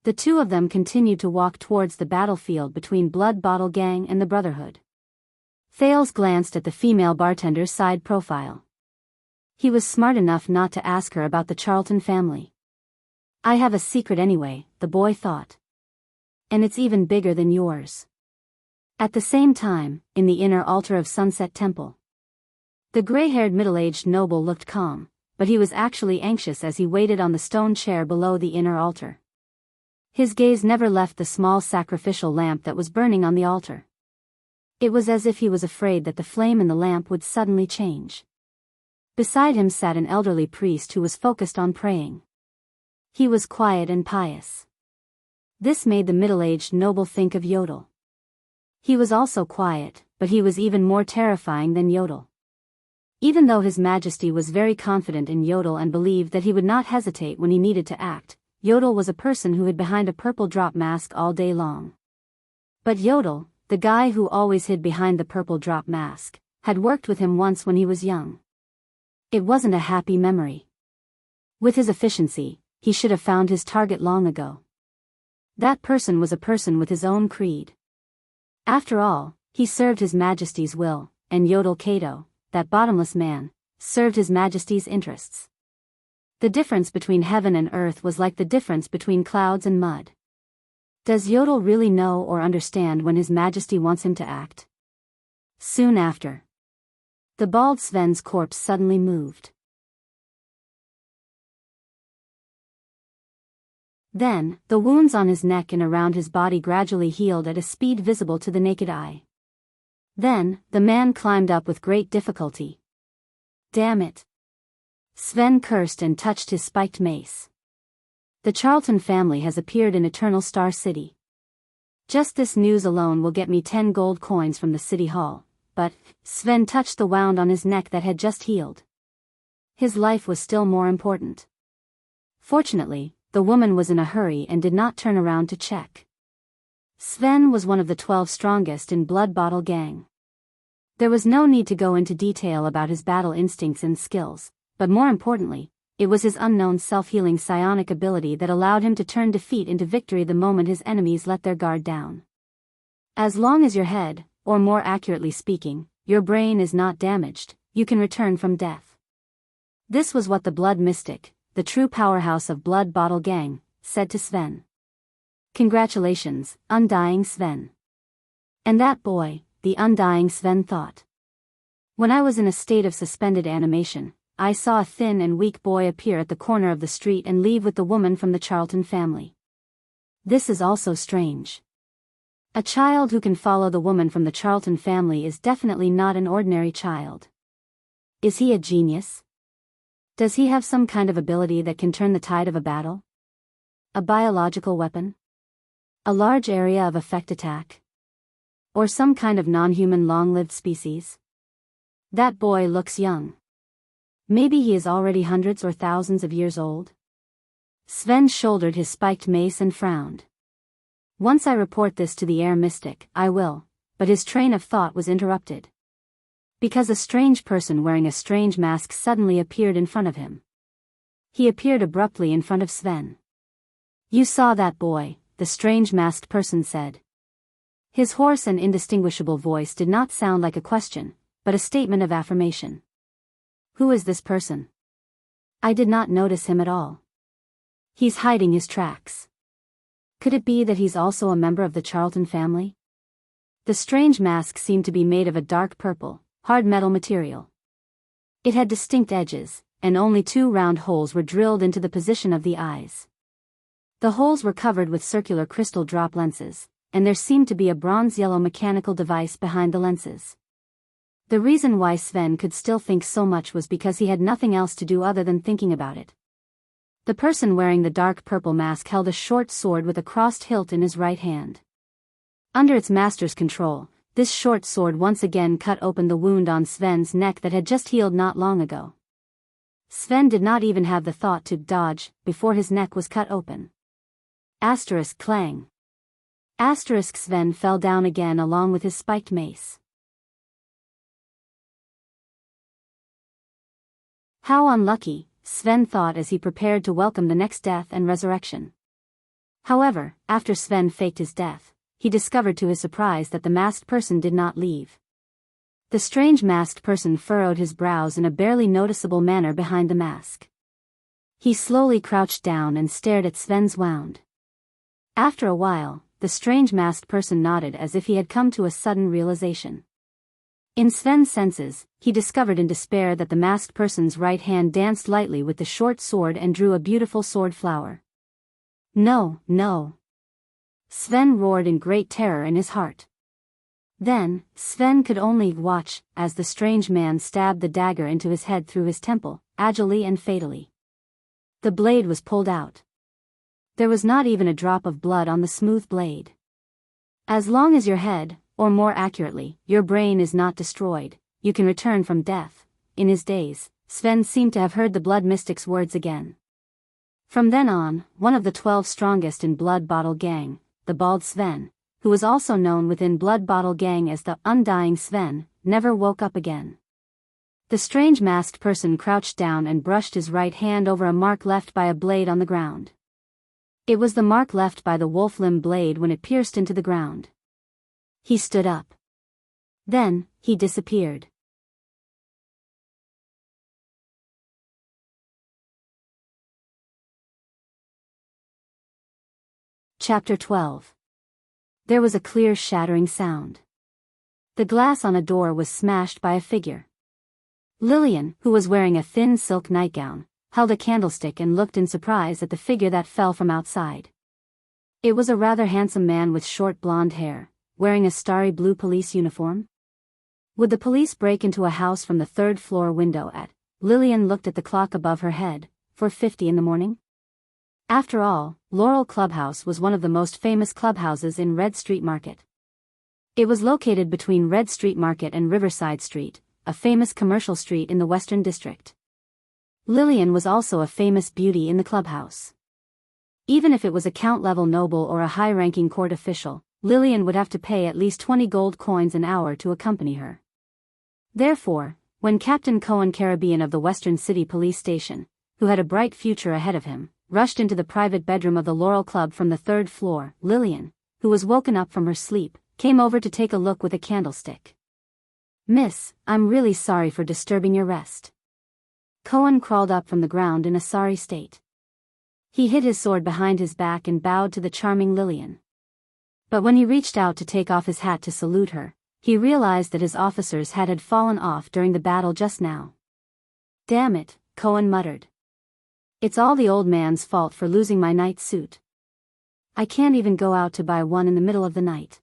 The two of them continued to walk towards the battlefield between Blood Bottle Gang and the Brotherhood. Thales glanced at the female bartender's side profile. He was smart enough not to ask her about the Charlton family. I have a secret anyway, the boy thought. And it's even bigger than yours. At the same time, in the inner altar of Sunset Temple, the gray-haired middle-aged noble looked calm, but he was actually anxious as he waited on the stone chair below the inner altar. His gaze never left the small sacrificial lamp that was burning on the altar. It was as if he was afraid that the flame in the lamp would suddenly change. Beside him sat an elderly priest who was focused on praying. He was quiet and pious. This made the middle-aged noble think of Yodel. He was also quiet, but he was even more terrifying than Yodel. Even though His Majesty was very confident in Yodel and believed that he would not hesitate when he needed to act, Yodel was a person who hid behind a purple drop mask all day long. But Yodel, the guy who always hid behind the purple drop mask, had worked with him once when he was young. It wasn't a happy memory. With his efficiency, he should have found his target long ago. That person was a person with his own creed. After all, he served His Majesty's will, and Yodel Kato, that bottomless man, served His Majesty's interests. The difference between heaven and earth was like the difference between clouds and mud. Does Yodel really know or understand when His Majesty wants him to act? Soon after, the bald Sven's corpse suddenly moved. Then, the wounds on his neck and around his body gradually healed at a speed visible to the naked eye. Then, the man climbed up with great difficulty. Damn it! Sven cursed and touched his spiked mace. The Charlton family has appeared in Eternal Star City. Just this news alone will get me 10 gold coins from the city hall, but Sven touched the wound on his neck that had just healed. His life was still more important. Fortunately, the woman was in a hurry and did not turn around to check. Sven was one of the 12 strongest in Blood Bottle Gang. There was no need to go into detail about his battle instincts and skills, but more importantly, it was his unknown self-healing psionic ability that allowed him to turn defeat into victory the moment his enemies let their guard down. As long as your head, or more accurately speaking, your brain is not damaged, you can return from death. This was what the Blood Mystic, the true powerhouse of Blood Bottle Gang, said to Sven. Congratulations, Undying Sven. And that boy, the Undying Sven thought. When I was in a state of suspended animation, I saw a thin and weak boy appear at the corner of the street and leave with the woman from the Charlton family. This is also strange. A child who can follow the woman from the Charlton family is definitely not an ordinary child. Is he a genius? Does he have some kind of ability that can turn the tide of a battle? A biological weapon? A large area of effect attack? Or some kind of non-human long-lived species? That boy looks young. Maybe he is already hundreds or thousands of years old? Sven shouldered his spiked mace and frowned. Once I report this to the air mystic, I will, but his train of thought was interrupted. Because a strange person wearing a strange mask suddenly appeared in front of him. He appeared abruptly in front of Sven. You saw that boy, the strange masked person said. His hoarse and indistinguishable voice did not sound like a question, but a statement of affirmation. Who is this person? I did not notice him at all. He's hiding his tracks. Could it be that he's also a member of the Charlton family? The strange mask seemed to be made of a dark purple, hard metal material. It had distinct edges, and only 2 round holes were drilled into the position of the eyes. The holes were covered with circular crystal drop lenses, and there seemed to be a bronze-yellow mechanical device behind the lenses. The reason why Sven could still think so much was because he had nothing else to do other than thinking about it. The person wearing the dark purple mask held a short sword with a crossed hilt in his right hand. Under its master's control, this short sword once again cut open the wound on Sven's neck that had just healed not long ago. Sven did not even have the thought to dodge before his neck was cut open. Asterisk clang. Asterisk Sven fell down again along with his spiked mace. How unlucky, Sven thought as he prepared to welcome the next death and resurrection. However, after Sven faked his death, he discovered to his surprise that the masked person did not leave. The strange masked person furrowed his brows in a barely noticeable manner behind the mask. He slowly crouched down and stared at Sven's wound. After a while, the strange masked person nodded as if he had come to a sudden realization. In Sven's senses, he discovered in despair that the masked person's right hand danced lightly with the short sword and drew a beautiful sword flower. No, no! Sven roared in great terror in his heart. Then, Sven could only watch as the strange man stabbed the dagger into his head through his temple, agilely and fatally. The blade was pulled out. There was not even a drop of blood on the smooth blade. As long as your head, or more accurately, your brain is not destroyed, you can return from death. In his daze, Sven seemed to have heard the blood mystic's words again. From then on, one of the 12 strongest in Blood Bottle Gang, the Bald Sven, who was also known within Blood Bottle Gang as the Undying Sven, never woke up again. The strange masked person crouched down and brushed his right hand over a mark left by a blade on the ground. It was the mark left by the wolf limb blade when it pierced into the ground. He stood up. Then, he disappeared. Chapter 12. There was a clear shattering sound. The glass on a door was smashed by a figure. Lillian, who was wearing a thin silk nightgown, held a candlestick and looked in surprise at the figure that fell from outside. It was a rather handsome man with short blonde hair, wearing a starry blue police uniform. Would the police break into a house from the 3rd floor window at, Lillian looked at the clock above her head, 4:50 in the morning? After all, Laurel Clubhouse was one of the most famous clubhouses in Red Street Market. It was located between Red Street Market and Riverside Street, a famous commercial street in the Western District. Lillian was also a famous beauty in the clubhouse. Even if it was a count-level noble or a high-ranking court official, Lillian would have to pay at least 20 gold coins an hour to accompany her. Therefore, when Captain Cohen Caribbean of the Western City Police Station, who had a bright future ahead of him, rushed into the private bedroom of the Laurel Club from the 3rd floor, Lillian, who was woken up from her sleep, came over to take a look with a candlestick. "Miss, I'm really sorry for disturbing your rest." Cohen crawled up from the ground in a sorry state. He hid his sword behind his back and bowed to the charming Lillian. But when he reached out to take off his hat to salute her, he realized that his officer's hat had fallen off during the battle just now. "Damn it," Cohen muttered. "It's all the old man's fault for losing my night suit. I can't even go out to buy one in the middle of the night."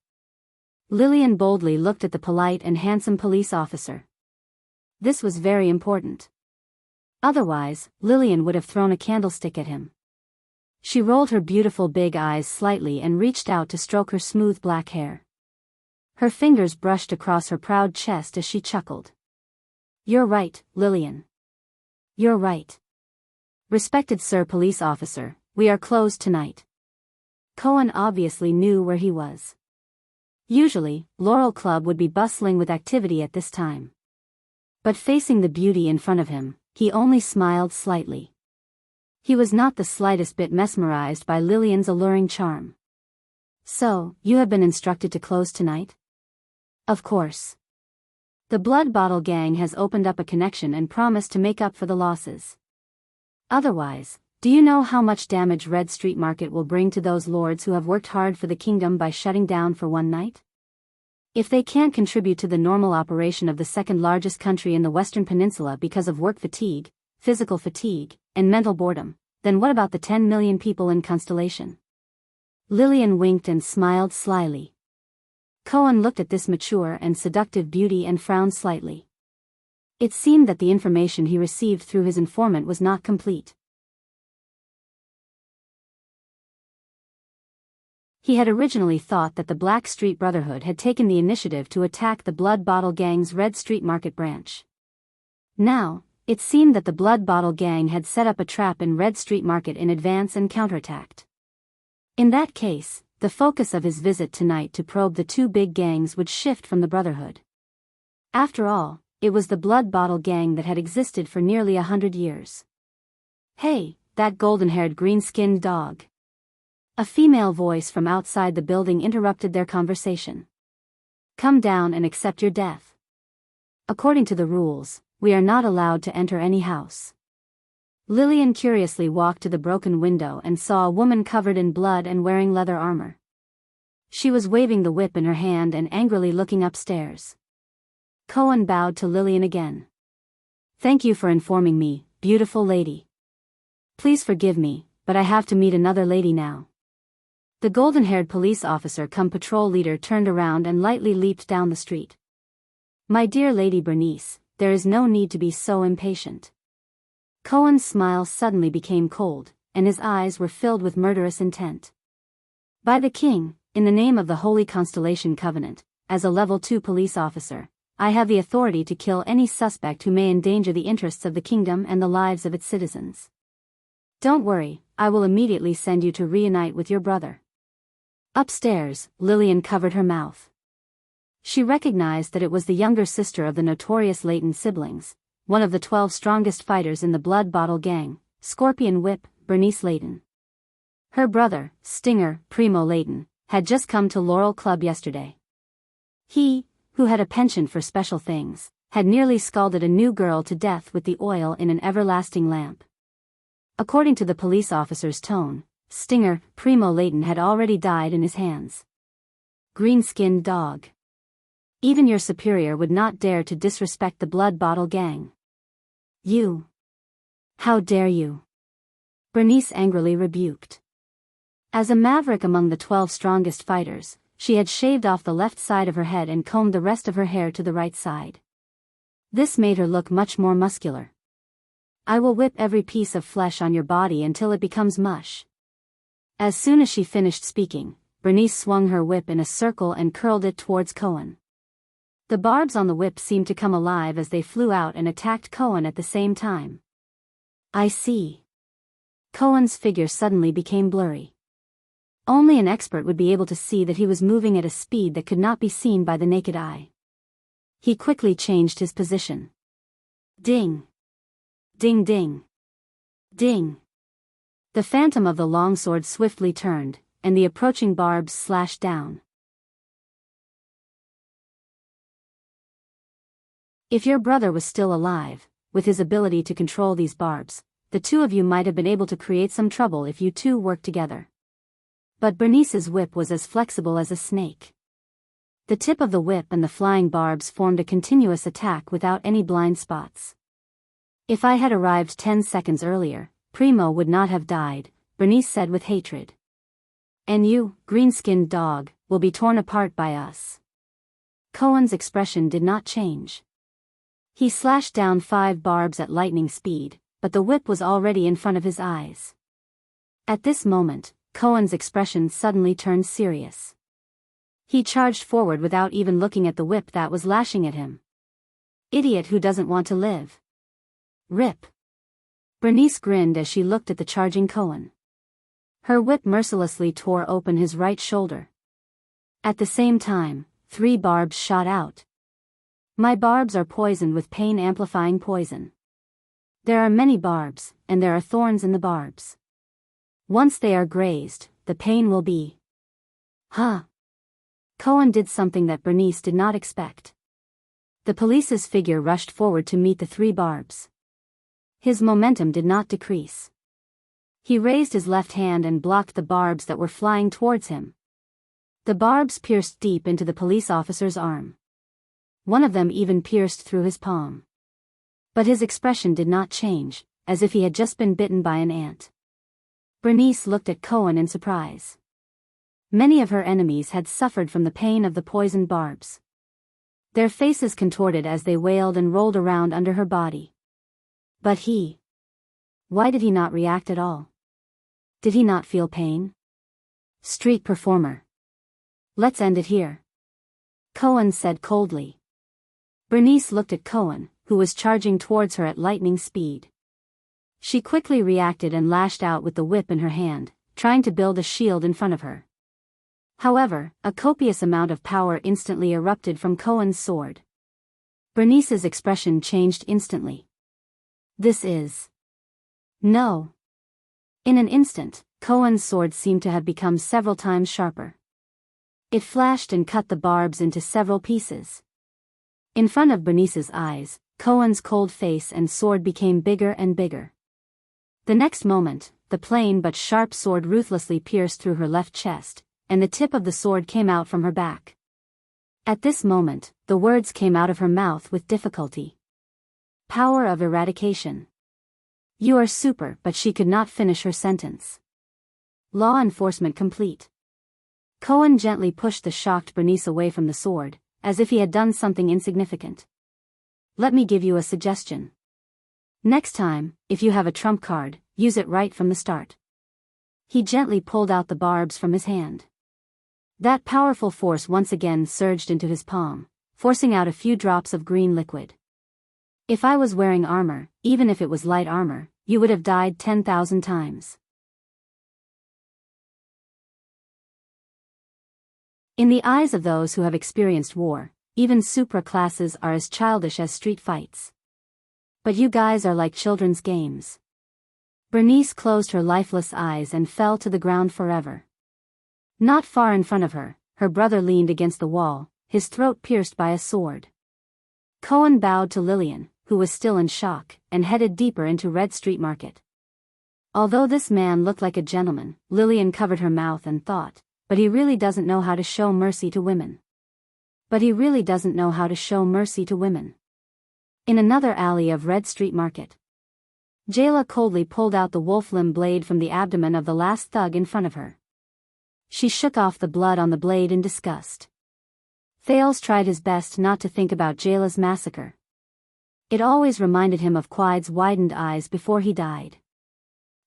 Lillian boldly looked at the polite and handsome police officer. This was very important. Otherwise, Lillian would have thrown a candlestick at him. She rolled her beautiful big eyes slightly and reached out to stroke her smooth black hair. Her fingers brushed across her proud chest as she chuckled. "You're right, Lillian. You're right. Respected Sir Police Officer, we are closed tonight." Cohen obviously knew where he was. Usually, Laurel Club would be bustling with activity at this time. But facing the beauty in front of him, he only smiled slightly. He was not the slightest bit mesmerized by Lillian's alluring charm. "So, you have been instructed to close tonight?" "Of course. The Blood Bottle Gang has opened up a connection and promised to make up for the losses. Otherwise, do you know how much damage Red Street Market will bring to those lords who have worked hard for the kingdom by shutting down for one night? If they can't contribute to the normal operation of the 2nd largest country in the Western Peninsula because of work fatigue, physical fatigue, and mental boredom, then what about the 10 million people in Constellation?" Lillian winked and smiled slyly. Cohen looked at this mature and seductive beauty and frowned slightly. It seemed that the information he received through his informant was not complete. He had originally thought that the Black Street Brotherhood had taken the initiative to attack the Blood Bottle Gang's Red Street Market branch. Now, it seemed that the Blood Bottle Gang had set up a trap in Red Street Market in advance and counterattacked. In that case, the focus of his visit tonight to probe the two big gangs would shift from the Brotherhood. After all, it was the Blood Bottle Gang that had existed for nearly 100 years. "Hey, that golden-haired green-skinned dog." A female voice from outside the building interrupted their conversation. "Come down and accept your death. According to the rules, we are not allowed to enter any house." Lillian curiously walked to the broken window and saw a woman covered in blood and wearing leather armor. She was waving the whip in her hand and angrily looking upstairs. Cohen bowed to Lillian again. "Thank you for informing me, beautiful lady. Please forgive me, but I have to meet another lady now." The golden-haired police officer cum patrol leader turned around and lightly leaped down the street. "My dear Lady Bernice, there is no need to be so impatient." Cohen's smile suddenly became cold, and his eyes were filled with murderous intent. "By the king, in the name of the Holy Constellation Covenant, as a Level 2 police officer, I have the authority to kill any suspect who may endanger the interests of the kingdom and the lives of its citizens. Don't worry, I will immediately send you to reunite with your brother." Upstairs, Lillian covered her mouth. She recognized that it was the younger sister of the notorious Layton siblings, one of the 12 strongest fighters in the Blood Bottle Gang, Scorpion Whip, Bernice Layton. Her brother, Stinger, Primo Layton, had just come to Laurel Club yesterday. He, who had a penchant for special things, had nearly scalded a new girl to death with the oil in an everlasting lamp. According to the police officer's tone, Stinger, Primo Layton had already died in his hands. Green-skinned dog. Even your superior would not dare to disrespect the Blood Bottle Gang. You. How dare you? Bernice angrily rebuked. As a maverick among the 12 strongest fighters, she had shaved off the left side of her head and combed the rest of her hair to the right side. This made her look much more muscular. "I will whip every piece of flesh on your body until it becomes mush." As soon as she finished speaking, Bernice swung her whip in a circle and curled it towards Cohen. The barbs on the whip seemed to come alive as they flew out and attacked Cohen at the same time. "I see." Cohen's figure suddenly became blurry. Only an expert would be able to see that he was moving at a speed that could not be seen by the naked eye. He quickly changed his position. Ding! Ding ding! Ding! The phantom of the longsword swiftly turned, and the approaching barbs slashed down. If your brother was still alive, with his ability to control these barbs, the two of you might have been able to create some trouble if you two worked together. But Bernice's whip was as flexible as a snake. The tip of the whip and the flying barbs formed a continuous attack without any blind spots. "If I had arrived 10 seconds earlier, Primo would not have died," Bernice said with hatred. "And you, green-skinned dog, will be torn apart by us." Cohen's expression did not change. He slashed down 5 barbs at lightning speed, but the whip was already in front of his eyes. At this moment, Cohen's expression suddenly turned serious. He charged forward without even looking at the whip that was lashing at him. Idiot who doesn't want to live. Rip. Bernice grinned as she looked at the charging Cohen. Her whip mercilessly tore open his right shoulder. At the same time, 3 barbs shot out. "My barbs are poisoned with pain-amplifying poison. There are many barbs, and there are thorns in the barbs. Once they are grazed, the pain will be..." Huh. Cohen did something that Bernice did not expect. The police's figure rushed forward to meet the 3 barbs. His momentum did not decrease. He raised his left hand and blocked the barbs that were flying towards him. The barbs pierced deep into the police officer's arm. One of them even pierced through his palm. But his expression did not change, as if he had just been bitten by an ant. Bernice looked at Cohen in surprise. Many of her enemies had suffered from the pain of the poisoned barbs. Their faces contorted as they wailed and rolled around under her body. But he... Why did he not react at all? Did he not feel pain? Street performer. "Let's end it here," Cohen said coldly. Bernice looked at Cohen, who was charging towards her at lightning speed. She quickly reacted and lashed out with the whip in her hand, trying to build a shield in front of her. However, a copious amount of power instantly erupted from Cohen's sword. Bernice's expression changed instantly. "This is..." "No." In an instant, Cohen's sword seemed to have become several times sharper. It flashed and cut the barbs into several pieces. In front of Bernice's eyes, Cohen's cold face and sword became bigger and bigger. The next moment, the plain but sharp sword ruthlessly pierced through her left chest, and the tip of the sword came out from her back. At this moment, the words came out of her mouth with difficulty. Power of eradication. You are super, but she could not finish her sentence. Law enforcement complete. Cohen gently pushed the shocked Bernice away from the sword, as if he had done something insignificant. Let me give you a suggestion. Next time, if you have a trump card, use it right from the start. He gently pulled out the barbs from his hand. That powerful force once again surged into his palm, forcing out a few drops of green liquid. If I was wearing armor, even if it was light armor, you would have died 10,000 times. In the eyes of those who have experienced war, even supra classes are as childish as street fights. But you guys are like children's games. Bernice closed her lifeless eyes and fell to the ground forever. Not far in front of her, her brother leaned against the wall, his throat pierced by a sword. Cohen bowed to Lillian, who was still in shock, and headed deeper into Red Street Market. Although this man looked like a gentleman, Lillian covered her mouth and thought, but he really doesn't know how to show mercy to women. But he really doesn't know how to show mercy to women. In another alley of Red Street Market, Jayla coldly pulled out the wolf-limb blade from the abdomen of the last thug in front of her. She shook off the blood on the blade in disgust. Thales tried his best not to think about Jayla's massacre. It always reminded him of Quide's widened eyes before he died.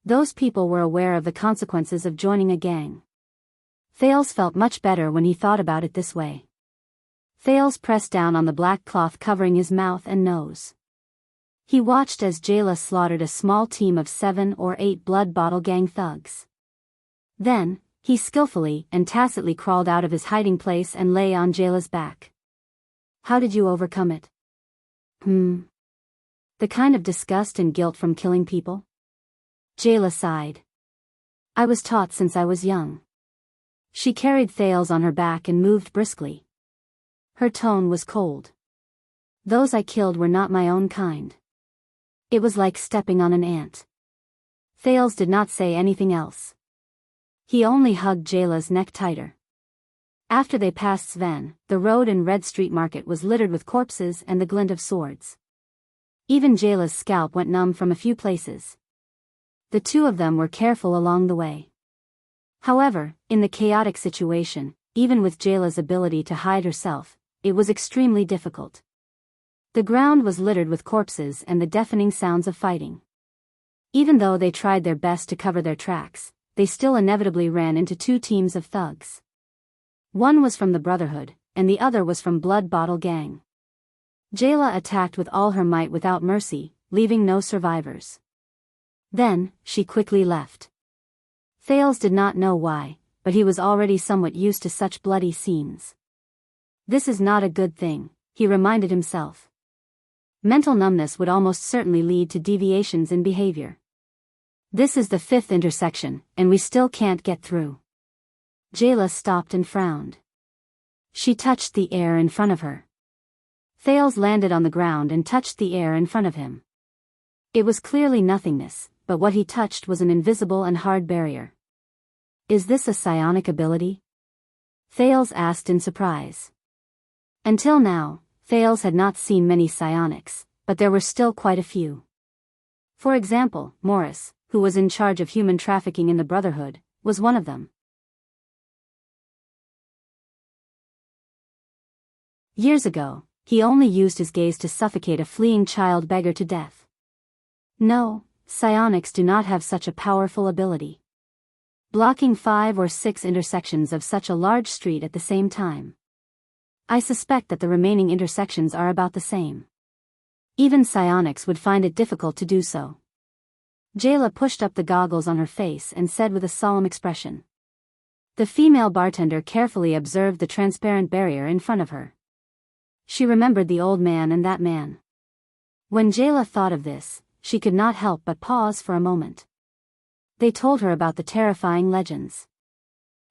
Those people were aware of the consequences of joining a gang. Thales felt much better when he thought about it this way. Thales pressed down on the black cloth covering his mouth and nose. He watched as Jayla slaughtered a small team of 7 or 8 blood bottle gang thugs. Then, he skillfully and tacitly crawled out of his hiding place and lay on Jayla's back. How did you overcome it? The kind of disgust and guilt from killing people? Jayla sighed. I was taught since I was young. She carried Thales on her back and moved briskly. Her tone was cold. Those I killed were not my own kind. It was like stepping on an ant. Thales did not say anything else. He only hugged Jayla's neck tighter. After they passed Sven, the road in Red Street Market was littered with corpses and the glint of swords. Even Jayla's scalp went numb from a few places. The two of them were careful along the way. However, in the chaotic situation, even with Jayla's ability to hide herself, it was extremely difficult. The ground was littered with corpses and the deafening sounds of fighting. Even though they tried their best to cover their tracks, they still inevitably ran into 2 teams of thugs. One was from the Brotherhood, and the other was from Blood Bottle Gang. Jayla attacked with all her might without mercy, leaving no survivors. Then, she quickly left. Thales did not know why, but he was already somewhat used to such bloody scenes. This is not a good thing, he reminded himself. Mental numbness would almost certainly lead to deviations in behavior. This is the 5th intersection, and we still can't get through. Jayla stopped and frowned. She touched the air in front of her. Thales landed on the ground and touched the air in front of him. It was clearly nothingness, but what he touched was an invisible and hard barrier. Is this a psionic ability? Thales asked in surprise. Until now, Thales had not seen many psionics, but there were still quite a few. For example, Morris, who was in charge of human trafficking in the Brotherhood, was one of them. Years ago, he only used his gaze to suffocate a fleeing child beggar to death. No, psionics do not have such a powerful ability. Blocking 5 or 6 intersections of such a large street at the same time. I suspect that the remaining intersections are about the same. Even psionics would find it difficult to do so. Jayla pushed up the goggles on her face and said with a solemn expression. The female bartender carefully observed the transparent barrier in front of her. She remembered the old man and that man. When Jayla thought of this, she could not help but pause for a moment. They told her about the terrifying legends.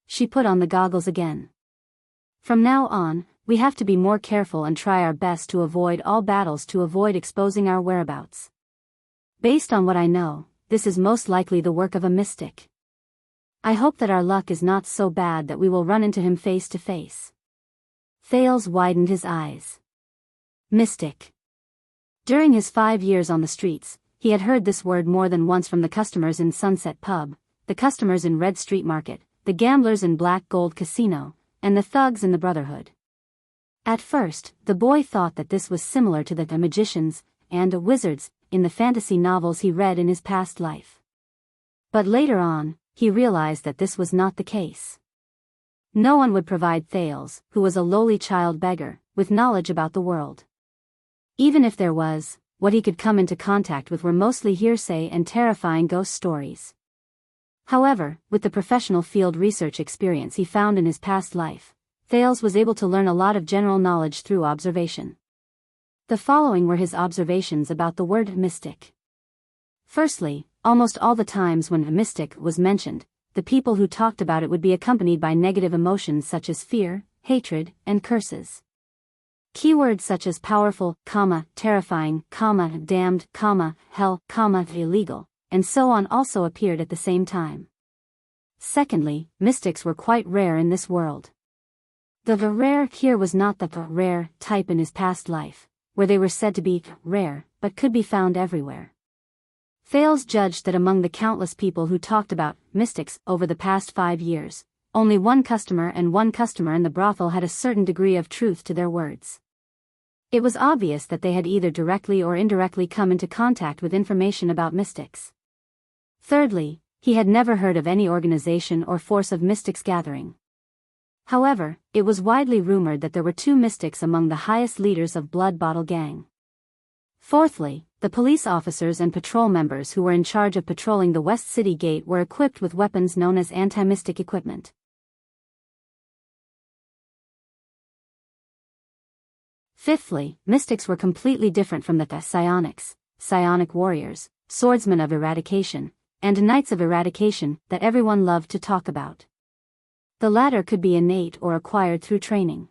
She put on the goggles again. From now on, we have to be more careful and try our best to avoid all battles to avoid exposing our whereabouts. Based on what I know, this is most likely the work of a mystic. I hope that our luck is not so bad that we will run into him face to face. Thales widened his eyes. Mystic. During his 5 years on the streets, he had heard this word more than once from the customers in Sunset Pub, the customers in Red Street Market, the gamblers in Black Gold Casino, and the thugs in the Brotherhood. At first, the boy thought that this was similar to the magicians and wizards in the fantasy novels he read in his past life. But later on, he realized that this was not the case. No one would provide Thales, who was a lowly child beggar, with knowledge about the world. Even if there was, what he could come into contact with were mostly hearsay and terrifying ghost stories. However, with the professional field research experience he found in his past life, Thales was able to learn a lot of general knowledge through observation. The following were his observations about the word mystic. Firstly, almost all the times when a mystic was mentioned, the people who talked about it would be accompanied by negative emotions such as fear, hatred, and curses. Keywords such as powerful, terrifying, damned, hell, illegal, and so on also appeared at the same time. Secondly, mystics were quite rare in this world. The rare here was not the rare type in his past life, where they were said to be rare, but could be found everywhere. Thales judged that among the countless people who talked about mystics over the past 5 years, only one customer in the brothel had a certain degree of truth to their words. It was obvious that they had either directly or indirectly come into contact with information about mystics. Thirdly, he had never heard of any organization or force of mystics gathering. However, it was widely rumored that there were 2 mystics among the highest leaders of Blood Bottle Gang. Fourthly, the police officers and patrol members who were in charge of patrolling the West City Gate were equipped with weapons known as anti-mystic equipment. Fifthly, mystics were completely different from the psionics, psionic warriors, swordsmen of eradication, and knights of eradication that everyone loved to talk about. The latter could be innate or acquired through training.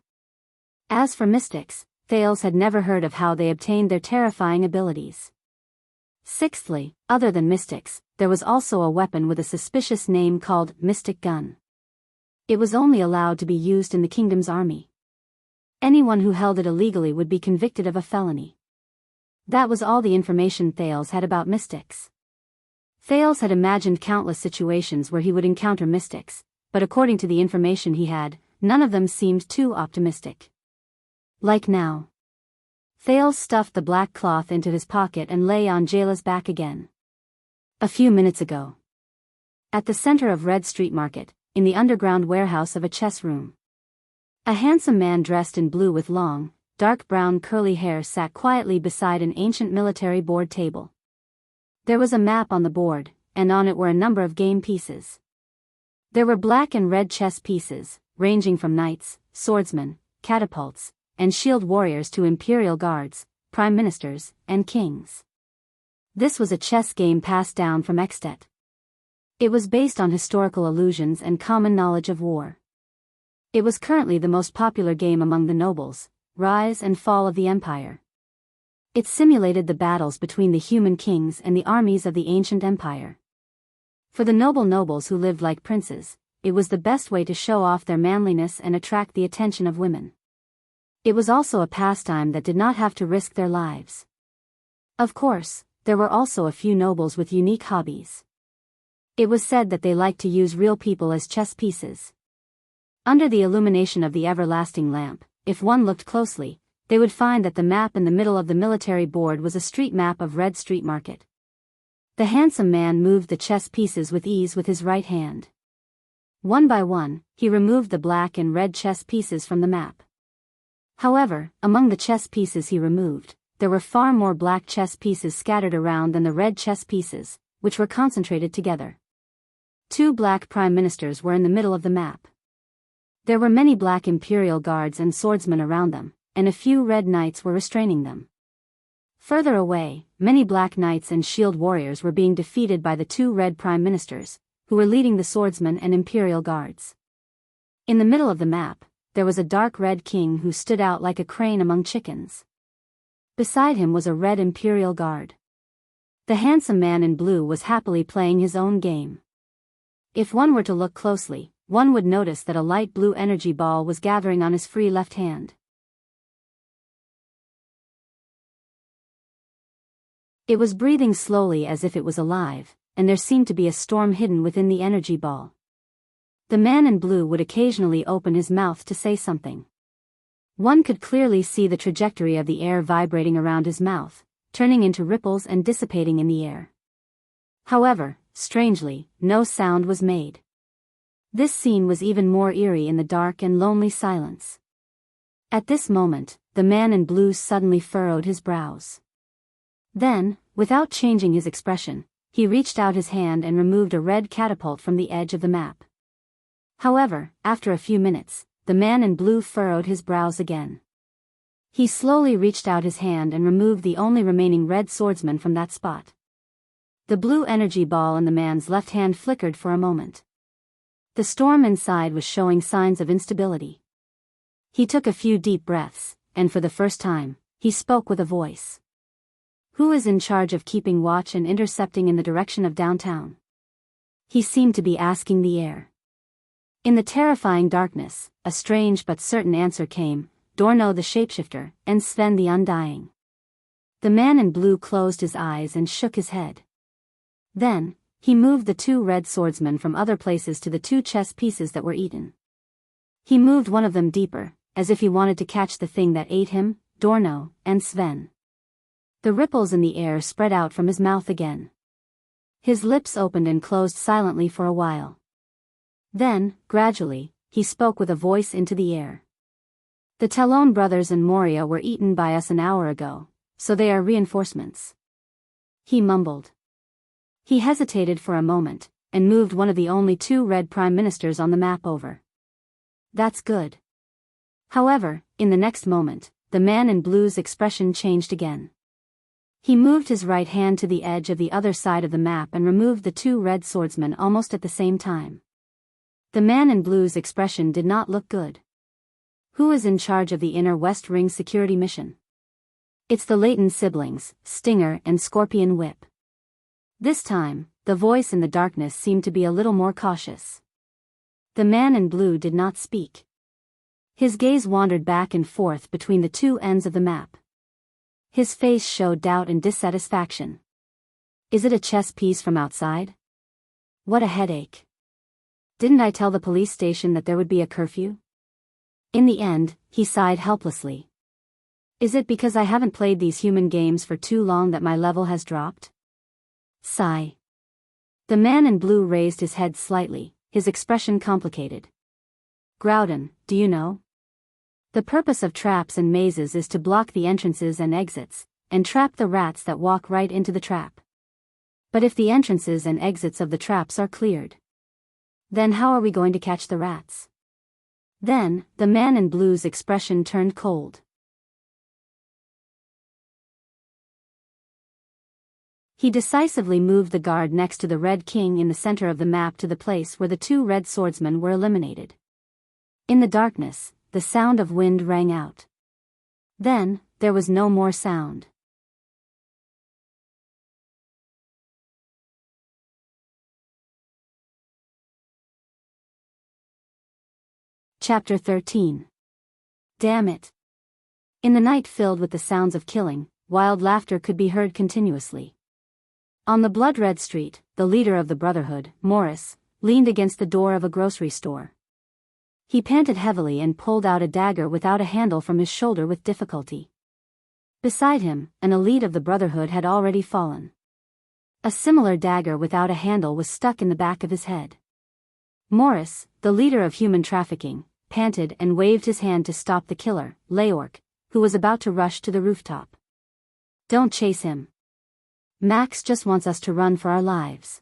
As for mystics, Thales had never heard of how they obtained their terrifying abilities. Sixthly, other than mystics, there was also a weapon with a suspicious name called Mystic Gun. It was only allowed to be used in the kingdom's army. Anyone who held it illegally would be convicted of a felony. That was all the information Thales had about mystics. Thales had imagined countless situations where he would encounter mystics, but according to the information he had, none of them seemed too optimistic. Like now. Thales stuffed the black cloth into his pocket and lay on Jayla's back again. A few minutes ago. At the center of Red Street Market, in the underground warehouse of a chess room. A handsome man dressed in blue with long, dark brown curly hair sat quietly beside an ancient military board table. There was a map on the board, and on it were a number of game pieces. There were black and red chess pieces, ranging from knights, swordsmen, catapults, and shield warriors to imperial guards, prime ministers, and kings. This was a chess game passed down from Extet. It was based on historical allusions and common knowledge of war. It was currently the most popular game among the nobles, rise and fall of the empire. It simulated the battles between the human kings and the armies of the ancient empire. For the nobles who lived like princes, it was the best way to show off their manliness and attract the attention of women. It was also a pastime that did not have to risk their lives. Of course, there were also a few nobles with unique hobbies. It was said that they liked to use real people as chess pieces. Under the illumination of the everlasting lamp, if one looked closely, they would find that the map in the middle of the military board was a street map of Red Street Market. The handsome man moved the chess pieces with ease with his right hand. One by one, he removed the black and red chess pieces from the map. However, among the chess pieces he removed, there were far more black chess pieces scattered around than the red chess pieces, which were concentrated together. 2 black prime ministers were in the middle of the map. There were many black imperial guards and swordsmen around them, and a few red knights were restraining them. Further away, many black knights and shield warriors were being defeated by the 2 red prime ministers, who were leading the swordsmen and imperial guards. In the middle of the map, there was a dark red king who stood out like a crane among chickens. Beside him was a red imperial guard. The handsome man in blue was happily playing his own game. If one were to look closely, one would notice that a light blue energy ball was gathering on his free left hand. It was breathing slowly as if it was alive, and there seemed to be a storm hidden within the energy ball. The man in blue would occasionally open his mouth to say something. One could clearly see the trajectory of the air vibrating around his mouth, turning into ripples and dissipating in the air. However, strangely, no sound was made. This scene was even more eerie in the dark and lonely silence. At this moment, the man in blue suddenly furrowed his brows. Then, without changing his expression, he reached out his hand and removed a red catapult from the edge of the map. However, after a few minutes, the man in blue furrowed his brows again. He slowly reached out his hand and removed the only remaining red swordsman from that spot. The blue energy ball in the man's left hand flickered for a moment. The storm inside was showing signs of instability. He took a few deep breaths, and for the first time, he spoke with a voice. "Who is in charge of keeping watch and intercepting in the direction of downtown?" He seemed to be asking the air. In the terrifying darkness, a strange but certain answer came: Dorno the Shapeshifter, and Sven the Undying. The man in blue closed his eyes and shook his head. Then, he moved the two red swordsmen from other places to the two chess pieces that were eaten. He moved one of them deeper, as if he wanted to catch the thing that ate him, Dorno, and Sven. The ripples in the air spread out from his mouth again. His lips opened and closed silently for a while. Then, gradually, he spoke with a voice into the air. "The Talon brothers and Moria were eaten by us an hour ago, so they are reinforcements." He mumbled. He hesitated for a moment, and moved one of the only two red prime ministers on the map over. "That's good." However, in the next moment, the man in blue's expression changed again. He moved his right hand to the edge of the other side of the map and removed the two red swordsmen almost at the same time. The man in blue's expression did not look good. "Who is in charge of the Inner West Ring security mission?" "It's the Leighton siblings, Stinger and Scorpion Whip." This time, the voice in the darkness seemed to be a little more cautious. The man in blue did not speak. His gaze wandered back and forth between the two ends of the map. His face showed doubt and dissatisfaction. "Is it a chess piece from outside? What a headache. Didn't I tell the police station that there would be a curfew?" In the end, he sighed helplessly. "Is it because I haven't played these human games for too long that my level has dropped?" Sigh. The man in blue raised his head slightly, his expression complicated. "Groudon, do you know? The purpose of traps and mazes is to block the entrances and exits, and trap the rats that walk right into the trap. But if the entrances and exits of the traps are cleared, then how are we going to catch the rats?" Then, the man in blue's expression turned cold. He decisively moved the guard next to the Red King in the center of the map to the place where the two red swordsmen were eliminated. In the darkness, the sound of wind rang out. Then, there was no more sound. Chapter 13. Damn it. In the night filled with the sounds of killing, wild laughter could be heard continuously. On the blood-red street, the leader of the Brotherhood, Morris, leaned against the door of a grocery store. He panted heavily and pulled out a dagger without a handle from his shoulder with difficulty. Beside him, an elite of the Brotherhood had already fallen. A similar dagger without a handle was stuck in the back of his head. Morris, the leader of human trafficking, panted and waved his hand to stop the killer, Leork, who was about to rush to the rooftop. "Don't chase him. Max just wants us to run for our lives."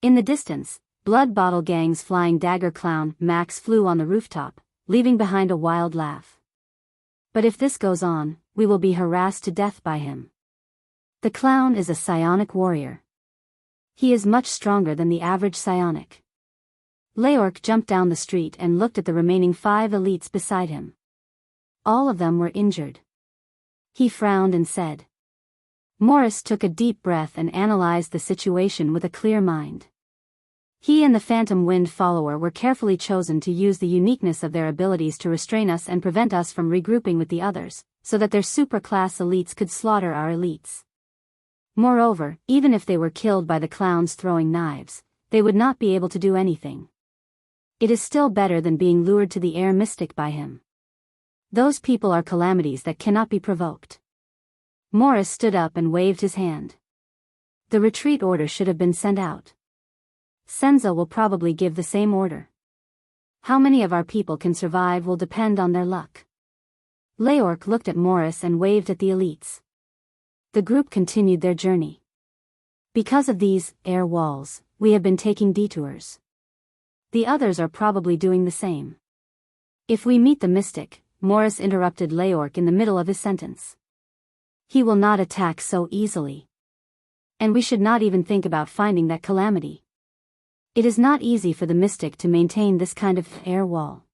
In the distance, Blood Bottle Gang's flying dagger clown, Max, flew on the rooftop, leaving behind a wild laugh. "But if this goes on, we will be harassed to death by him. The clown is a psionic warrior. He is much stronger than the average psionic." Leork jumped down the street and looked at the remaining 5 elites beside him. All of them were injured. He frowned and said. Morris took a deep breath and analyzed the situation with a clear mind. He and the Phantom Wind follower were carefully chosen to use the uniqueness of their abilities to restrain us and prevent us from regrouping with the others, so that their superclass elites could slaughter our elites. Moreover, even if they were killed by the clowns throwing knives, they would not be able to do anything. It is still better than being lured to the air mystic by him. Those people are calamities that cannot be provoked. Morris stood up and waved his hand. The retreat order should have been sent out. Senza will probably give the same order. How many of our people can survive will depend on their luck. Leorc looked at Morris and waved at the elites. The group continued their journey. Because of these air walls, we have been taking detours. The others are probably doing the same. If we meet the mystic, Morris interrupted Leorc in the middle of his sentence. He will not attack so easily. And we should not even think about finding that calamity. It is not easy for the mystic to maintain this kind of air wall.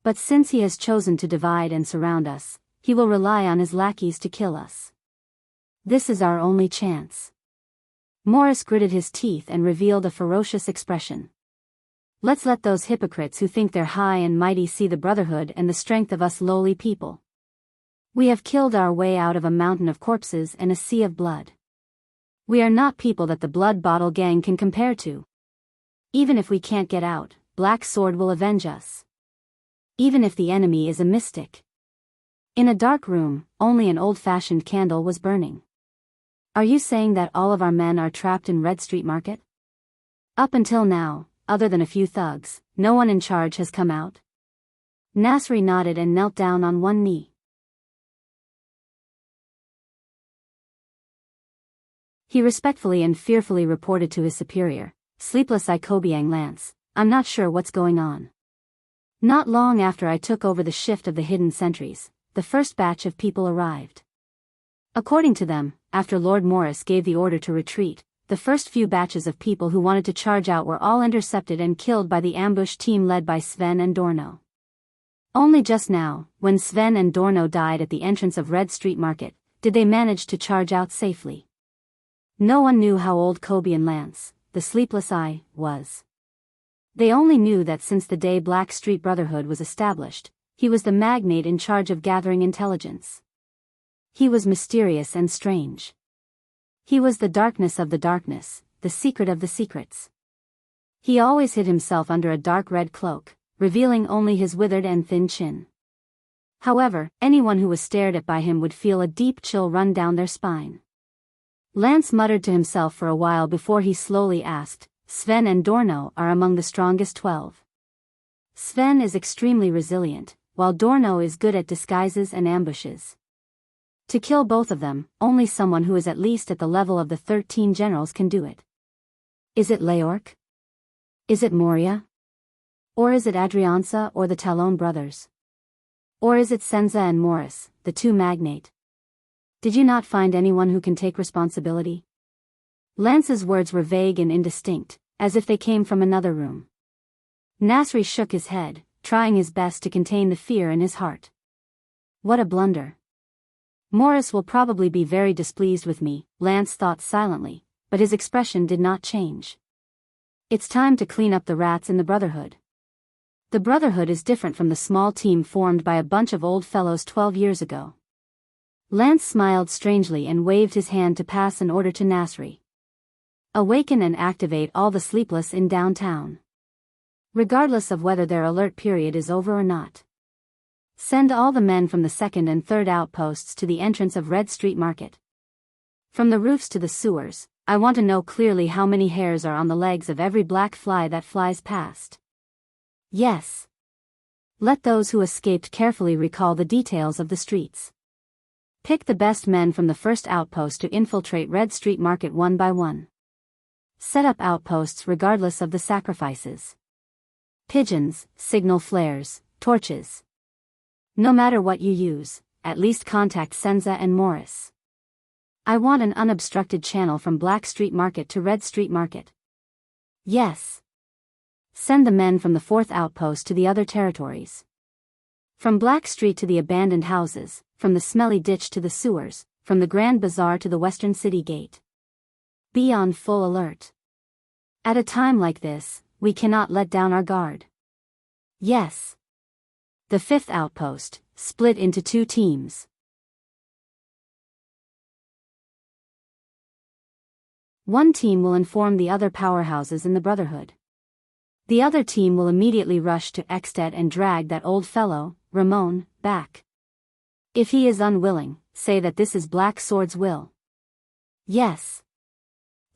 But since he has chosen to divide and surround us, he will rely on his lackeys to kill us. This is our only chance. Morris gritted his teeth and revealed a ferocious expression. Let's let those hypocrites who think they're high and mighty see the brotherhood and the strength of us lowly people. We have killed our way out of a mountain of corpses and a sea of blood. We are not people that the Blood Bottle Gang can compare to. Even if we can't get out, Black Sword will avenge us. Even if the enemy is a mystic. In a dark room, only an old-fashioned candle was burning. Are you saying that all of our men are trapped in Red Street Market? Up until now, other than a few thugs, no one in charge has come out? Nasri nodded and knelt down on one knee. He respectfully and fearfully reported to his superior, Sleepless Ikobiang Lance, I'm not sure what's going on. Not long after I took over the shift of the hidden sentries, the first batch of people arrived. According to them, after Lord Morris gave the order to retreat, the first few batches of people who wanted to charge out were all intercepted and killed by the ambush team led by Sven and Dorno. Only just now, when Sven and Dorno died at the entrance of Red Street Market, did they manage to charge out safely. No one knew how old Kobian Lance, the Sleepless Eye, was. They only knew that since the day Black Street Brotherhood was established, he was the magnate in charge of gathering intelligence. He was mysterious and strange. He was the darkness of the darkness, the secret of the secrets. He always hid himself under a dark red cloak, revealing only his withered and thin chin. However, anyone who was stared at by him would feel a deep chill run down their spine. Lance muttered to himself for a while before he slowly asked, Sven and Dorno are among the strongest 12. Sven is extremely resilient, while Dorno is good at disguises and ambushes. To kill both of them, only someone who is at least at the level of the 13 generals can do it. Is it Leorc? Is it Moria? Or is it Adrianza or the Talon brothers? Or is it Senza and Morris, the two magnate? Did you not find anyone who can take responsibility? Lance's words were vague and indistinct, as if they came from another room. Nasri shook his head, trying his best to contain the fear in his heart. What a blunder. Morris will probably be very displeased with me, Lance thought silently, but his expression did not change. It's time to clean up the rats in the Brotherhood. The Brotherhood is different from the small team formed by a bunch of old fellows 12 years ago. Lance smiled strangely and waved his hand to pass an order to Nasri. Awaken and activate all the sleepless in downtown. Regardless of whether their alert period is over or not. Send all the men from the second and third outposts to the entrance of Red Street Market. From the roofs to the sewers, I want to know clearly how many hairs are on the legs of every black fly that flies past. Yes. Let those who escaped carefully recall the details of the streets. Pick the best men from the first outpost to infiltrate Red Street Market one by one. Set up outposts regardless of the sacrifices. Pigeons, signal flares, torches. No matter what you use, at least contact Senza and Morris. I want an unobstructed channel from Black Street Market to Red Street Market. Yes. Send the men from the fourth outpost to the other territories. From Black Street to the abandoned houses, from the smelly ditch to the sewers, from the Grand Bazaar to the Western City Gate. Be on full alert. At a time like this, we cannot let down our guard. Yes. The fifth outpost, split into two teams. One team will inform the other powerhouses in the Brotherhood. The other team will immediately rush to Exted and drag that old fellow, Ramon, back. If he is unwilling, say that this is Black Sword's will. Yes.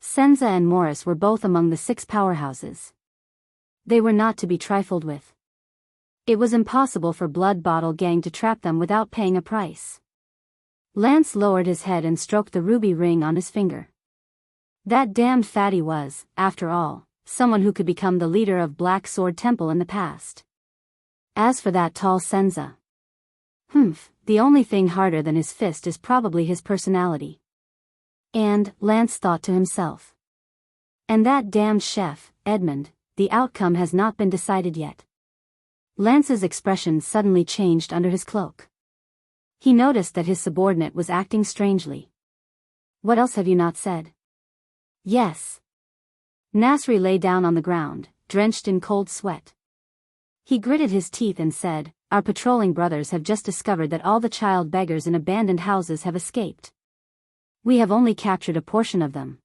Senza and Morris were both among the 6 powerhouses. They were not to be trifled with. It was impossible for Blood Bottle Gang to trap them without paying a price. Lance lowered his head and stroked the ruby ring on his finger. That damned fatty was, after all, someone who could become the leader of Black Sword Temple in the past. As for that tall Senza. The only thing harder than his fist is probably his personality. And, Lance thought to himself. And that damned chef, Edmund, the outcome has not been decided yet. Lance's expression suddenly changed under his cloak. He noticed that his subordinate was acting strangely. What else have you not said? Yes. Nasri lay down on the ground, drenched in cold sweat. He gritted his teeth and said, "Our patrolling brothers have just discovered that all the child beggars in abandoned houses have escaped. We have only captured a portion of them.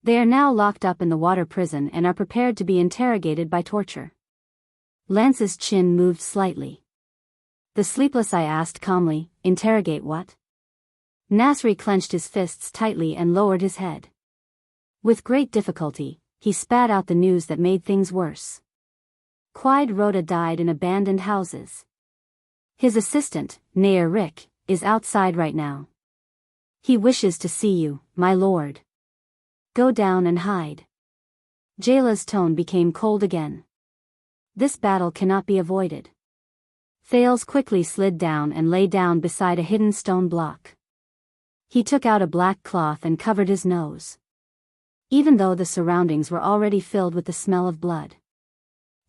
They are now locked up in the water prison and are prepared to be interrogated by torture." Lance's chin moved slightly. "The sleepless?" I asked calmly. "Interrogate what?" Nasri clenched his fists tightly and lowered his head. With great difficulty, he spat out the news that made things worse. Quide Rhoda died in abandoned houses. His assistant, Nair Rick, is outside right now. He wishes to see you, my lord. Go down and hide. Jayla's tone became cold again. This battle cannot be avoided. Thales quickly slid down and lay down beside a hidden stone block. He took out a black cloth and covered his nose. Even though the surroundings were already filled with the smell of blood.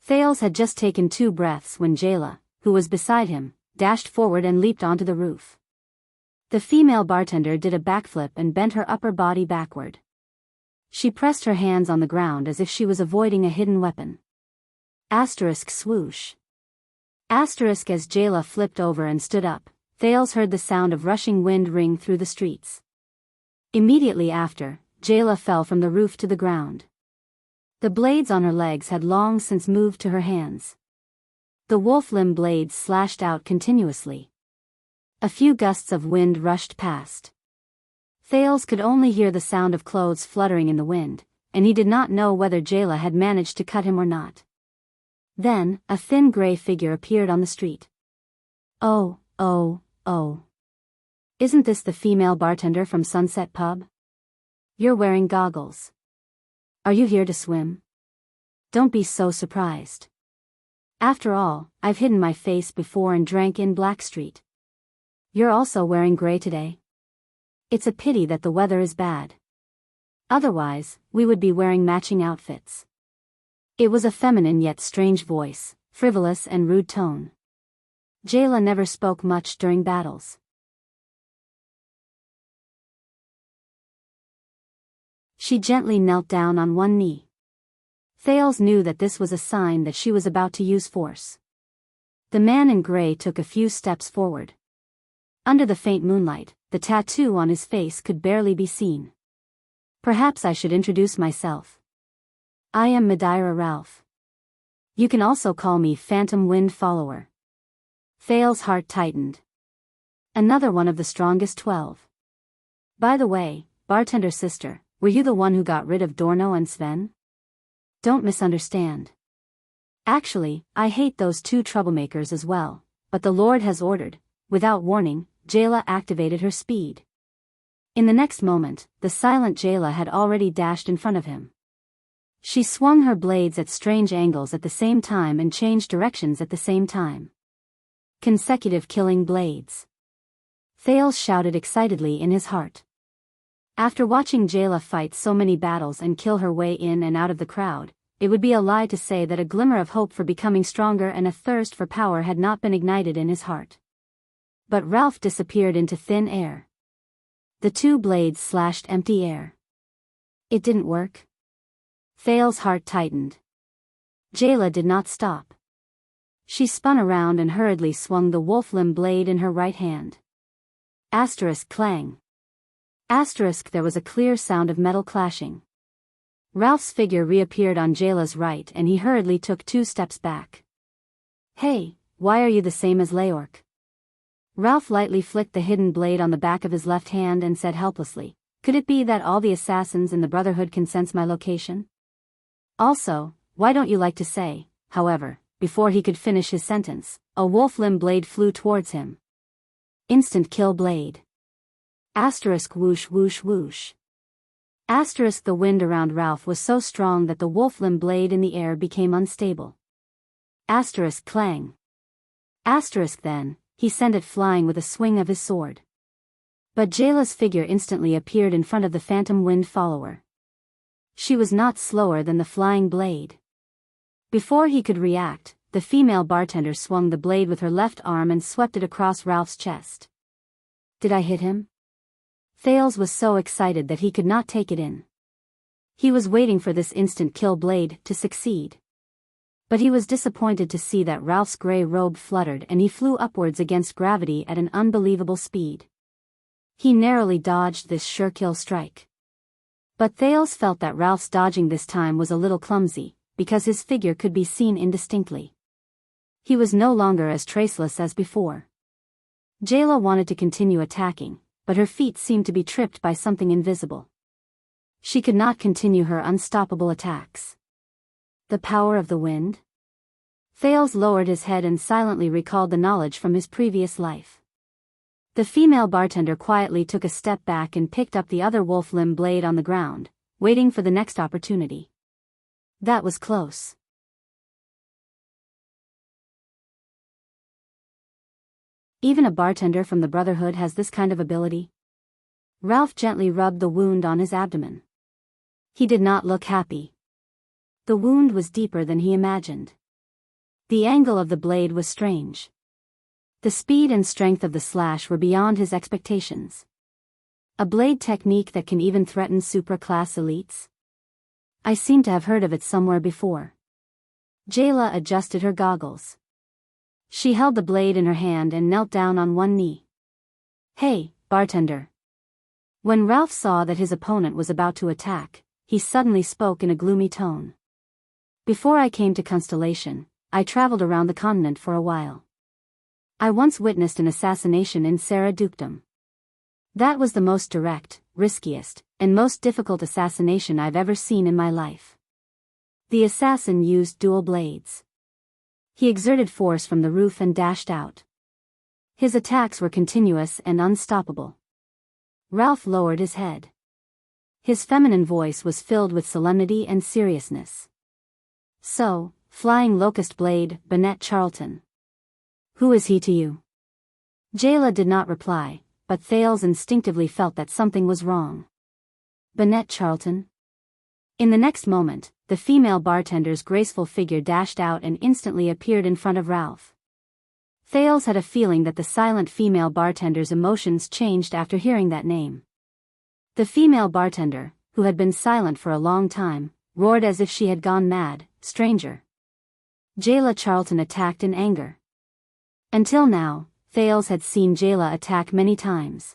Thales had just taken 2 breaths when Jayla, who was beside him, dashed forward and leaped onto the roof. The female bartender did a backflip and bent her upper body backward. She pressed her hands on the ground as if she was avoiding a hidden weapon. Asterisk swoosh. Asterisk as Jayla flipped over and stood up, Thales heard the sound of rushing wind ring through the streets. Immediately after, Jayla fell from the roof to the ground. The blades on her legs had long since moved to her hands. The wolf limb blades slashed out continuously. A few gusts of wind rushed past. Thales could only hear the sound of clothes fluttering in the wind, and he did not know whether Jayla had managed to cut him or not. Then, a thin gray figure appeared on the street. Oh. Isn't this the female bartender from Sunset Pub? You're wearing goggles. Are you here to swim? Don't be so surprised. After all, I've hidden my face before and drank in Blackstreet. You're also wearing gray today? It's a pity that the weather is bad. Otherwise, we would be wearing matching outfits. It was a feminine yet strange voice, frivolous and rude tone. Jayla never spoke much during battles. She gently knelt down on one knee. Thales knew that this was a sign that she was about to use force. The man in gray took a few steps forward. Under the faint moonlight, the tattoo on his face could barely be seen. Perhaps I should introduce myself. I am Madeira Ralph. You can also call me Phantom Wind Follower. Thales' heart tightened. Another one of the strongest 12. By the way, bartender sister, were you the one who got rid of Dorno and Sven? Don't misunderstand. Actually, I hate those 2 troublemakers as well, but the Lord has ordered. Without warning, Jayla activated her speed. In the next moment, the silent Jayla had already dashed in front of him. She swung her blades at strange angles at the same time and changed directions at the same time. Consecutive killing blades. Thales shouted excitedly in his heart. After watching Jayla fight so many battles and kill her way in and out of the crowd, it would be a lie to say that a glimmer of hope for becoming stronger and a thirst for power had not been ignited in his heart. But Ralph disappeared into thin air. The 2 blades slashed empty air. It didn't work. Thales's heart tightened. Jayla did not stop. She spun around and hurriedly swung the wolf-limb blade in her right hand. Asterisk clang. Asterisk there was a clear sound of metal clashing. Ralph's figure reappeared on Jayla's right and he hurriedly took 2 steps back. Hey, why are you the same as Leorc? Ralph lightly flicked the hidden blade on the back of his left hand and said helplessly, could it be that all the assassins in the Brotherhood can sense my location? Also, why don't you like to say, however, before he could finish his sentence, a wolf-limb blade flew towards him. Instant kill blade. Asterisk whoosh whoosh whoosh. Asterisk the wind around Ralph was so strong that the wolf-limb blade in the air became unstable. Asterisk clang. Asterisk then, he sent it flying with a swing of his sword. But Jayla's figure instantly appeared in front of the phantom wind follower. She was not slower than the flying blade. Before he could react, the female bartender swung the blade with her left arm and swept it across Ralph's chest. Did I hit him? Thales was so excited that he could not take it in. He was waiting for this instant kill blade to succeed. But he was disappointed to see that Ralph's gray robe fluttered and he flew upwards against gravity at an unbelievable speed. He narrowly dodged this sure kill strike. But Thales felt that Ralph's dodging this time was a little clumsy, because his figure could be seen indistinctly. He was no longer as traceless as before. Jayla wanted to continue attacking, but her feet seemed to be tripped by something invisible. She could not continue her unstoppable attacks. The power of the wind? Thales lowered his head and silently recalled the knowledge from his previous life. The female bartender quietly took a step back and picked up the other wolf-limb blade on the ground, waiting for the next opportunity. That was close. Even a bartender from the Brotherhood has this kind of ability? Ralph gently rubbed the wound on his abdomen. He did not look happy. The wound was deeper than he imagined. The angle of the blade was strange. The speed and strength of the slash were beyond his expectations. A blade technique that can even threaten supra-class elites? I seem to have heard of it somewhere before. Jayla adjusted her goggles. She held the blade in her hand and knelt down on one knee. Hey, bartender. When Ralph saw that his opponent was about to attack, he suddenly spoke in a gloomy tone. Before I came to Constellation, I traveled around the continent for a while. I once witnessed an assassination in Serra Dukedom. That was the most direct, riskiest, and most difficult assassination I've ever seen in my life. The assassin used dual blades. He exerted force from the roof and dashed out. His attacks were continuous and unstoppable. Ralph lowered his head. His feminine voice was filled with solemnity and seriousness. So, Flying Locust Blade, Bennett Charlton. Who is he to you? Jayla did not reply, but Thales instinctively felt that something was wrong. Bennett Charlton? In the next moment, the female bartender's graceful figure dashed out and instantly appeared in front of Ralph. Thales had a feeling that the silent female bartender's emotions changed after hearing that name. The female bartender, who had been silent for a long time, roared as if she had gone mad. Stranger. Jayla Charlton attacked in anger. Until now, Thales had seen Jayla attack many times.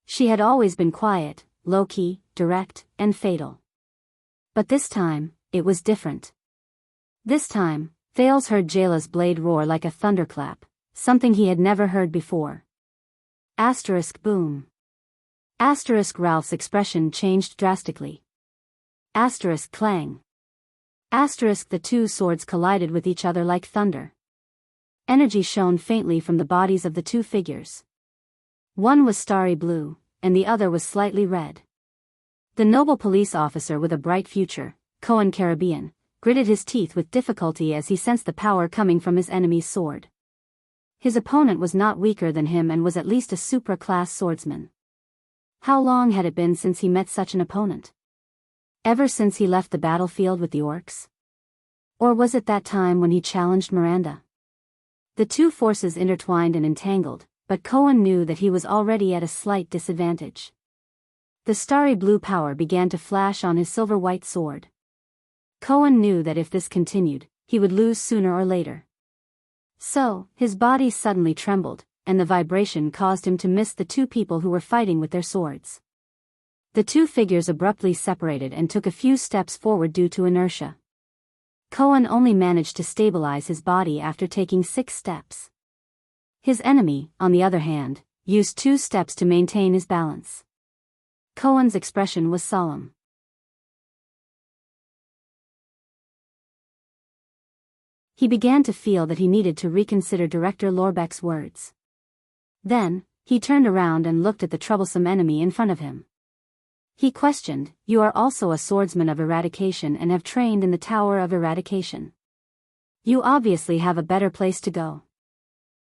She had always been quiet, low-key, direct, and fatal. But this time, it was different. This time, Thales heard Jayla's blade roar like a thunderclap, something he had never heard before. Asterisk boom. Asterisk Ralph's expression changed drastically. Asterisk clang. Asterisk the two swords collided with each other like thunder. Energy shone faintly from the bodies of the two figures. One was starry blue, and the other was slightly red. The noble police officer with a bright future, Cohen Caribbean, gritted his teeth with difficulty as he sensed the power coming from his enemy's sword. His opponent was not weaker than him and was at least a supra-class swordsman. How long had it been since he met such an opponent? Ever since he left the battlefield with the orcs? Or was it that time when he challenged Miranda? The two forces intertwined and entangled, but Cohen knew that he was already at a slight disadvantage. The starry blue power began to flash on his silver-white sword. Cohen knew that if this continued, he would lose sooner or later. So, his body suddenly trembled, and the vibration caused him to miss the two people who were fighting with their swords. The two figures abruptly separated and took a few steps forward due to inertia. Cohen only managed to stabilize his body after taking 6 steps. His enemy, on the other hand, used 2 steps to maintain his balance. Cohen's expression was solemn. He began to feel that he needed to reconsider Director Lorbeck's words. Then, he turned around and looked at the troublesome enemy in front of him. He questioned, "You are also a swordsman of eradication and have trained in the Tower of Eradication. You obviously have a better place to go.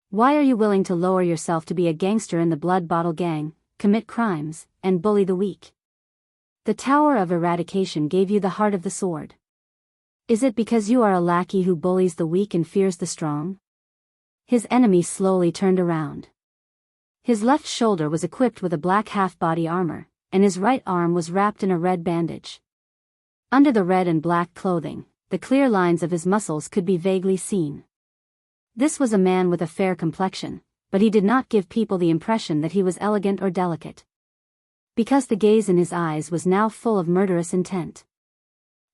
Why are you willing to lower yourself to be a gangster in the Blood Bottle Gang, commit crimes, and bully the weak? The Tower of Eradication gave you the heart of the sword. Is it because you are a lackey who bullies the weak and fears the strong?" His enemy slowly turned around. His left shoulder was equipped with a black half-body armor, and his right arm was wrapped in a red bandage. Under the red and black clothing, the clear lines of his muscles could be vaguely seen. This was a man with a fair complexion, but he did not give people the impression that he was elegant or delicate. Because the gaze in his eyes was now full of murderous intent.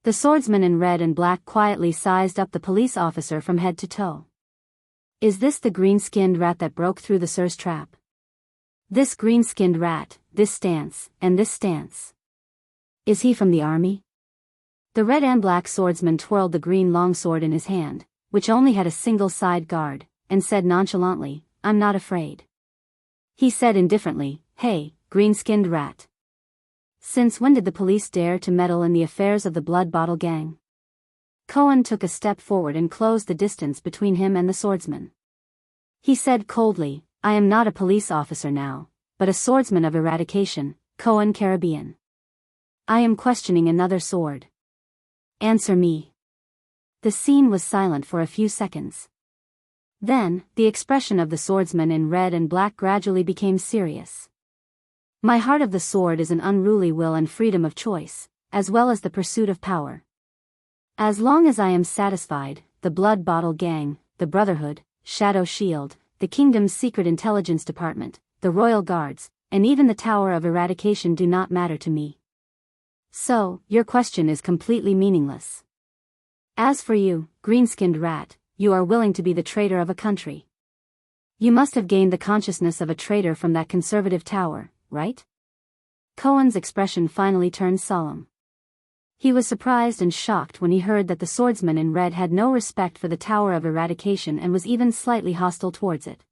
The swordsman in red and black quietly sized up the police officer from head to toe. "Is this the green-skinned rat that broke through the sir's trap? This green-skinned rat, this stance, and this stance. Is he from the army?" The red and black swordsman twirled the green longsword in his hand, which only had a single side guard, and said nonchalantly, "I'm not afraid." He said indifferently, "Hey, green-skinned rat. Since when did the police dare to meddle in the affairs of the Blood Bottle Gang?" Cohen took a step forward and closed the distance between him and the swordsman. He said coldly, "I am not a police officer now, but a swordsman of eradication, Cohen Caribbean. I am questioning another sword. Answer me." The scene was silent for a few seconds. Then, the expression of the swordsman in red and black gradually became serious. "My heart of the sword is an unruly will and freedom of choice, as well as the pursuit of power. As long as I am satisfied, the Blood Bottle Gang, the Brotherhood, Shadow Shield, the Kingdom's Secret Intelligence Department, the Royal Guards, and even the Tower of Eradication do not matter to me. So, your question is completely meaningless. As for you, green-skinned rat, you are willing to be the traitor of a country. You must have gained the consciousness of a traitor from that conservative tower, right?" Cohen's expression finally turned solemn. He was surprised and shocked when he heard that the swordsman in red had no respect for the Tower of Eradication and was even slightly hostile towards it.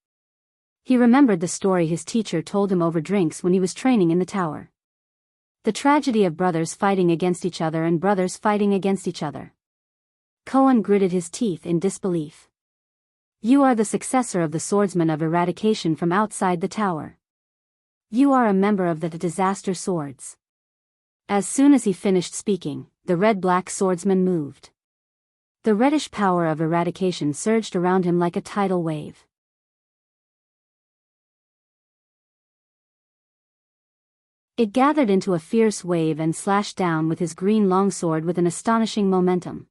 He remembered the story his teacher told him over drinks when he was training in the tower. The tragedy of brothers fighting against each other and brothers fighting against each other. Cohen gritted his teeth in disbelief. "You are the successor of the swordsman of eradication from outside the tower. You are a member of the Disaster Swords." As soon as he finished speaking, the red-black swordsman moved. The reddish power of eradication surged around him like a tidal wave. It gathered into a fierce wave and slashed down with his green longsword with an astonishing momentum.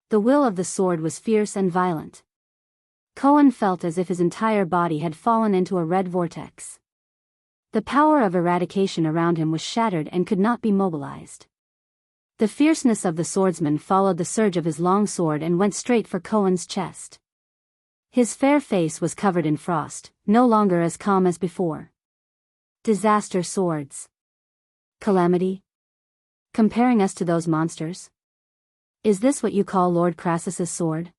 The will of the sword was fierce and violent. Cohen felt as if his entire body had fallen into a red vortex. The power of eradication around him was shattered and could not be mobilized. The fierceness of the swordsman followed the surge of his long sword and went straight for Cohen's chest. His fair face was covered in frost, no longer as calm as before. Disaster swords. Calamity? Comparing us to those monsters? Is this what you call Lord Crassus's sword?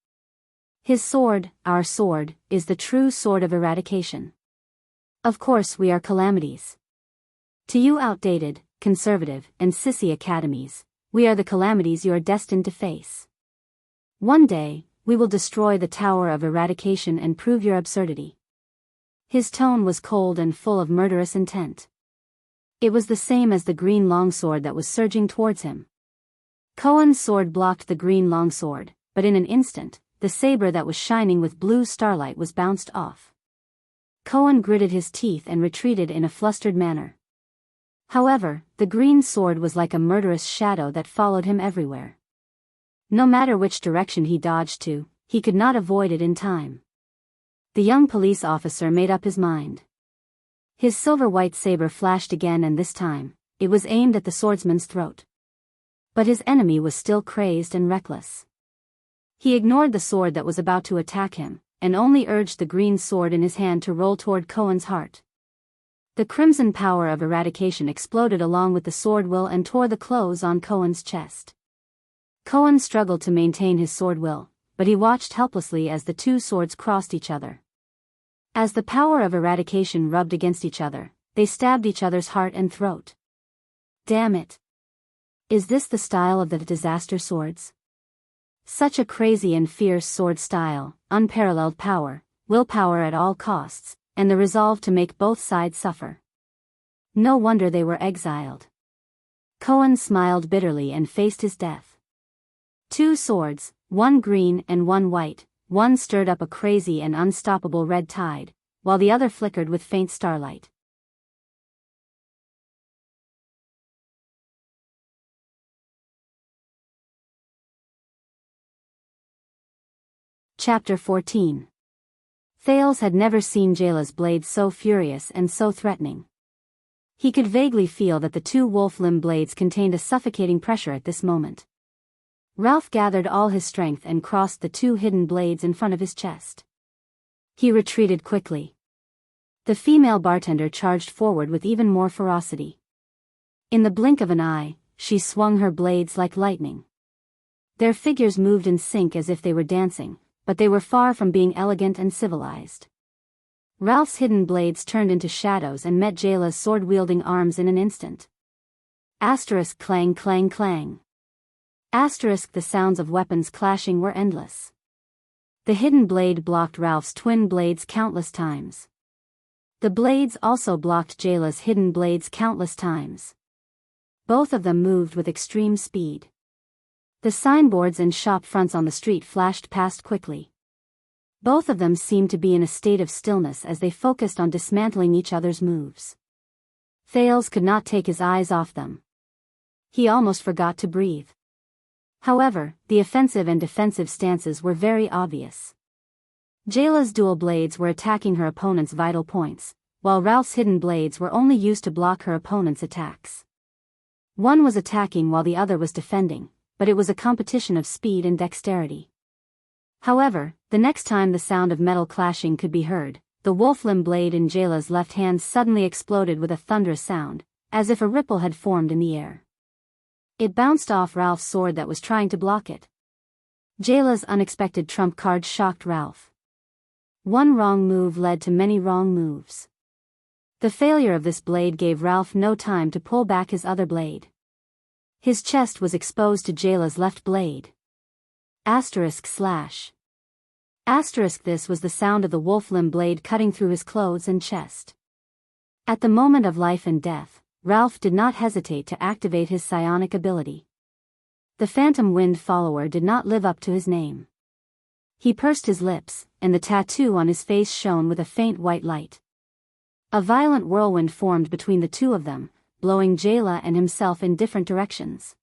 His sword, our sword, is the true sword of eradication. Of course we are calamities. To you outdated, conservative, and sissy academies, we are the calamities you are destined to face. One day, we will destroy the Tower of Eradication and prove your absurdity. His tone was cold and full of murderous intent. It was the same as the green longsword that was surging towards him. Cohen's sword blocked the green longsword, but in an instant, the saber that was shining with blue starlight was bounced off. Cohen gritted his teeth and retreated in a flustered manner. However, the green sword was like a murderous shadow that followed him everywhere. No matter which direction he dodged to, he could not avoid it in time. The young police officer made up his mind. His silver-white saber flashed again, and this time, it was aimed at the swordsman's throat. But his enemy was still crazed and reckless. He ignored the sword that was about to attack him, and only urged the green sword in his hand to roll toward Cohen's heart. The crimson power of eradication exploded along with the sword will and tore the clothes on Cohen's chest. Cohen struggled to maintain his sword will, but he watched helplessly as the two swords crossed each other. As the power of eradication rubbed against each other, they stabbed each other's heart and throat. Damn it! Is this the style of the disaster swords? Such a crazy and fierce sword style, unparalleled power, willpower at all costs, and the resolve to make both sides suffer. No wonder they were exiled. Cohen smiled bitterly and faced his death. Two swords, one green and one white, one stirred up a crazy and unstoppable red tide, while the other flickered with faint starlight. Chapter 14. Thales had never seen Jayla's blade so furious and so threatening. He could vaguely feel that the two wolf-limb blades contained a suffocating pressure at this moment. Ralph gathered all his strength and crossed the two hidden blades in front of his chest. He retreated quickly. The female bartender charged forward with even more ferocity. In the blink of an eye, she swung her blades like lightning. Their figures moved in sync as if they were dancing, but they were far from being elegant and civilized. Ralph's hidden blades turned into shadows and met Jayla's sword-wielding arms in an instant. Asterisk clang clang clang. Asterisk the sounds of weapons clashing were endless. The hidden blade blocked Ralph's twin blades countless times. The blades also blocked Jayla's hidden blades countless times. Both of them moved with extreme speed. The signboards and shop fronts on the street flashed past quickly. Both of them seemed to be in a state of stillness as they focused on dismantling each other's moves. Thales could not take his eyes off them. He almost forgot to breathe. However, the offensive and defensive stances were very obvious. Jayla's dual blades were attacking her opponent's vital points, while Ralph's hidden blades were only used to block her opponent's attacks. One was attacking while the other was defending, but it was a competition of speed and dexterity. However, the next time the sound of metal clashing could be heard, the wolf-limb blade in Jayla's left hand suddenly exploded with a thunderous sound, as if a ripple had formed in the air. It bounced off Ralph's sword that was trying to block it. Jayla's unexpected trump card shocked Ralph. One wrong move led to many wrong moves. The failure of this blade gave Ralph no time to pull back his other blade. His chest was exposed to Jayla's left blade. Asterisk slash. Asterisk this was the sound of the wolf-limb blade cutting through his clothes and chest. At the moment of life and death, Ralph did not hesitate to activate his psionic ability. The phantom wind follower did not live up to his name. He pursed his lips, and the tattoo on his face shone with a faint white light. A violent whirlwind formed between the two of them, blowing Jayla and himself in different directions.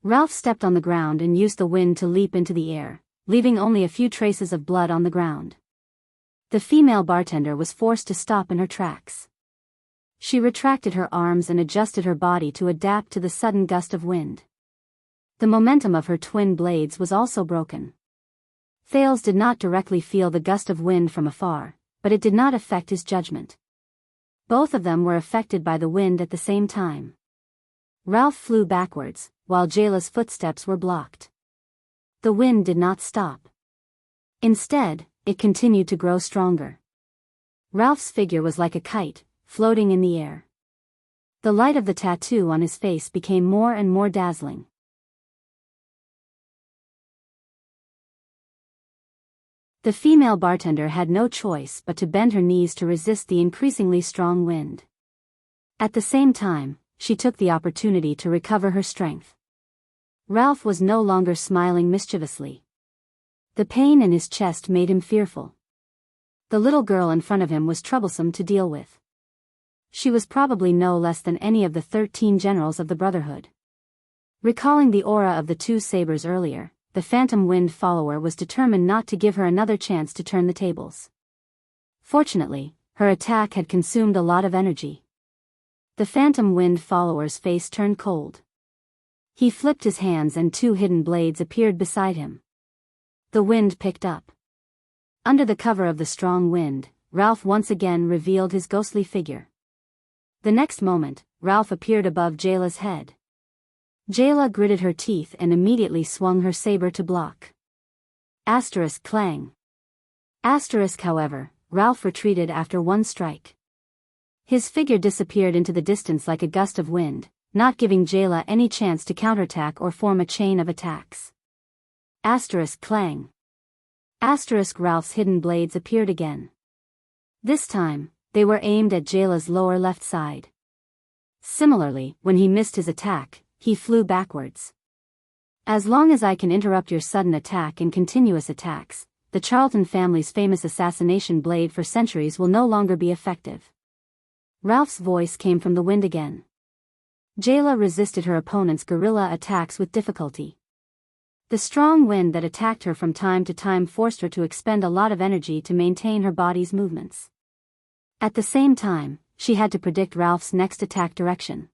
Ralph stepped on the ground and used the wind to leap into the air, leaving only a few traces of blood on the ground. The female bartender was forced to stop in her tracks. She retracted her arms and adjusted her body to adapt to the sudden gust of wind. The momentum of her twin blades was also broken. Thales did not directly feel the gust of wind from afar, but it did not affect his judgment. Both of them were affected by the wind at the same time. Ralph flew backwards, while Jayla's footsteps were blocked. The wind did not stop. Instead, it continued to grow stronger. Ralph's figure was like a kite, floating in the air. The light of the tattoo on his face became more and more dazzling. The female bartender had no choice but to bend her knees to resist the increasingly strong wind. At the same time, she took the opportunity to recover her strength. Ralph was no longer smiling mischievously. The pain in his chest made him fearful. The little girl in front of him was troublesome to deal with. She was probably no less than any of the 13 generals of the Brotherhood. Recalling the aura of the two sabers earlier, the Phantom Wind follower was determined not to give her another chance to turn the tables. Fortunately, her attack had consumed a lot of energy. The Phantom Wind follower's face turned cold. He flipped his hands and 2 hidden blades appeared beside him. The wind picked up. Under the cover of the strong wind, Ralph once again revealed his ghostly figure. The next moment, Ralph appeared above Jayla's head. Jayla gritted her teeth and immediately swung her saber to block. Asterisk clang. Asterisk however, Ralph retreated after 1 strike. His figure disappeared into the distance like a gust of wind, not giving Jayla any chance to counterattack or form a chain of attacks. Asterisk clang. Asterisk Ralph's hidden blades appeared again. This time, they were aimed at Jayla's lower left side. Similarly, when he missed his attack, he flew backwards. As long as I can interrupt your sudden attack and continuous attacks, the Charlton family's famous assassination blade for centuries will no longer be effective. Ralph's voice came from the wind again. Jayla resisted her opponent's guerrilla attacks with difficulty. The strong wind that attacked her from time to time forced her to expend a lot of energy to maintain her body's movements. At the same time, she had to predict Ralph's next attack direction.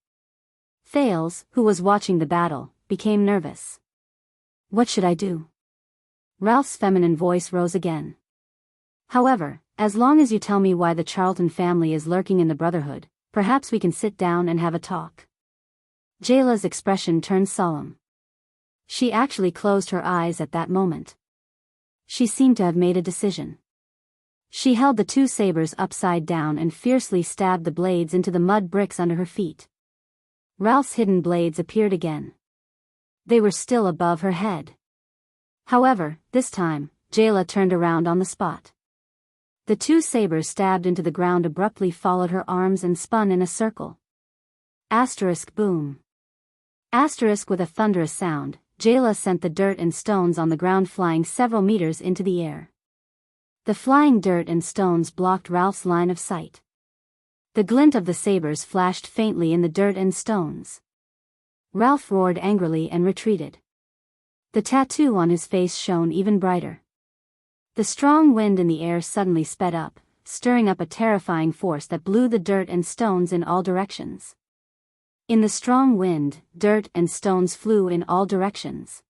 Thales, who was watching the battle, became nervous. What should I do? Ralph's feminine voice rose again. However, as long as you tell me why the Charlton family is lurking in the Brotherhood, perhaps we can sit down and have a talk. Jayla's expression turned solemn. She actually closed her eyes at that moment. She seemed to have made a decision. She held the 2 sabers upside down and fiercely stabbed the blades into the mud bricks under her feet. Ralph's hidden blades appeared again. They were still above her head. However, this time, Jayla turned around on the spot. The 2 sabers stabbed into the ground abruptly followed her arms and spun in a circle. Asterisk boom. Asterisk with a thunderous sound, Jayla sent the dirt and stones on the ground flying several meters into the air. The flying dirt and stones blocked Ralph's line of sight. The glint of the sabers flashed faintly in the dirt and stones. Ralph roared angrily and retreated. The tattoo on his face shone even brighter. The strong wind in the air suddenly sped up, stirring up a terrifying force that blew the dirt and stones in all directions. In the strong wind, dirt and stones flew in all directions.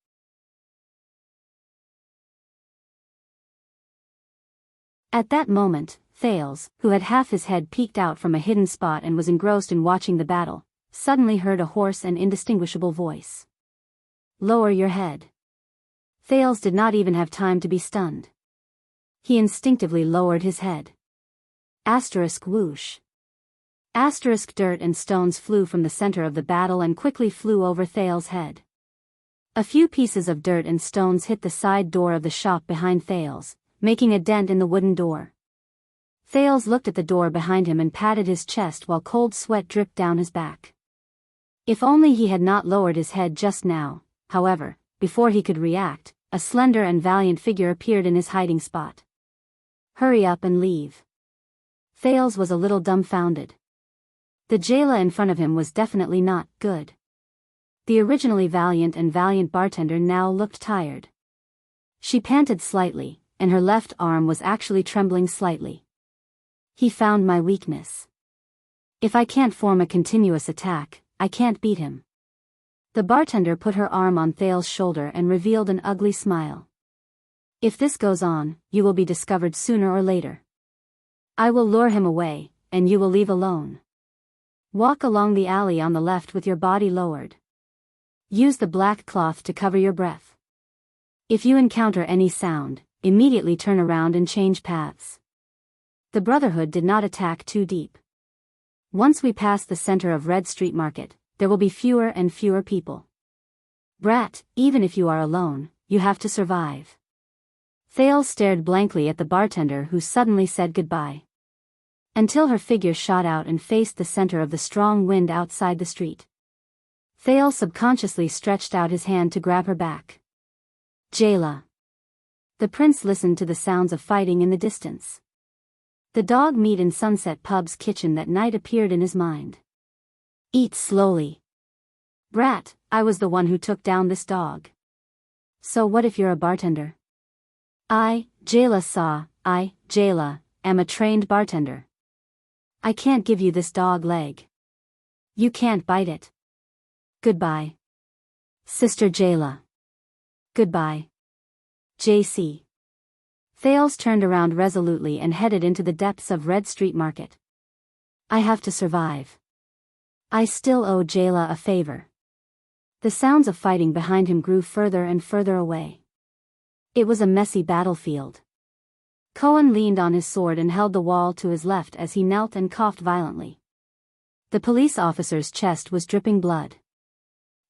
At that moment, Thales, who had half his head peeked out from a hidden spot and was engrossed in watching the battle, suddenly heard a hoarse and indistinguishable voice. Lower your head. Thales did not even have time to be stunned. He instinctively lowered his head. Asterisk whoosh. Asterisk dirt and stones flew from the center of the battle and quickly flew over Thales' head. A few pieces of dirt and stones hit the side door of the shop behind Thales, making a dent in the wooden door. Thales looked at the door behind him and patted his chest while cold sweat dripped down his back. If only he had not lowered his head just now. However, before he could react, a slender and valiant figure appeared in his hiding spot. Hurry up and leave. Thales was a little dumbfounded. The Jayla in front of him was definitely not good. The originally valiant and valiant bartender now looked tired. She panted slightly, and her left arm was actually trembling slightly. He found my weakness. If I can't form a continuous attack, I can't beat him. The bartender put her arm on Thales' shoulder and revealed an ugly smile. If this goes on, you will be discovered sooner or later. I will lure him away, and you will leave alone. Walk along the alley on the left with your body lowered. Use the black cloth to cover your breath. If you encounter any sound, immediately turn around and change paths. The Brotherhood did not attack too deep. Once we pass the center of Red Street Market, there will be fewer and fewer people. Brat, even if you are alone, you have to survive. Thales stared blankly at the bartender who suddenly said goodbye. Until her figure shot out and faced the center of the strong wind outside the street. Thales subconsciously stretched out his hand to grab her back. Jayla. The prince listened to the sounds of fighting in the distance. The dog meat in Sunset Pub's kitchen that night appeared in his mind. Eat slowly. Brat, I was the one who took down this dog. So what if you're a bartender? Jayla, am a trained bartender. I can't give you this dog leg. You can't bite it. Goodbye. Sister Jayla. Goodbye. JC. Thales turned around resolutely and headed into the depths of Red Street Market. I have to survive. I still owe Jayla a favor. The sounds of fighting behind him grew further and further away. It was a messy battlefield. Cohen leaned on his sword and held the wall to his left as he knelt and coughed violently. The police officer's chest was dripping blood.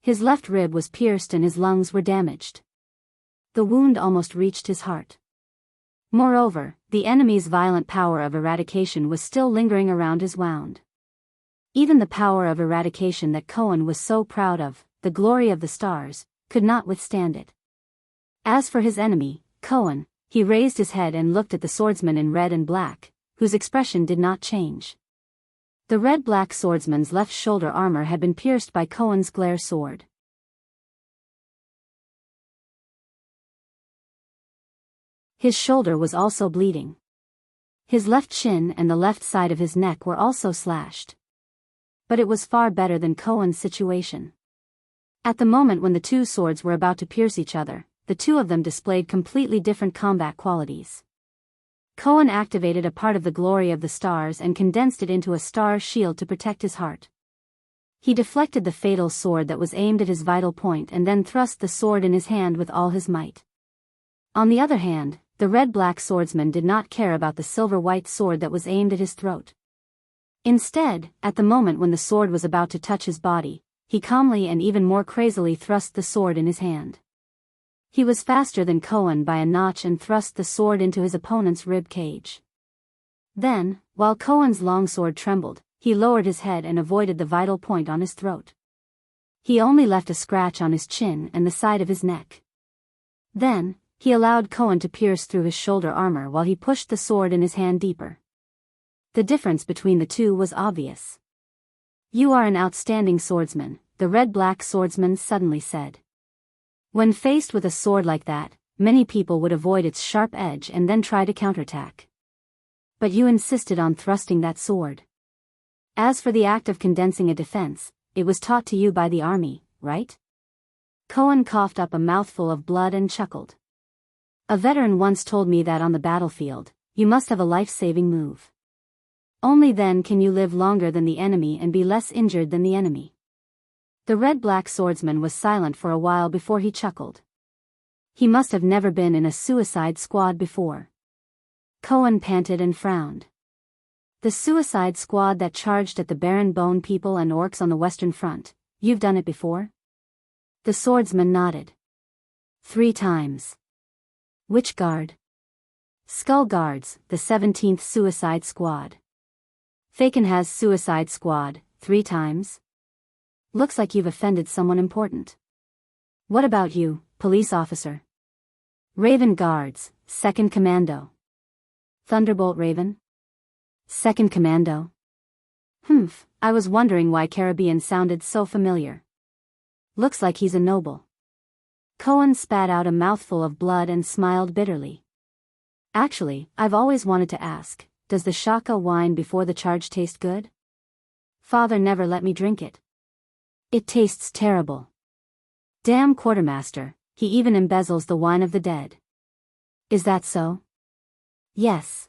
His left rib was pierced and his lungs were damaged. The wound almost reached his heart. Moreover, the enemy's violent power of eradication was still lingering around his wound. Even the power of eradication that Cohen was so proud of, the glory of the stars, could not withstand it. As for his enemy, Cohen, he raised his head and looked at the swordsman in red and black, whose expression did not change. The red-black swordsman's left shoulder armor had been pierced by Cohen's glare sword. His shoulder was also bleeding. His left chin and the left side of his neck were also slashed. But it was far better than Cohen's situation. At the moment when the two swords were about to pierce each other, the two of them displayed completely different combat qualities. Cohen activated a part of the glory of the stars and condensed it into a star shield to protect his heart. He deflected the fatal sword that was aimed at his vital point and then thrust the sword in his hand with all his might. On the other hand, the red-black swordsman did not care about the silver-white sword that was aimed at his throat. Instead, at the moment when the sword was about to touch his body, he calmly and even more crazily thrust the sword in his hand. He was faster than Cohen by a notch and thrust the sword into his opponent's rib cage. Then, while Cohen's longsword trembled, he lowered his head and avoided the vital point on his throat. He only left a scratch on his chin and the side of his neck. Then, he allowed Cohen to pierce through his shoulder armor while he pushed the sword in his hand deeper. The difference between the two was obvious. You are an outstanding swordsman, the red-black swordsman suddenly said. When faced with a sword like that, many people would avoid its sharp edge and then try to counterattack. But you insisted on thrusting that sword. As for the act of condensing a defense, it was taught to you by the army, right? Cohen coughed up a mouthful of blood and chuckled. A veteran once told me that on the battlefield, you must have a life-saving move. Only then can you live longer than the enemy and be less injured than the enemy. The red-black swordsman was silent for a while before he chuckled. He must have never been in a suicide squad before. Cohen panted and frowned. The suicide squad that charged at the Baron Bone people and orcs on the Western Front, you've done it before? The swordsman nodded. 3 times. Which guard? Skull Guards, the 17th Suicide Squad. Faken has Suicide Squad, 3 times? Looks like you've offended someone important. What about you, police officer? Raven Guards, 2nd Commando. Thunderbolt Raven? 2nd Commando. I was wondering why Caribbean sounded so familiar. Looks like he's a noble. Cohen spat out a mouthful of blood and smiled bitterly. Actually, I've always wanted to ask, does the Shaka wine before the charge taste good? Father never let me drink it. It tastes terrible. Damn quartermaster, he even embezzles the wine of the dead. Is that so? Yes.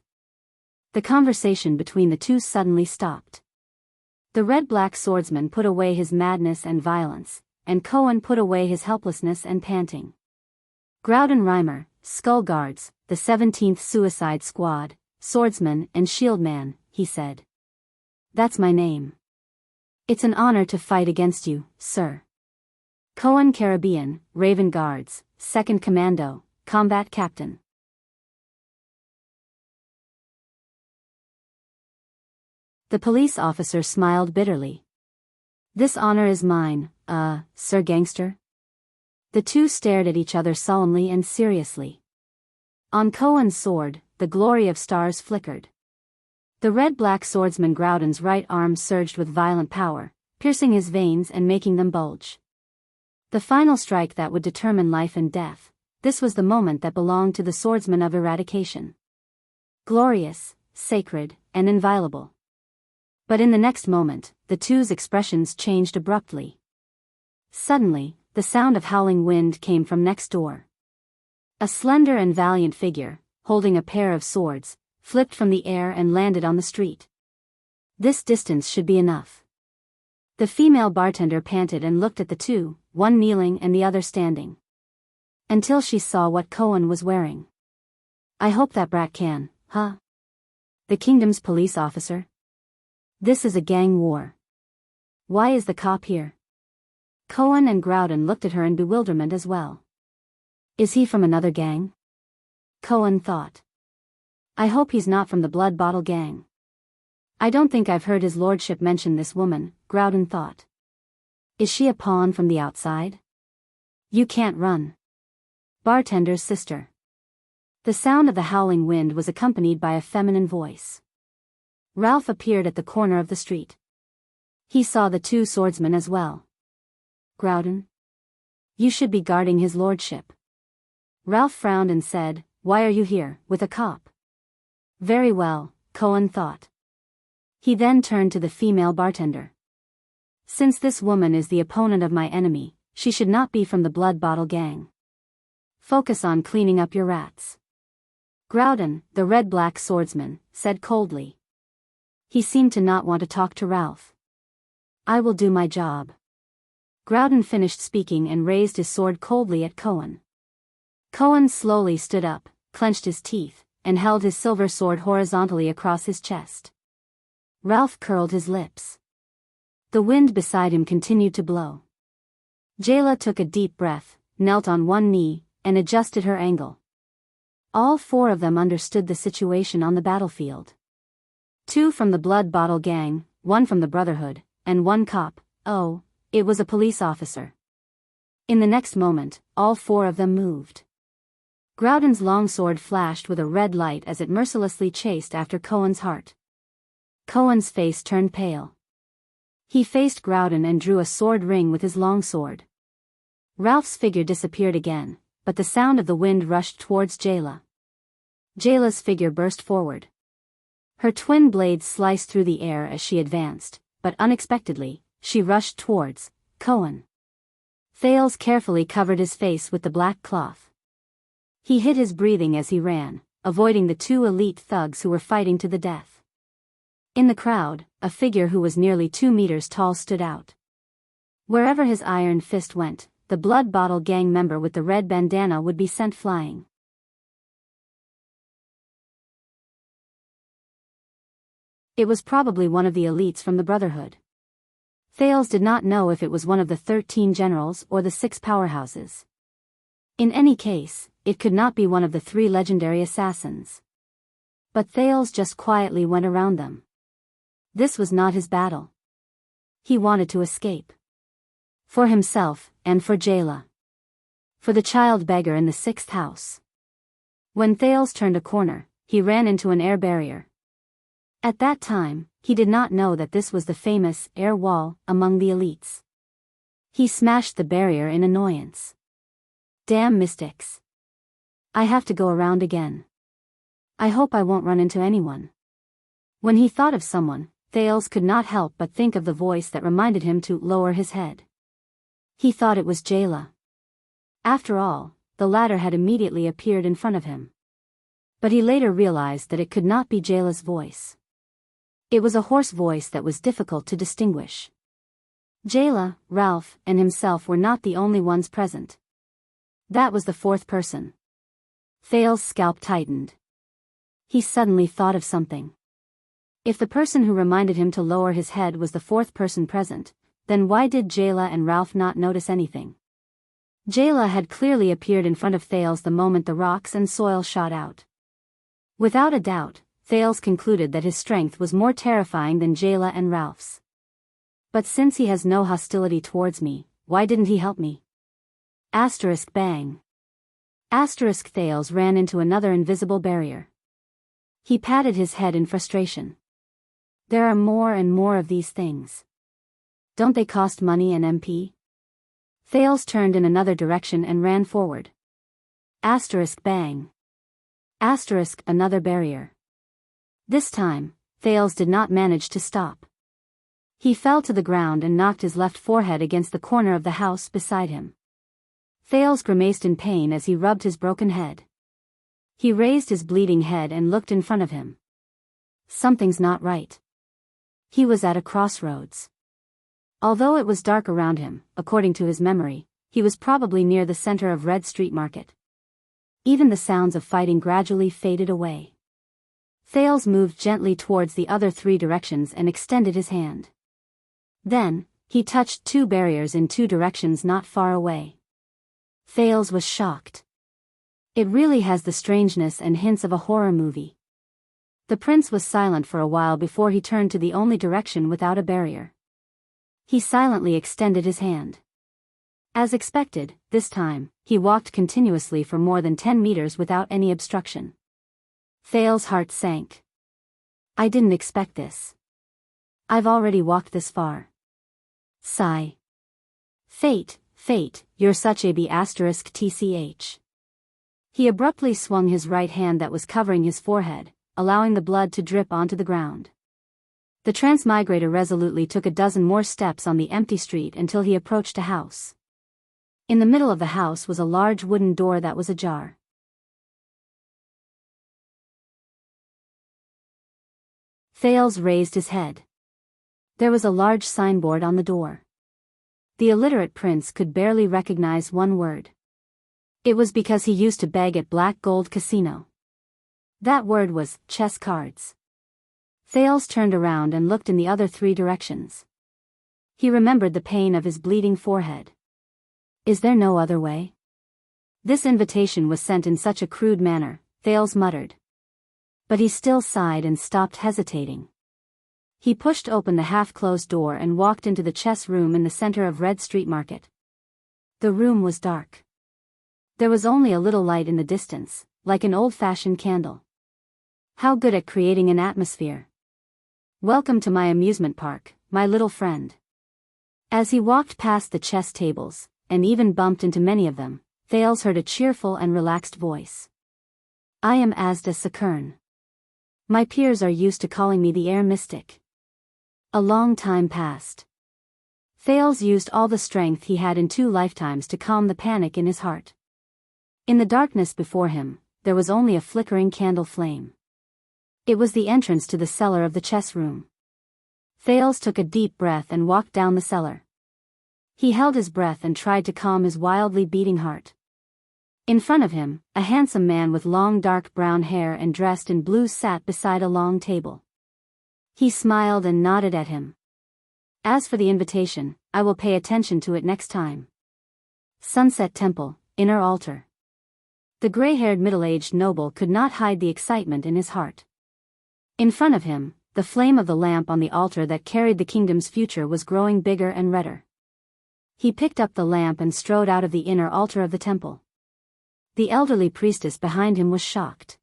The conversation between the two suddenly stopped. The red-black swordsman put away his madness and violence, and Cohen put away his helplessness and panting. Graudenreimer, Skull Guards, the 17th Suicide Squad, Swordsman and Shieldman, he said. That's my name. It's an honor to fight against you, sir. Cohen Caribbean, Raven Guards, 2nd Commando, Combat Captain. The police officer smiled bitterly. This honor is mine, Sir Gangster? The two stared at each other solemnly and seriously. On Cohen's sword, the glory of stars flickered. The red-black swordsman Grauden's right arm surged with violent power, piercing his veins and making them bulge. The final strike that would determine life and death, this was the moment that belonged to the swordsman of eradication. Glorious, sacred, and inviolable. But in the next moment, the two's expressions changed abruptly. Suddenly, the sound of howling wind came from next door. A slender and valiant figure, holding a pair of swords, flipped from the air and landed on the street. This distance should be enough. The female bartender panted and looked at the two, one kneeling and the other standing. Until she saw what Cohen was wearing. I hope that brat can, huh? The kingdom's police officer? This is a gang war. Why is the cop here? Cohen and Groudon looked at her in bewilderment as well. Is he from another gang? Cohen thought. I hope he's not from the Blood Bottle gang. I don't think I've heard his lordship mention this woman, Groudon thought. Is she a pawn from the outside? You can't run. Bartender's sister. The sound of the howling wind was accompanied by a feminine voice. Ralph appeared at the corner of the street. He saw the two swordsmen as well. Groudon? You should be guarding his lordship. Ralph frowned and said, Why are you here, with a cop? Very well, Cohen thought. He then turned to the female bartender. Since this woman is the opponent of my enemy, she should not be from the Blood Bottle gang. Focus on cleaning up your rats. Groudon, the red-black swordsman, said coldly. He seemed to not want to talk to Ralph. I will do my job. Groudon finished speaking and raised his sword coldly at Cohen. Cohen slowly stood up, clenched his teeth, and held his silver sword horizontally across his chest. Ralph curled his lips. The wind beside him continued to blow. Jayla took a deep breath, knelt on one knee, and adjusted her angle. All four of them understood the situation on the battlefield. Two from the Blood Bottle gang, one from the Brotherhood, and one cop. Oh, it was a police officer. In the next moment, all four of them moved. Groudon's longsword flashed with a red light as it mercilessly chased after Cohen's heart. Cohen's face turned pale. He faced Groudon and drew a sword ring with his longsword. Ralph's figure disappeared again, but the sound of the wind rushed towards Jayla. Jayla's figure burst forward. Her twin blades sliced through the air as she advanced, but unexpectedly, she rushed towards Cohen. Thales carefully covered his face with the black cloth. He hid his breathing as he ran, avoiding the two elite thugs who were fighting to the death. In the crowd, a figure who was nearly 2 meters tall stood out. Wherever his iron fist went, the Blood Bottle gang member with the red bandana would be sent flying. It was probably one of the elites from the Brotherhood. Thales did not know if it was one of the 13 generals or the 6 powerhouses. In any case, it could not be one of the 3 legendary assassins. But Thales just quietly went around them. This was not his battle. He wanted to escape. For himself, and for Jayla. For the child beggar in the 6th house. When Thales turned a corner, he ran into an air barrier. At that time, he did not know that this was the famous air wall among the elites. He smashed the barrier in annoyance. Damn mystics. I have to go around again. I hope I won't run into anyone. When he thought of someone, Thales could not help but think of the voice that reminded him to lower his head. He thought it was Jayla. After all, the latter had immediately appeared in front of him. But he later realized that it could not be Jayla's voice. It was a hoarse voice that was difficult to distinguish. Jayla, Ralph, and himself were not the only ones present. That was the 4th person. Thales' scalp tightened. He suddenly thought of something. If the person who reminded him to lower his head was the 4th person present, then why did Jayla and Ralph not notice anything? Jayla had clearly appeared in front of Thales the moment the rocks and soil shot out. Without a doubt, Thales concluded that his strength was more terrifying than Jayla and Ralph's. But since he has no hostility towards me, why didn't he help me? Asterisk bang. Asterisk Thales ran into another invisible barrier. He patted his head in frustration. There are more and more of these things. Don't they cost money and MP? Thales turned in another direction and ran forward. Asterisk bang. Asterisk another barrier. This time, Thales did not manage to stop. He fell to the ground and knocked his left forehead against the corner of the house beside him. Thales grimaced in pain as he rubbed his broken head. He raised his bleeding head and looked in front of him. Something's not right. He was at a crossroads. Although it was dark around him, according to his memory, he was probably near the center of Red Street Market. Even the sounds of fighting gradually faded away. Thales moved gently towards the other 3 directions and extended his hand. Then, he touched 2 barriers in 2 directions not far away. Thales was shocked. It really has the strangeness and hints of a horror movie. The prince was silent for a while before he turned to the only direction without a barrier. He silently extended his hand. As expected, this time, he walked continuously for more than 10 meters without any obstruction. Thales' heart sank. I didn't expect this. I've already walked this far. Sigh. Fate, you're such a b*tch. He abruptly swung his right hand that was covering his forehead, allowing the blood to drip onto the ground. The transmigrator resolutely took a dozen more steps on the empty street until he approached a house. In the middle of the house was a large wooden door that was ajar. Thales raised his head. There was a large signboard on the door. The illiterate prince could barely recognize one word. It was because he used to beg at Black Gold Casino. That word was chess cards. Thales turned around and looked in the other 3 directions. He remembered the pain of his bleeding forehead. Is there no other way? This invitation was sent in such a crude manner, Thales muttered. But he still sighed and stopped hesitating. He pushed open the half-closed door and walked into the chess room in the center of Red Street Market. The room was dark. There was only a little light in the distance, like an old-fashioned candle. How good at creating an atmosphere. Welcome to my amusement park, my little friend. As he walked past the chess tables, and even bumped into many of them, Thales heard a cheerful and relaxed voice. I am Asda Sakern. My peers are used to calling me the air mystic. A long time passed. Thales used all the strength he had in 2 lifetimes to calm the panic in his heart. In the darkness before him, there was only a flickering candle flame. It was the entrance to the cellar of the chess room. Thales took a deep breath and walked down the cellar. He held his breath and tried to calm his wildly beating heart. In front of him, a handsome man with long dark brown hair and dressed in blue sat beside a long table. He smiled and nodded at him. As for the invitation, I will pay attention to it next time. Sunset Temple, Inner Altar. The gray-haired middle-aged noble could not hide the excitement in his heart. In front of him, the flame of the lamp on the altar that carried the kingdom's future was growing bigger and redder. He picked up the lamp and strode out of the inner altar of the temple. The elderly priestess behind him was shocked.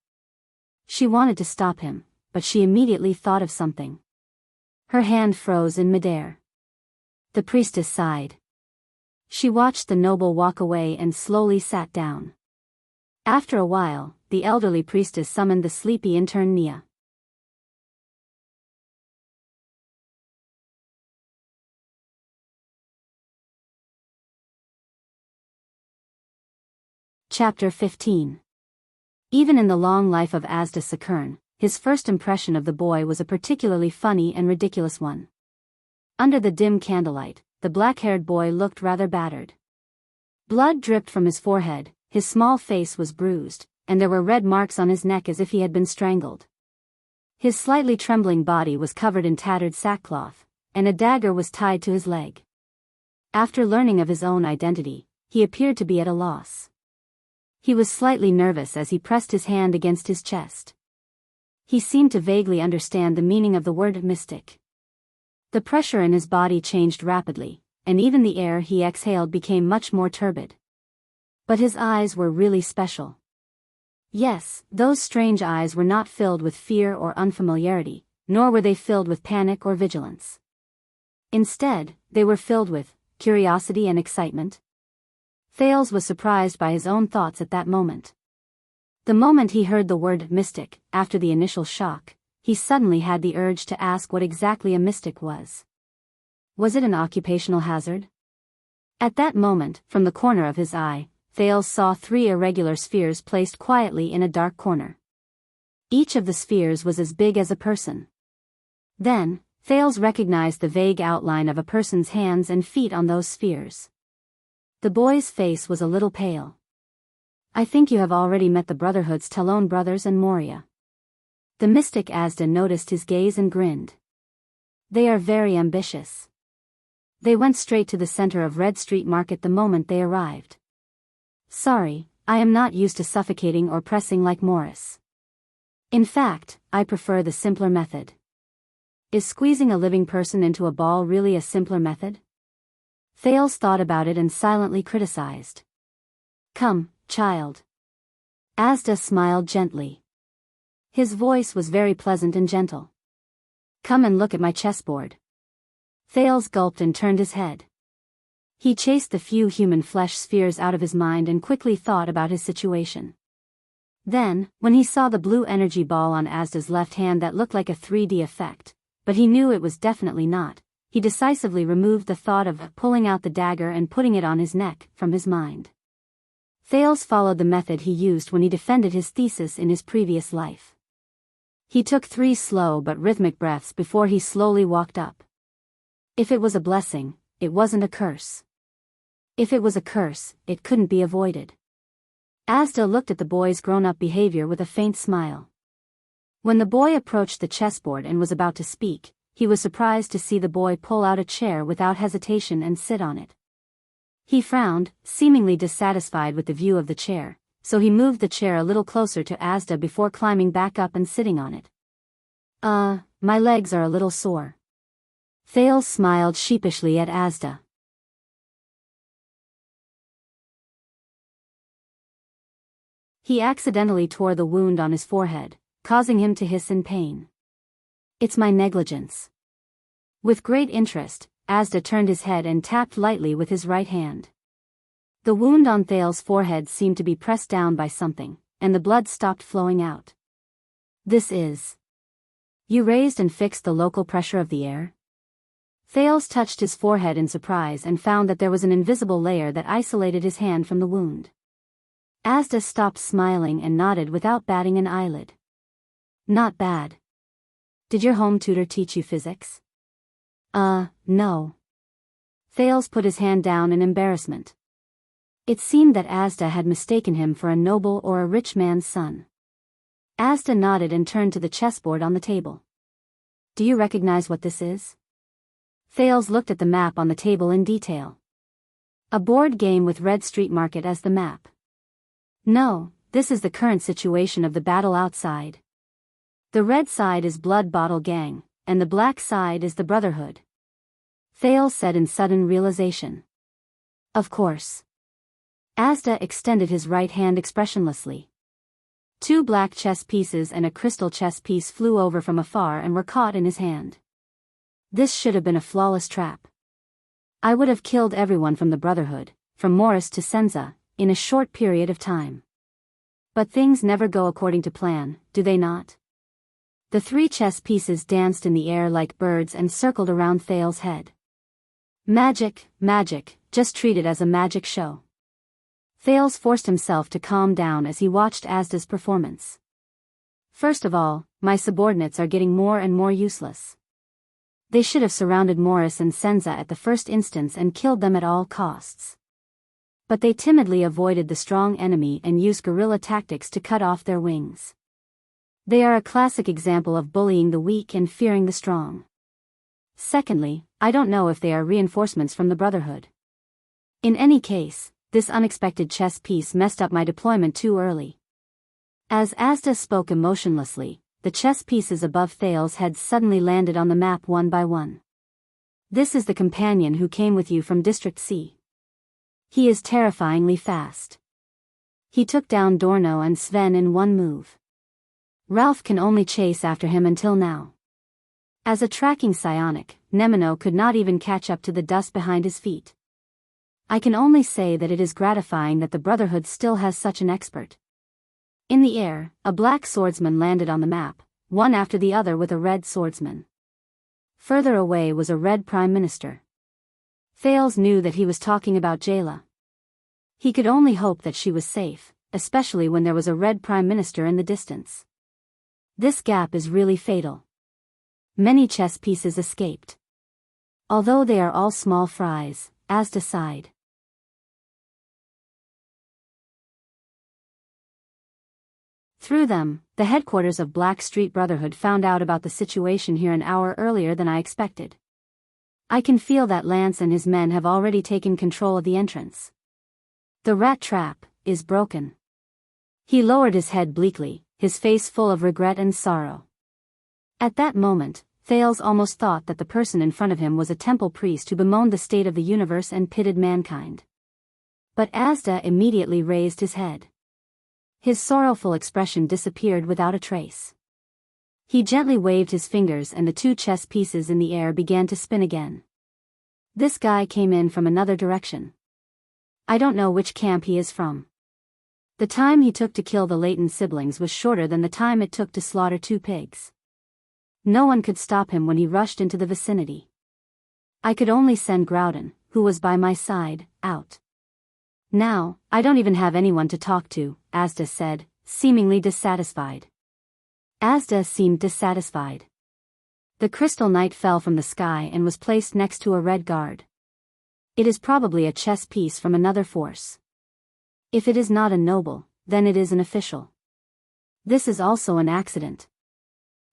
She wanted to stop him, but she immediately thought of something. Her hand froze in midair. The priestess sighed. She watched the noble walk away and slowly sat down. After a while, the elderly priestess summoned the sleepy intern Nia. Chapter 15. Even in the long life of Asda Sakern, his first impression of the boy was a particularly funny and ridiculous one. Under the dim candlelight, the black-haired boy looked rather battered. Blood dripped from his forehead, his small face was bruised, and there were red marks on his neck as if he had been strangled. His slightly trembling body was covered in tattered sackcloth, and a dagger was tied to his leg. After learning of his own identity, he appeared to be at a loss. He was slightly nervous as he pressed his hand against his chest. He seemed to vaguely understand the meaning of the word mystic. The pressure in his body changed rapidly, and even the air he exhaled became much more turbid. But his eyes were really special. Yes, those strange eyes were not filled with fear or unfamiliarity, nor were they filled with panic or vigilance. Instead, they were filled with curiosity and excitement. Thales was surprised by his own thoughts at that moment. The moment he heard the word mystic, after the initial shock, he suddenly had the urge to ask what exactly a mystic was. Was it an occupational hazard? At that moment, from the corner of his eye, Thales saw 3 irregular spheres placed quietly in a dark corner. Each of the spheres was as big as a person. Then, Thales recognized the vague outline of a person's hands and feet on those spheres. The boy's face was a little pale. I think you have already met the Brotherhood's Talon brothers and Moria. The mystic Asda noticed his gaze and grinned. They are very ambitious. They went straight to the center of Red Street Market the moment they arrived. Sorry, I am not used to suffocating or pressing like Morris. In fact, I prefer the simpler method. Is squeezing a living person into a ball really a simpler method? Thales thought about it and silently criticized. Come, child. Asda smiled gently. His voice was very pleasant and gentle. Come and look at my chessboard. Thales gulped and turned his head. He chased the few human flesh spheres out of his mind and quickly thought about his situation. Then, when he saw the blue energy ball on Asda's left hand that looked like a 3D effect, but he knew it was definitely not, he decisively removed the thought of pulling out the dagger and putting it on his neck from his mind. Thales followed the method he used when he defended his thesis in his previous life. He took 3 slow but rhythmic breaths before he slowly walked up. If it was a blessing, it wasn't a curse. If it was a curse, it couldn't be avoided. Asda looked at the boy's grown-up behavior with a faint smile. When the boy approached the chessboard and was about to speak, he was surprised to see the boy pull out a chair without hesitation and sit on it. He frowned, seemingly dissatisfied with the view of the chair, so he moved the chair a little closer to Asda before climbing back up and sitting on it. My legs are a little sore. Thales smiled sheepishly at Asda. He accidentally tore the wound on his forehead, causing him to hiss in pain. It's my negligence. With great interest, Asda turned his head and tapped lightly with his right hand. The wound on Thales' forehead seemed to be pressed down by something, and the blood stopped flowing out. This is... You raised and fixed the local pressure of the air? Thales touched his forehead in surprise and found that there was an invisible layer that isolated his hand from the wound. Asda stopped smiling and nodded without batting an eyelid. Not bad. Did your home tutor teach you physics? No. Thales put his hand down in embarrassment. It seemed that Asda had mistaken him for a noble or a rich man's son. Asda nodded and turned to the chessboard on the table. Do you recognize what this is? Thales looked at the map on the table in detail. A board game with Red Street Market as the map. No, this is the current situation of the battle outside. The red side is Blood Bottle Gang, and the black side is the Brotherhood. Thales said in sudden realization. Of course. Asda extended his right hand expressionlessly. 2 black chess pieces and a crystal chess piece flew over from afar and were caught in his hand. This should have been a flawless trap. I would have killed everyone from the Brotherhood, from Morris to Senza, in a short period of time. But things never go according to plan, do they not? The 3 chess pieces danced in the air like birds and circled around Thales' head. Magic, magic, just treat it as a magic show. Thales forced himself to calm down as he watched Asda's performance. First of all, my subordinates are getting more and more useless. They should have surrounded Morris and Senza at the first instance and killed them at all costs. But they timidly avoided the strong enemy and used guerrilla tactics to cut off their wings. They are a classic example of bullying the weak and fearing the strong. Secondly, I don't know if they are reinforcements from the Brotherhood. In any case, this unexpected chess piece messed up my deployment too early. As Asda spoke emotionlessly, the chess pieces above Thales' head suddenly landed on the map one by one. This is the companion who came with you from District C. He is terrifyingly fast. He took down Dorno and Sven in one move. Ralph can only chase after him until now. As a tracking psionic, Nemino could not even catch up to the dust behind his feet. I can only say that it is gratifying that the Brotherhood still has such an expert. In the air, a black swordsman landed on the map, one after the other with a red swordsman. Further away was a red prime minister. Thales knew that he was talking about Jayla. He could only hope that she was safe, especially when there was a red prime minister in the distance. This gap is really fatal. Many chess pieces escaped. Although they are all small fries, Asda sighed. Through them, the headquarters of Black Street Brotherhood found out about the situation here an hour earlier than I expected. I can feel that Lance and his men have already taken control of the entrance. The rat trap is broken. He lowered his head bleakly, his face full of regret and sorrow. At that moment, Thales almost thought that the person in front of him was a temple priest who bemoaned the state of the universe and pitted mankind. But Asda immediately raised his head. His sorrowful expression disappeared without a trace. He gently waved his fingers and the two chess pieces in the air began to spin again. This guy came in from another direction. I don't know which camp he is from. The time he took to kill the Leighton siblings was shorter than the time it took to slaughter 2 pigs. No one could stop him when he rushed into the vicinity. I could only send Groudon, who was by my side, out. Now, I don't even have anyone to talk to, Asda said, seemingly dissatisfied. Asda seemed dissatisfied. The crystal knight fell from the sky and was placed next to a red guard. It is probably a chess piece from another force. If it is not a noble, then it is an official. This is also an accident.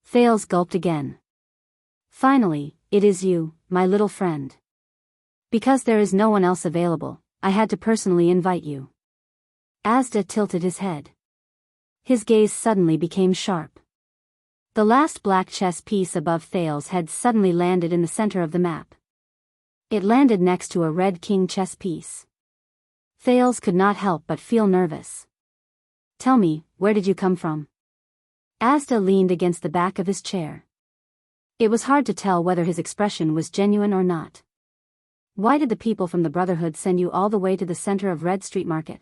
Thales gulped again. Finally, it is you, my little friend. Because there is no one else available, I had to personally invite you. Asda tilted his head. His gaze suddenly became sharp. The last black chess piece above Thales' head suddenly landed in the center of the map. It landed next to a red king chess piece. Thales could not help but feel nervous. Tell me, where did you come from? Asda leaned against the back of his chair. It was hard to tell whether his expression was genuine or not. Why did the people from the Brotherhood send you all the way to the center of Red Street Market?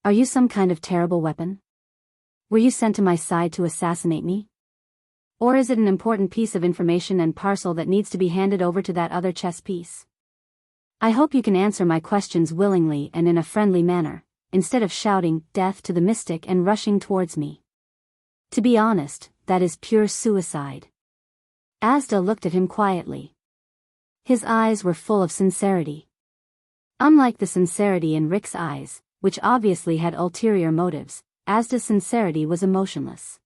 Are you some kind of terrible weapon? Were you sent to my side to assassinate me? Or is it an important piece of information and parcel that needs to be handed over to that other chess piece? I hope you can answer my questions willingly and in a friendly manner, instead of shouting death to the mystic and rushing towards me. To be honest, that is pure suicide. Asda looked at him quietly. His eyes were full of sincerity. Unlike the sincerity in Rick's eyes, which obviously had ulterior motives, Asda's sincerity was emotionless.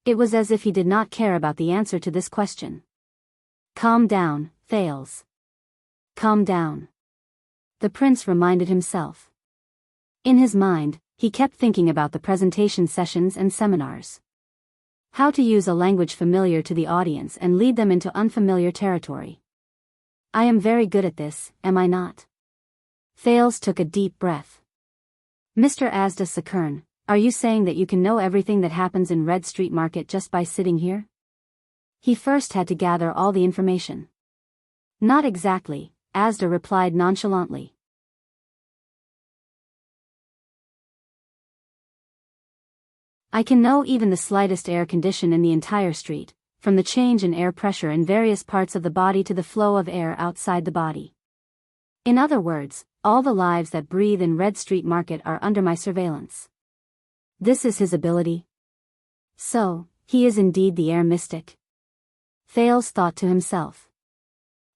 It was as if he did not care about the answer to this question. Calm down, Thales. Calm down. The prince reminded himself. In his mind, he kept thinking about the presentation sessions and seminars. How to use a language familiar to the audience and lead them into unfamiliar territory. I am very good at this, am I not? Thales took a deep breath. Mr. Asda Sakern, are you saying that you can know everything that happens in Red Street Market just by sitting here? He first had to gather all the information. Not exactly, Asda replied nonchalantly. I can know even the slightest air condition in the entire street, from the change in air pressure in various parts of the body to the flow of air outside the body. In other words, all the lives that breathe in Red Street Market are under my surveillance. This is his ability. So, he is indeed the air mystic. Thales thought to himself.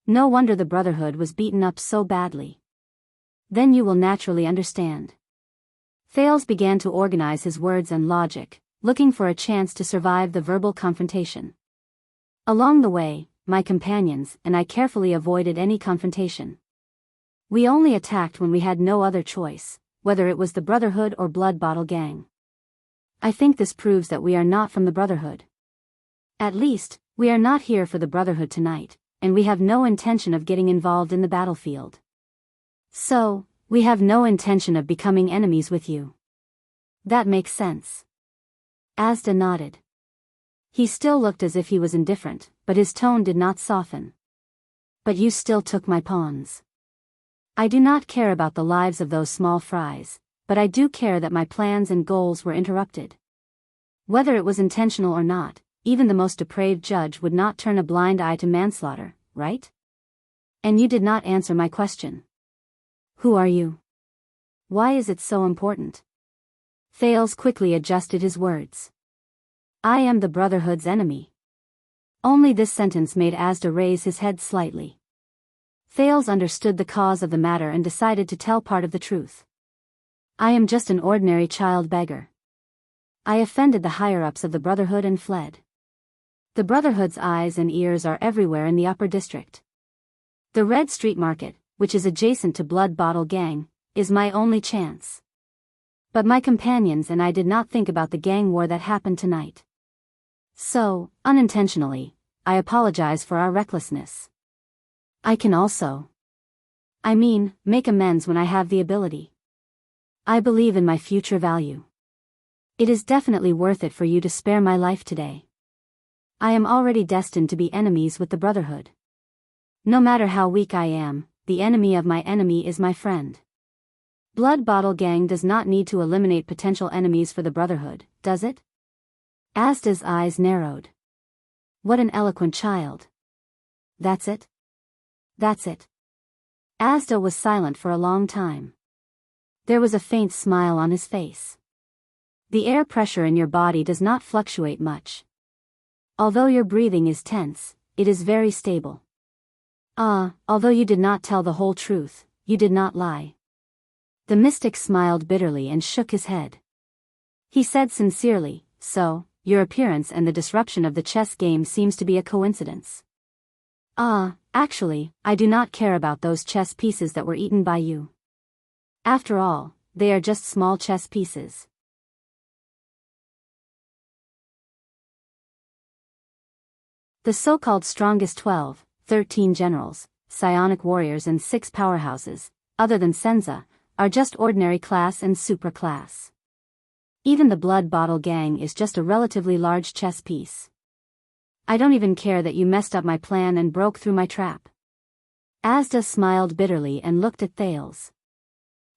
No wonder the Brotherhood was beaten up so badly. Then you will naturally understand. Thales began to organize his words and logic, looking for a chance to survive the verbal confrontation. Along the way, my companions and I carefully avoided any confrontation. We only attacked when we had no other choice, whether it was the Brotherhood or Blood Bottle Gang. I think this proves that we are not from the Brotherhood. At least, we are not here for the Brotherhood tonight, and we have no intention of getting involved in the battlefield. So, we have no intention of becoming enemies with you. That makes sense. Asda nodded. He still looked as if he was indifferent, but his tone did not soften. But you still took my pawns. I do not care about the lives of those small fries, but I do care that my plans and goals were interrupted. Whether it was intentional or not, even the most depraved judge would not turn a blind eye to manslaughter, right? And you did not answer my question. Who are you? Why is it so important? Thales quickly adjusted his words. I am the Brotherhood's enemy. Only this sentence made Asda raise his head slightly. Thales understood the cause of the matter and decided to tell part of the truth. I am just an ordinary child beggar. I offended the higher-ups of the Brotherhood and fled. The Brotherhood's eyes and ears are everywhere in the upper district. The Red Street Market, which is adjacent to Blood Bottle Gang, is my only chance. But my companions and I did not think about the gang war that happened tonight. So, unintentionally, I apologize for our recklessness. I can also, make amends when I have the ability. I believe in my future value. It is definitely worth it for you to spare my life today. I am already destined to be enemies with the Brotherhood. No matter how weak I am, the enemy of my enemy is my friend. Blood Bottle Gang does not need to eliminate potential enemies for the Brotherhood, does it? Asda's eyes narrowed. What an eloquent child. That's it? That's it. Asda was silent for a long time. There was a faint smile on his face. The air pressure in your body does not fluctuate much. Although your breathing is tense, it is very stable. Although you did not tell the whole truth, you did not lie. The mystic smiled bitterly and shook his head. He said sincerely, so, your appearance and the disruption of the chess game seems to be a coincidence. Actually, I do not care about those chess pieces that were eaten by you. After all, they are just small chess pieces. The so-called strongest 12, 13 generals, psionic warriors and 6 powerhouses, other than Senza, are just ordinary class and supraclass. Even the Blood Bottle Gang is just a relatively large chess piece. I don't even care that you messed up my plan and broke through my trap. Asda smiled bitterly and looked at Thales.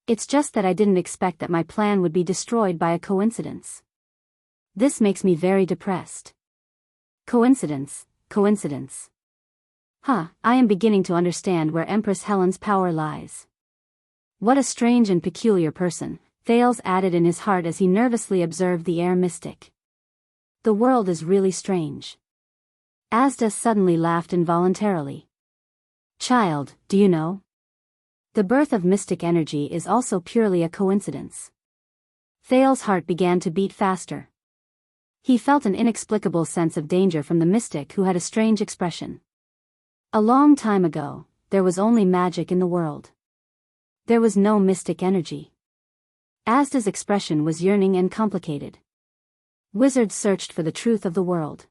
It's just that I didn't expect that my plan would be destroyed by a coincidence. This makes me very depressed. Coincidence. I am beginning to understand where Empress Helen's power lies. What a strange and peculiar person, Thales added in his heart as he nervously observed the air mystic. The world is really strange. Asda suddenly laughed involuntarily. Child, do you know? The birth of mystic energy is also purely a coincidence. Thales' heart began to beat faster. He felt an inexplicable sense of danger from the mystic who had a strange expression. A long time ago, there was only magic in the world. There was no mystic energy. Asda's expression was yearning and complicated. Wizards searched for the truth of the world.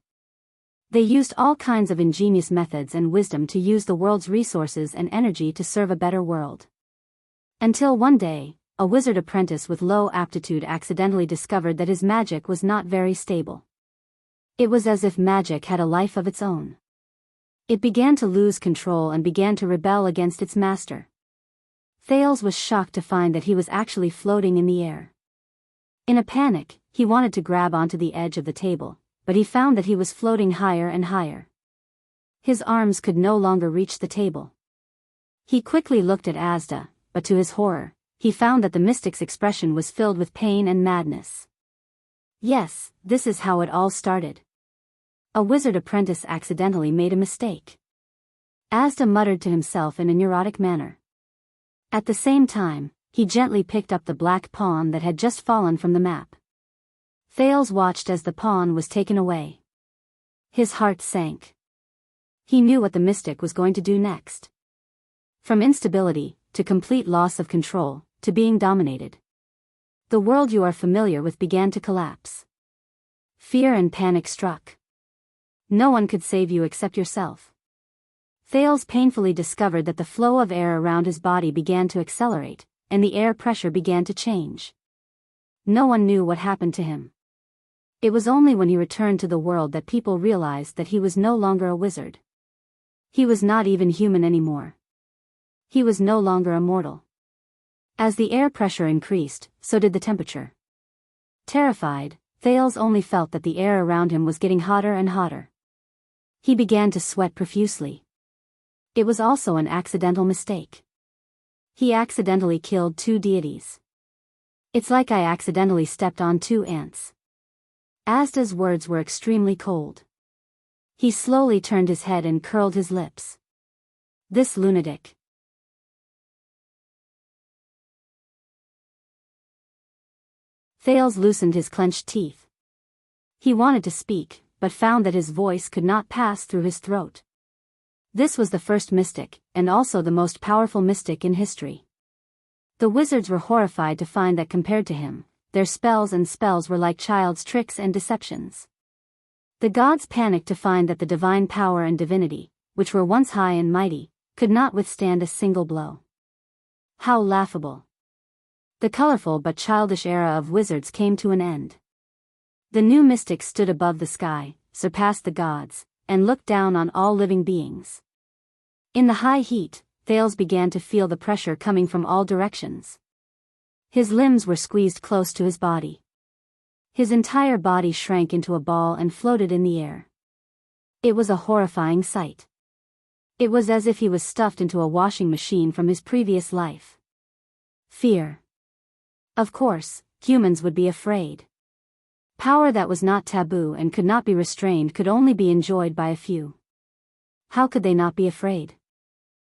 They used all kinds of ingenious methods and wisdom to use the world's resources and energy to serve a better world. Until one day, a wizard apprentice with low aptitude accidentally discovered that his magic was not very stable. It was as if magic had a life of its own. It began to lose control and began to rebel against its master. Thales was shocked to find that he was actually floating in the air. In a panic, he wanted to grab onto the edge of the table, but he found that he was floating higher and higher. His arms could no longer reach the table. He quickly looked at Asda, but to his horror, he found that the mystic's expression was filled with pain and madness. Yes, this is how it all started. A wizard apprentice accidentally made a mistake. Asda muttered to himself in a neurotic manner. At the same time, he gently picked up the black pawn that had just fallen from the map. Thales watched as the pawn was taken away. His heart sank. He knew what the mystic was going to do next. From instability, to complete loss of control, to being dominated. The world you are familiar with began to collapse. Fear and panic struck. No one could save you except yourself. Thales painfully discovered that the flow of air around his body began to accelerate, and the air pressure began to change. No one knew what happened to him. It was only when he returned to the world that people realized that he was no longer a wizard. He was not even human anymore. He was no longer immortal. As the air pressure increased, so did the temperature. Terrified, Thales only felt that the air around him was getting hotter and hotter. He began to sweat profusely. It was also an accidental mistake. He accidentally killed 2 deities. It's like I accidentally stepped on 2 ants. Asda's words were extremely cold. He slowly turned his head and curled his lips. This lunatic. Thales loosened his clenched teeth. He wanted to speak, but found that his voice could not pass through his throat. This was the first mystic, and also the most powerful mystic in history. The wizards were horrified to find that compared to him, their spells were like child's tricks and deceptions. The gods panicked to find that the divine power and divinity, which were once high and mighty, could not withstand a single blow. How laughable. The colorful but childish era of wizards came to an end. The new mystic stood above the sky, surpassed the gods, and looked down on all living beings. In the high heat, Thales began to feel the pressure coming from all directions. His limbs were squeezed close to his body. His entire body shrank into a ball and floated in the air. It was a horrifying sight. It was as if he was stuffed into a washing machine from his previous life. Fear. Of course, humans would be afraid. Power that was not taboo and could not be restrained could only be enjoyed by a few. How could they not be afraid?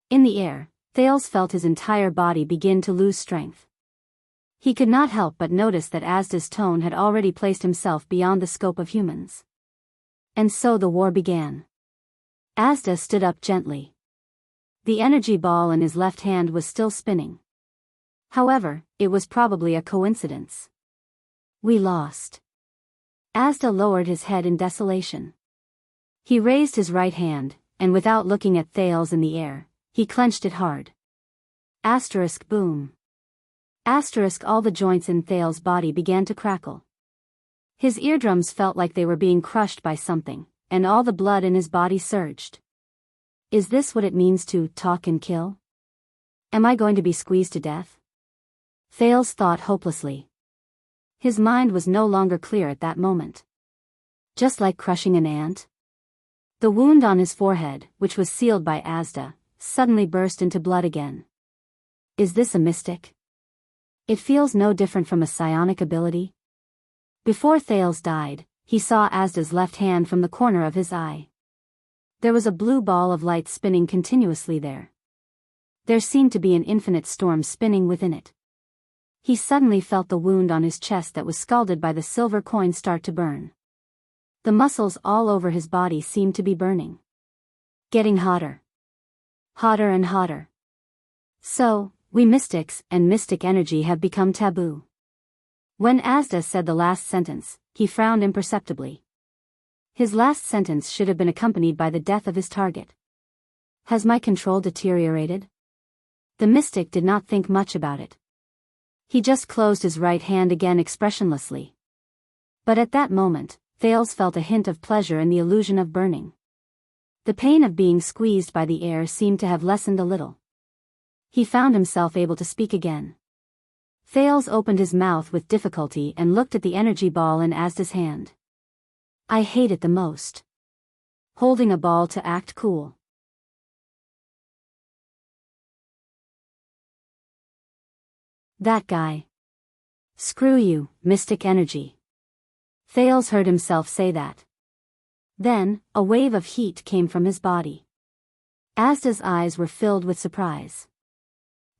In the air, Thales felt his entire body begin to lose strength. He could not help but notice that Asda's tone had already placed himself beyond the scope of humans. And so the war began. Asda stood up gently. The energy ball in his left hand was still spinning. However, it was probably a coincidence. We lost. Asda lowered his head in desolation. He raised his right hand, and without looking at Thales in the air, he clenched it hard. Asterisk boom. Asterisk all the joints in Thales' body began to crackle. His eardrums felt like they were being crushed by something, and all the blood in his body surged. Is this what it means to talk and kill? Am I going to be squeezed to death? Thales thought hopelessly. His mind was no longer clear at that moment. Just like crushing an ant? The wound on his forehead, which was sealed by Asda, suddenly burst into blood again. Is this a mystic? It feels no different from a psionic ability. Before Thales died, he saw Asda's left hand from the corner of his eye. There was a blue ball of light spinning continuously there. There seemed to be an infinite storm spinning within it. He suddenly felt the wound on his chest that was scalded by the silver coin start to burn. The muscles all over his body seemed to be burning. Getting hotter. Hotter and hotter. So, we mystics and mystic energy have become taboo. When Asda said the last sentence, he frowned imperceptibly. His last sentence should have been accompanied by the death of his target. Has my control deteriorated? The mystic did not think much about it. He just closed his right hand again expressionlessly. But at that moment, Thales felt a hint of pleasure in the illusion of burning. The pain of being squeezed by the air seemed to have lessened a little. He found himself able to speak again. Thales opened his mouth with difficulty and looked at the energy ball in Asda's hand. I hate it the most. Holding a ball to act cool. That guy. Screw you, mystic energy. Thales heard himself say that. Then, a wave of heat came from his body. Asda's eyes were filled with surprise.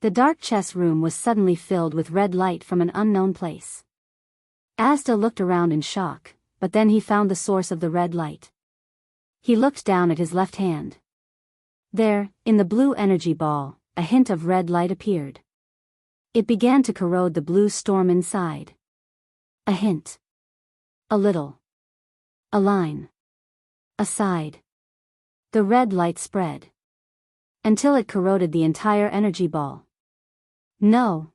The dark chess room was suddenly filled with red light from an unknown place. Asda looked around in shock, but then he found the source of the red light. He looked down at his left hand. There, in the blue energy ball, a hint of red light appeared. It began to corrode the blue storm inside. A hint. A little. A line. A side. The red light spread. Until it corroded the entire energy ball. No.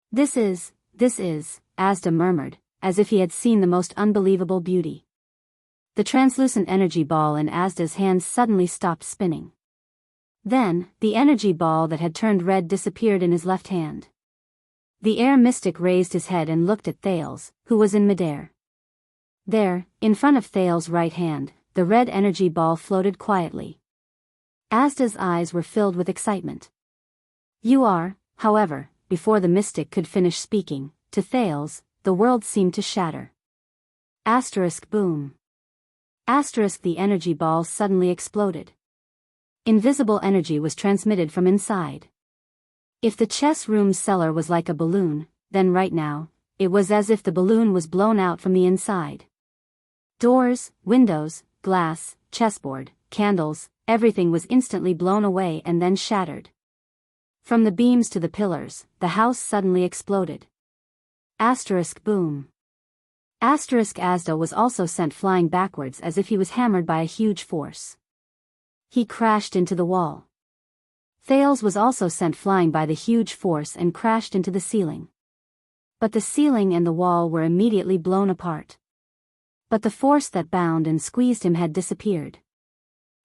This is, Asda murmured, as if he had seen the most unbelievable beauty. The translucent energy ball in Asda's hands suddenly stopped spinning. Then, the energy ball that had turned red disappeared in his left hand. The air mystic raised his head and looked at Thales, who was in midair. There, in front of Thales' right hand, the red energy ball floated quietly. Asda's eyes were filled with excitement. You are, however, before the mystic could finish speaking, to Thales, the world seemed to shatter. Boom. The energy ball suddenly exploded. Invisible energy was transmitted from inside. If the chess room's cellar was like a balloon, then right now, it was as if the balloon was blown out from the inside. Doors, windows, glass, chessboard, candles, everything was instantly blown away and then shattered. From the beams to the pillars, the house suddenly exploded. Boom. Asda was also sent flying backwards as if he was hammered by a huge force. He crashed into the wall. Thales was also sent flying by the huge force and crashed into the ceiling. But the ceiling and the wall were immediately blown apart. But the force that bound and squeezed him had disappeared.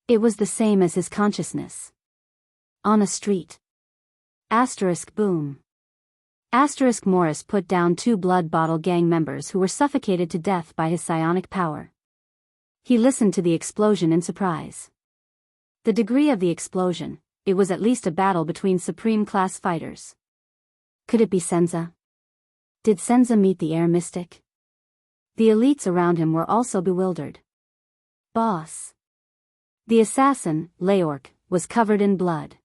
It was the same as his consciousness. On a street. Boom. Morris put down 2 Blood Bottle Gang members who were suffocated to death by his psionic power. He listened to the explosion in surprise. The degree of the explosion, it was at least a battle between supreme-class fighters. Could it be Senza? Did Senza meet the air mystic? The elites around him were also bewildered. Boss. The assassin, Leorc, was covered in blood.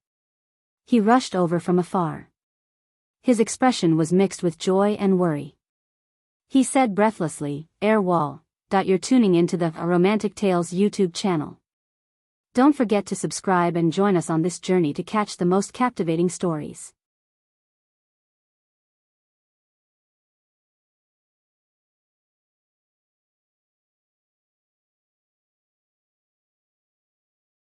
He rushed over from afar. His expression was mixed with joy and worry. He said breathlessly, Air Wall. You're tuning into the Romantic Tales YouTube channel. Don't forget to subscribe and join us on this journey to catch the most captivating stories.